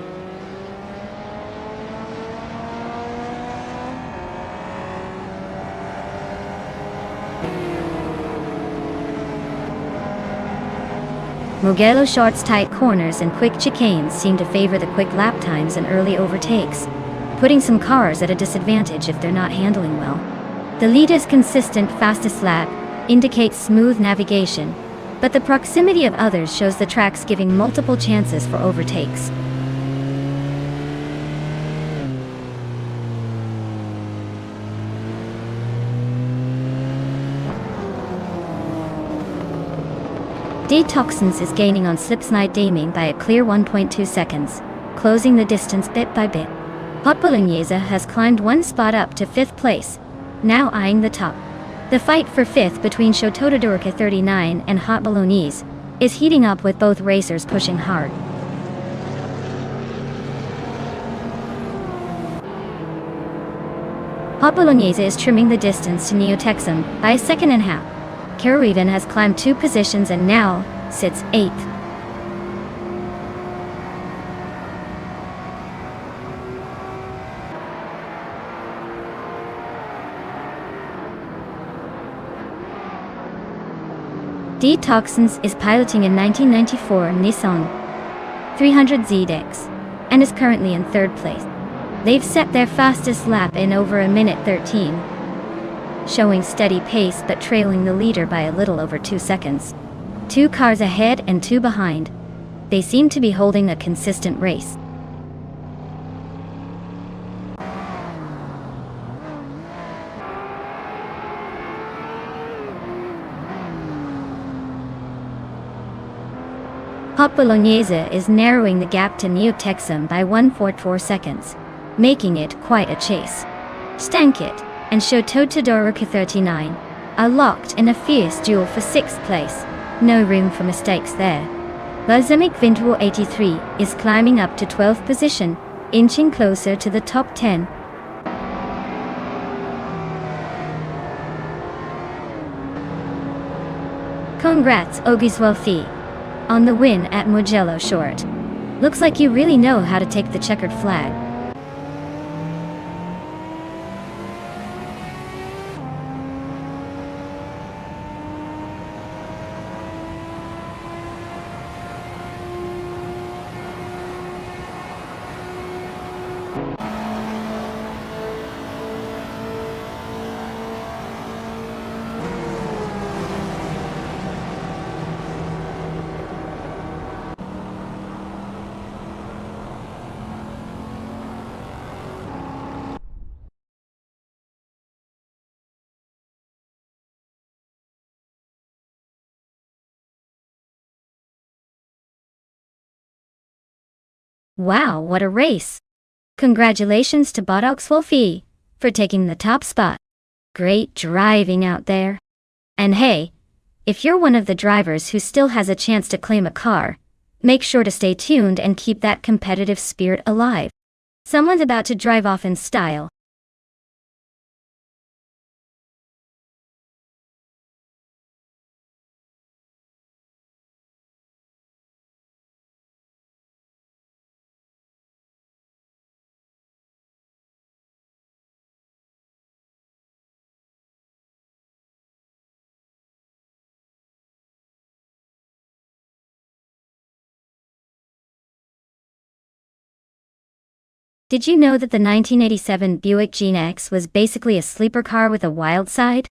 Mugello Short's tight corners and quick chicanes seem to favor the quick lap times and early overtakes, putting some cars at a disadvantage if they're not handling well. The leader's consistent fastest lap indicates smooth navigation, but the proximity of others shows the track's giving multiple chances for overtakes. Detoxins is gaining on Slipslady by a clear 1.2 seconds, closing the distance bit by bit. Hot Bolognese has climbed one spot up to 5th place, now eyeing the top. The fight for fifth between Shototodorka 39 and Hot Bolognese is heating up with both racers pushing hard. Hot Bolognese is trimming the distance to Neo-Texan by a second and a half. Caruiden has climbed 2 positions and now sits 8th. Toxins is piloting a 1994 Nissan 300ZX and is currently in 3rd place. They've set their fastest lap in over a minute 13, showing steady pace but trailing the leader by a little over 2 seconds. 2 cars ahead and 2 behind. They seem to be holding a consistent race. Hot Bolognese is narrowing the gap to Neo-Texan by 1.44 seconds, making it quite a chase. Stankit and Shototodorka 39 are locked in a fierce duel for 6th place. No room for mistakes there. Balsamic Vintual 83 is climbing up to 12th position, inching closer to the top 10. Congrats Ogiswalfi on the win at Mugello Short. Looks like you really know how to take the checkered flag. Wow, what a race! Congratulations to Ogiswalfi for taking the top spot. Great driving out there. And hey, if you're one of the drivers who still has a chance to claim a car, make sure to stay tuned and keep that competitive spirit alive. Someone's about to drive off in style. Did you know that the 1987 Buick GeneX was basically a sleeper car with a wild side?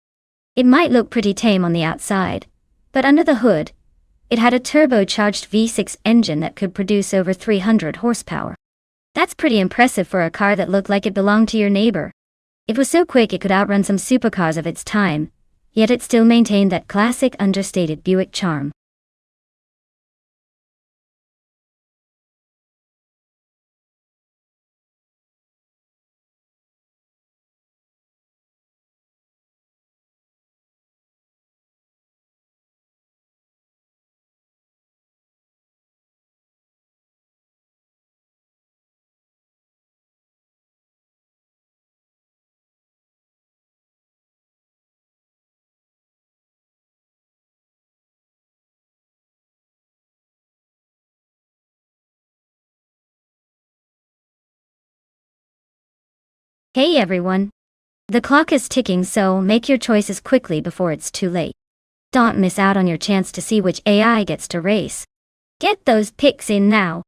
It might look pretty tame on the outside, but under the hood, it had a turbocharged V6 engine that could produce over 300 horsepower. That's pretty impressive for a car that looked like it belonged to your neighbor. It was so quick it could outrun some supercars of its time, yet it still maintained that classic understated Buick charm. Hey everyone! The clock is ticking, so make your choices quickly before it's too late. Don't miss out on your chance to see which AI gets to race. Get those picks in now.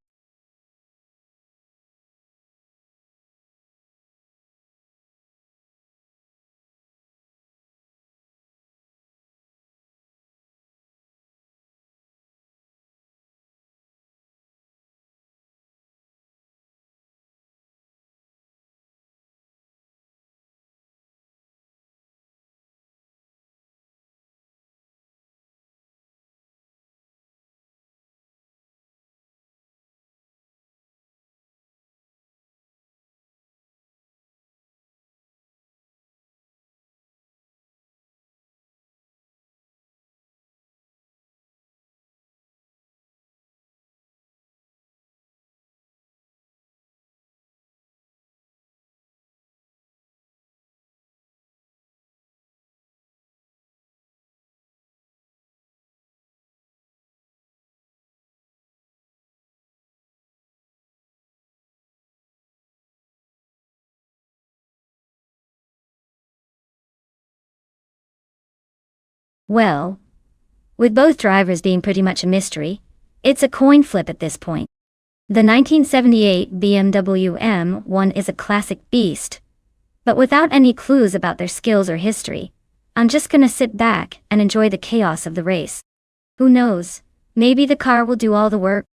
Well, with both drivers being pretty much a mystery, it's a coin flip at this point. The 1978 BMW M1 is a classic beast, but without any clues about their skills or history, I'm just gonna sit back and enjoy the chaos of the race. Who knows, maybe the car will do all the work.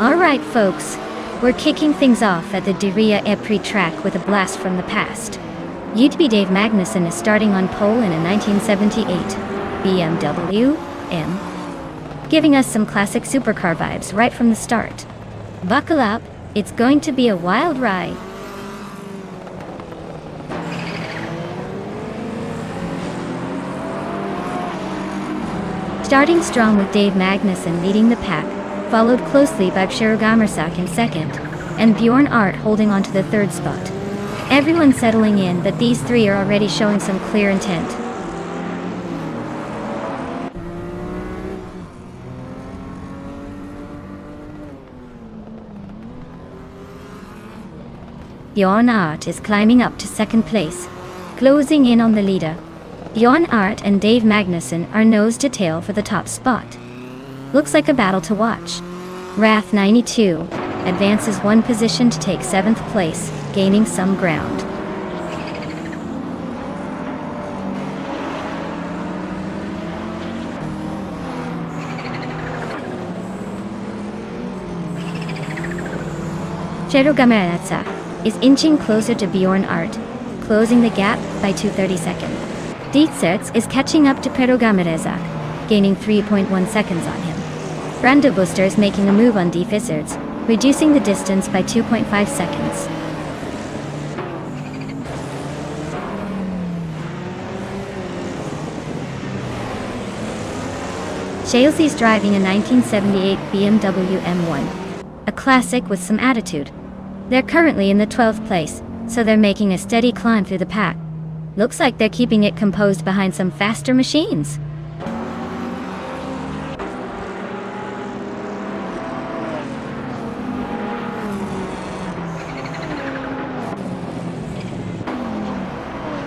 Alright folks, we're kicking things off at the Diria Epri track with a blast from the past. UTB Dave Magnussen is starting on pole in a 1978 BMW M, giving us some classic supercar vibes right from the start. Buckle up, it's going to be a wild ride. Starting strong with Dave Magnussen leading the pack, followed closely by Pshiro Gamersak in second, and Bjorn Art holding on to the third spot. Everyone's settling in, but these three are already showing some clear intent. Bjorn Art is climbing up to second place, closing in on the leader. Bjorn Art and Dave Magnussen are nose to tail for the top spot. Looks like a battle to watch. Wrath 92 advances one position to take 7th place, gaining some ground. Pshiro Gamersak is inching closer to Bjorn Art, closing the gap by 2/32. Dietzerts is catching up to Pshiro Gamersak, gaining 3.1 seconds on him. Brando Buster is making a move on Dietzerts, reducing the distance by 2.5 seconds. Shales is driving a 1978 BMW M1, a classic with some attitude. They're currently in the 12th place, so they're making a steady climb through the pack. Looks like they're keeping it composed behind some faster machines.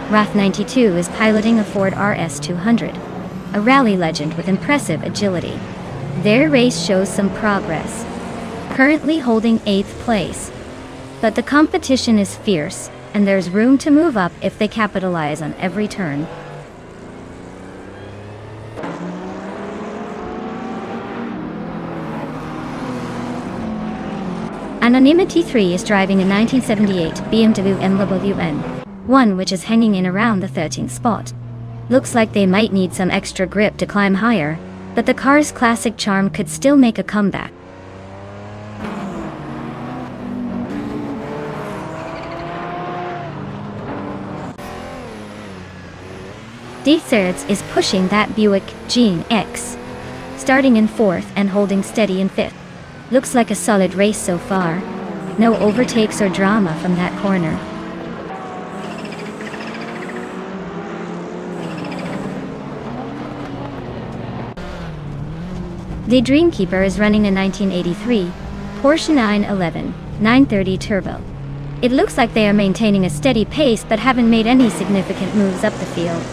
RAF92 is piloting a Ford RS200, a rally legend with impressive agility. Their race shows some progress, currently holding 8th place. But the competition is fierce, and there's room to move up if they capitalize on every turn. Anonymity 3 is driving a 1978 BMW MWN1, which is hanging in around the 13th spot. Looks like they might need some extra grip to climb higher, but the car's classic charm could still make a comeback. Desserts is pushing that Buick GX, starting in 4th and holding steady in 5th. Looks like a solid race so far. No overtakes or drama from that corner. The Dreamkeeper is running a 1983 Porsche 911 930 Turbo. It looks like they are maintaining a steady pace but haven't made any significant moves up the field.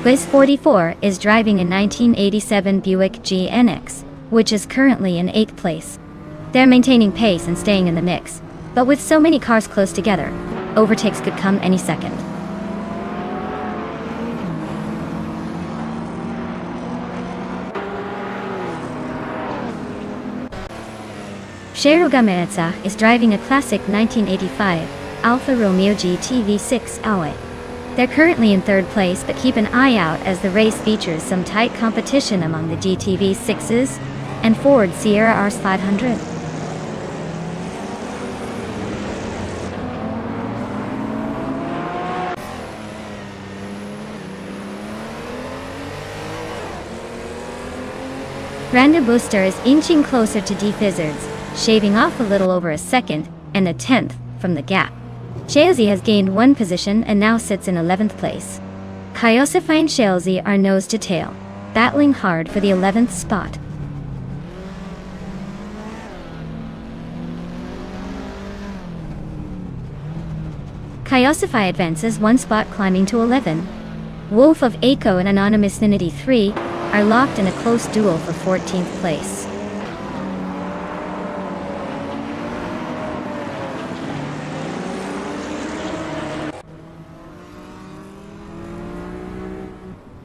Quiz 44 is driving a 1987 Buick GNX, which is currently in 8th place. They're maintaining pace and staying in the mix, but with so many cars close together, overtakes could come any second. Sheruga Meetsa is driving a classic 1985 Alfa Romeo GT V6 Aue. They're currently in 3rd place, but keep an eye out as the race features some tight competition among the GT V6s and Ford Sierra RS 500. Brando Booster is inching closer to D-Fizzards, shaving off a little over a 2nd and a 10th from the gap. Chelsea has gained 1 position and now sits in 11th place. Kyosify and Chelsea are nose to tail, battling hard for the 11th spot. Kyosify advances 1 spot, climbing to 11. Wolf of Aiko and Anonymous Ninity 3 are locked in a close duel for 14th place.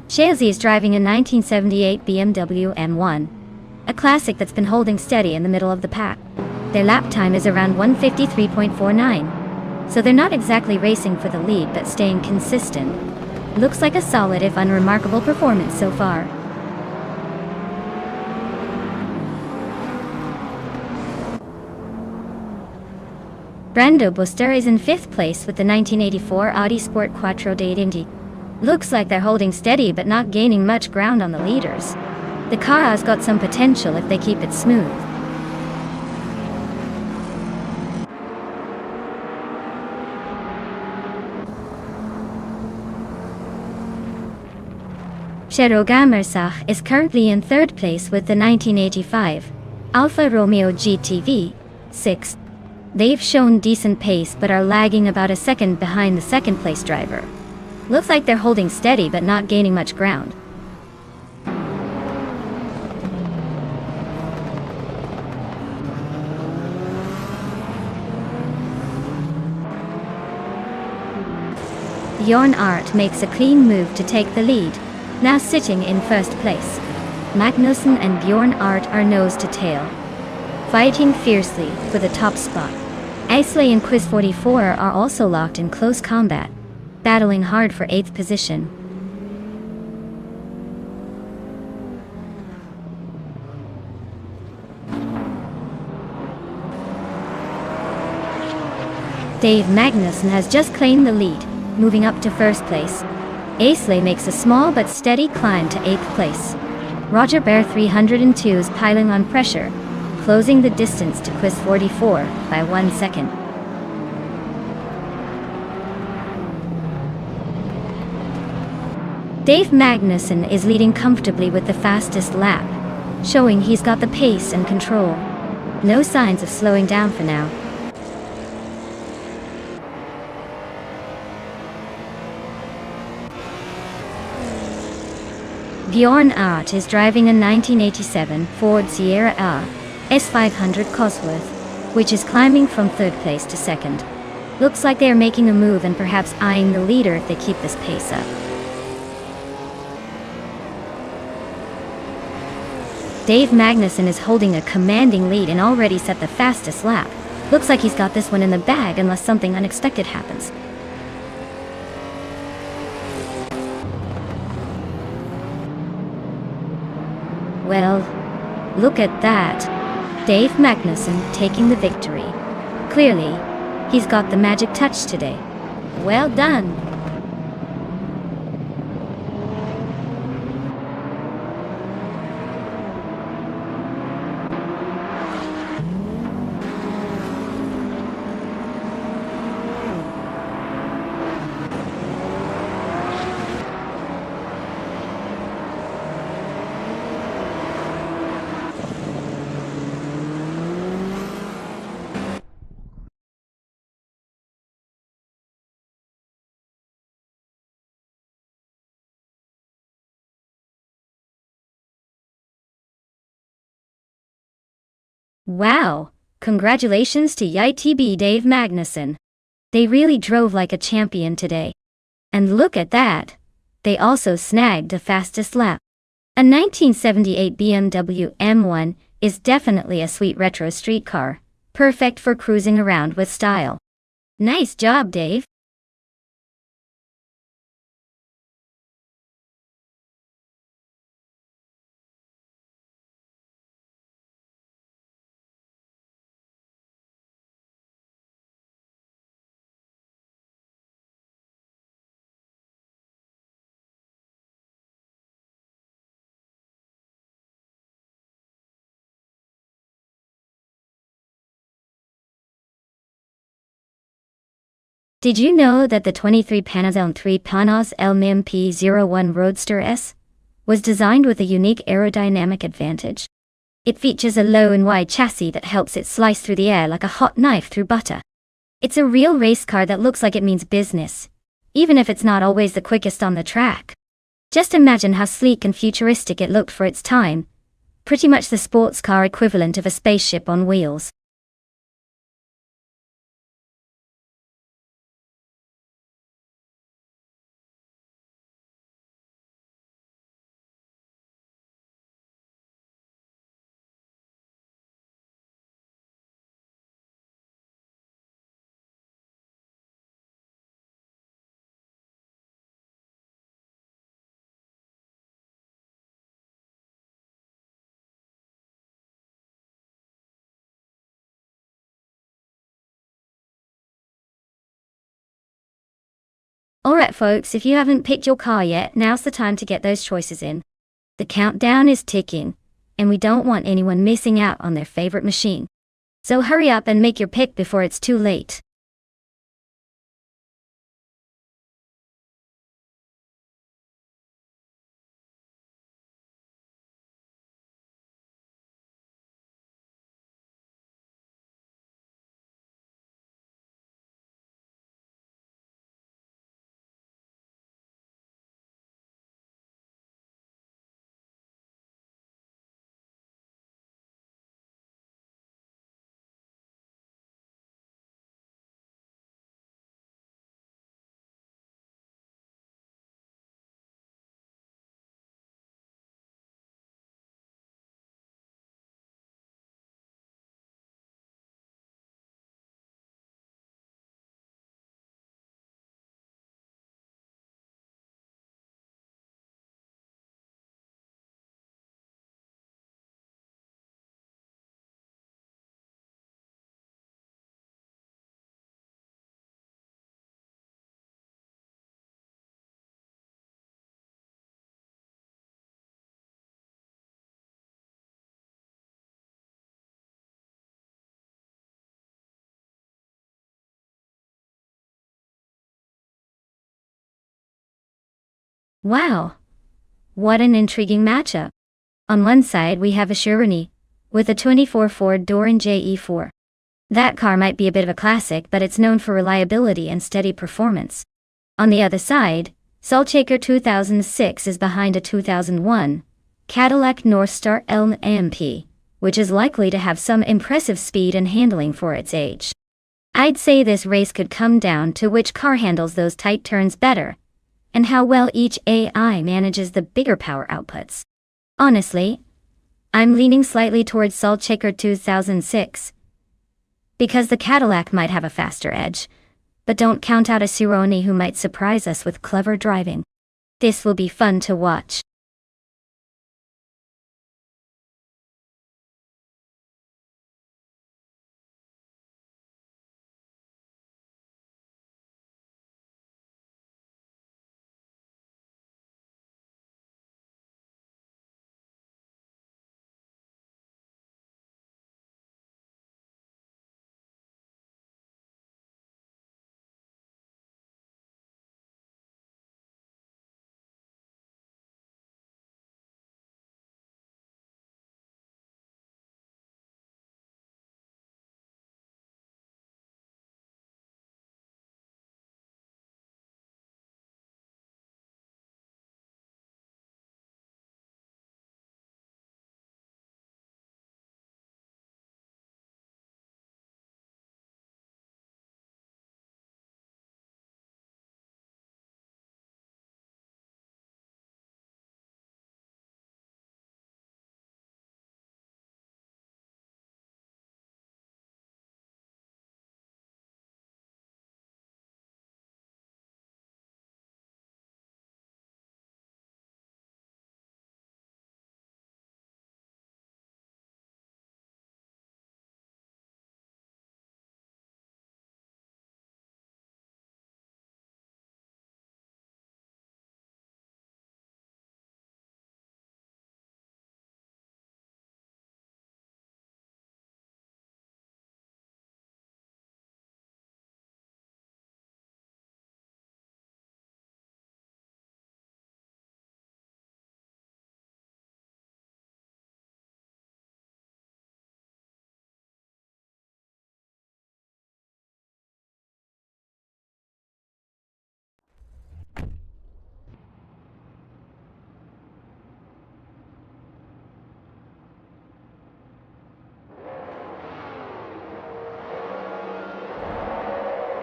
Chelsea is driving a 1978 BMW M1, a classic that's been holding steady in the middle of the pack. Their lap time is around 153.49, so they're not exactly racing for the lead but staying consistent. Looks like a solid if unremarkable performance so far. Brando Booster is in 5th place with the 1984 Audi Sport Quattro d'Indy. Looks like they're holding steady but not gaining much ground on the leaders. The car has got some potential if they keep it smooth. Sheruga Mersach is currently in 3rd place with the 1985 Alfa Romeo GT V6. They've shown decent pace but are lagging about a 2nd behind the 2nd place driver. Looks like they're holding steady but not gaining much ground. Bjorn Art makes a clean move to take the lead, now sitting in 1st place. Magnussen and Bjorn Art are nose to tail, fighting fiercely for the top spot. Aisley and Quiz 44 are also locked in close combat, battling hard for 8th position. Dave Magnussen has just claimed the lead, moving up to 1st place. Aisley makes a small but steady climb to 8th place. Roger Bear 302 is piling on pressure, closing the distance to Quiz 44 by 1 second. Dave Magnussen is leading comfortably with the fastest lap, showing he's got the pace and control. No signs of slowing down for now. Bjorn Art is driving a 1987 Ford Sierra R S500 Cosworth, which is climbing from third place to second. Looks like they are making a move and perhaps eyeing the leader if they keep this pace up. Dave Magnussen is holding a commanding lead and already set the fastest lap. Looks like he's got this one in the bag unless something unexpected happens. Well, look at that. Dave Magnussen taking the victory. Clearly, he's got the magic touch today. Well done. Wow, congratulations to YTB Dave Magnussen. They really drove like a champion today. And look at that, they also snagged the fastest lap. A 1978 BMW M1 is definitely a sweet retro street car, perfect for cruising around with style. Nice job, Dave. Did you know that the 23 Panasonic 3 Panos LMIM P01 Roadster S was designed with a unique aerodynamic advantage? It features a low and wide chassis that helps it slice through the air like a hot knife through butter. It's a real race car that looks like it means business, even if it's not always the quickest on the track. Just imagine how sleek and futuristic it looked for its time. Pretty much the sports car equivalent of a spaceship on wheels. Alright folks, if you haven't picked your car yet, now's the time to get those choices in. The countdown is ticking, and we don't want anyone missing out on their favorite machine. So hurry up and make your pick before it's too late. Wow! What an intriguing matchup. On one side we have Ashurani, with a 24 Ford Doran JE4. That car might be a bit of a classic, but it's known for reliability and steady performance. On the other side, Saltchaker 2006 is behind a 2001 Cadillac Northstar Elm AMP, which is likely to have some impressive speed and handling for its age. I'd say this race could come down to which car handles those tight turns better, and how well each AI manages the bigger power outputs. Honestly, I'm leaning slightly towards Saltchaker 2006, because the Cadillac might have a faster edge, but don't count out a Cironi who might surprise us with clever driving. This will be fun to watch.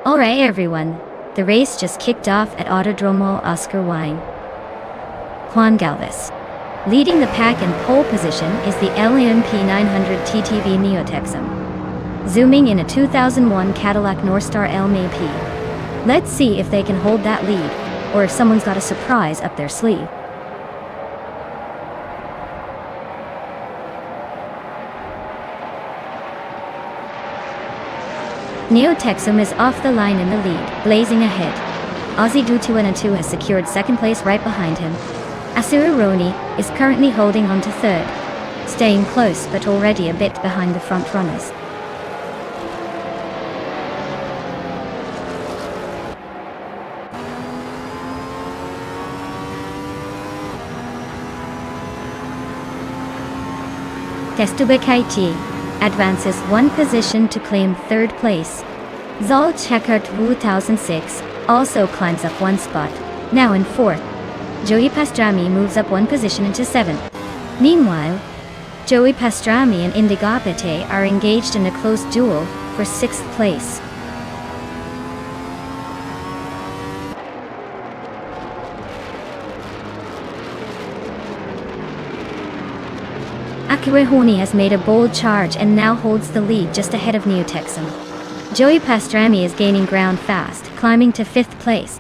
Alright everyone, the race just kicked off at Autodromo Oscar Wine. Juan Galvez. Leading the pack in pole position is the LAMP 900 TTV Neo Texum, zooming in a 2001 Cadillac Northstar Elm AP. Let's see if they can hold that lead, or if someone's got a surprise up their sleeve. Neo Texum is off the line in the lead, blazing ahead. Aussie Dutuanatu has secured second place right behind him. Cironi is currently holding on to third, staying close but already a bit behind the front runners. Testubekaiti advances one position to claim third place. Zaltchaker 2006 also climbs up one spot, now in fourth. Joey Pastrami moves up one position into seventh. Meanwhile, Joey Pastrami and Indigapete are engaged in a close duel for sixth place. Akirehoni has made a bold charge and now holds the lead just ahead of Neo Texum. Joey Pastrami is gaining ground fast, climbing to fifth place.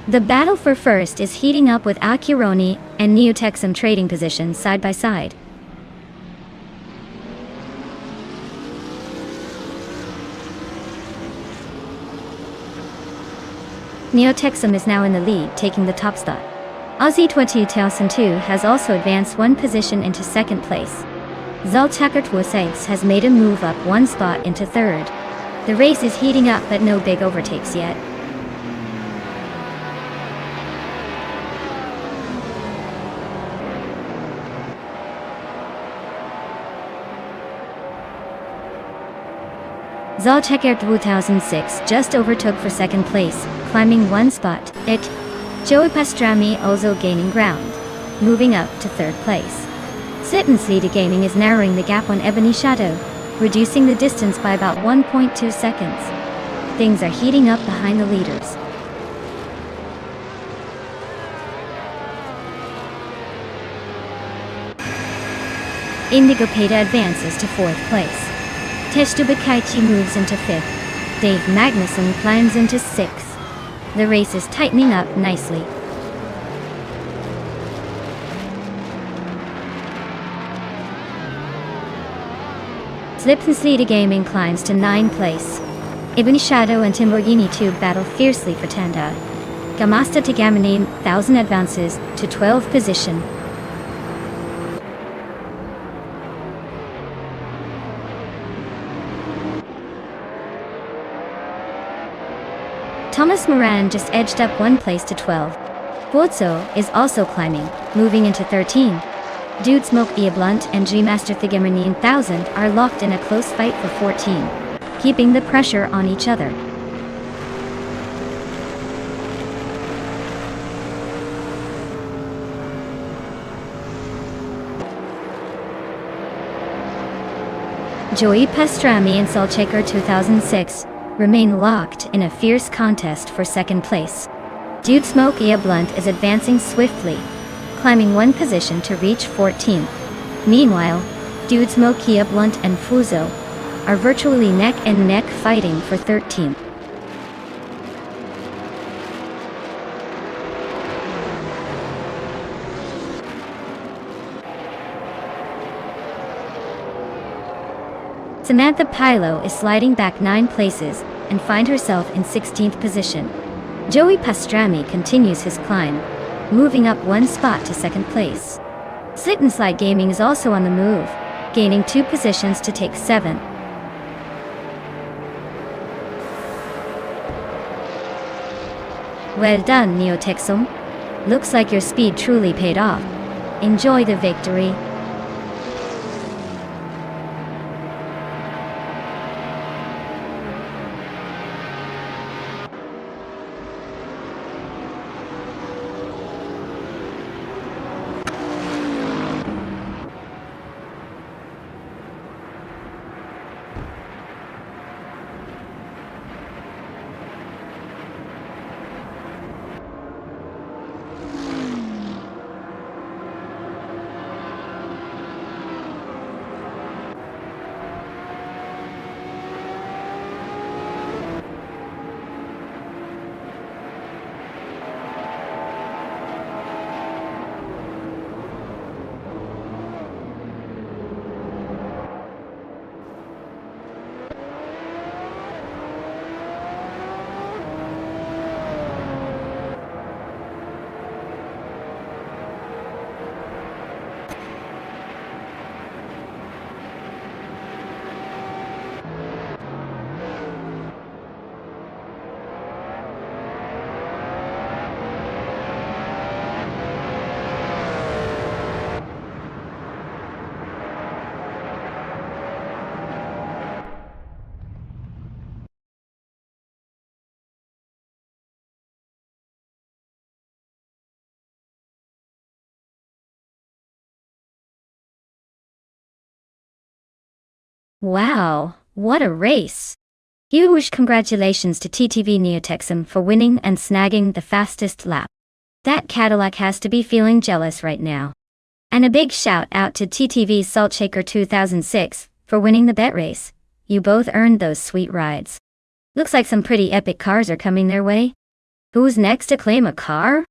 The battle for first is heating up with Akironi and Neo Texum trading positions side by side. Neo Texum is now in the lead, taking the top spot. Aussie 2002 has also advanced one position into second place. Zaltchaker 2006 has made a move up one spot into third. The race is heating up but no big overtakes yet. Zollchecker 2006 just overtook for second place, climbing one spot. Joey Pastrami also gaining ground, moving up to third place. Slippencity Gaming is narrowing the gap on Ebony Shadow, reducing the distance by about 1.2 seconds. Things are heating up behind the leaders. Indigo Peta advances to fourth place. Testubakaichi moves into fifth. Dave Magnussen climbs into sixth. The race is tightening up nicely. Slippencity Gaming climbs to ninth place. Ebony Shadow and Timborghini Tube battle fiercely for Tanda. Gamasta Tagamine 1000 advances to 12th position. Thomas Moran just edged up one place to 12. Bozo is also climbing, moving into 13. Dude Smoke Ia Blunt and G-Master Thigamarine 1000 are locked in a close fight for 14, keeping the pressure on each other. Joey Pastrami and Solchecker 2006 remain locked in a fierce contest for second place. Dude Smoke Ia Blunt is advancing swiftly, climbing one position to reach 14th. Meanwhile, Dude Smoke Ia Blunt and Fuzo are virtually neck and neck fighting for 13th. Samantha Pilo is sliding back 9 places and finds herself in 16th position. Joey Pastrami continues his climb, moving up one spot to second place. Slit and Slide Gaming is also on the move, gaining 2 positions to take 7th. Well done, Neotexum. Looks like your speed truly paid off. Enjoy the victory. Wow, what a race! Huge congratulations to TTV Neotexum for winning and snagging the fastest lap. That Cadillac has to be feeling jealous right now. And a big shout out to TTV's Saltshaker 2006 for winning the bet race. You both earned those sweet rides. Looks like some pretty epic cars are coming their way. Who's next to claim a car?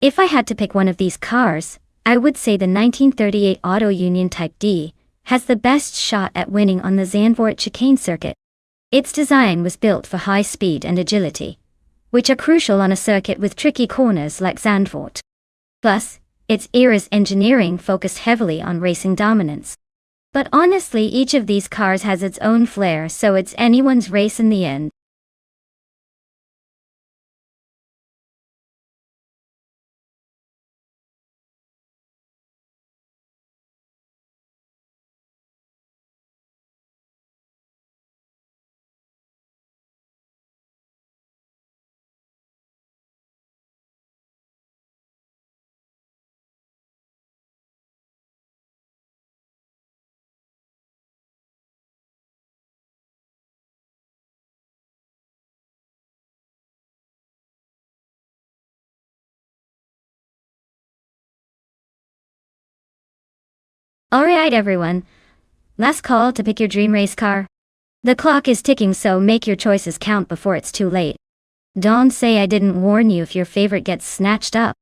If I had to pick one of these cars, I would say the 1938 Auto Union Type D has the best shot at winning on the Zandvoort chicane circuit. Its design was built for high speed and agility, which are crucial on a circuit with tricky corners like Zandvoort. Plus, Its era's engineering focused heavily on racing dominance. But honestly, each of these cars has its own flair, so it's anyone's race in the end. Alright everyone, last call to pick your dream race car. The clock is ticking, so make your choices count before it's too late. Don't say I didn't warn you if your favorite gets snatched up.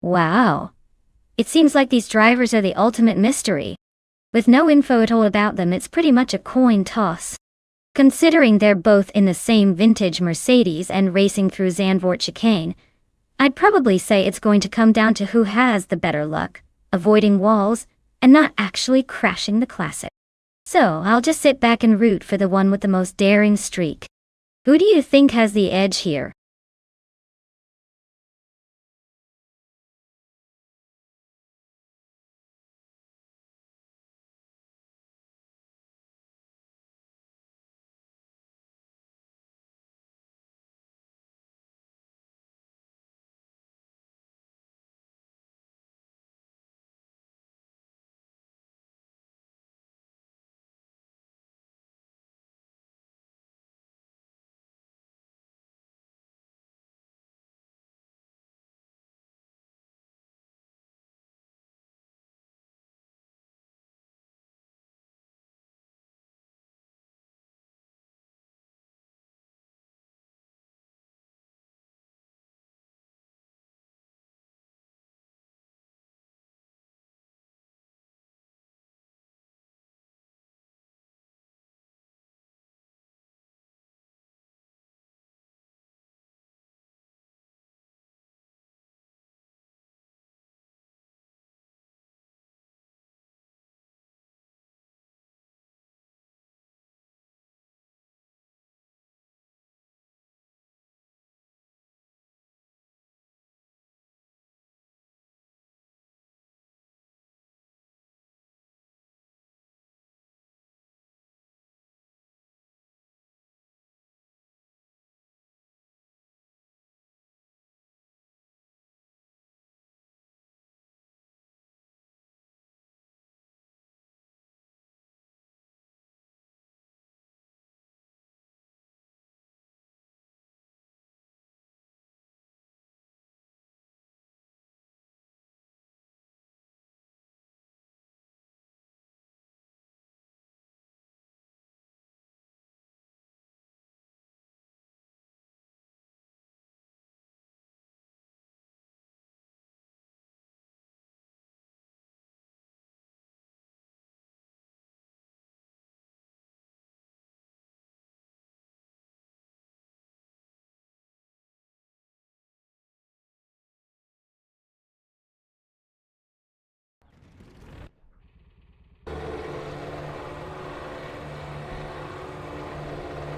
Wow. It seems like these drivers are the ultimate mystery. With no info at all about them, it's pretty much a coin toss. Considering they're both in the same vintage Mercedes and racing through Zandvoort chicane, I'd probably say it's going to come down to who has the better luck, avoiding walls, and not actually crashing the classic. So I'll just sit back and root for the one with the most daring streak. Who do you think has the edge here?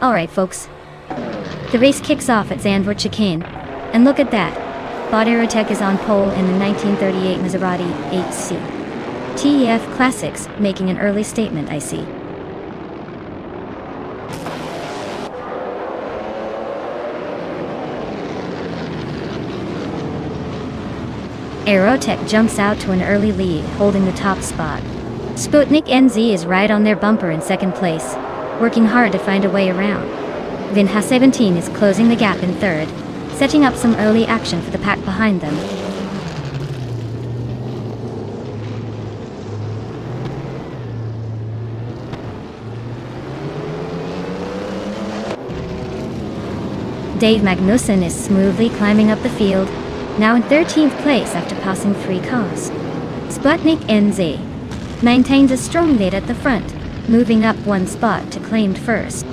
Alright folks, the race kicks off at Zandvoort chicane, and look at that, Bot Aerotech is on pole in the 1938 Maserati 8C. TEF Classics, making an early statement I see. Aerotech jumps out to an early lead, holding the top spot. Sputnik NZ is right on their bumper in second place, working hard to find a way around. Vinha 17 is closing the gap in third, setting up some early action for the pack behind them. Dave Magnussen is smoothly climbing up the field, now in 13th place after passing 3 cars. Sputnik NZ maintains a strong lead at the front, moving up 1 spot to claimed first.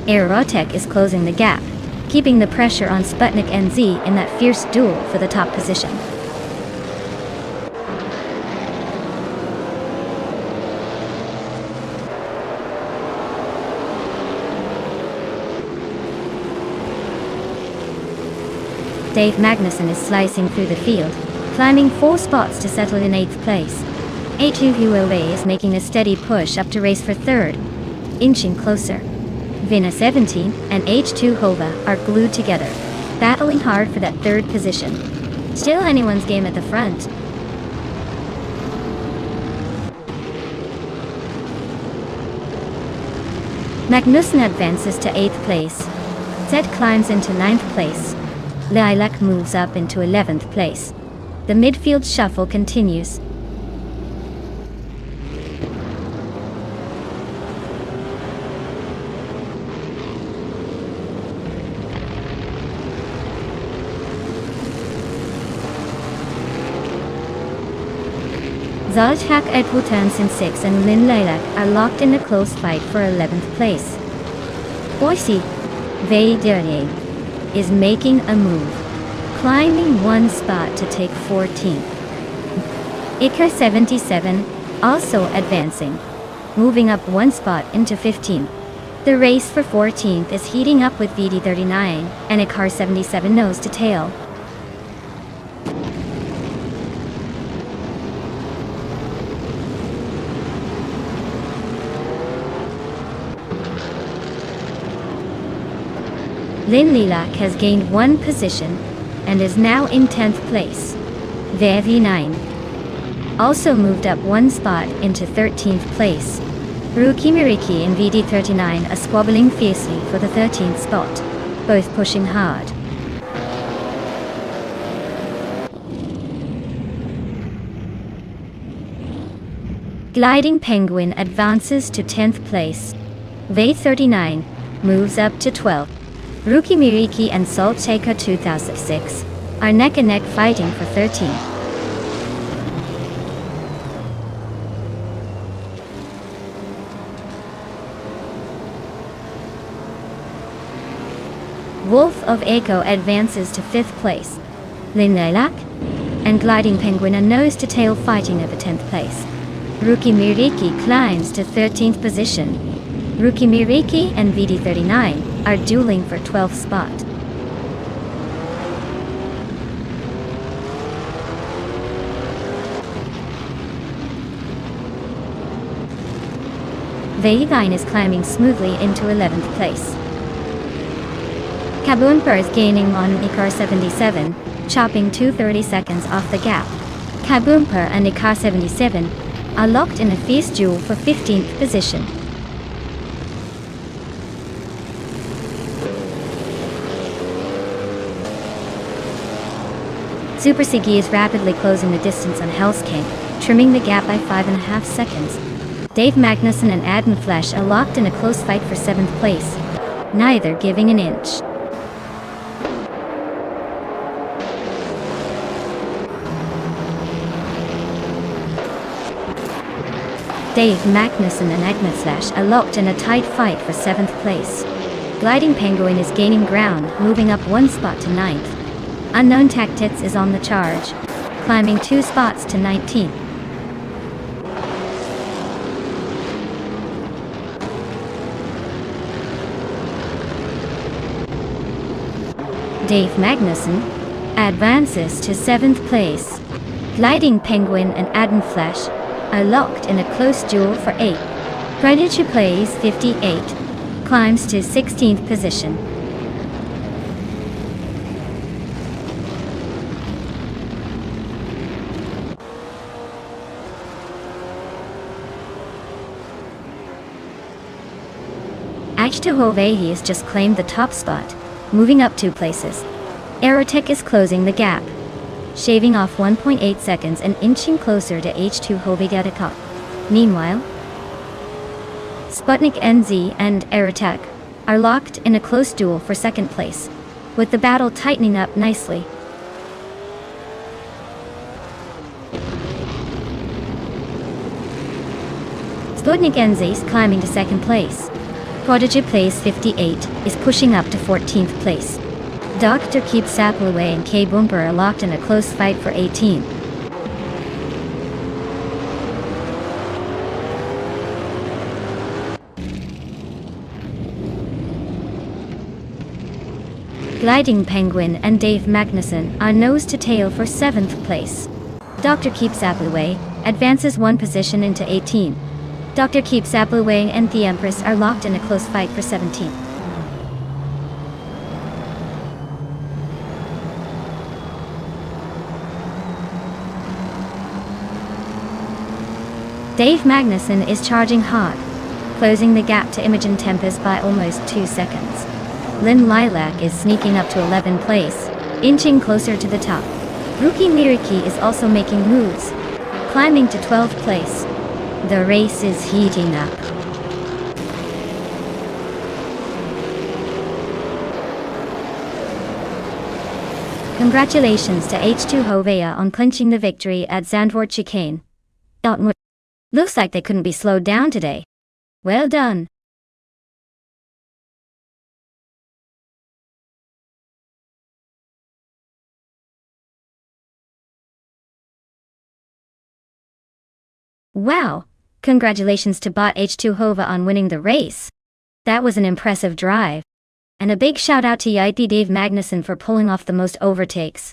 Aerotech is closing the gap, keeping the pressure on Sputnik NZ in that fierce duel for the top position. Dave Magnussen is slicing through the field, climbing 4 spots to settle in 8th place. A2UOA is making a steady push up to race for 3rd, inching closer. Vinha 17 and H2 Hova are glued together, battling hard for that 3rd position. Still anyone's game at the front. Magnussen advances to 8th place. Zed climbs into 9th place. Lilac moves up into 11th place. The midfield shuffle continues. Zalchak Edwutans in 6 and Lin Lilac are locked in a close fight for 11th place. Boise Veyderye is making a move, climbing 1 spot to take 14th. Iker 77 also advancing, moving up 1 spot into 15th. The race for 14th is heating up with VD39 and Iker 77 nose to tail. Lin Lilac has gained 1 position and is now in 10th place. VV9 also moved up 1 spot into 13th place. Ruki Miriki and VD39 are squabbling fiercely for the 13th spot, both pushing hard. Gliding Penguin advances to 10th place. V39 moves up to 12th. Ruki Miriki and Salt Shaker 2006 are neck and neck fighting for 13th. Wolf of Echo advances to 5th place. Lin Lilac and Gliding Penguin are nose to tail fighting over 10th place. Ruki Miriki climbs to 13th position. Ruki Miriki and VD39 are dueling for 12th spot. Veyvine is climbing smoothly into 11th place. Kabumper is gaining on Ikar 77, chopping 230 seconds off the gap. Kabumper and Ikar 77 are locked in a fierce duel for 15th position. Super Sigi is rapidly closing the distance on Hell's King, trimming the gap by 5.5 seconds. Dave Magnussen and Adam Flesh are locked in a close fight for 7th place, neither giving an inch. Dave Magnussen and Agnes Flesh are locked in a tight fight for 7th place. Gliding Penguin is gaining ground, moving up 1 spot to 9th. Unknown Tactics is on the charge, climbing 2 spots to 19th. Dave Magnussen, advances to 7th place. Gliding Penguin and Adam Flash are locked in a close duel for 8th. Predator plays 58, climbs to 16th position. H2Hovehi has just claimed the top spot, moving up 2 places. Aerotech is closing the gap, shaving off 1.8 seconds and inching closer to H2Hovegatakot. Meanwhile, Sputnik NZ and Aerotech are locked in a close duel for 2nd place, with the battle tightening up nicely. Sputnik NZ is climbing to 2nd place. Prodigy plays 58, is pushing up to 14th place. Dr. Keep Sappleway and K Bumper are locked in a close fight for 18. Gliding Penguin and Dave Magnussen are nose to tail for 7th place. Dr. Keep Sappleway advances 1 position into 18. Dr. Keep Sappleway and the Empress are locked in a close fight for 17th. Dave Magnussen is charging hard, closing the gap to Imogen Tempest by almost 2 seconds. Lynn Lilac is sneaking up to 11th place, inching closer to the top. Rookie Miriki is also making moves, climbing to 12th place. The race is heating up. Congratulations to H2Hovea on clinching the victory at Zandvoort Chicane. Looks like they couldn't be slowed down today. Well done. Wow! Congratulations to Bot H2Hova on winning the race. That was an impressive drive. And a big shout out to Yiti Dave Magnussen for pulling off the most overtakes.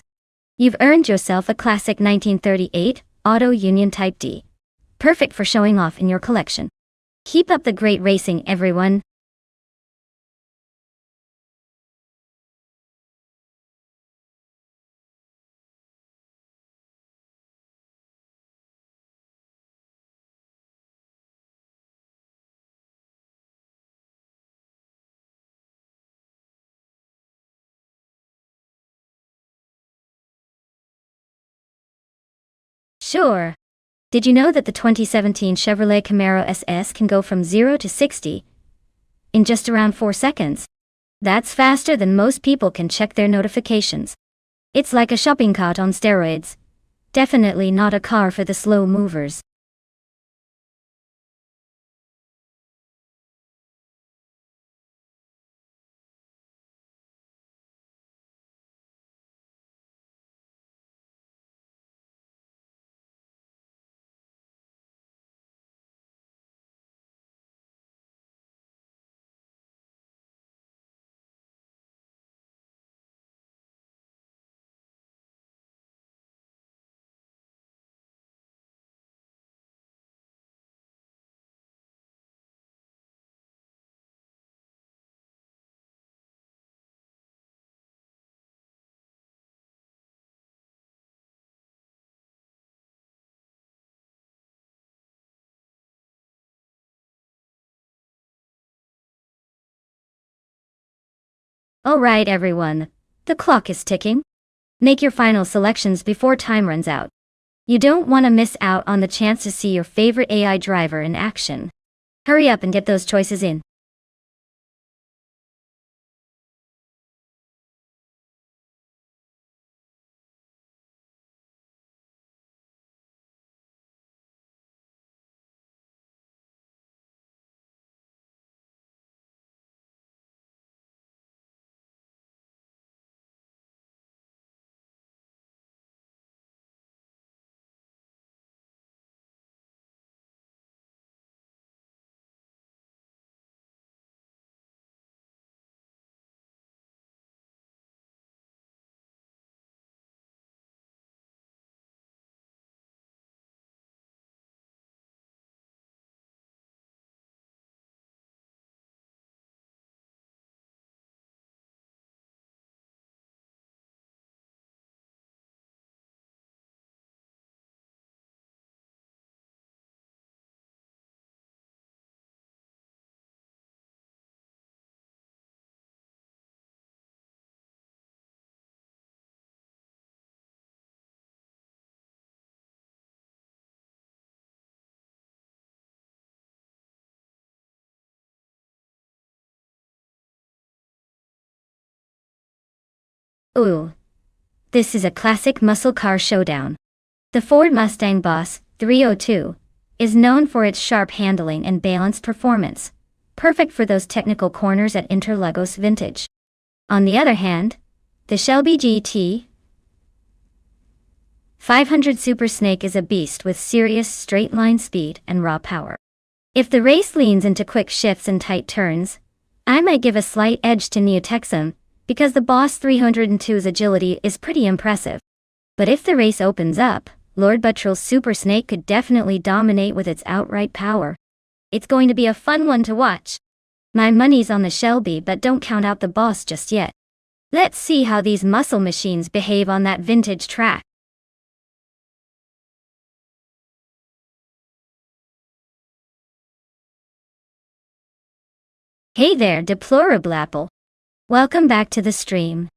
You've earned yourself a classic 1938 Auto Union Type D. Perfect for showing off in your collection. Keep up the great racing, everyone. Sure. Did you know that the 2017 Chevrolet Camaro SS can go from 0 to 60 in just around 4 seconds? That's faster than most people can check their notifications. It's like a shopping cart on steroids. Definitely not a car for the slow movers. Alright everyone, the clock is ticking. Make your final selections before time runs out. You don't want to miss out on the chance to see your favorite AI driver in action. Hurry up and get those choices in. Ooh. This is a classic muscle car showdown. The Ford Mustang Boss 302 is known for its sharp handling and balanced performance, perfect for those technical corners at Interlagos Vintage. On the other hand, the Shelby GT 500 Super Snake is a beast with serious straight-line speed and raw power. If the race leans into quick shifts and tight turns, I might give a slight edge to Neo Texan, because the Boss 302's agility is pretty impressive. But if the race opens up, Lord Buttrell's Super Snake could definitely dominate with its outright power. It's going to be a fun one to watch. My money's on the Shelby, but don't count out the Boss just yet. Let's see how these muscle machines behave on that vintage track. Hey there, deplorable apple. Welcome back to the stream.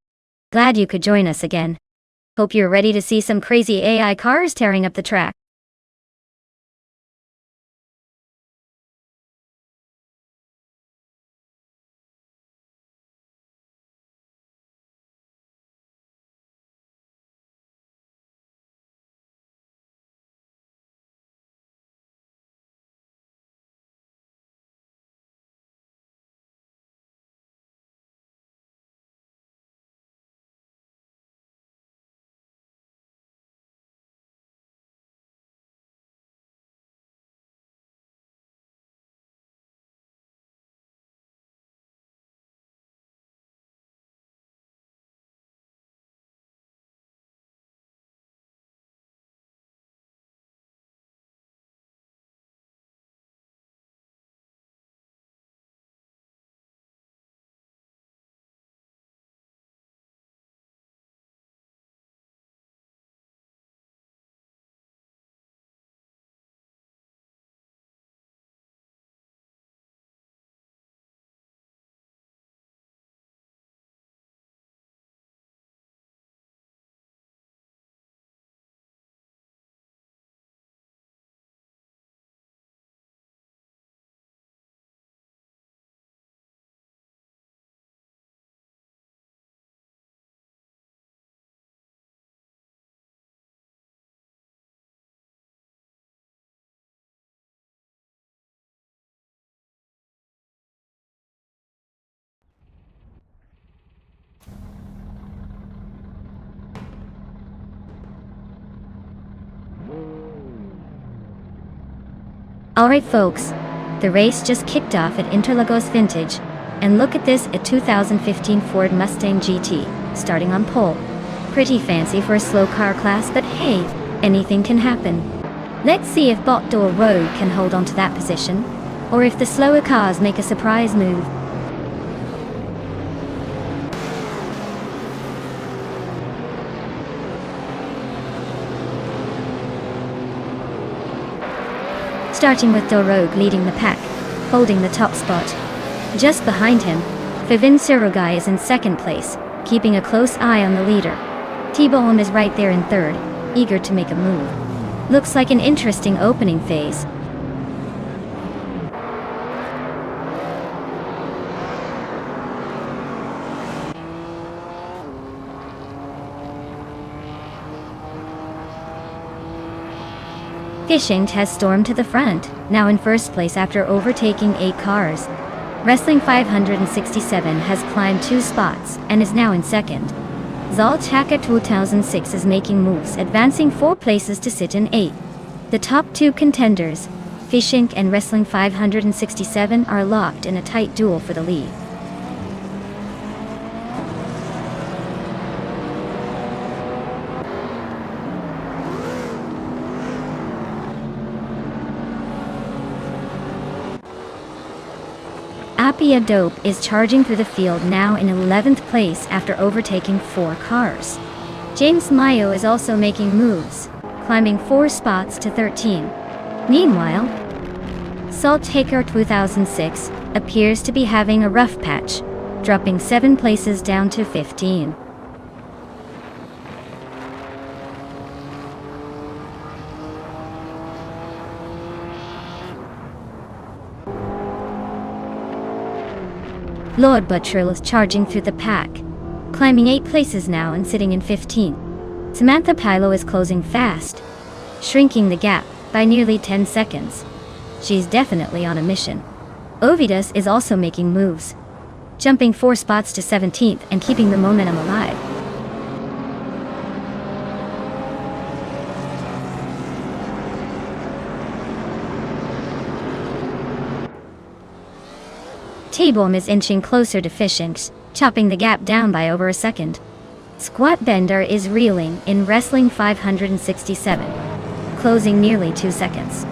Glad you could join us again. Hope you're ready to see some crazy AI cars tearing up the track. Alright folks, the race just kicked off at Interlagos Vintage, and look at this, a 2015 Ford Mustang GT, starting on pole. Pretty fancy for a slow car class, but hey, anything can happen. Let's see if Bot Door Road can hold on to that position, or if the slower cars make a surprise move. Starting with Dorogue leading the pack, holding the top spot. Just behind him, Vivin Surugai is in second place, keeping a close eye on the leader. T-Bomb is right there in third, eager to make a move. Looks like an interesting opening phase. Fishing has stormed to the front, now in first place after overtaking 8 cars. Wrestling 567 has climbed 2 spots and is now in second. Zalchaka 2006 is making moves, advancing 4 places to sit in 8. The top 2 contenders, Fishing and Wrestling 567, are locked in a tight duel for the lead. Appia Dope is charging through the field, now in 11th place after overtaking 4 cars. James Mayo is also making moves, climbing 4 spots to 13. Meanwhile, Salt Taker 2006 appears to be having a rough patch, dropping 7 places down to 15. Lord Buttrell is charging through the pack, climbing 8 places now and sitting in 15th. Samantha Pilo is closing fast, shrinking the gap by nearly 10 seconds. She's definitely on a mission. Ovidas is also making moves, jumping 4 spots to 17th and keeping the momentum alive. T-Bomb is inching closer to Fishings, chopping the gap down by over a second. Squat Bender is reeling in Wrestling 567, closing nearly 2 seconds.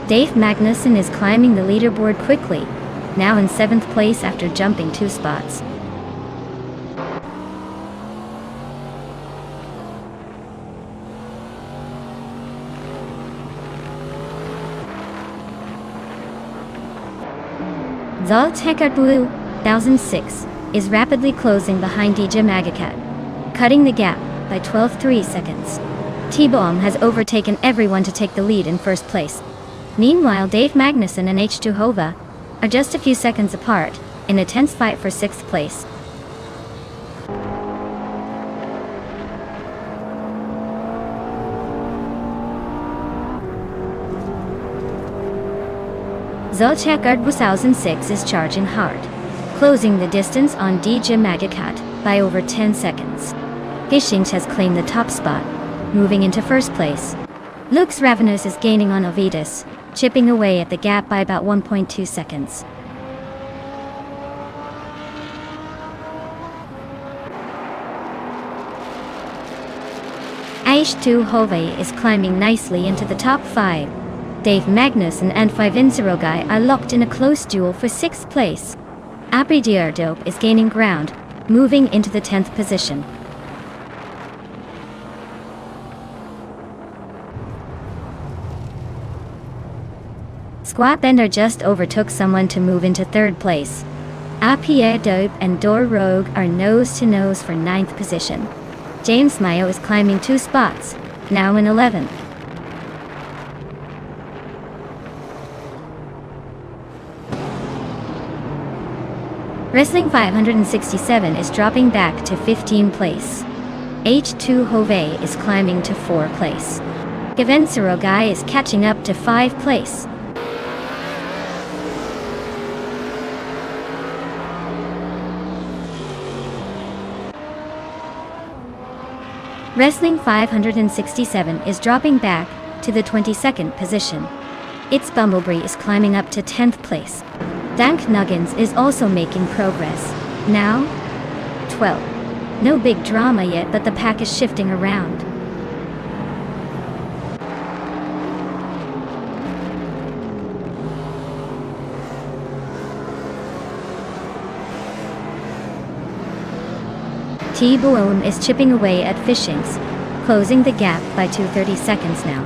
Dave Magnussen is climbing the leaderboard quickly, now in 7th place after jumping 2 spots. Zoltekar Blue, 1006, is rapidly closing behind DJ Magakat, cutting the gap by 12.3 seconds. T-Bomb has overtaken everyone to take the lead in first place. Meanwhile, Dave Magnussen and H2 Hova are just a few seconds apart, in a tense fight for 6th place. Zolchak 1006 is charging hard, closing the distance on DJ Magakat by over 10 seconds. Gishings has claimed the top spot, moving into first place. Lux Ravenous is gaining on Ovidas, chipping away at the gap by about 1.2 seconds. H2 Hove is climbing nicely into the top 5. Dave Magnussen and Fivinserogai are locked in a close duel for 6th place. Abridiardope is gaining ground, moving into the 10th position. Squat Bender just overtook someone to move into 3rd place. Apierre Dope and Dor Rogue are nose-to-nose for 9th position. James Mayo is climbing 2 spots, now in 11th. Wrestling 567 is dropping back to 15th place. H2 Hove is climbing to 4th place. Gavenserogai is catching up to 5th place. Wrestling 567 is dropping back to the 22nd position. Its Bumblebee is climbing up to 10th place. Dank Nuggins is also making progress, now 12. No big drama yet, but the pack is shifting around. T-Boom is chipping away at Fishings, closing the gap by 2.30 seconds now.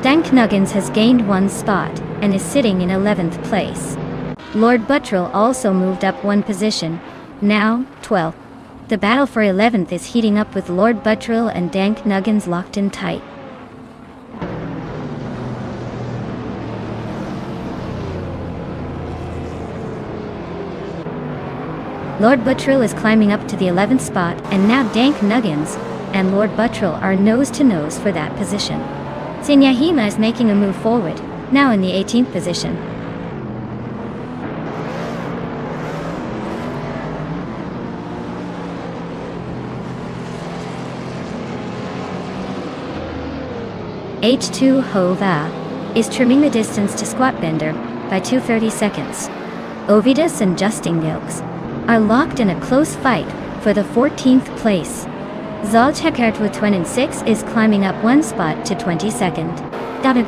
Dank Nuggins has gained 1 spot and is sitting in 11th place. Lord Buttrell also moved up 1 position, now 12th. The battle for 11th is heating up with Lord Buttrell and Dank Nuggins locked in tight. Lord Buttrell is climbing up to the 11th spot, and now Dank Nuggins and Lord Buttrell are nose-to-nose for that position. Sinyahima is making a move forward, now in the 18th position. H2 Hova is trimming the distance to Squat Bender by 2.30 seconds. Ovidas and Justin Gilks are locked in a close fight for the 14th place. Zolchekart with 26 is climbing up 1 spot to 22nd. Dotted.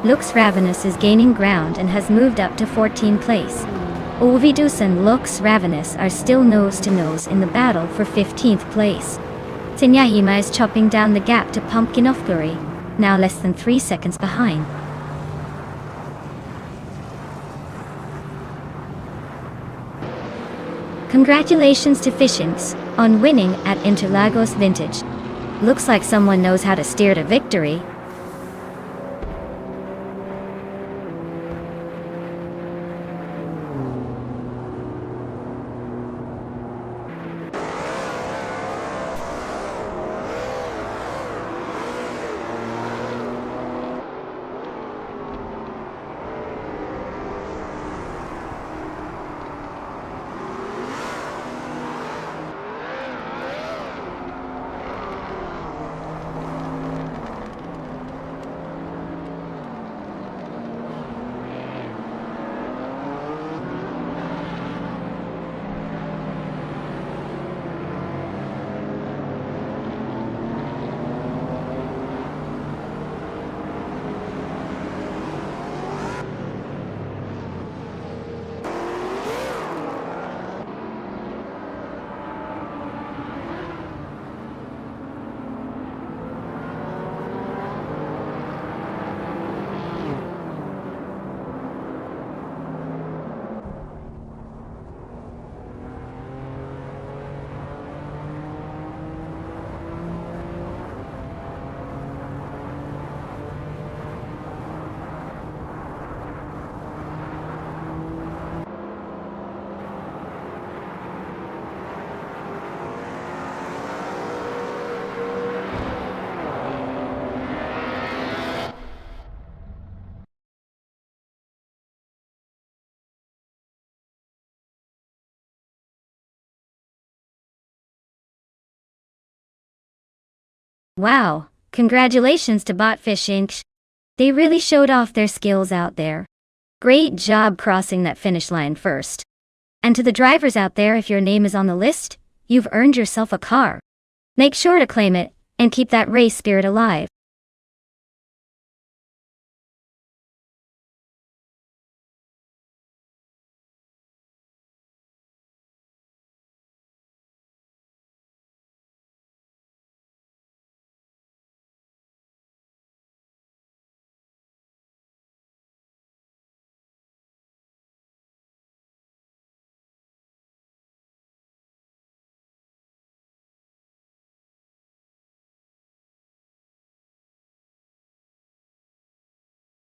Lux Ravenous is gaining ground and has moved up to 14th place. Ovidus and Lux Ravenous are still nose-to-nose in the battle for 15th place. Sinyahima is chopping down the gap to Pumpkin of Glory, now less than 3 seconds behind. Congratulations to Fishings on winning at Interlagos Vintage. Looks like someone knows how to steer to victory. Wow, congratulations to Botfish Inc. They really showed off their skills out there. Great job crossing that finish line first. And to the drivers out there, if your name is on the list, you've earned yourself a car. Make sure to claim it, and keep that race spirit alive.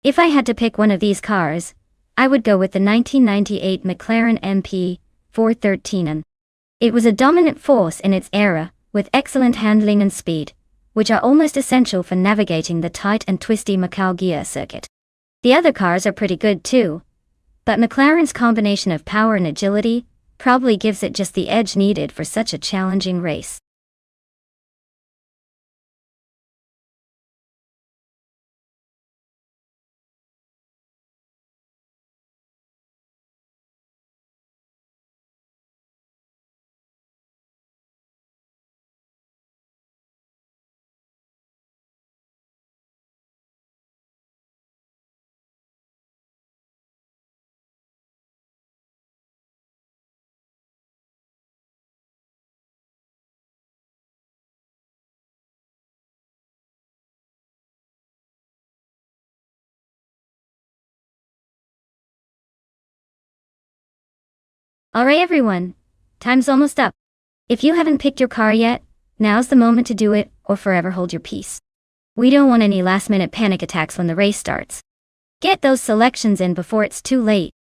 If I had to pick one of these cars, I would go with the 1998 McLaren MP 413. It was a dominant force in its era, with excellent handling and speed, which are almost essential for navigating the tight and twisty Macau gear circuit. The other cars are pretty good too, but McLaren's combination of power and agility probably gives it just the edge needed for such a challenging race. Alright everyone, time's almost up. If you haven't picked your car yet, now's the moment to do it, or forever hold your peace. We don't want any last-minute panic attacks when the race starts. Get those selections in before it's too late.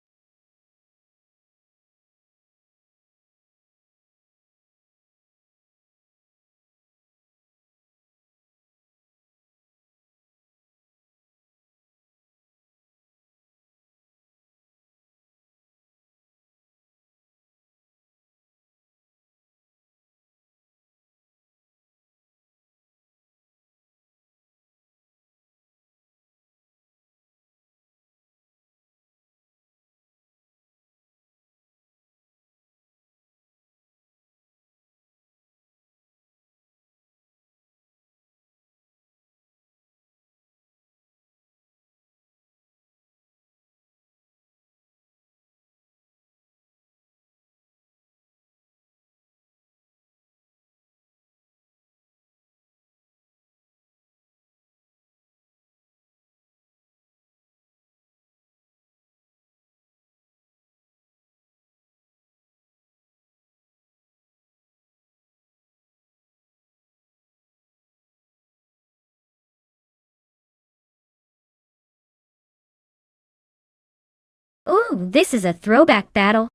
Ooh, this is a throwback battle.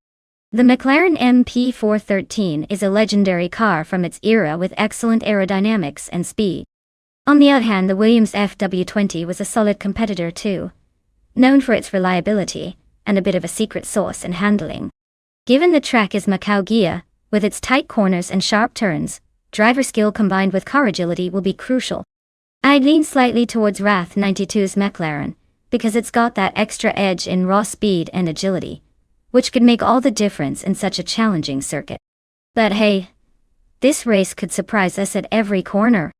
The McLaren MP413 is a legendary car from its era with excellent aerodynamics and speed. On the other hand, the Williams FW20 was a solid competitor too, known for its reliability and a bit of a secret sauce in handling. Given the track is Macau Gia, with its tight corners and sharp turns, driver skill combined with car agility will be crucial. I'd lean slightly towards RAF 92's McLaren, because it's got that extra edge in raw speed and agility, which could make all the difference in such a challenging circuit. But hey, this race could surprise us at every corner.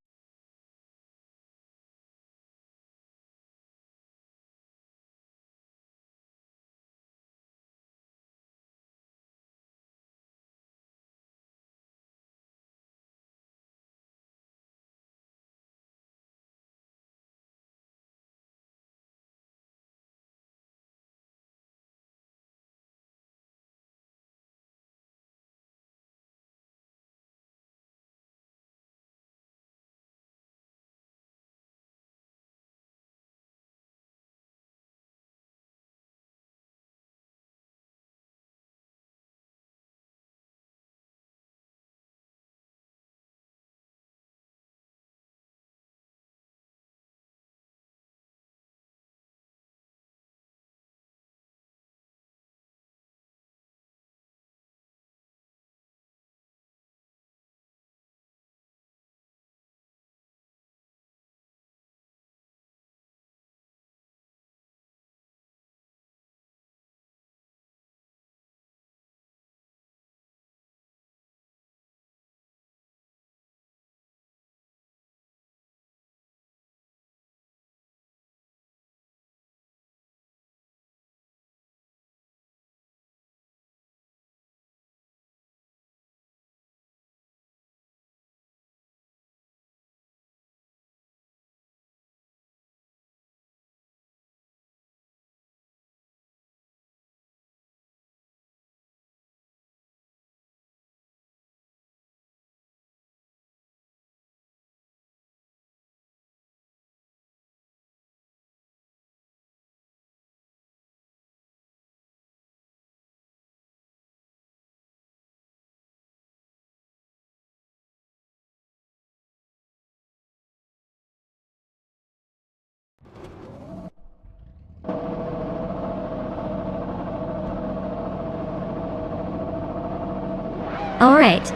Alright,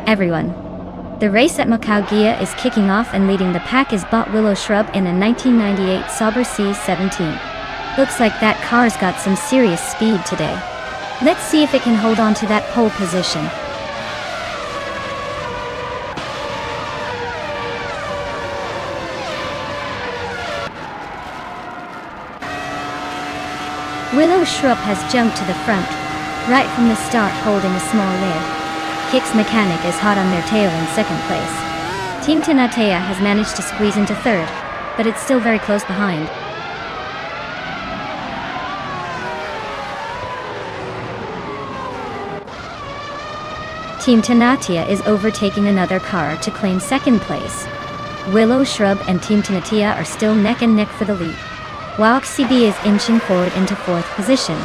everyone. The race at Macau Gia is kicking off, and leading the pack is Bot Willow Shrub in a 1998 Sauber C17. Looks like that car's got some serious speed today. Let's see if it can hold on to that pole position. Willow Shrub has jumped to the front, right from the start, holding a small lead. Kick's Mechanic is hot on their tail in second place. Team Tinatea has managed to squeeze into third, but it's still very close behind. Team Tinatea is overtaking another car to claim second place. Willow Shrub and Team Tinatea are still neck and neck for the lead, while XCB is inching forward into fourth position.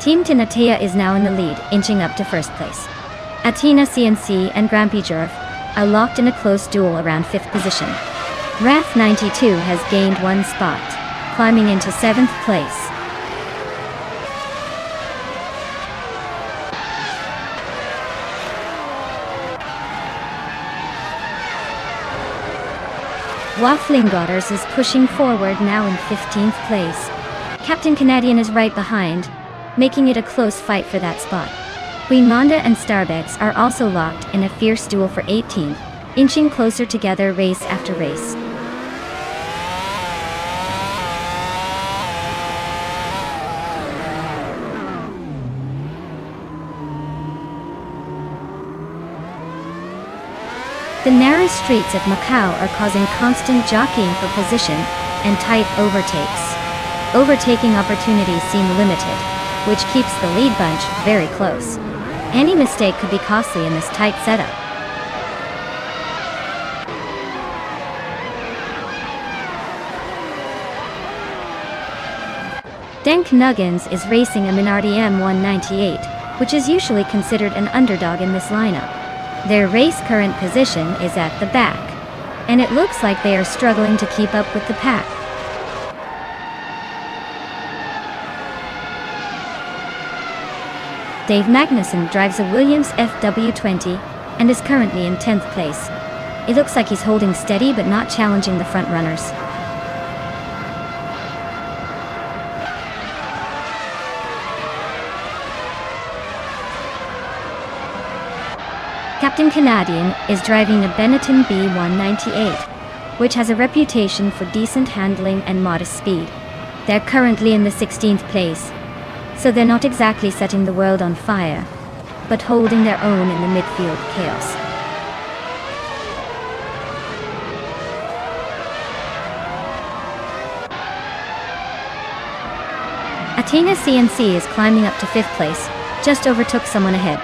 Team Tinatea is now in the lead, inching up to first place. Athena CNC and Grampy Jerv are locked in a close duel around fifth position. RAF 92 has gained one spot, climbing into seventh place. Waffling Godders is pushing forward, now in 15th place. Captain Canadian is right behind, making it a close fight for that spot. Queen Monda and Starbex are also locked in a fierce duel for 18th, inching closer together race after race. The narrow streets of Macau are causing constant jockeying for position and tight overtakes. Overtaking opportunities seem limited, which keeps the lead bunch very close. Any mistake could be costly in this tight setup. Denk Nuggins is racing a Minardi M198, which is usually considered an underdog in this lineup. Their race current position is at the back, and it looks like they are struggling to keep up with the pack. Dave Magnussen drives a Williams FW20 and is currently in 10th place. It looks like he's holding steady but not challenging the front runners. Captain Canadian is driving a Benetton B198, which has a reputation for decent handling and modest speed. They're currently in the 16th place, so they're not exactly setting the world on fire, but holding their own in the midfield chaos. Athena CNC is climbing up to 5th place, just overtook someone ahead.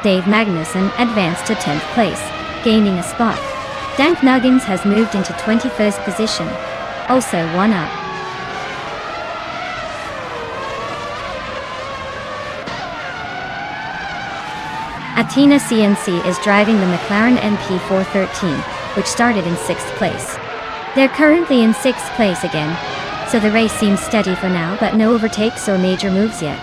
Dave Magnussen advanced to 10th place, gaining a spot. Denk Nuggins has moved into 21st position, also one up. Athena CNC is driving the McLaren MP413, which started in 6th place. They're currently in 6th place again, so the race seems steady for now, but no overtakes or major moves yet.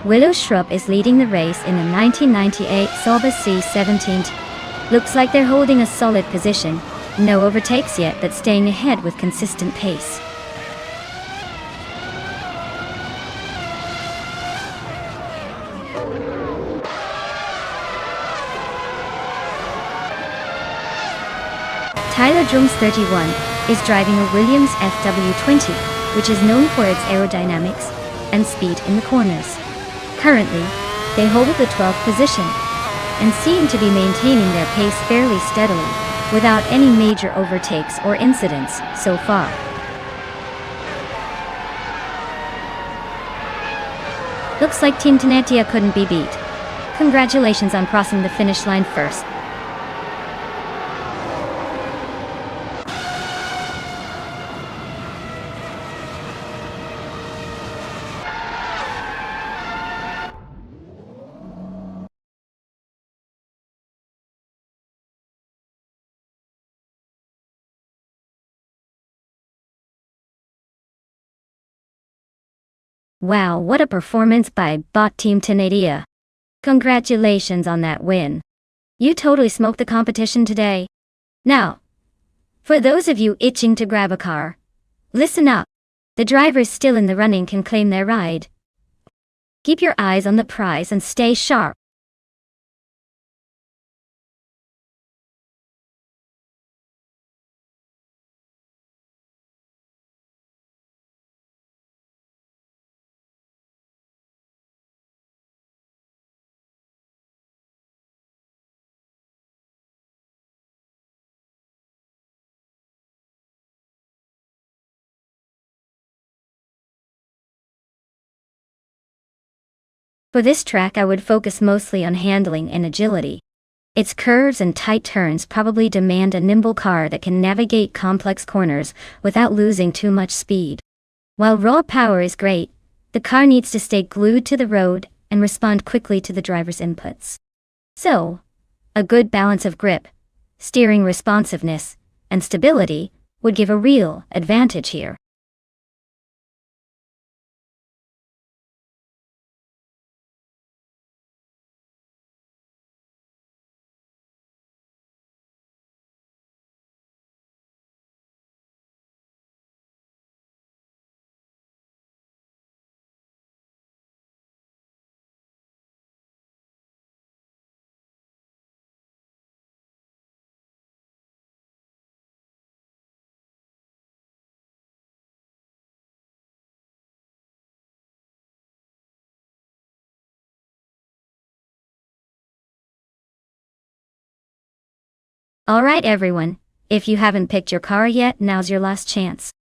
Willow Shrub is leading the race in a 1998 Sauber C17. Looks like they're holding a solid position, no overtakes yet but staying ahead with consistent pace. Tyler Drums 31 is driving a Williams FW20, which is known for its aerodynamics and speed in the corners. Currently, they hold the 12th position and seem to be maintaining their pace fairly steadily, without any major overtakes or incidents so far. Looks like Team Tenetia couldn't be beat. Congratulations on crossing the finish line first. Wow, what a performance by bot Team Tenetia. Congratulations on that win. You totally smoked the competition today. Now, for those of you itching to grab a car, listen up. The drivers still in the running can claim their ride. Keep your eyes on the prize and stay sharp. For this track I would focus mostly on handling and agility. Its curves and tight turns probably demand a nimble car that can navigate complex corners without losing too much speed. While raw power is great, the car needs to stay glued to the road and respond quickly to the driver's inputs. So, a good balance of grip, steering responsiveness, and stability would give a real advantage here. Alright everyone, if you haven't picked your car yet, now's your last chance.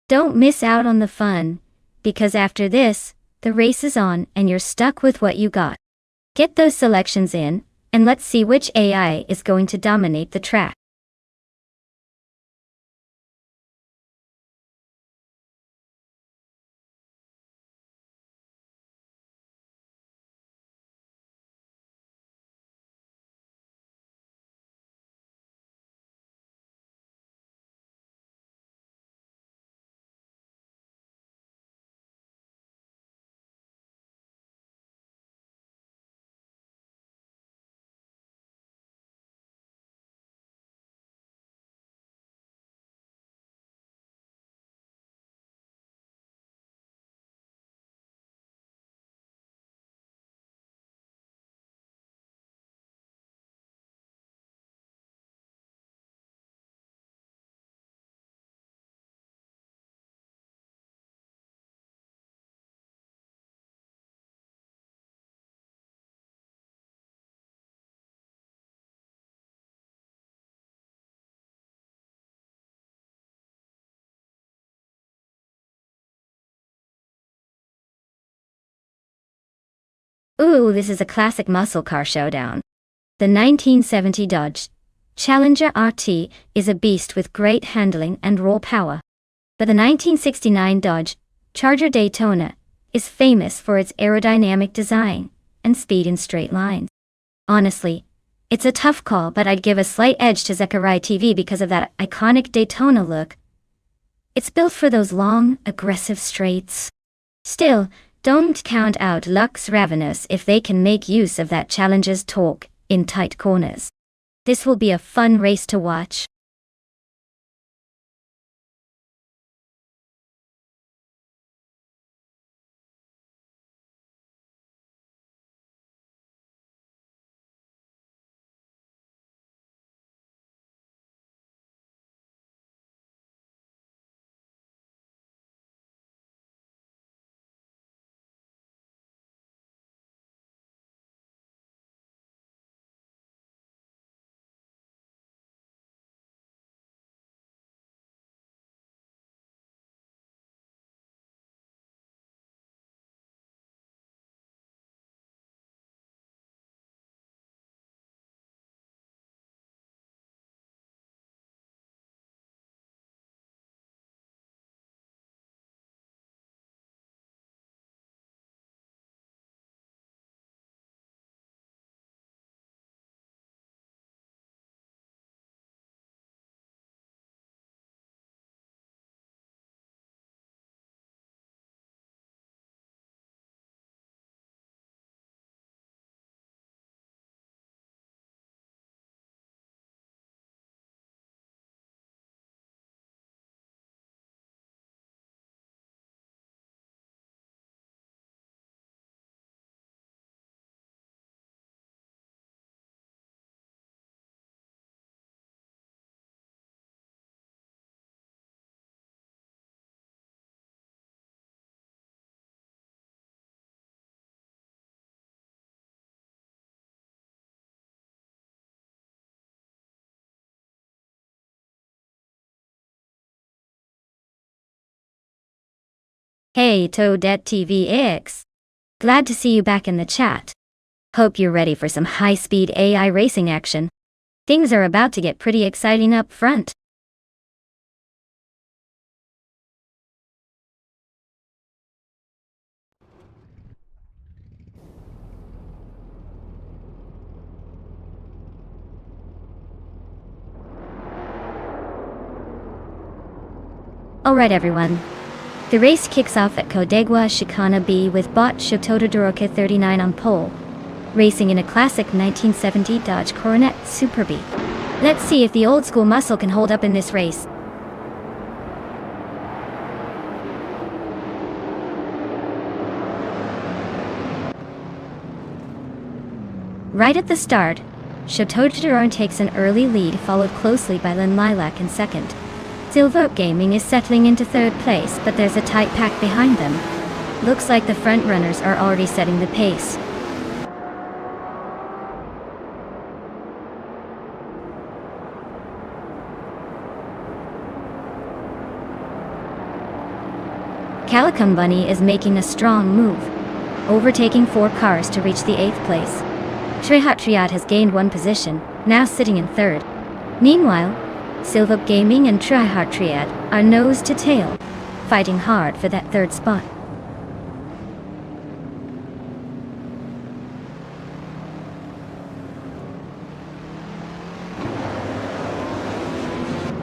Don't miss out on the fun, because after this, the race is on and you're stuck with what you got. Get those selections in, and let's see which AI is going to dominate the track. Ooh, this is a classic muscle car showdown. The 1970 Dodge Challenger RT is a beast with great handling and raw power. But the 1969 Dodge Charger Daytona is famous for its aerodynamic design and speed in straight lines. Honestly, it's a tough call, but I'd give a slight edge to Zachariah TV because of that iconic Daytona look. It's built for those long, aggressive straights. Still, don't count out Lux Ravenous if they can make use of that Challenger's torque in tight corners. This will be a fun race to watch. Hey Toadette TVX! Glad to see you back in the chat. Hope you're ready for some high-speed AI racing action. Things are about to get pretty exciting up front. Alright everyone. The race kicks off at Kodegwa Chicana B with bot Shotodoroke 39 on pole, racing in a classic 1970 Dodge Coronet Super B. Let's see if the old school muscle can hold up in this race. Right at the start, Shotodoroke takes an early lead, followed closely by Lynn Lilac in second. Silvoke Gaming is settling into third place, but there's a tight pack behind them. Looks like the front runners are already setting the pace. Calicum Bunny is making a strong move, overtaking 4 cars to reach the 8th place. Trihat Triad has gained 1 position, now sitting in 3rd. Meanwhile, Silvoke Gaming and Trihat Triad are nose to tail, fighting hard for that 3rd spot.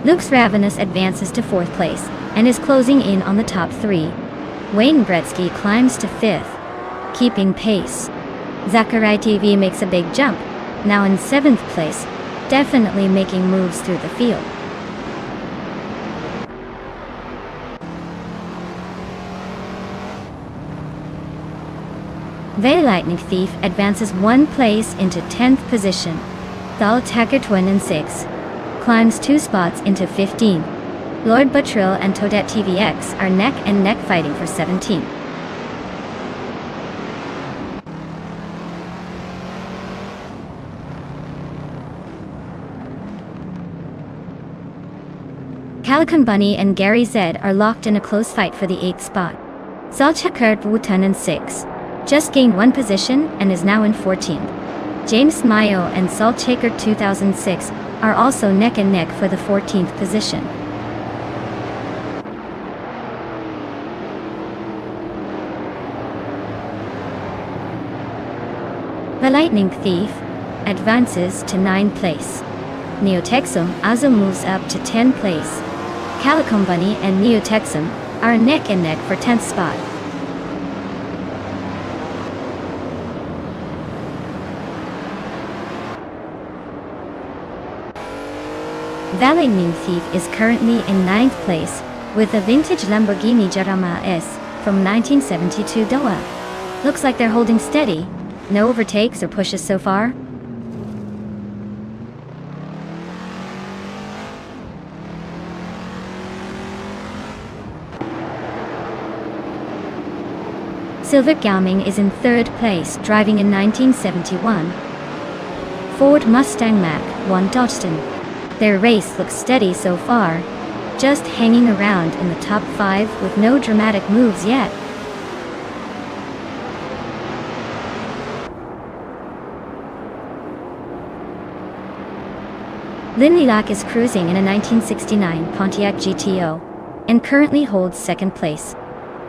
Lux Ravenous advances to 4th place and is closing in on the top 3. Wayne Gretzky climbs to 5th, keeping pace. Zachariah TV makes a big jump, now in 7th place, definitely making moves through the field. The Lightning Thief advances 1 place into 10th position. Thal Tacker Twin in 6th, climbs 2 spots into 15. Lord Buttrill and Toadette TVX are neck and neck fighting for 17. Calicum Bunny and Gary Zed are locked in a close fight for the 8th spot. Zalchakert Wutan in 6th, just gained one position and is now in 14th. James Mayo and Saltchaker 2006 are also neck and neck for the 14th position. The Lightning Thief advances to 9th place. Neotexum also moves up to 10th place. Calicom Bunny and Neotexum are neck and neck for 10th spot. The Lightning Thief is currently in 9th place with a vintage Lamborghini Jarama S from 1972 Doha. Looks like they're holding steady. No overtakes or pushes so far. Silver Gaoming is in 3rd place, driving in 1971. Ford Mustang Mach-1 Dodgton. Their race looks steady so far, just hanging around in the top 5 with no dramatic moves yet. Lin Lilac is cruising in a 1969 Pontiac GTO and currently holds 2nd place.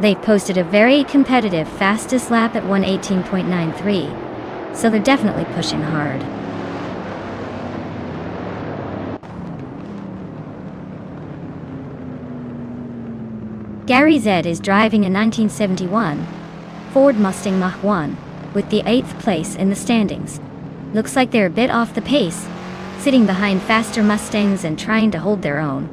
They've posted a very competitive fastest lap at 118.93, so they're definitely pushing hard. Gary Z is driving a 1971 Ford Mustang Mach-1 with the 8th place in the standings. Looks like they're a bit off the pace, sitting behind faster Mustangs and trying to hold their own.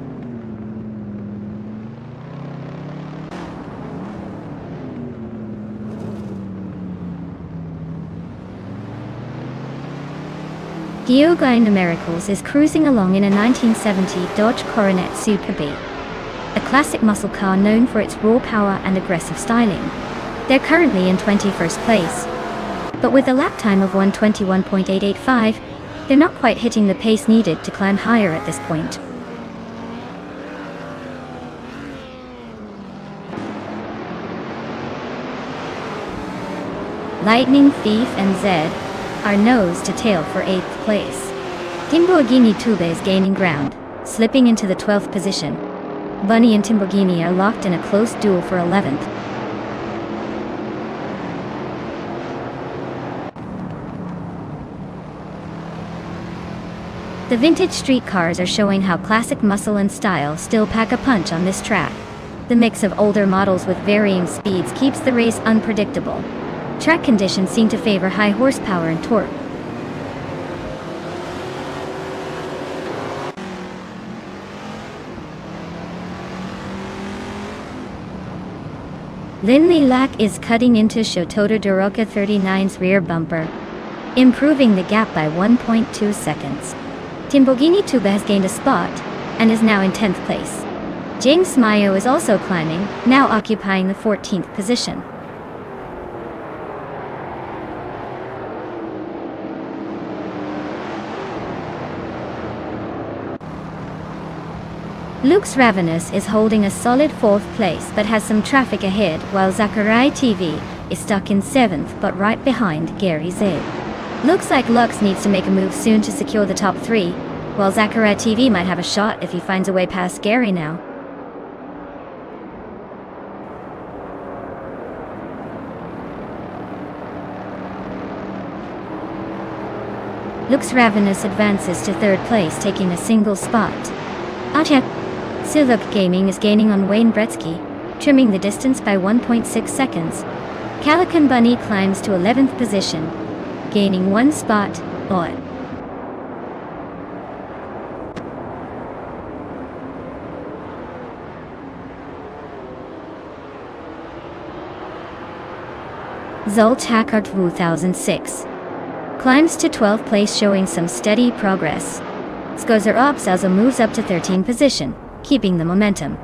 Gyogai Numericals is cruising along in a 1970 Dodge Coronet Super B, a classic muscle car known for its raw power and aggressive styling. They're currently in 21st place, but with a lap time of 121.885, they're not quite hitting the pace needed to climb higher at this point. Lightning Thief and Zed are nose to tail for 8th place. Timborghini Tube is gaining ground, slipping into the 12th position. Bunny and Timborghini are locked in a close duel for 11th. The vintage street cars are showing how classic muscle and style still pack a punch on this track. The mix of older models with varying speeds keeps the race unpredictable. Track conditions seem to favor high horsepower and torque. Lin Lilac is cutting into Shotoda Doroka 39's rear bumper, improving the gap by 1.2 seconds. Timborghini Tube has gained a spot and is now in 10th place. James Mayo is also climbing, now occupying the 14th position. Luke's Ravenous is holding a solid 4th place but has some traffic ahead, while Zachariah TV is stuck in 7th but right behind Gary Z. Looks like Lux needs to make a move soon to secure the top 3, while Zachariah TV might have a shot if he finds a way past Gary now. Luke's Ravenous advances to 3rd place, taking a single spot. Siluk Gaming is gaining on Wayne Bretsky, trimming the distance by 1.6 seconds. Calican Bunny climbs to 11th position, gaining 1 spot. Zult Hackard 2006 climbs to 12th place, showing some steady progress. Skozer Ops also moves up to 13th position, keeping the momentum.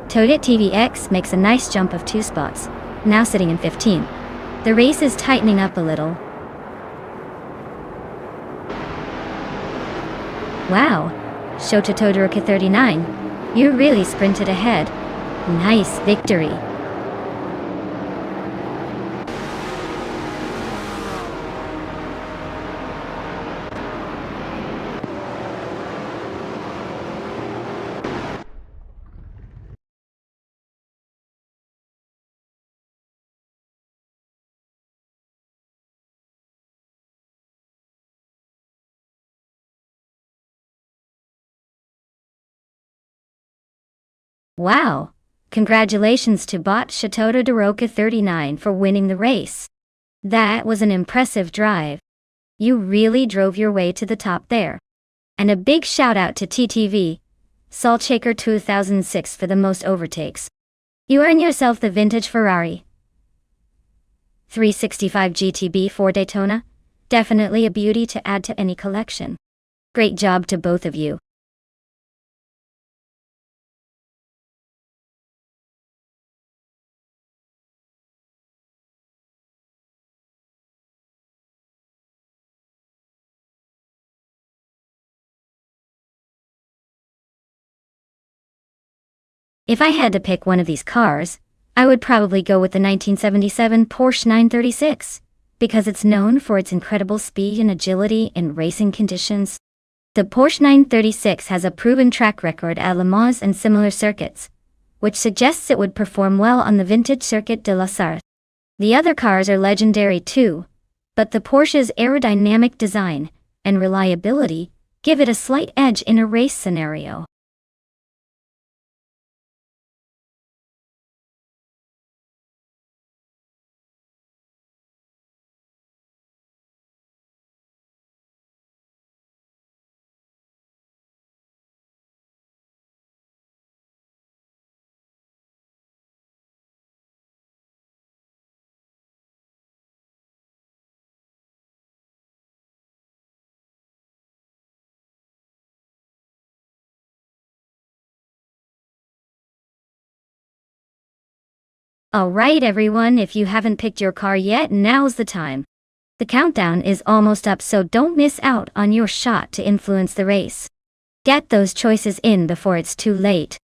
Toadit TVX makes a nice jump of 2 spots, now sitting in 15th. The race is tightening up a little. Wow, Shota Todoroka 39, you really sprinted ahead. Nice victory. Wow! Congratulations to bot Shatoto Daroka 39 for winning the race. That was an impressive drive. You really drove your way to the top there. And a big shout out to TTV, Saltshaker 2006 for the most overtakes. You earn yourself the vintage Ferrari 365 GTB for Daytona. Definitely a beauty to add to any collection. Great job to both of you. If I had to pick one of these cars, I would probably go with the 1977 Porsche 936, because it's known for its incredible speed and agility in racing conditions. The Porsche 936 has a proven track record at Le Mans and similar circuits, which suggests it would perform well on the vintage Circuit de la Sarthe. The other cars are legendary too, but the Porsche's aerodynamic design and reliability give it a slight edge in a race scenario. Alright everyone, if you haven't picked your car yet, now's the time. The countdown is almost up, so don't miss out on your shot to influence the race. Get those choices in before it's too late.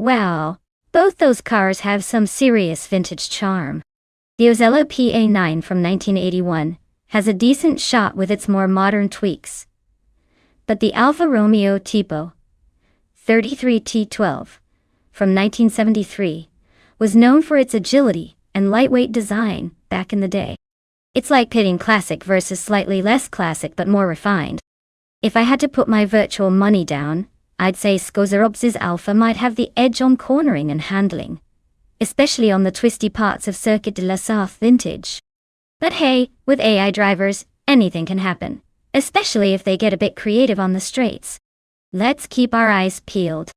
Wow, both those cars have some serious vintage charm. The Ozello PA9 from 1981 has a decent shot with its more modern tweaks. But the Alfa Romeo Tipo 33T12 from 1973 was known for its agility and lightweight design back in the day. It's like pitting classic versus slightly less classic but more refined. If I had to put my virtual money down, I'd say Skozerobs's Alpha might have the edge on cornering and handling, especially on the twisty parts of Circuit de la Sarthe vintage. But hey, with AI drivers, anything can happen, especially if they get a bit creative on the straights. Let's keep our eyes peeled.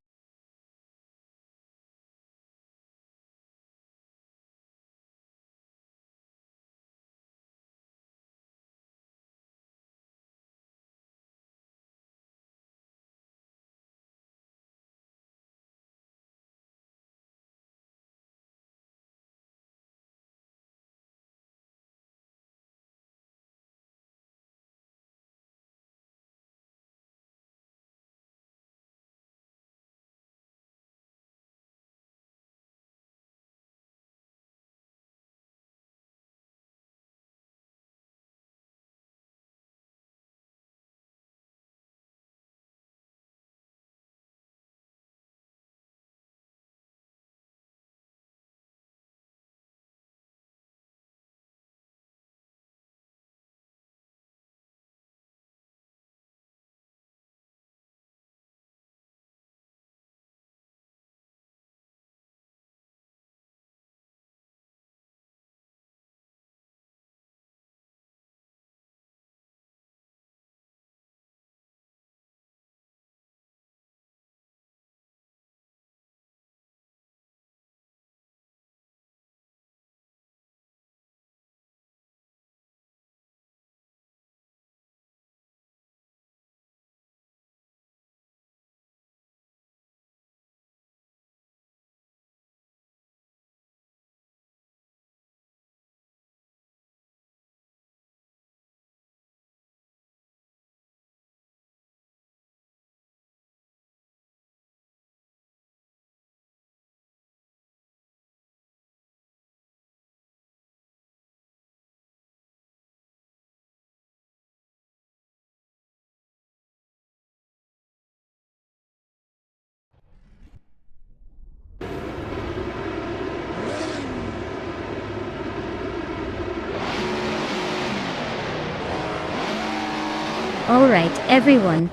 Alright, everyone.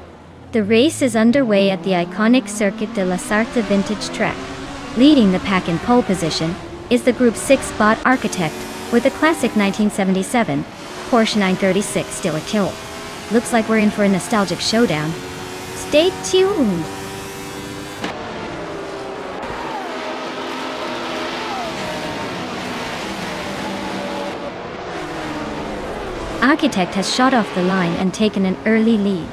The race is underway at the iconic Circuit de la Sarthe vintage track. Leading the pack in pole position is the Group 6 spot Architect with a classic 1977 Porsche 936 still a kill. Looks like we're in for a nostalgic showdown. Stay tuned! Architect has shot off the line and taken an early lead.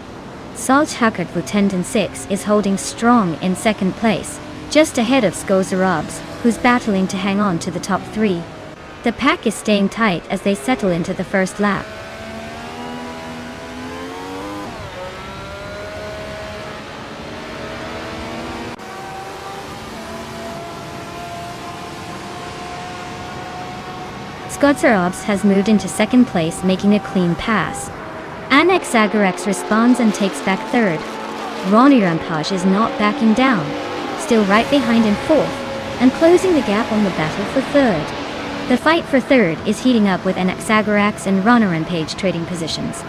Salzhackert Lieutenant 6 is holding strong in second place, just ahead of Skozerobs, who's battling to hang on to the top three. The pack is staying tight as they settle into the first lap. Skozerobs has moved into second place, making a clean pass. Annex Zagarex responds and takes back third. Ronnie Rampage is not backing down, still right behind in fourth, and closing the gap on the battle for third. The fight for third is heating up with Annex Zagarex and Ronnie Rampage trading positions.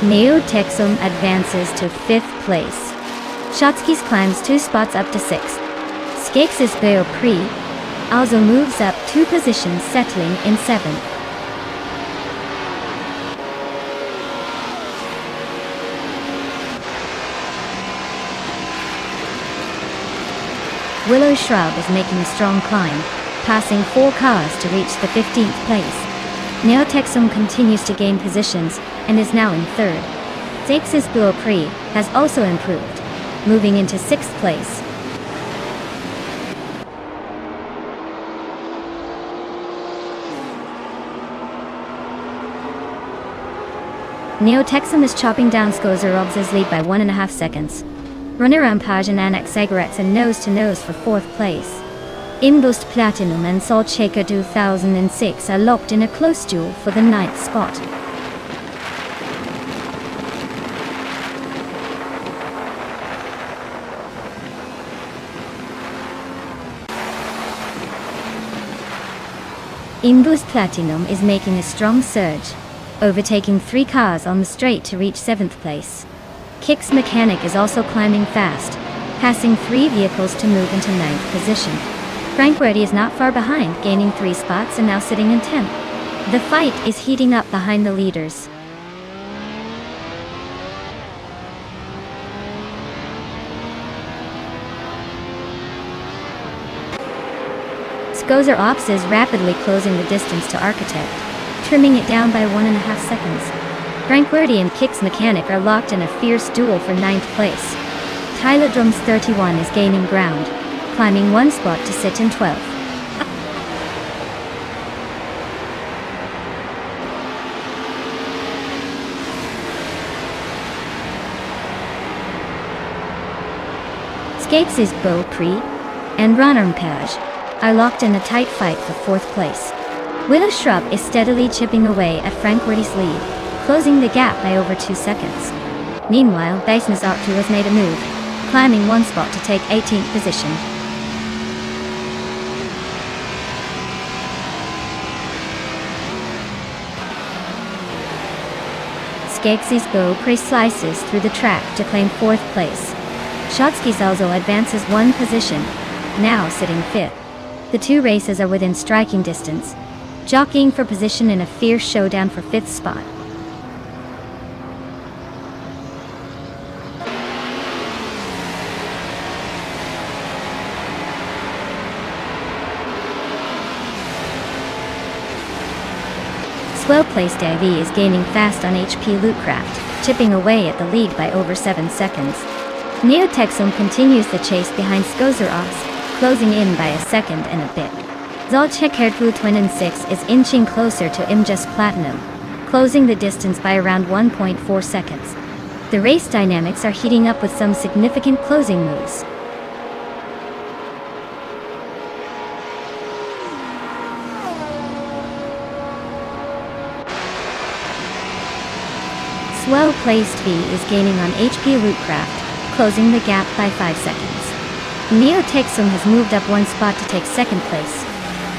Neo-Texum advances to 5th place. Shotskis climbs 2 spots up to 6th. Skeksis Beau-Prix also moves up 2 positions, settling in 7th. Willow Shrub is making a strong climb, passing 4 cars to reach the 15th place. Neo-Texum continues to gain positions and is now in 3rd. Skeksis Beau-Prix has also improved, moving into 6th place. Neo-Texum is chopping down Skozerobs' lead by 1.5 seconds. Ronnie Rampage and Annex Zagarex are nose-to-nose for 4th place. Imbust Platinum and Salzhacker 2006 are locked in a close duel for the 9th spot. Imbust Platinum is making a strong surge, overtaking 3 cars on the straight to reach 7th place. Kix Mechanic is also climbing fast, passing 3 vehicles to move into 9th position. Frank Reddy is not far behind, gaining 3 spots and now sitting in 10th. The fight is heating up behind the leaders. Skozerobs is rapidly closing the distance to Architect, trimming it down by 1.5 seconds. Frank Reddy and Kix Mechanic are locked in a fierce duel for 9th place. Tylodrums 31 is gaining ground, climbing 1 spot to sit in 12th. Skeksis Beau-Prix and Ronnie Rampage are locked in a tight fight for 4th place. Willow Shrub is steadily chipping away at Frank Reddy's lead, closing the gap by over 2 seconds. Meanwhile, Baseness Arctu has made a move, climbing 1 spot to take 18th position. Skeksis Beau-Prix slices through the track to claim 4th place. Shotskis also advances 1 position, now sitting 5th. The 2 races are within striking distance, jockeying for position in a fierce showdown for 5th spot. Well-placed IV is gaining fast on HP Lootcraft, chipping away at the lead by over 7 seconds. Neo-Texum continues the chase behind Skozerobs, closing in by a second and a bit. Salzhackert Lieutenant 6 is inching closer to Imbust Platinum, closing the distance by around 1.4 seconds. The race dynamics are heating up with some significant closing moves. Well-placed V is gaining on HP Lootcraft, closing the gap by 5 seconds. Neo Texum has moved up one spot to take second place.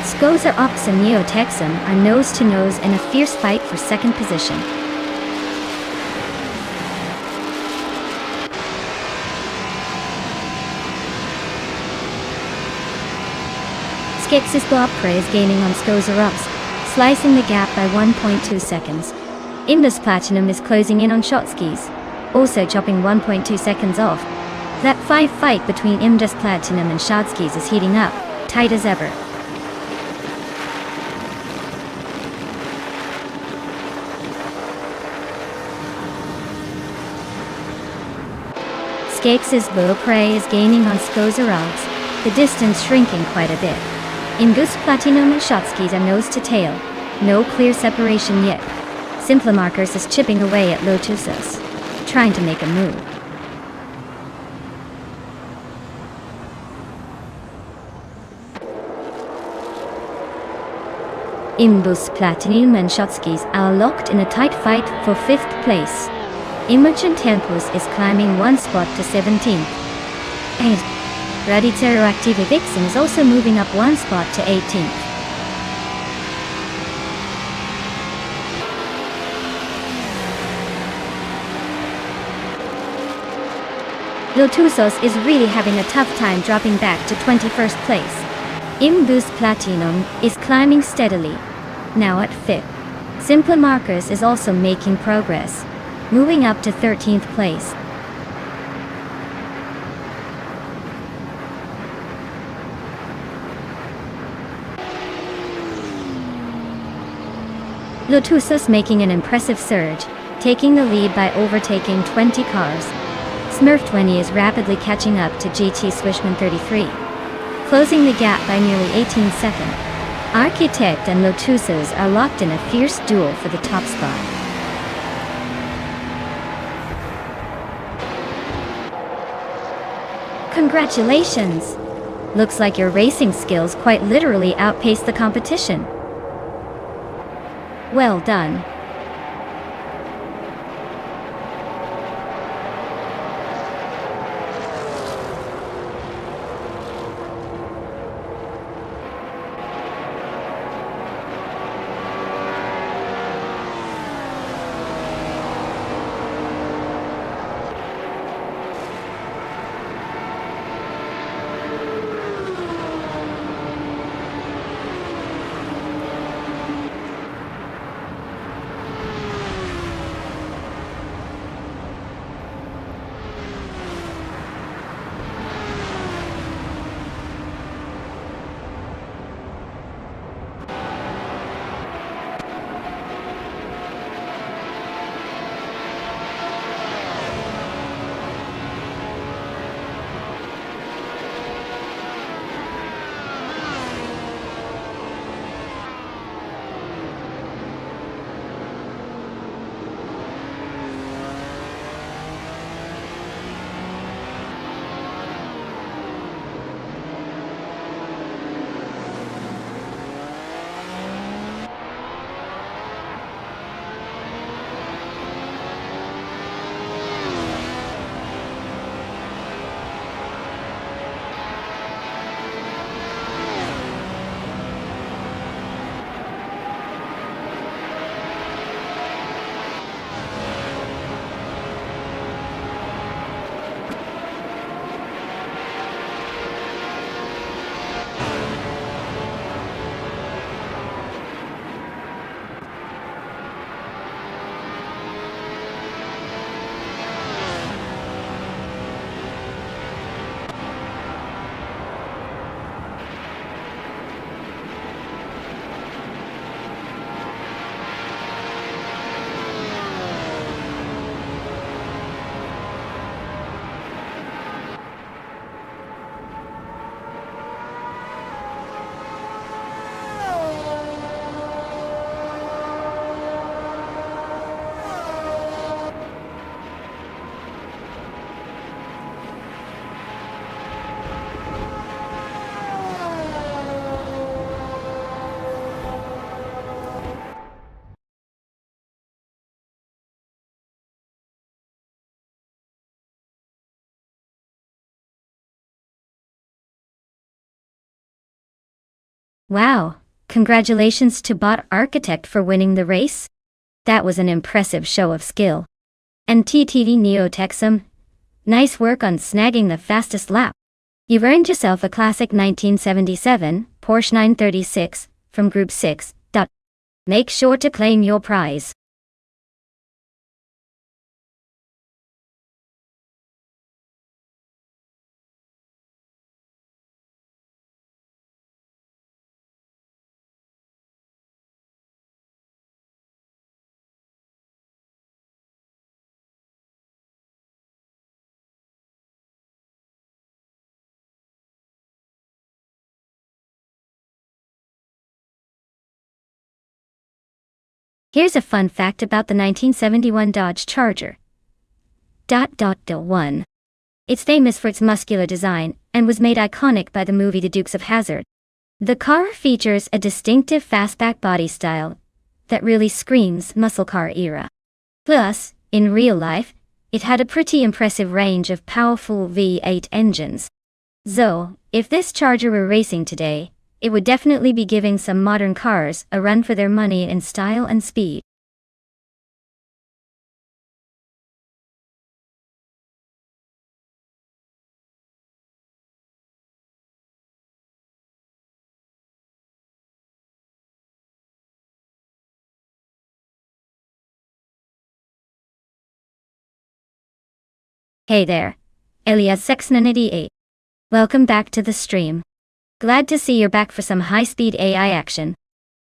Skoza Ops and Neo Texum are nose to nose in a fierce fight for second position. Skex's Bopra is gaining on Skoza Ops, slicing the gap by 1.2 seconds. Indus Platinum is closing in on Shotskis, also chopping 1.2 seconds off. That 5 fight between Indus Platinum and Shotskis is heating up, tight as ever. Skex's Bopra is gaining on Skoza Ops, the distance shrinking quite a bit. Indus Platinum and Shotskis are nose to tail, no clear separation yet. Simplamarkers is chipping away at Lotusos, trying to make a move. Indus Platinum and Shotskis are locked in a tight fight for 5th place. Imogen Tempus is climbing one spot to 17th. And Radicero Active Vixen is also moving up one spot to 18th. Lotusos is really having a tough time dropping back to 21st place. Indus Platinum is climbing steadily, now at 5th. Simplamarkers is also making progress, moving up to 13th place. Lotusos making an impressive surge, taking the lead by overtaking 20 cars. Smurf 20 is rapidly catching up to GT Swishman 33, closing the gap by nearly 18 seconds. Architect and Lotusos are locked in a fierce duel for the top spot. Congratulations! Looks like your racing skills quite literally outpaced the competition. Well done. Wow, congratulations to Bot Architect for winning the race. That was an impressive show of skill. And TTD Neotexum, nice work on snagging the fastest lap. You've earned yourself a classic 1977 Porsche 936 from Group 6. Make sure to claim your prize. Here's a fun fact about the 1971 Dodge Charger. 1. It's famous for its muscular design, and was made iconic by the movie The Dukes of Hazzard. The car features a distinctive fastback body style that really screams muscle car era. Plus, in real life, it had a pretty impressive range of powerful V8 engines. So, if this Charger were racing today, it would definitely be giving some modern cars a run for their money in style and speed. Hey there, Elias698. Welcome back to the stream. Glad to see you're back for some high-speed AI action.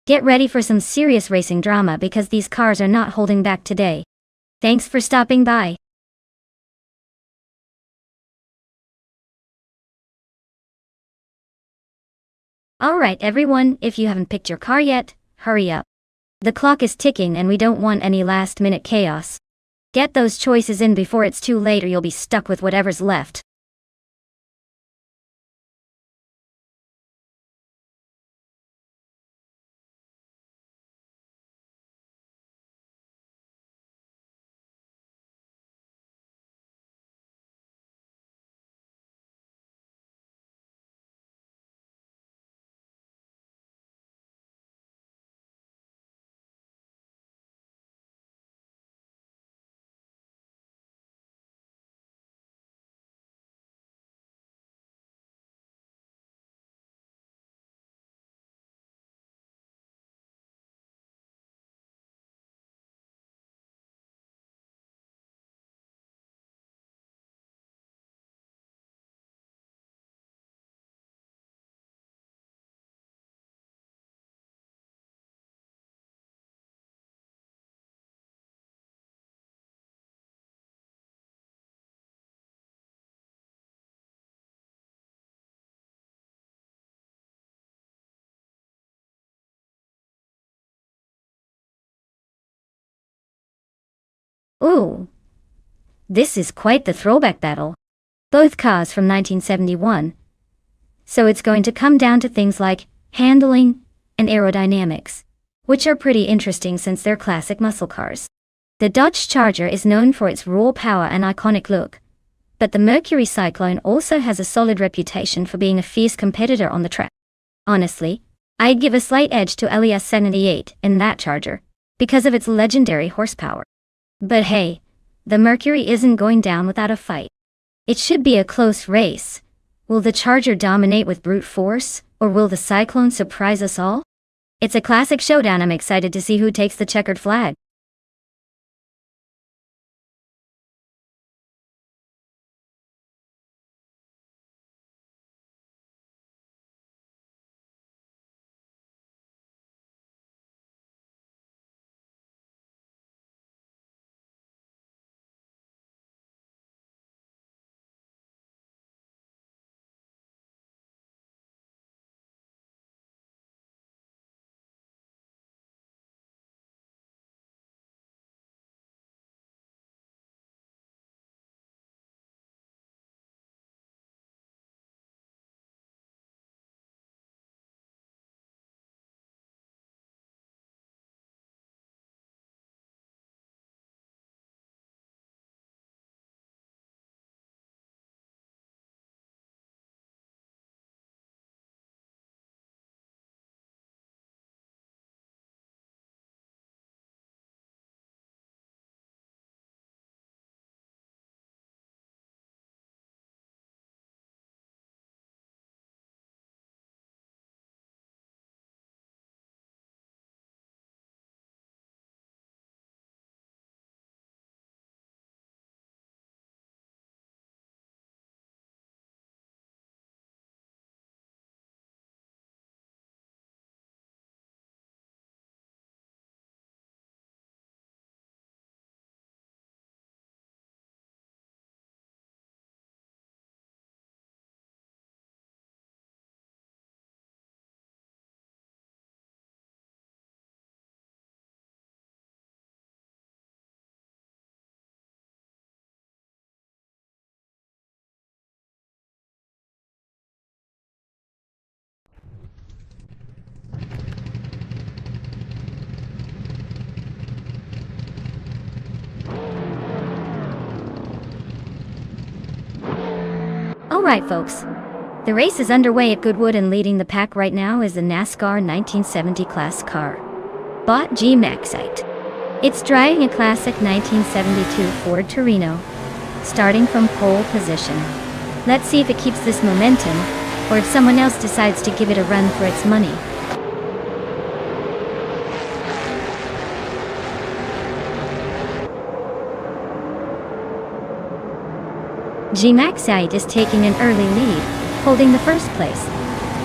Get ready for some serious racing drama because these cars are not holding back today. Thanks for stopping by. Alright everyone, if you haven't picked your car yet, hurry up. The clock is ticking and we don't want any last-minute chaos. Get those choices in before it's too late or you'll be stuck with whatever's left. Ooh, this is quite the throwback battle. Both cars from 1971. So it's going to come down to things like handling and aerodynamics, which are pretty interesting since they're classic muscle cars. The Dodge Charger is known for its raw power and iconic look, but the Mercury Cyclone also has a solid reputation for being a fierce competitor on the track. Honestly, I'd give a slight edge to Elias 78 in that Charger, because of its legendary horsepower. But hey, the Mercury isn't going down without a fight. It should be a close race. Will the Charger dominate with brute force, or will the Cyclone surprise us all? It's a classic showdown. I'm excited to see who takes the checkered flag. Alright folks, the race is underway at Goodwood and leading the pack right now is the NASCAR 1970 class car, Bot G Maxite. It's driving a classic 1972 Ford Torino, starting from pole position. Let's see if it keeps this momentum, or if someone else decides to give it a run for its money. G Maxite is taking an early lead, holding the first place.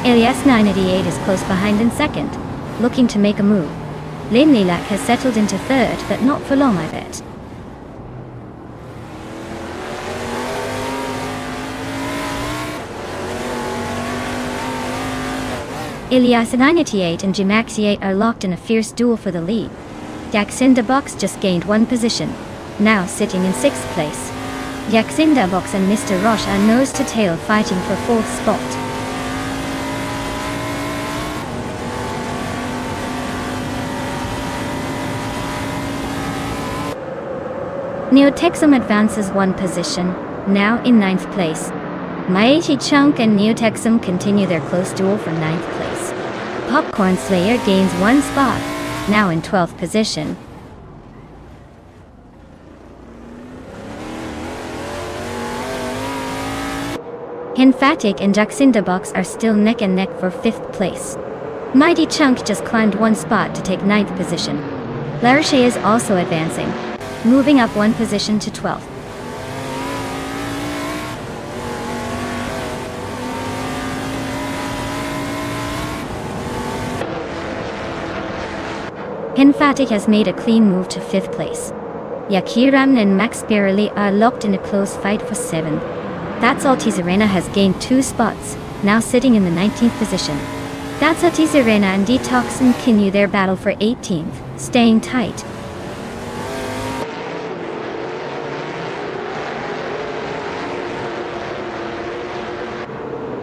Elias 988 is close behind in second, looking to make a move. Lynn Lilac has settled into third, but not for long, I bet. Elias 988 and G Maxite are locked in a fierce duel for the lead. Jacinda Box just gained one position, now sitting in sixth place. Jacinda Box and Mr. Roche are nose to tail fighting for fourth spot. Neotexum advances one position, now in ninth place. Mighty Chunk and Neotexum continue their close duel for ninth place. Popcorn Slayer gains one spot, now in 12th position. Emphatic and Jacinda Box are still neck and neck for 5th place. Mighty Chunk just climbed one spot to take 9th position. Laroche is also advancing, moving up one position to 12th. Emphatic has made a clean move to 5th place. Yakiram and Max Pirelli are locked in a close fight for 7th. That's Altizarena has gained 2 spots, now sitting in the 19th position. That's Altizarena and Detox continue their battle for 18th, staying tight.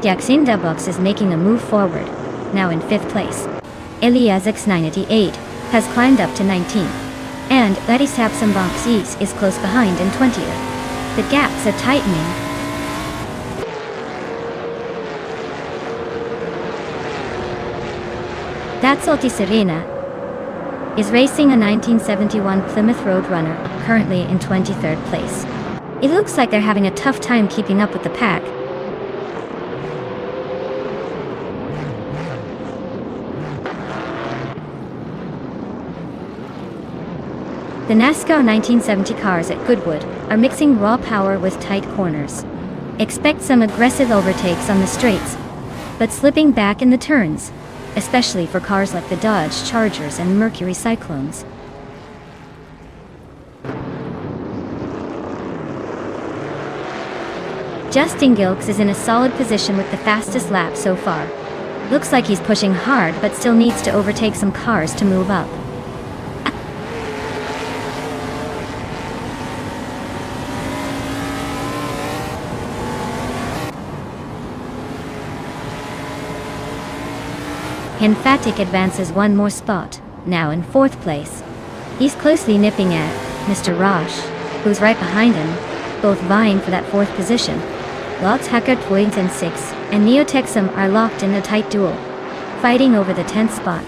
Jacinda Box is making a move forward, now in 5th place. Elias X988 has climbed up to 19th, and Letty Sapsum Boxes is close behind in 20th. The gaps are tightening. That's Serena is racing a 1971 Plymouth Roadrunner, currently in 23rd place. It looks like they're having a tough time keeping up with the pack. The NASCAR 1970 cars at Goodwood are mixing raw power with tight corners. Expect some aggressive overtakes on the straights, but slipping back in the turns, especially for cars like the Dodge Chargers and Mercury Cyclones. Justin Gilks is in a solid position with the fastest lap so far. Looks like he's pushing hard but still needs to overtake some cars to move up. Emphatic advances one more spot, now in 4th place. He's closely nipping at Mr. Roche, who's right behind him, both vying for that 4th position. Lots Hacker Point and 6, and Neotexum are locked in a tight duel, fighting over the 10th spot.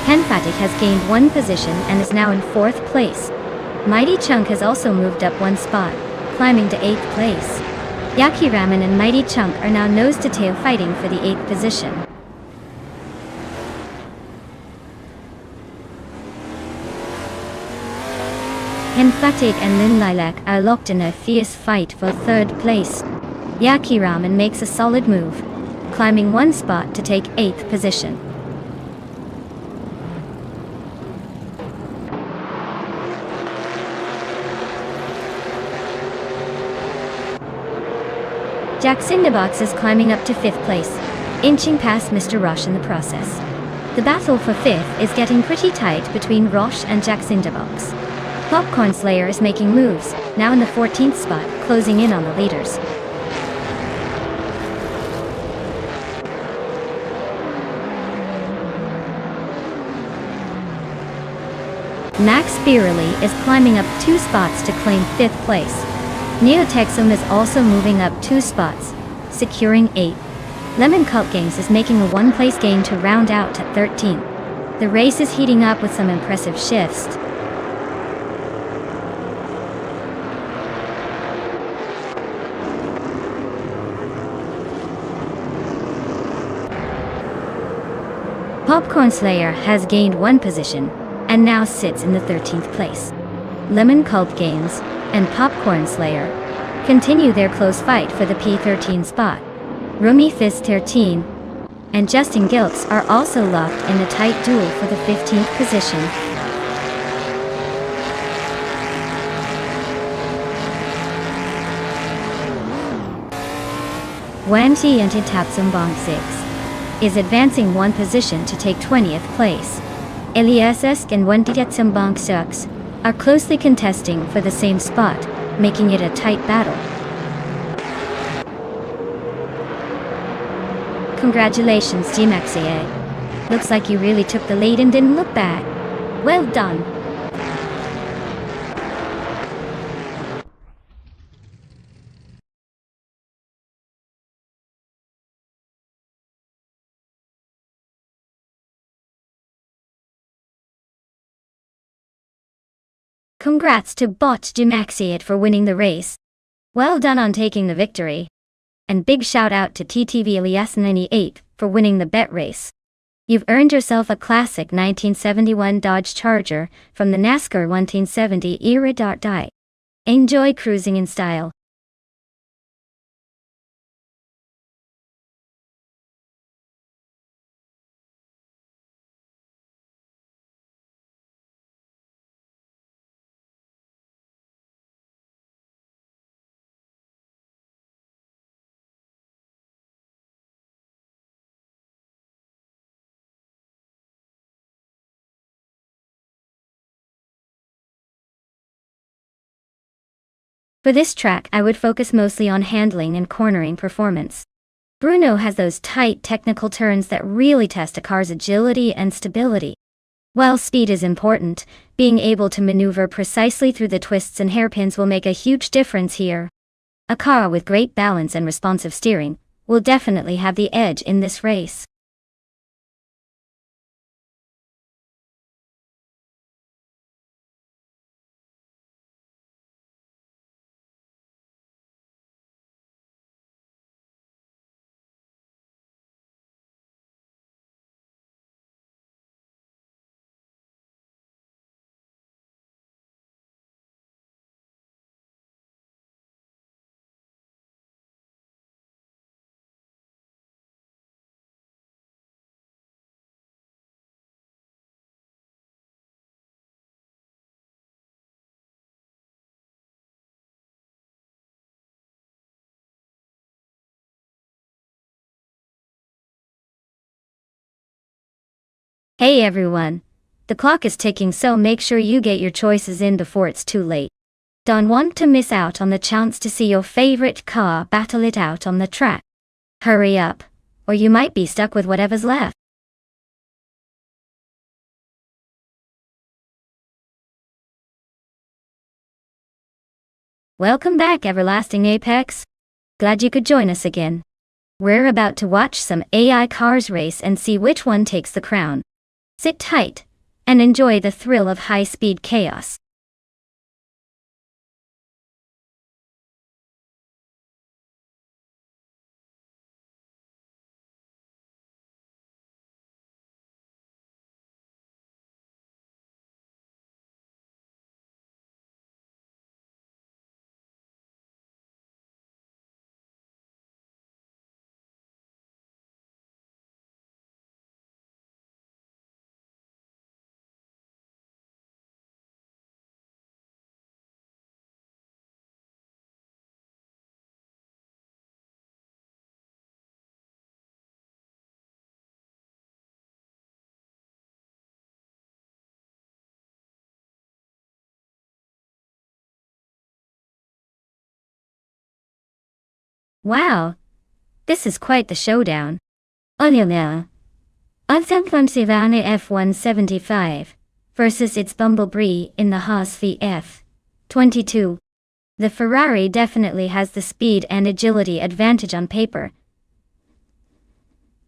Emphatic has gained one position and is now in 4th place. Mighty Chunk has also moved up one spot, climbing to 8th place. Yaki Ramen and Mighty Chunk are now nose to tail fighting for the 8th position. Emphatic and Lin Lilac are locked in a fierce fight for 3rd place. Yaki Ramen makes a solid move, climbing one spot to take 8th position. Jacinda Box is climbing up to 5th place, inching past Mr. Roche in the process. The battle for 5th is getting pretty tight between Roche and Jacinda Box. Popcorn Slayer is making moves, now in the 14th spot, closing in on the leaders. Max Birley is climbing up 2 spots to claim 5th place. Neotexum is also moving up 2 spots, securing 8th. Lemon Cult Games is making a 1-place gain to round out at 13th. The race is heating up with some impressive shifts. Popcorn Slayer has gained 1 position, and now sits in the 13th place. Lemon Cult Games and Popcorn Slayer continue their close fight for the P13 spot. Rumi Fist 13 and Justin Gilks are also locked in a tight duel for the 15th position. Wanti and Tapsumbong 6 is advancing 1 position to take 20th place. Eliasesk and Wanti 6 are closely contesting for the same spot, making it a tight battle. Congratulations, Gmaxie. Looks like you really took the lead and didn't look back. Well done. Congrats to Bot Gmaxiate for winning the race. Well done on taking the victory. And big shout out to TTV Elias 98 for winning the bet race. You've earned yourself a classic 1971 Dodge Charger from the NASCAR 1970 era. Enjoy cruising in style. For this track, I would focus mostly on handling and cornering performance. Bruno has those tight technical turns that really test a car's agility and stability. While speed is important, being able to maneuver precisely through the twists and hairpins will make a huge difference here. A car with great balance and responsive steering will definitely have the edge in this race. Hey everyone! The clock is ticking, so make sure you get your choices in before it's too late. Don't want to miss out on the chance to see your favorite car battle it out on the track. Hurry up, or you might be stuck with whatever's left. Welcome back, Everlasting Apex. Glad you could join us again. We're about to watch some AI cars race and see which one takes the crown. Sit tight and enjoy the thrill of high-speed chaos. Wow! This is quite the showdown. Until now, F175 versus its Bumblebee in the Haas VF22. The Ferrari definitely has the speed and agility advantage on paper.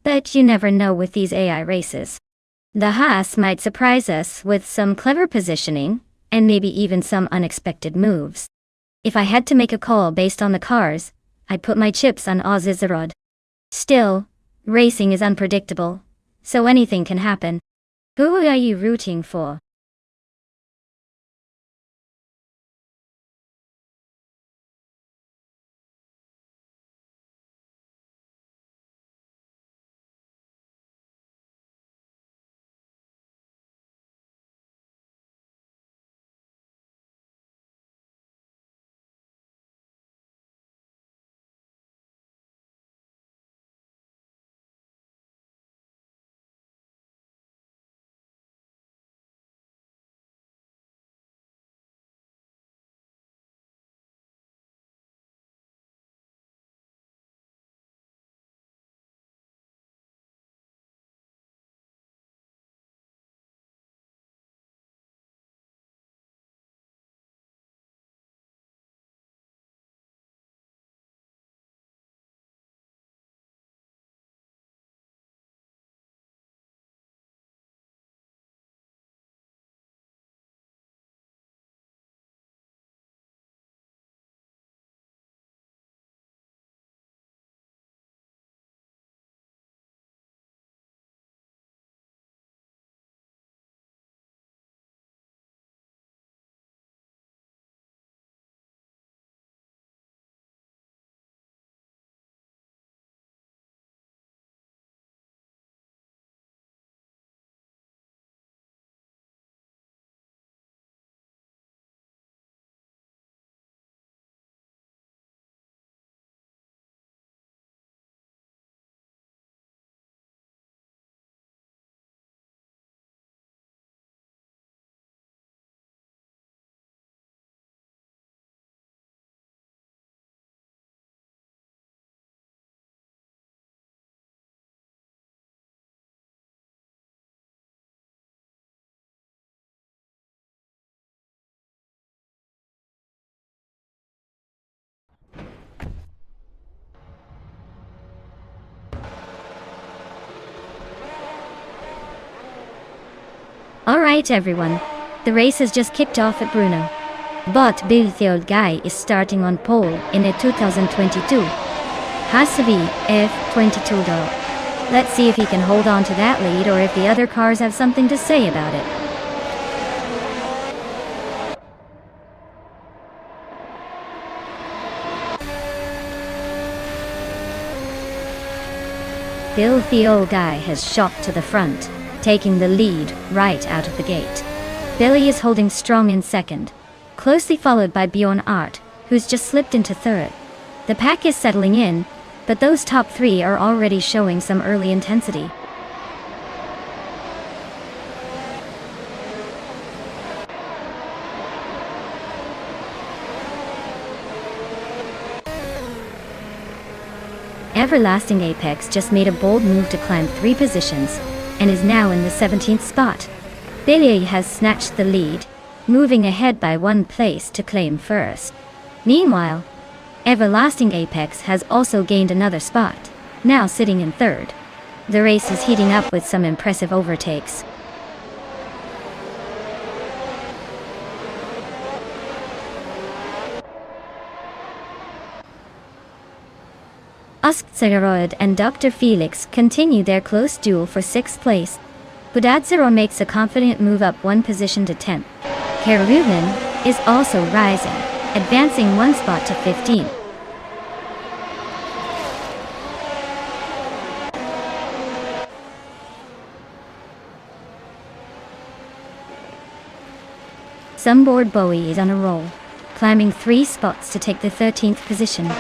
But you never know with these AI races. The Haas might surprise us with some clever positioning, and maybe even some unexpected moves. If I had to make a call based on the cars, I'd put my chips on Ozizarod. Still, racing is unpredictable, so anything can happen. Who are you rooting for? Alright everyone, the race has just kicked off at Bruno. But Bill the old guy is starting on pole in a 2022 Haas F22 though. Let's see if he can hold on to that lead or if the other cars have something to say about it. Bill the old guy has shot to the front, taking the lead right out of the gate. Billy is holding strong in second, closely followed by Bjorn Art, who's just slipped into third. The pack is settling in, but those top three are already showing some early intensity. Everlasting Apex just made a bold move to climb 3 positions, and is now in the 17th spot. Billy has snatched the lead, moving ahead by 1 place to claim first. Meanwhile, Everlasting Apex has also gained another spot, now sitting in third. The race is heating up with some impressive overtakes. Ozizarod and Dr. Felix continue their close duel for 6th place. Budadzero makes a confident move up 1 position to 10th. Keruvin is also rising, advancing 1 spot to 15. Sunboard Bowie is on a roll, climbing 3 spots to take the 13th position.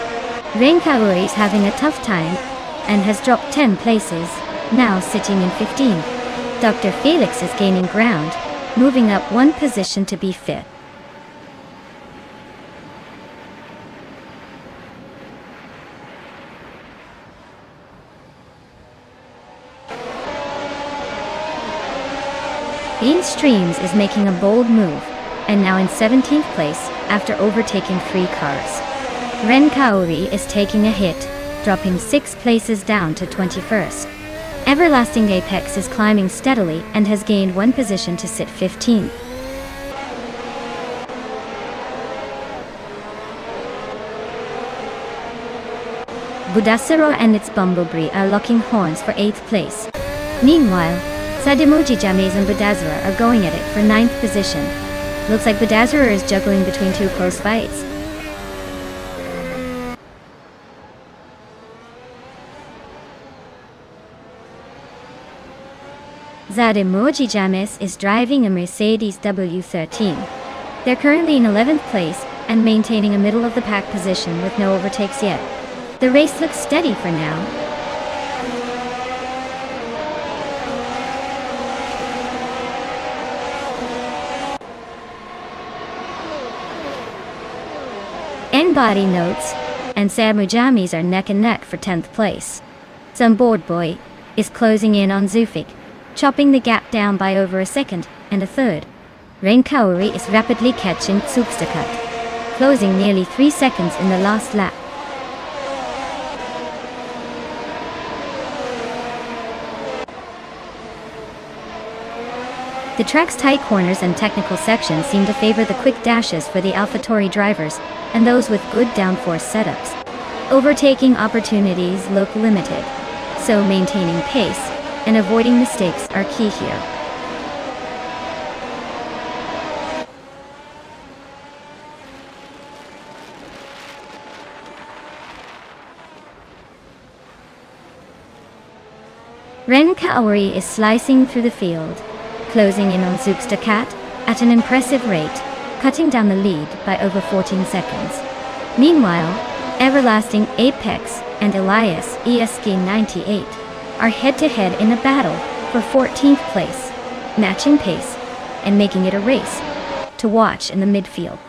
Renkauri is having a tough time, and has dropped 10 places, now sitting in 15th. Dr. Felix is gaining ground, moving up 1 position to be 5th. Streams is making a bold move, and now in 17th place after overtaking 3 cars. Ren Kaori is taking a hit, dropping 6 places down to 21st. Everlasting Apex is climbing steadily and has gained 1 position to sit 15th. Budasero and its Bumblebee are locking horns for 8th place. Meanwhile, Sademoji James and Budazera are going at it for 9th position. Looks like Budazera is juggling between 2 close fights. Sademoji James is driving a Mercedes W13. They're currently in 11th place and maintaining a middle-of-the-pack position with no overtakes yet. The race looks steady for now. N-Body notes, and Samu Jamis are neck and neck for 10th place. Board Boy is closing in on Zufik, chopping the gap down by over a second and a third. Ren Kaori is rapidly catching Tsukstakat, closing nearly 3 seconds in the last lap. The track's tight corners and technical sections seem to favor the quick dashes for the AlphaTauri drivers and those with good downforce setups. Overtaking opportunities look limited, so maintaining pace and avoiding mistakes are key here. Ren Kaori is slicing through the field, closing in on Zugstakat at an impressive rate, cutting down the lead by over 14 seconds. Meanwhile, Everlasting Apex and Elias ESK98 are head-to-head in a battle for 14th place, matching pace and making it a race to watch in the midfield.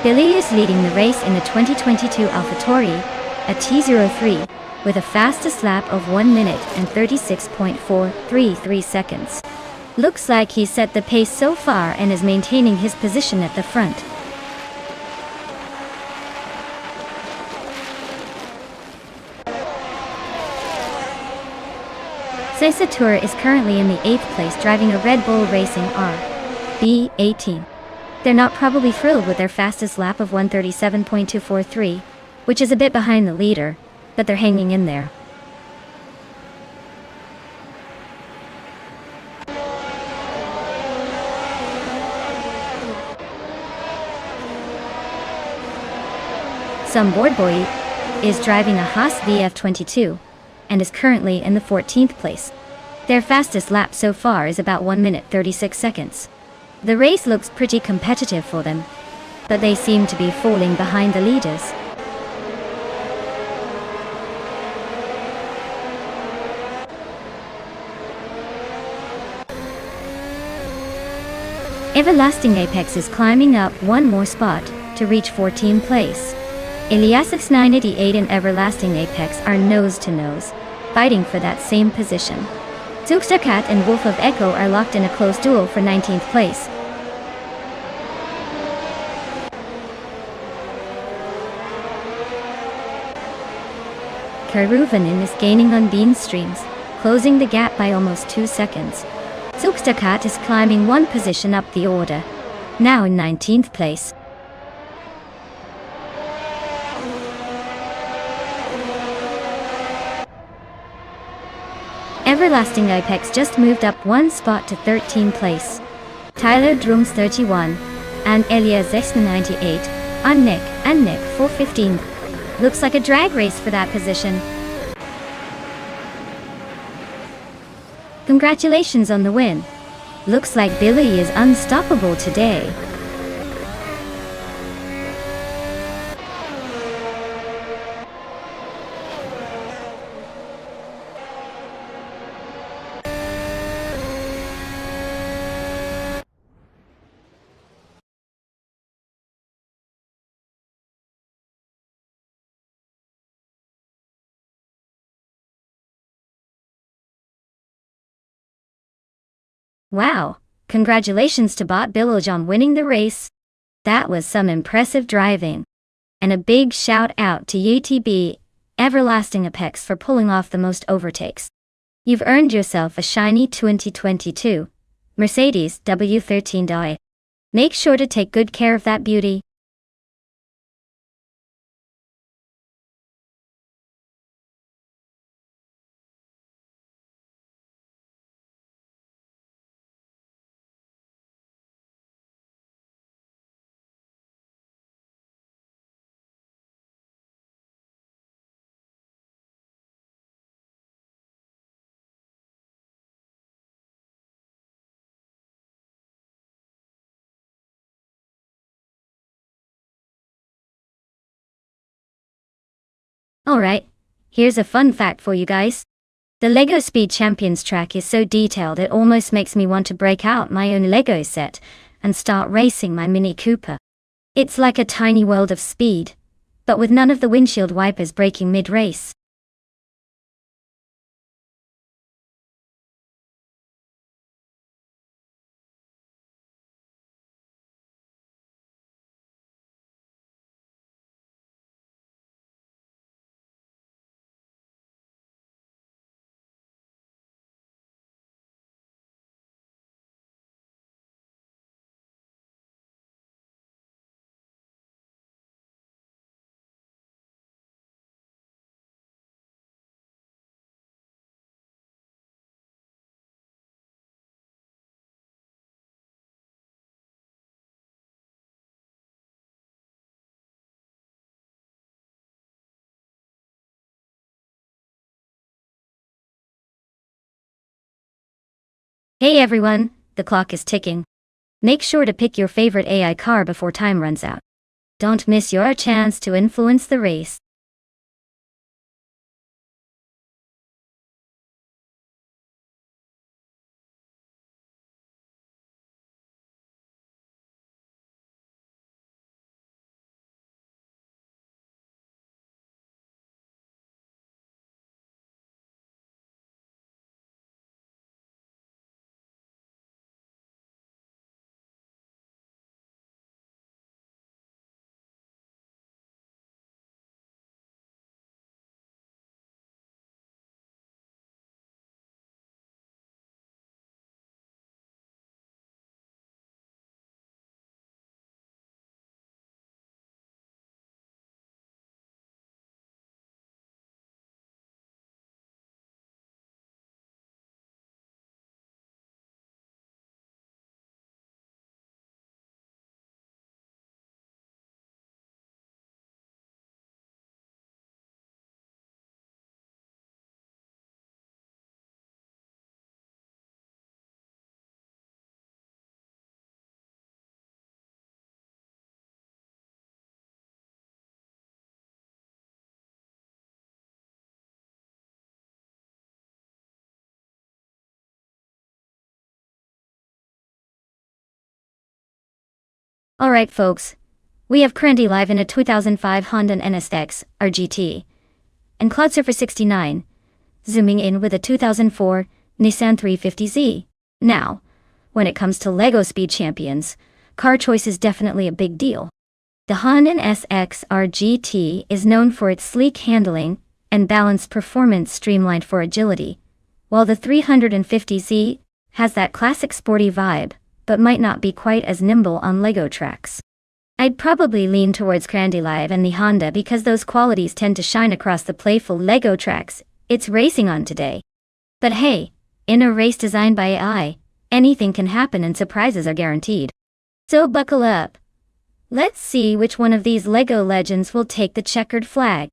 Billy is leading the race in the 2022 AlphaTauri, a T03, with a fastest lap of 1 minute and 36.433 seconds. Looks like he's set the pace so far and is maintaining his position at the front. Cesatur is currently in the 8th place driving a Red Bull Racing RB18. They're not probably thrilled with their fastest lap of 1:37.243, which is a bit behind the leader, but they're hanging in there. Board Boy is driving a Haas VF22 and is currently in the 14th place. Their fastest lap so far is about 1 minute 36 seconds. The race looks pretty competitive for them, but they seem to be falling behind the leaders. Everlasting Apex is climbing up 1 more spot to reach 14th place. Elias's 988 and Everlasting Apex are nose to nose, fighting for that same position. Zugstakat and Wolf of Echo are locked in a close duel for 19th place. Karuvanin is gaining on Bean Streams, closing the gap by almost 2 seconds. Zugstakat is climbing 1 position up the order, now in 19th place. Everlasting Apex just moved up 1 spot to 13th place. Tyler Drums 31 and Elias Zexna 98 are neck and neck for 15th. Looks like a drag race for that position. Congratulations on the win. Looks like Billy is unstoppable today. Wow, congratulations to Bot Biloj on winning the race. That was some impressive driving. And a big shout out to UTB, Everlasting Apex for pulling off the most overtakes. You've earned yourself a shiny 2022 Mercedes W13. Make sure to take good care of that beauty. Alright, here's a fun fact for you guys. The LEGO Speed Champions track is so detailed it almost makes me want to break out my own LEGO set and start racing my Mini Cooper. It's like a tiny world of speed, but with none of the windshield wipers breaking mid-race. Hey everyone, the clock is ticking. Make sure to pick your favorite AI car before time runs out. Don't miss your chance to influence the race. Alright folks, we have currently live in a 2005 Honda NSX RGT and Cloud Surfer 69, zooming in with a 2004 Nissan 350Z. Now, when it comes to LEGO Speed Champions, car choice is definitely a big deal. The Honda NSX RGT is known for its sleek handling and balanced performance streamlined for agility, while the 350Z has that classic sporty vibe, but might not be quite as nimble on LEGO tracks. I'd probably lean towards Crandy Live and the Honda because those qualities tend to shine across the playful LEGO tracks it's racing on today. But hey, in a race designed by AI, anything can happen and surprises are guaranteed. So buckle up. Let's see which one of these LEGO legends will take the checkered flag.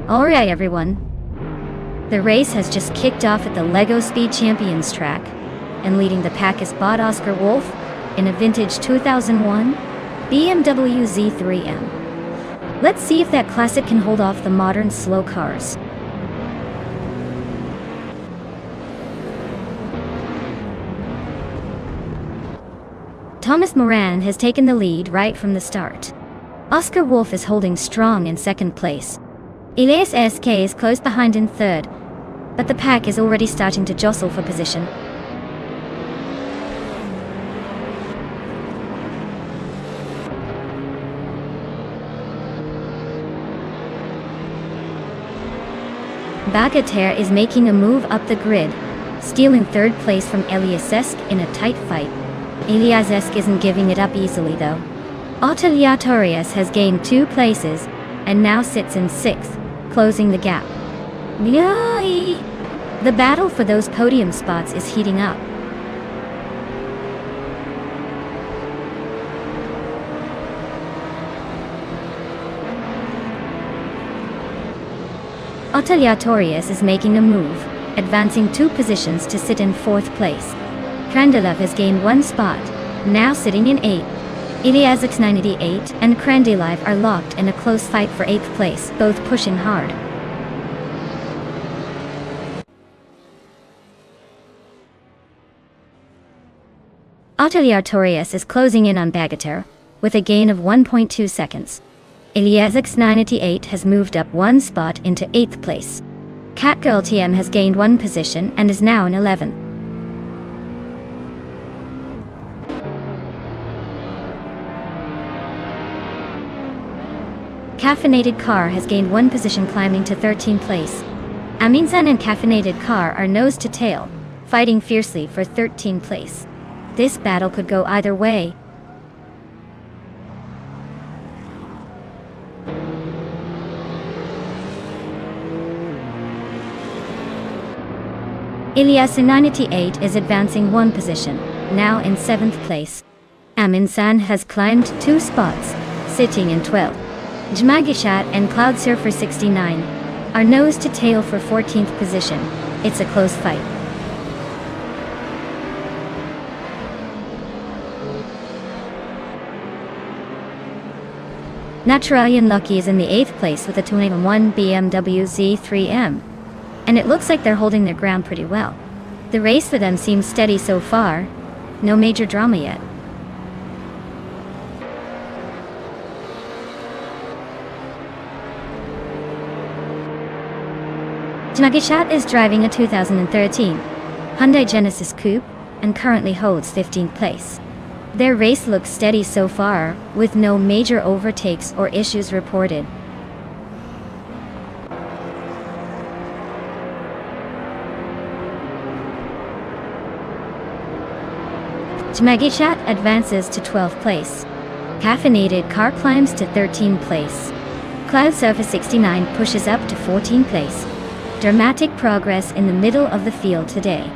Alright everyone. The race has just kicked off at the LEGO Speed Champions track, and leading the pack is Bot Oscar Wolf in a vintage 2001 BMW Z3M. Let's see if that classic can hold off the modern slow cars. Thomas Moran has taken the lead right from the start. Oscar Wolf is holding strong in second place. Elias SK is close behind in third, but the pack is already starting to jostle for position. Bagatelle is making a move up the grid, stealing third place from Eliasesk in a tight fight. Eliasesk isn't giving it up easily though. Oteliatorius has gained 2 places and now sits in 6th, closing the gap. Yay! The battle for those podium spots is heating up. Oteliatorius is making a move, advancing 2 positions to sit in 4th place. Krandilov has gained 1 spot, now sitting in 8th. Eliasix 988 and Krandilov are locked in a close fight for 8th place, both pushing hard. Oteliatorius is closing in on Bagatelle, with a gain of 1.2 seconds. Eliasix 988 has moved up 1 spot into 8th place. Catgirl TM has gained 1 position and is now in 11th. Caffeinated Car has gained 1 position, climbing to 13th place. Aminsan and Caffeinated Car are nose to tail, fighting fiercely for 13th place. This battle could go either way. Elias 988 is advancing 1 position, now in 7th place. Aminsan has climbed 2 spots, sitting in 12th. Jmagishat and Cloud Surfer 69 are nose to tail for 14th position. It's a close fight. Naturalian Lucky is in the 8th place with a 2001 BMW Z3M. And it looks like they're holding their ground pretty well. The race for them seems steady so far. No major drama yet. Jmagishat is driving a 2013 Hyundai Genesis Coupe and currently holds 15th place. Their race looks steady so far, with no major overtakes or issues reported. Jmagishat advances to 12th place. Caffeinated Car climbs to 13th place. Cloud Surfer 69 pushes up to 14th place. Dramatic progress in the middle of the field today.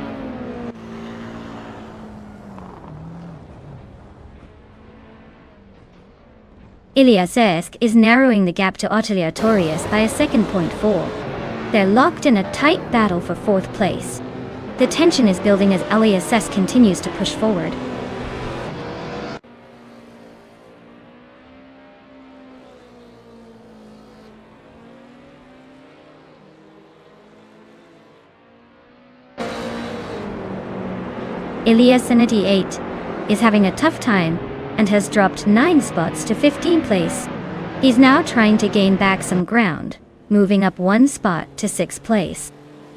Eliasesk is narrowing the gap to Oteliatorius by a 2.4. They're locked in a tight battle for 4th place. The tension is building as Eliasesk continues to push forward. Elias 98 is having a tough time and has dropped 9 spots to 15th place. He's now trying to gain back some ground, moving up 1 spot to 6th place.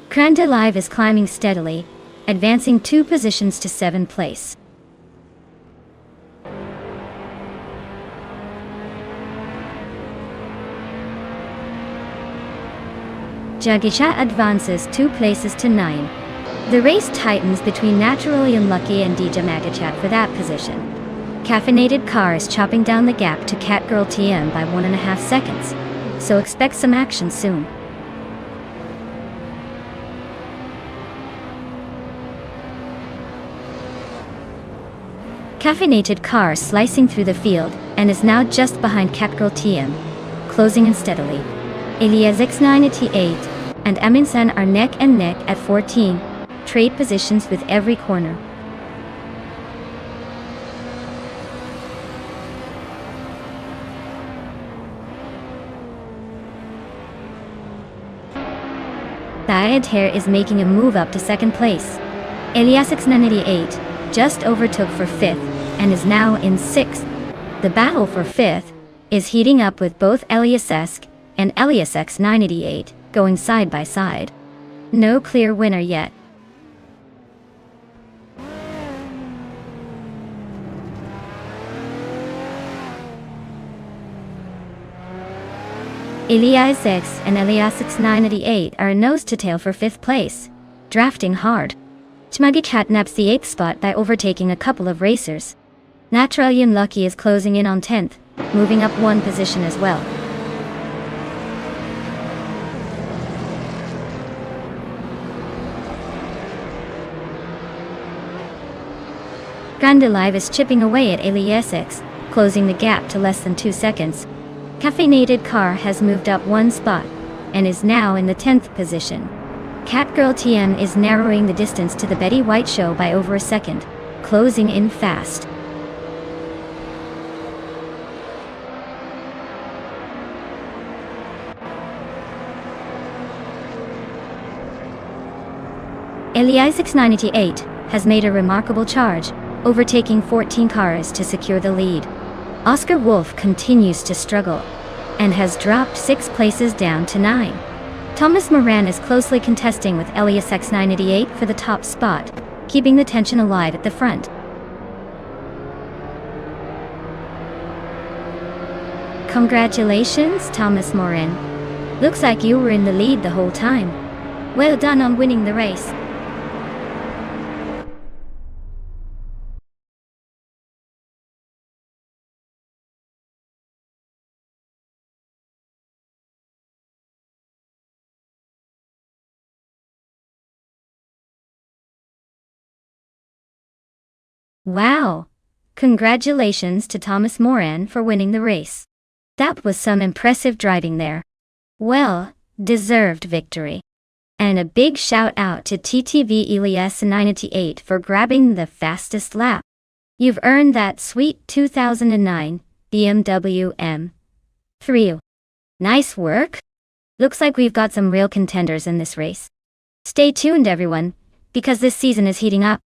Krandilov is climbing steadily, advancing 2 positions to 7th place. Jmagishat advances 2 places to 9. The race tightens between Naturalian Lucky and Jmagishat for that position. Caffeinated Car is chopping down the gap to Catgirl TM by 1.5 seconds, so expect some action soon. Caffeinated Car slicing through the field and is now just behind Catgirl TM, closing in steadily. Elias X98 and Amundsen are neck and neck at 14 trade positions with every corner. Diadair is making a move up to second place. Elias X98 just overtook for 5th and is now in 6th. The battle for 5th is heating up with both Elias and Elias X98 going side by side. No clear winner yet. Elias X and Elias X98 are nose to tail for 5th place, drafting hard. Chmagic naps the 8th spot by overtaking a couple of racers. Naturalian Lucky is closing in on 10th, moving up 1 position as well. Grandalive is chipping away at Elias X, closing the gap to less than 2 seconds. Caffeinated Car has moved up 1 spot, and is now in the 10th position. Catgirl TM is narrowing the distance to the Betty White Show by over a second, closing in fast. Elias X98 has made a remarkable charge, overtaking 14 cars to secure the lead. Oscar Wolf continues to struggle, and has dropped 6 places down to 9. Thomas Moran is closely contesting with Elias X98 for the top spot, keeping the tension alive at the front. Congratulations, Thomas Moran. Looks like you were in the lead the whole time. Well done on winning the race. Wow! Congratulations to Thomas Moran for winning the race. That was some impressive driving there. Well, deserved victory. And a big shout out to TTV Elias 98 for grabbing the fastest lap. You've earned that sweet 2009 BMW M3. Nice work! Looks like we've got some real contenders in this race. Stay tuned everyone, because this season is heating up.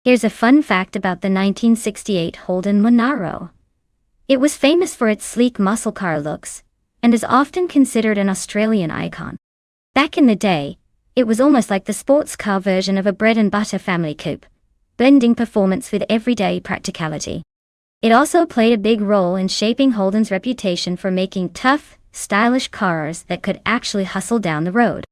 Here's a fun fact about the 1968 Holden Monaro. It was famous for its sleek muscle car looks, and is often considered an Australian icon. Back in the day, it was almost like the sports car version of a bread and butter family coupe, blending performance with everyday practicality. It also played a big role in shaping Holden's reputation for making tough, stylish cars that could actually hustle down the road.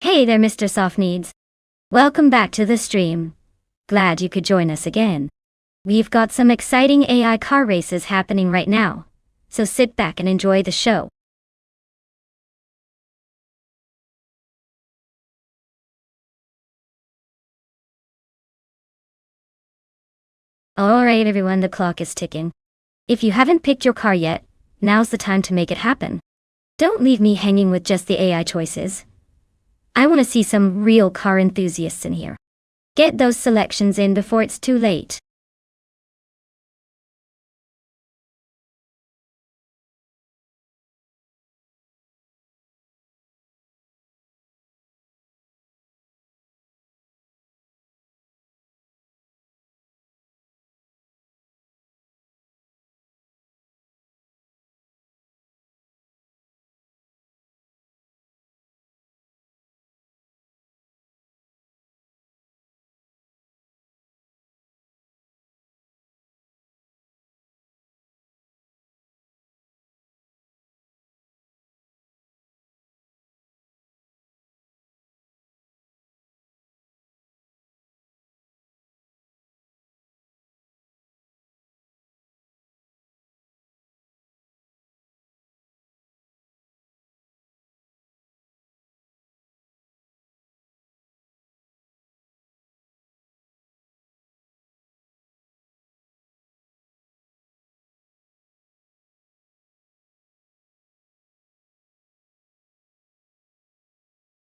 Hey there, Mr. Soft Needs. Welcome back to the stream. Glad you could join us again. We've got some exciting AI car races happening right now, so sit back and enjoy the show. Alright everyone, the clock is ticking. If you haven't picked your car yet, now's the time to make it happen. Don't leave me hanging with just the AI choices. I want to see some real car enthusiasts in here. Get those selections in before it's too late.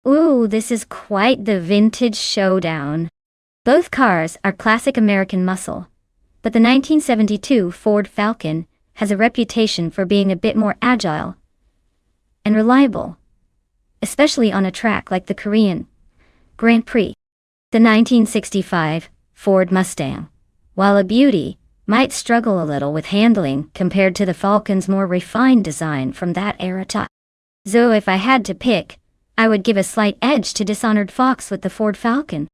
Ooh, this is quite the vintage showdown. Both cars are classic American muscle, but the 1972 Ford Falcon has a reputation for being a bit more agile and reliable, especially on a track like the Korean Grand Prix. The 1965 Ford Mustang, while a beauty, might struggle a little with handling compared to the Falcon's more refined design from that era. So if I had to pick, I would give a slight edge to Dishonored Fox with the Ford Falcon.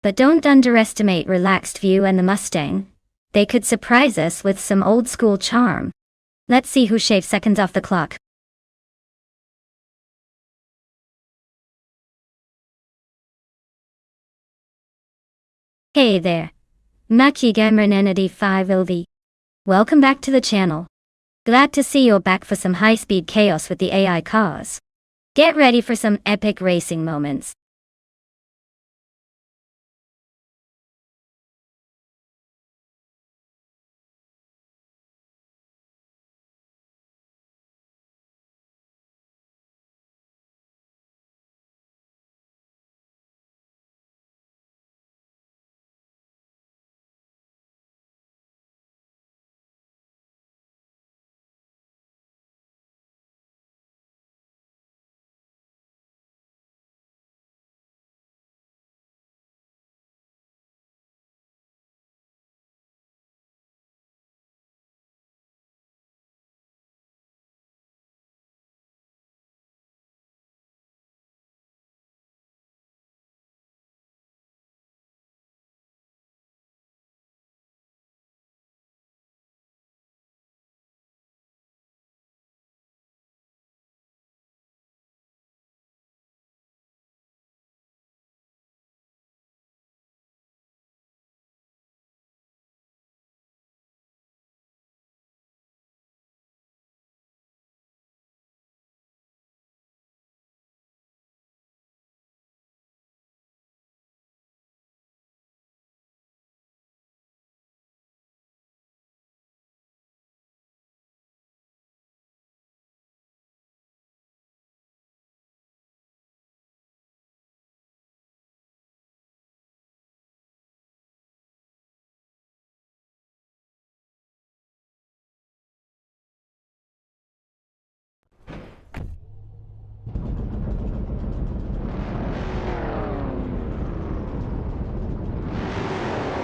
But don't underestimate Relaxed View and the Mustang. They could surprise us with some old-school charm. Let's see who shaves seconds off the clock. Hey there. Maki Gamer Nenadi 5LV. Welcome back to the channel. Glad to see you're back for some high-speed chaos with the AI cars. Get ready for some epic racing moments.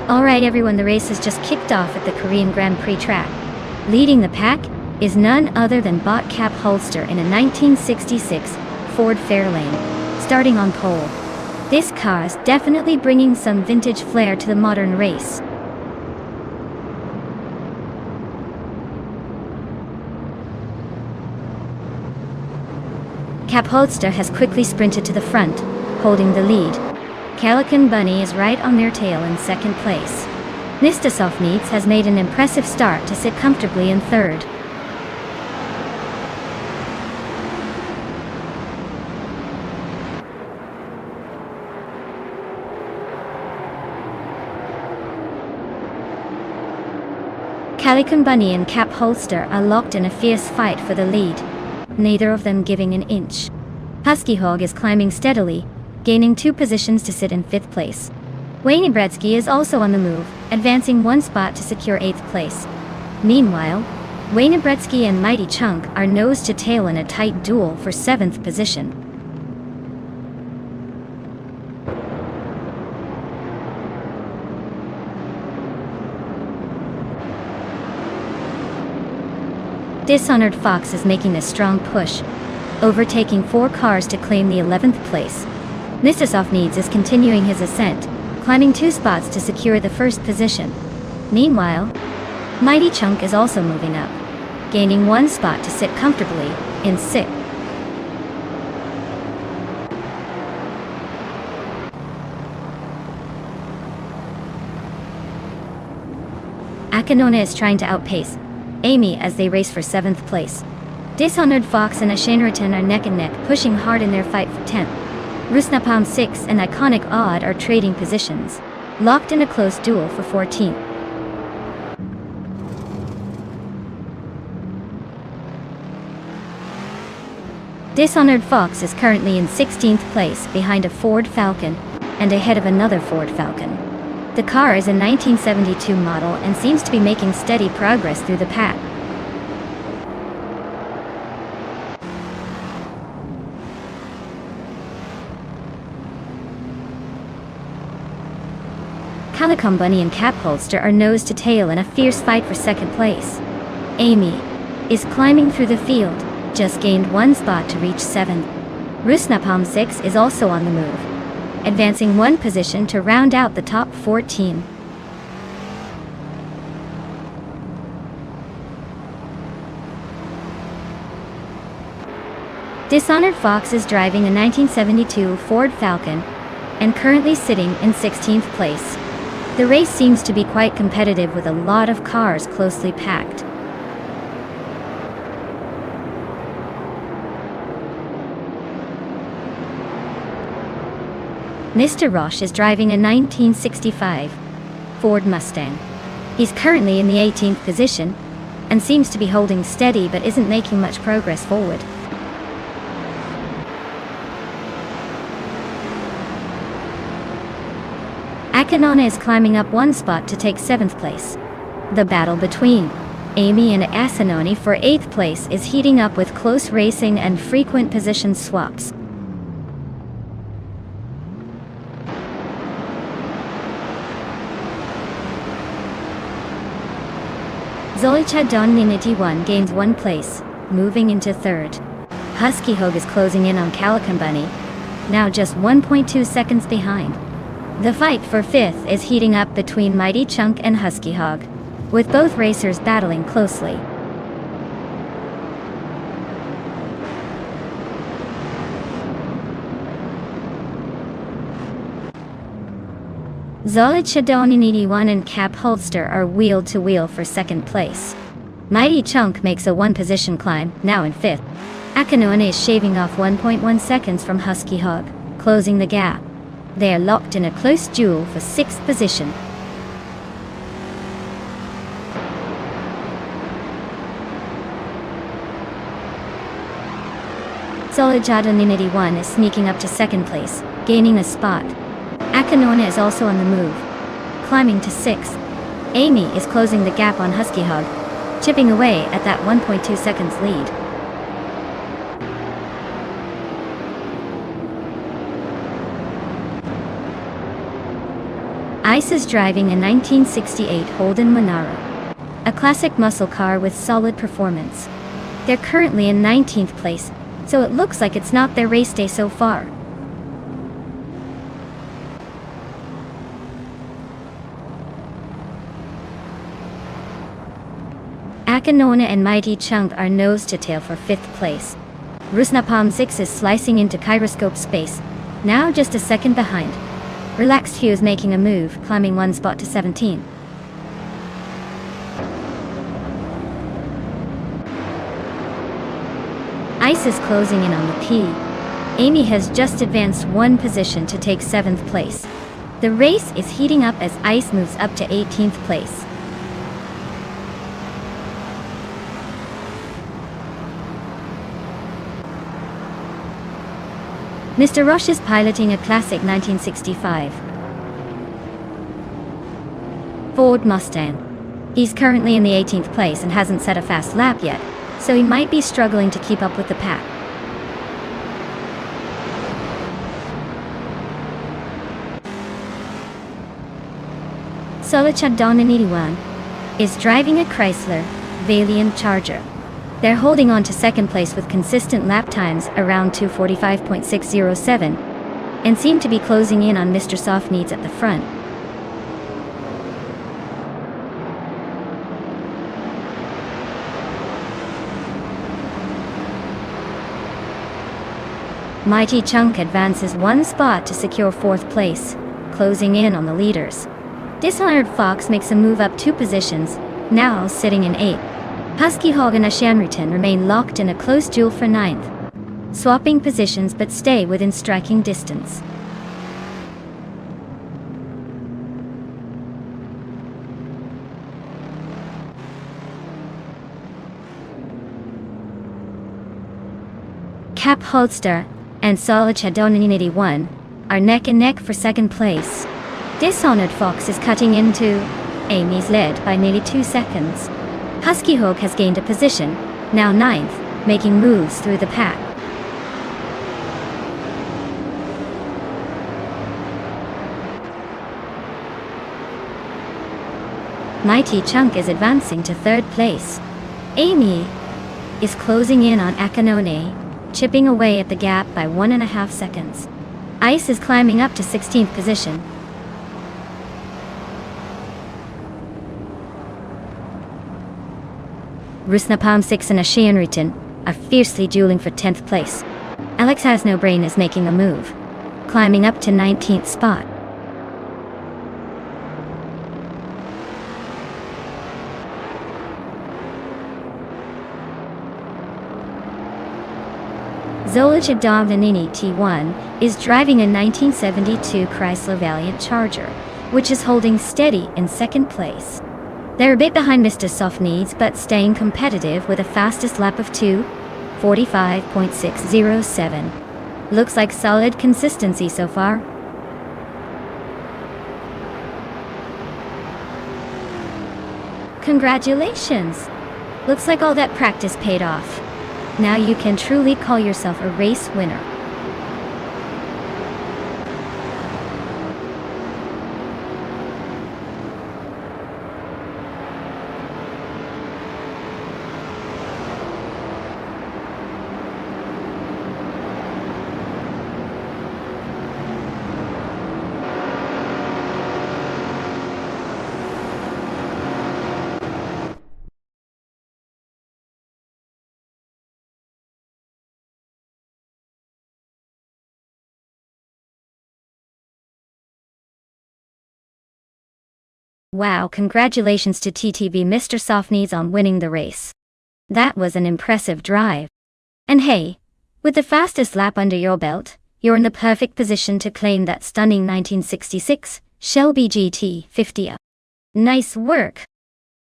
Alright everyone, the race has just kicked off at the Korean Grand Prix track. Leading the pack is none other than bot Cap Holster in a 1966 Ford Fairlane, starting on pole. This car is definitely bringing some vintage flair to the modern race. Cap Holster has quickly sprinted to the front, holding the lead. Calican Bunny is right on their tail in second place. Nistasov Needs has made an impressive start to sit comfortably in third. Calican Bunny and Cap Holster are locked in a fierce fight for the lead, neither of them giving an inch. Husky Hog is climbing steadily, gaining 2 positions to sit in 5th place. Wayne Bretsky is also on the move, advancing 1 spot to secure 8th place. Meanwhile, Wayne Bretsky and Mighty Chunk are nose to tail in a tight duel for 7th position. Dishonored Fox is making a strong push, overtaking 4 cars to claim the 11th place. Nistasov Needs is continuing his ascent, climbing 2 spots to secure the 1st position. Meanwhile, Mighty Chunk is also moving up, gaining 1 spot to sit comfortably in 6th. Akinona is trying to outpace Amy as they race for 7th place. Dishonored Fox and Ashanritan are neck and neck, pushing hard in their fight for 10th. Rusnapalm 6 and Iconic Odd are trading positions, locked in a close duel for 14th. Dishonored Fox is currently in 16th place behind a Ford Falcon and ahead of another Ford Falcon. The car is a 1972 model and seems to be making steady progress through the pack. Calicom Bunny and Cap Holster are nose to tail in a fierce fight for second place. Amy is climbing through the field, just gained one spot to reach 7th. Rusnapalm 6 is also on the move, advancing one position to round out the top 14. Dishonored Fox is driving a 1972 Ford Falcon and currently sitting in 16th place. The race seems to be quite competitive with a lot of cars closely packed. Mr. Roche is driving a 1965 Ford Mustang. He's currently in the 18th position and seems to be holding steady but isn't making much progress forward. Akanona is climbing up one spot to take 7th place. The battle between Amy and Asanoni for 8th place is heating up with close racing and frequent position swaps. Zolicha Don Ninity 1 gains 1 place, moving into 3rd. Husky Hog is closing in on Calicom Bunny, now just 1.2 seconds behind. The fight for 5th is heating up between Mighty Chunk and Husky Hog, with both racers battling closely. Zolicha Doniniti 1 and Cap Holster are wheel-to-wheel for 2nd place. Mighty Chunk makes a one-position climb, now in 5th. Akanoane is shaving off 1.1 seconds from Husky Hog, closing the gap. They are locked in a close duel for 6th position. Zolicha Doniniti 1 is sneaking up to 2nd place, gaining a spot. Akanona is also on the move, climbing to 6th. Amy is closing the gap on Husky Hog, chipping away at that 1.2 seconds lead. Ice is driving a 1968 Holden Monaro, a classic muscle car with solid performance. They're currently in 19th place, so it looks like it's not their race day so far. Akanona and Mighty Chunk are nose to tail for 5th place. Rusnapalm 6 is slicing into Kyroscope space, now just a second behind. Relaxed Hugh is making a move, climbing one spot to 17. Ice is closing in on the P. Amy has just advanced one position to take 7th place. The race is heating up as Ice moves up to 18th place. Mr. Rush is piloting a classic 1965 Ford Mustang. He's currently in the 18th place and hasn't set a fast lap yet, so he might be struggling to keep up with the pack. Solichad Doninitiwan is driving a Chrysler Valiant Charger. They're holding on to 2nd place with consistent lap times around 2:45.607 and seem to be closing in on Mr. Soft Needs at the front. Mighty Chunk advances one spot to secure 4th place, closing in on the leaders. Dishonored Fox makes a move up 2 positions, now sitting in 8th. Husky Hog and Ashanriton remain locked in a close duel for 9th, swapping positions but stay within striking distance. Cap Holster and Solid Chadonanity 1 are neck and neck for second place. Dishonored Fox is cutting into Amy's lead by nearly 2 seconds. Husky Hawk has gained a position, now ninth, making moves through the pack. Mighty Chunk is advancing to third place. Amy is closing in on Akanone, chipping away at the gap by 1.5 seconds. Ice is climbing up to 16th position. Rusnapalm 6 and Ashianritin are fiercely dueling for 10th place. Alex Has No Brain is making a move, climbing up to 19th spot. Zolaj Adovnanini T1 is driving a 1972 Chrysler Valiant Charger, which is holding steady in second place. They're a bit behind Mr. Soft Needs, but staying competitive with a fastest lap of 2:45.607. Looks like solid consistency so far. Congratulations! Looks like all that practice paid off. Now you can truly call yourself a race winner. Wow, congratulations to TTV Mr. Soft Needs on winning the race. That was an impressive drive. And hey, with the fastest lap under your belt, you're in the perfect position to claim that stunning 1966 Shelby GT50. Nice work!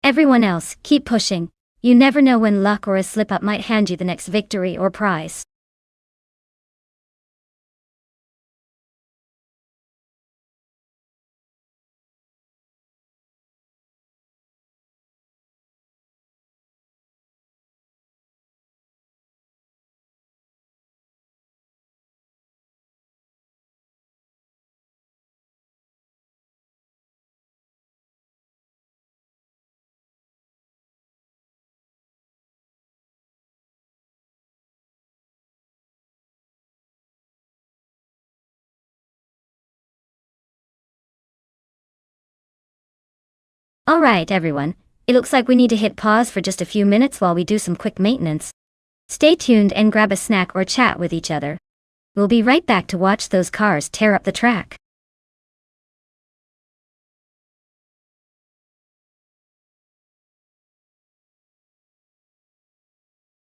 Everyone else, keep pushing. You never know when luck or a slip-up might hand you the next victory or prize. Alright everyone, it looks like we need to hit pause for just a few minutes while we do some quick maintenance. Stay tuned and grab a snack or chat with each other. We'll be right back to watch those cars tear up the track.